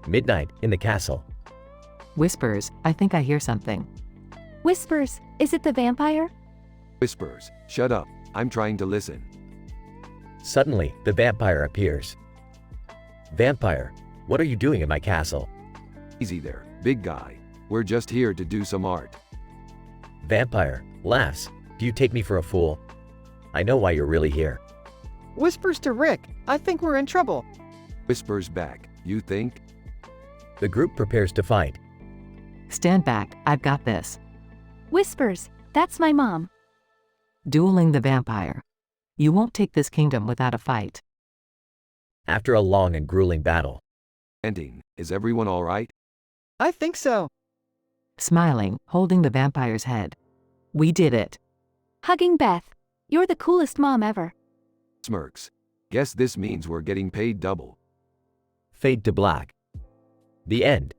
Midnight, in the castle. Whispers, I think I hear something. Whispers, is it the vampire? Whispers, shut up. I'm trying to listen. Suddenly, the vampire appears. Vampire, what are you doing in my castle? Easy there, big guy. We're just here to do some art. Vampire laughs. Do you take me for a fool? I know why you're really here. Whispers to Rick, I think we're in trouble. Whispers back. You think? The group prepares to fight. Stand back, I've got this. Whispers, that's my mom. Dueling the vampire. You won't take this kingdom without a fight. After a long and grueling battle. Ending. Is everyone alright? I think so. Smiling, holding the vampire's head. We did it. Hugging Beth. You're the coolest mom ever. Smirks. Guess this means we're getting paid double. Fade to black. The end.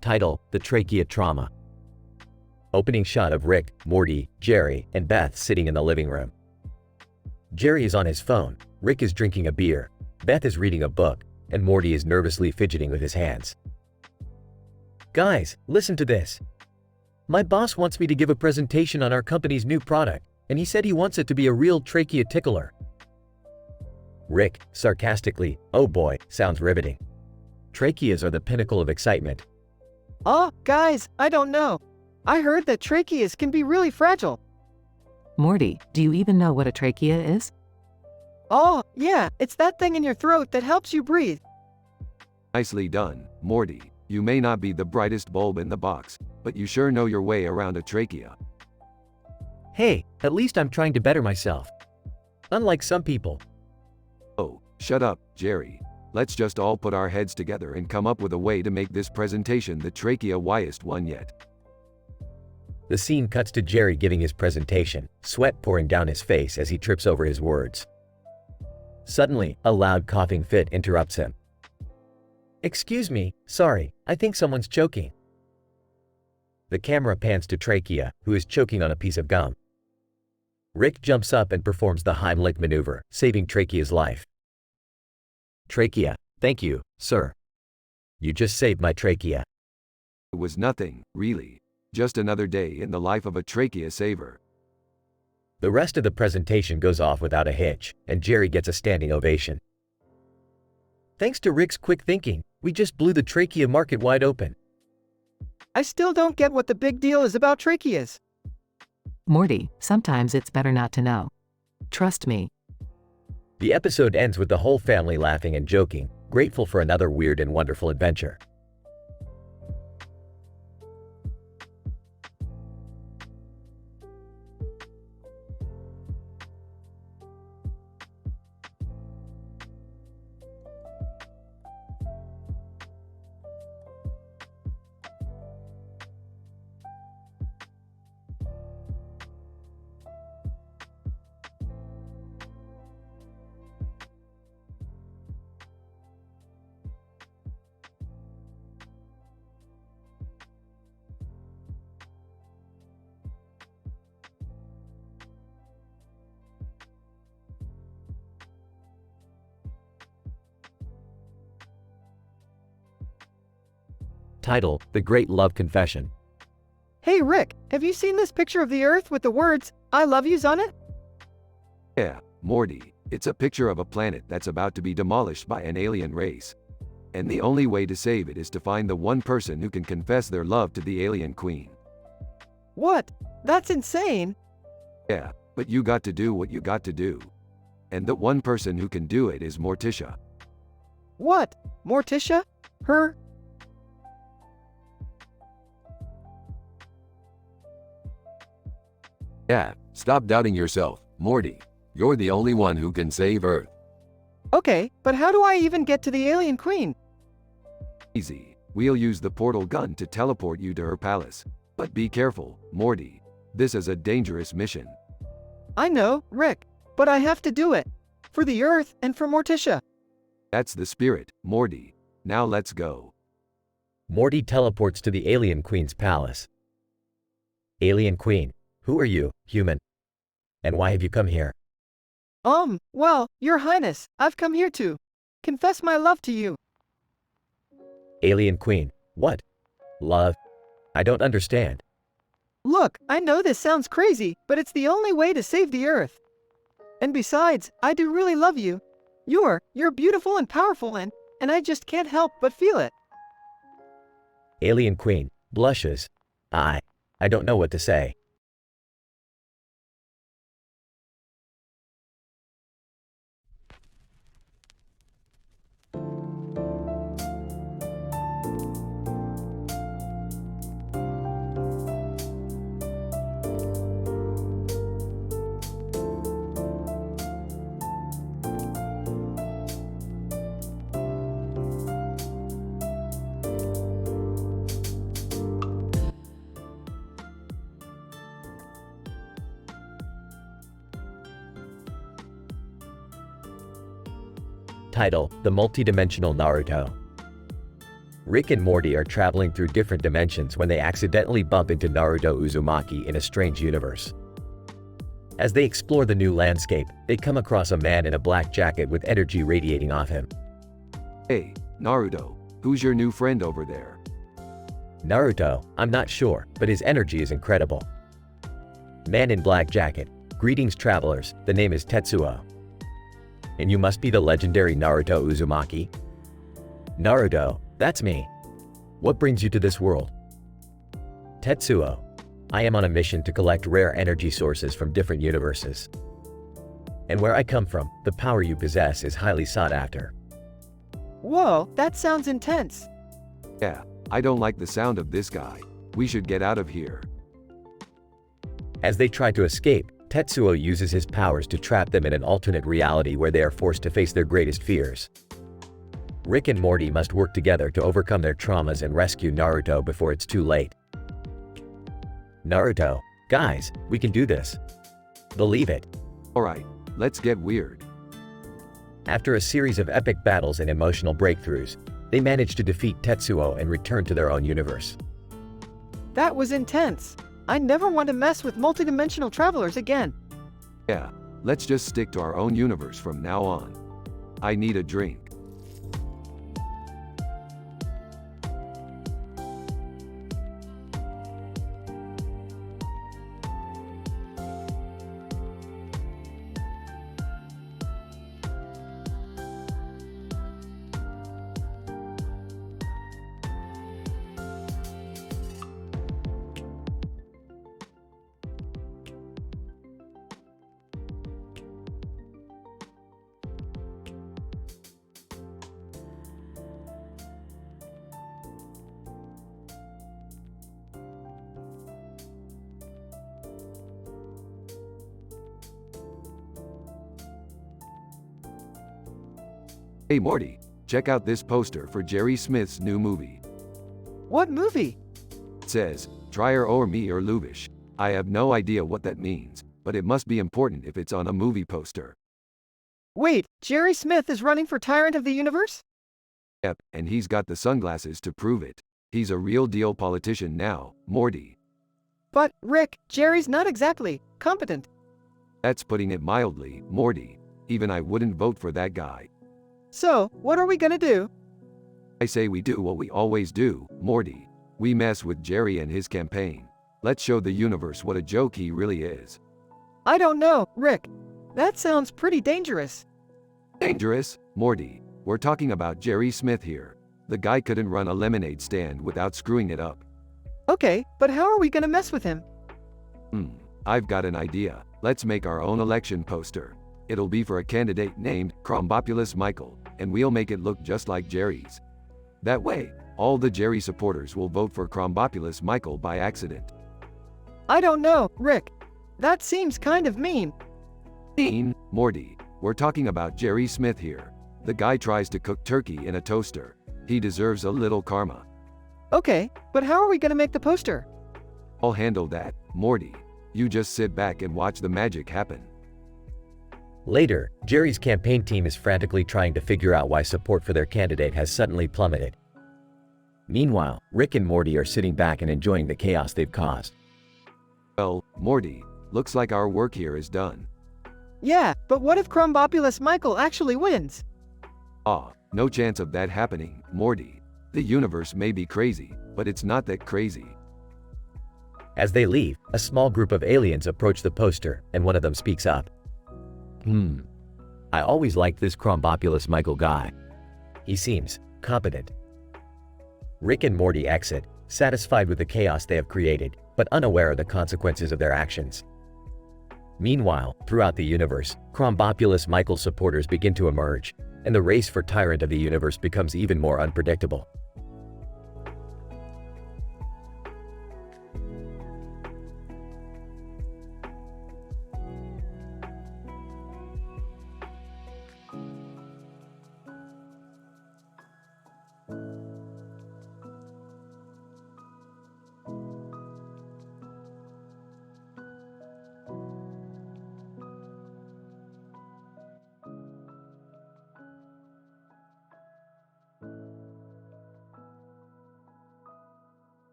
Title, The Trachea Trauma. Opening shot of Rick, Morty, Jerry, and Beth sitting in the living room. Jerry is on his phone, Rick is drinking a beer, Beth is reading a book, and Morty is nervously fidgeting with his hands. Guys, listen to this. My boss wants me to give a presentation on our company's new product, and he said he wants it to be a real trachea tickler. Rick, sarcastically, oh boy, sounds riveting. Tracheas are the pinnacle of excitement. Oh, guys, I don't know. I heard that tracheas can be really fragile. Morty, do you even know what a trachea is? Oh, yeah, it's that thing in your throat that helps you breathe. Nicely done, Morty. You may not be the brightest bulb in the box, but you sure know your way around a trachea. Hey, at least I'm trying to better myself. Unlike some people. Oh, shut up, Jerry. Let's just all put our heads together and come up with a way to make this presentation the trachea-wiest one yet. The scene cuts to Jerry giving his presentation, sweat pouring down his face as he trips over his words. Suddenly, a loud coughing fit interrupts him. Excuse me, sorry, I think someone's choking. The camera pans to Trachea, who is choking on a piece of gum. Rick jumps up and performs the Heimlich maneuver, saving Trachea's life. Trachea, thank you, sir. You just saved my trachea. It was nothing, really. Just another day in the life of a trachea saver. The rest of the presentation goes off without a hitch, and Jerry gets a standing ovation. Thanks to Rick's quick thinking, we just blew the trachea market wide open. I still don't get what the big deal is about tracheas. Morty, sometimes it's better not to know. Trust me. The episode ends with the whole family laughing and joking, grateful for another weird and wonderful adventure. Title: The Great Love Confession. Hey Rick, have you seen this picture of the Earth with the words, I love yous on it? Yeah, Morty. It's a picture of a planet that's about to be demolished by an alien race. And the only way to save it is to find the one person who can confess their love to the alien queen. What? That's insane. Yeah, but you got to do what you got to do. And the one person who can do it is Morticia. What? Morticia? Her? Yeah, stop doubting yourself, Morty. You're the only one who can save Earth. Okay, but how do I even get to the alien queen? Easy. We'll use the portal gun to teleport you to her palace. But be careful, Morty. This is a dangerous mission. I know, Rick, but I have to do it. For the Earth and for Morticia. That's the spirit, Morty. Now let's go. Morty teleports to the alien queen's palace. Alien queen, who are you, human? And why have you come here? Well, Your Highness, I've come here to confess my love to you. Alien queen, what? Love? I don't understand. Look, I know this sounds crazy, but it's the only way to save the Earth. And besides, I do really love you. You're beautiful and powerful and I just can't help but feel it. Alien queen, blushes. I don't know what to say. Title: The Multidimensional Naruto. Rick and Morty are traveling through different dimensions when they accidentally bump into Naruto Uzumaki in a strange universe. As they explore the new landscape, they come across a man in a black jacket with energy radiating off him. Hey, Naruto, who's your new friend over there? Naruto, I'm not sure, but his energy is incredible. Man in black jacket, greetings travelers, the name is Tetsuo. And you must be the legendary Naruto Uzumaki? Naruto, that's me. What brings you to this world? Tetsuo, I am on a mission to collect rare energy sources from different universes. And where I come from, the power you possess is highly sought after. Whoa, that sounds intense. Yeah, I don't like the sound of this guy. We should get out of here. As they try to escape, Tetsuo uses his powers to trap them in an alternate reality where they are forced to face their greatest fears. Rick and Morty must work together to overcome their traumas and rescue Naruto before it's too late. Naruto, guys, we can do this. Believe it. Alright, let's get weird. After a series of epic battles and emotional breakthroughs, they manage to defeat Tetsuo and return to their own universe. That was intense. I never want to mess with multidimensional travelers again. Yeah, let's just stick to our own universe from now on. I need a drink. Hey Morty, check out this poster for Jerry Smith's new movie. What movie? It says, Trier or me or Lubish. I have no idea what that means, but it must be important if it's on a movie poster. Wait, Jerry Smith is running for Tyrant of the Universe? Yep, and he's got the sunglasses to prove it. He's a real deal politician now, Morty. But, Rick, Jerry's not exactly competent. That's putting it mildly, Morty. Even I wouldn't vote for that guy. So, what are we gonna do? I say we do what we always do, Morty. We mess with Jerry and his campaign. Let's show the universe what a joke he really is. I don't know, Rick. That sounds pretty dangerous. Dangerous? Morty, we're talking about Jerry Smith here. The guy couldn't run a lemonade stand without screwing it up. Okay, but how are we gonna mess with him? I've got an idea. Let's make our own election poster. It'll be for a candidate named Crombopulous Michael, and we'll make it look just like Jerry's. That way, all the Jerry supporters will vote for Crombopulous Michael by accident. I don't know, Rick. That seems kind of mean. Mean? Morty, we're talking about Jerry Smith here. The guy tries to cook turkey in a toaster. He deserves a little karma. Okay, but how are we gonna make the poster? I'll handle that, Morty. You just sit back and watch the magic happen. Later, Jerry's campaign team is frantically trying to figure out why support for their candidate has suddenly plummeted. Meanwhile, Rick and Morty are sitting back and enjoying the chaos they've caused. Well, Morty, looks like our work here is done. Yeah, but what if Crombopulous Michael actually wins? No chance of that happening, Morty. The universe may be crazy, but it's not that crazy. As they leave, a small group of aliens approach the poster, and one of them speaks up. I always liked this Crombopulous Michael guy. He seems competent. Rick and Morty exit, satisfied with the chaos they have created, but unaware of the consequences of their actions. Meanwhile, throughout the universe, Crombopulous Michael supporters begin to emerge, and the race for Tyrant of the Universe becomes even more unpredictable.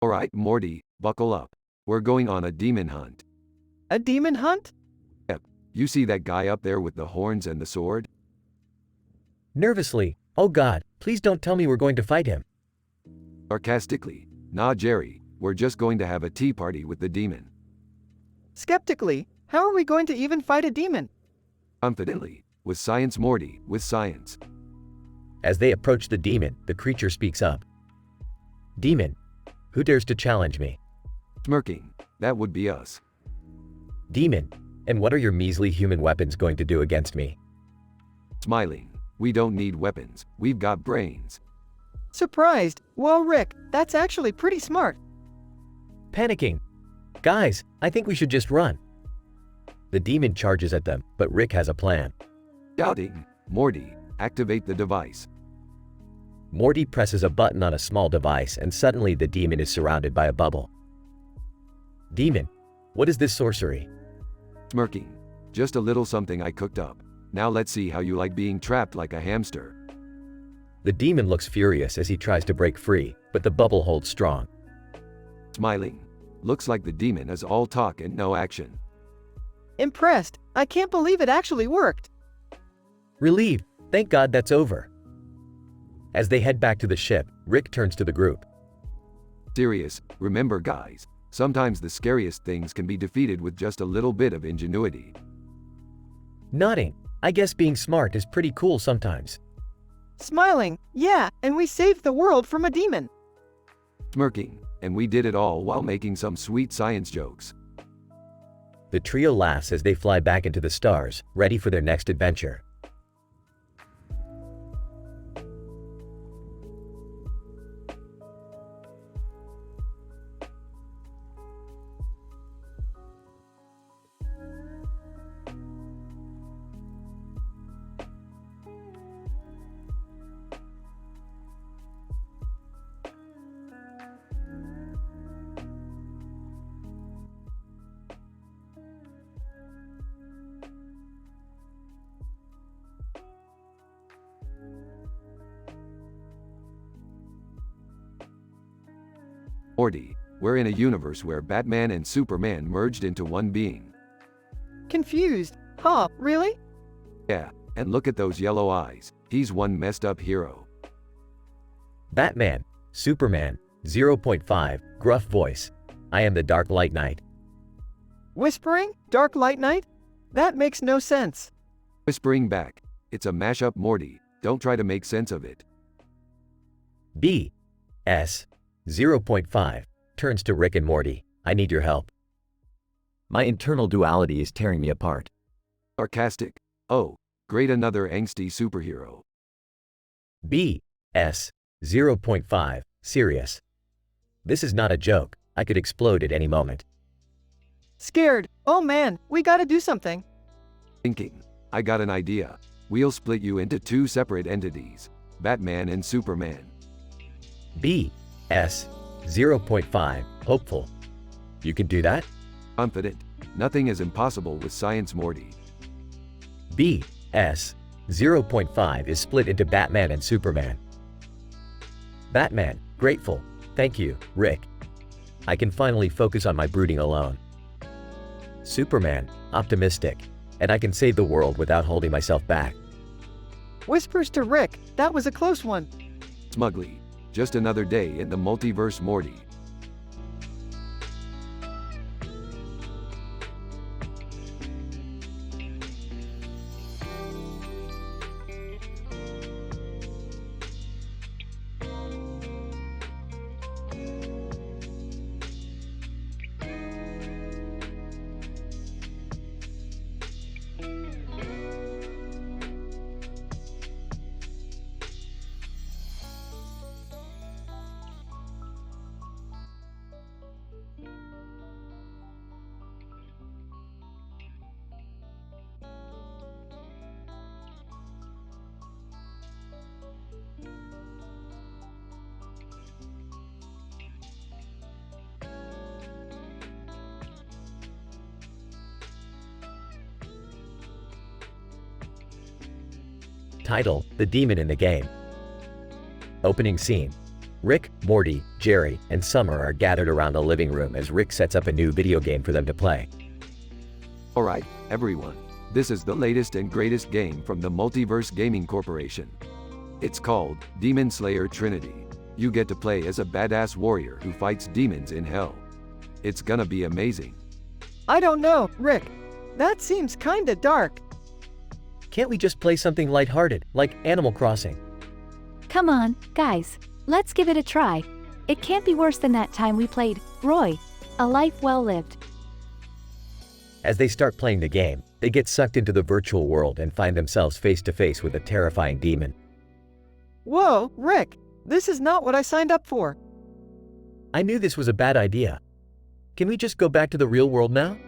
Alright, Morty, buckle up. We're going on a demon hunt. A demon hunt? Yep. You see that guy up there with the horns and the sword? Nervously, oh God, please don't tell me we're going to fight him. Sarcastically, nah Jerry, we're just going to have a tea party with the demon. Skeptically, how are we going to even fight a demon? Confidently, with science Morty, with science. As they approach the demon, the creature speaks up. Demon, who dares to challenge me? Smirking, that would be us. Demon, and what are your measly human weapons going to do against me? Smiling, we don't need weapons, we've got brains. Surprised, well Rick, that's actually pretty smart. Panicking. Guys, I think we should just run. The demon charges at them, but Rick has a plan. Doubting, Morty, activate the device. Morty presses a button on a small device and suddenly the demon is surrounded by a bubble. Demon, what is this sorcery? Smirking, just a little something I cooked up. Now let's see how you like being trapped like a hamster. The demon looks furious as he tries to break free, but the bubble holds strong. Smiling, looks like the demon is all talk and no action. Impressed, I can't believe it actually worked. Relieved, thank God that's over. As they head back to the ship, Rick turns to the group. Serious, remember guys, sometimes the scariest things can be defeated with just a little bit of ingenuity. Nodding, I guess being smart is pretty cool sometimes. Smiling, yeah, and we saved the world from a demon. Smirking, and we did it all while making some sweet science jokes. The trio laughs as they fly back into the stars, ready for their next adventure. Morty, we're in a universe where Batman and Superman merged into one being. Confused, huh, really? Yeah, and look at those yellow eyes, he's one messed up hero. Batman, Superman, 0.5, gruff voice. I am the Dark Light Knight. Whispering? Dark Light Knight? That makes no sense. Whispering back, it's a mashup Morty, don't try to make sense of it. B. S. 0.5, turns to Rick and Morty. I need your help. My internal duality is tearing me apart. Sarcastic, oh, great another angsty superhero. B. S. 0.5, serious. This is not a joke, I could explode at any moment. Scared, oh man, we gotta do something. Thinking, I got an idea. We'll split you into two separate entities, Batman and Superman. B. S. 0.5, hopeful. You can do that? Confident, nothing is impossible with science Morty. B. S. 0.5 is split into Batman and Superman. Batman, grateful. Thank you, Rick. I can finally focus on my brooding alone. Superman, optimistic. And I can save the world without holding myself back. Whispers to Rick, that was a close one. Smugly, just another day in the multiverse Morty. Title, The Demon in the Game. Opening scene. Rick, Morty, Jerry, and Summer are gathered around the living room as Rick sets up a new video game for them to play. Alright, everyone. This is the latest and greatest game from the Multiverse Gaming Corporation. It's called Demon Slayer Trinity. You get to play as a badass warrior who fights demons in hell. It's gonna be amazing. I don't know, Rick. That seems kinda dark. Can't we just play something lighthearted, like Animal Crossing? Come on, guys. Let's give it a try. It can't be worse than that time we played Roy, A Life Well Lived. As they start playing the game, they get sucked into the virtual world and find themselves face to face with a terrifying demon. Whoa, Rick. This is not what I signed up for. I knew this was a bad idea. Can we just go back to the real world now?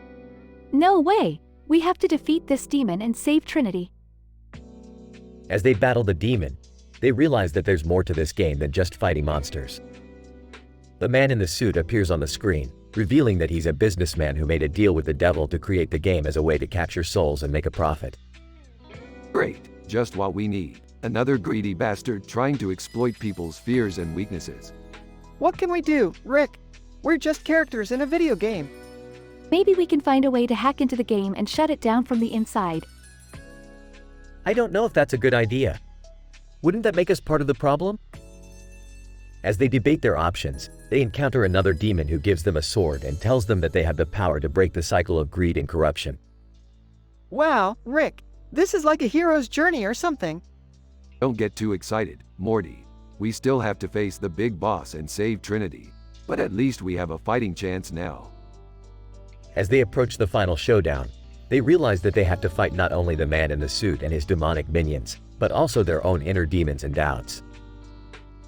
No way. We have to defeat this demon and save Trinity. As they battle the demon, they realize that there's more to this game than just fighting monsters. The man in the suit appears on the screen, revealing that he's a businessman who made a deal with the devil to create the game as a way to capture souls and make a profit. Great, just what we need. Another greedy bastard trying to exploit people's fears and weaknesses. What can we do, Rick? We're just characters in a video game. Maybe we can find a way to hack into the game and shut it down from the inside. I don't know if that's a good idea. Wouldn't that make us part of the problem? As they debate their options, they encounter another demon who gives them a sword and tells them that they have the power to break the cycle of greed and corruption. Wow, Rick. This is like a hero's journey or something. Don't get too excited, Morty. We still have to face the big boss and save Trinity. But at least we have a fighting chance now. As they approach the final showdown, they realize that they have to fight not only the man in the suit and his demonic minions, but also their own inner demons and doubts.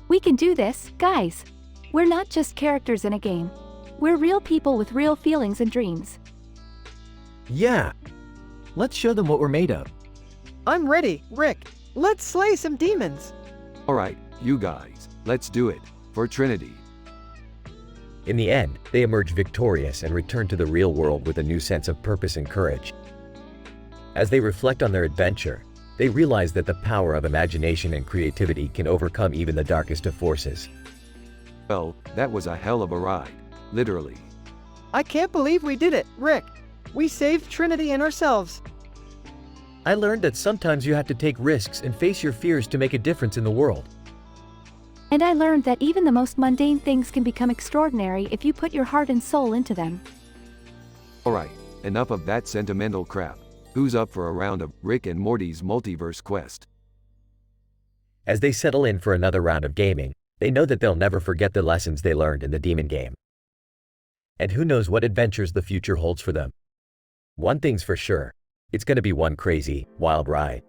We can do this, guys. We're not just characters in a game. We're real people with real feelings and dreams. Yeah. Let's show them what we're made of. I'm ready, Rick. Let's slay some demons. Alright, you guys, let's do it. For Trinity. In the end, they emerge victorious and return to the real world with a new sense of purpose and courage. As they reflect on their adventure, they realize that the power of imagination and creativity can overcome even the darkest of forces. Well, that was a hell of a ride. Literally. I can't believe we did it, Rick. We saved Trinity and ourselves. I learned that sometimes you have to take risks and face your fears to make a difference in the world. And I learned that even the most mundane things can become extraordinary if you put your heart and soul into them. Alright, enough of that sentimental crap. Who's up for a round of Rick and Morty's multiverse quest? As they settle in for another round of gaming, they know that they'll never forget the lessons they learned in the demon game. And who knows what adventures the future holds for them. One thing's for sure, it's going to be one crazy, wild ride.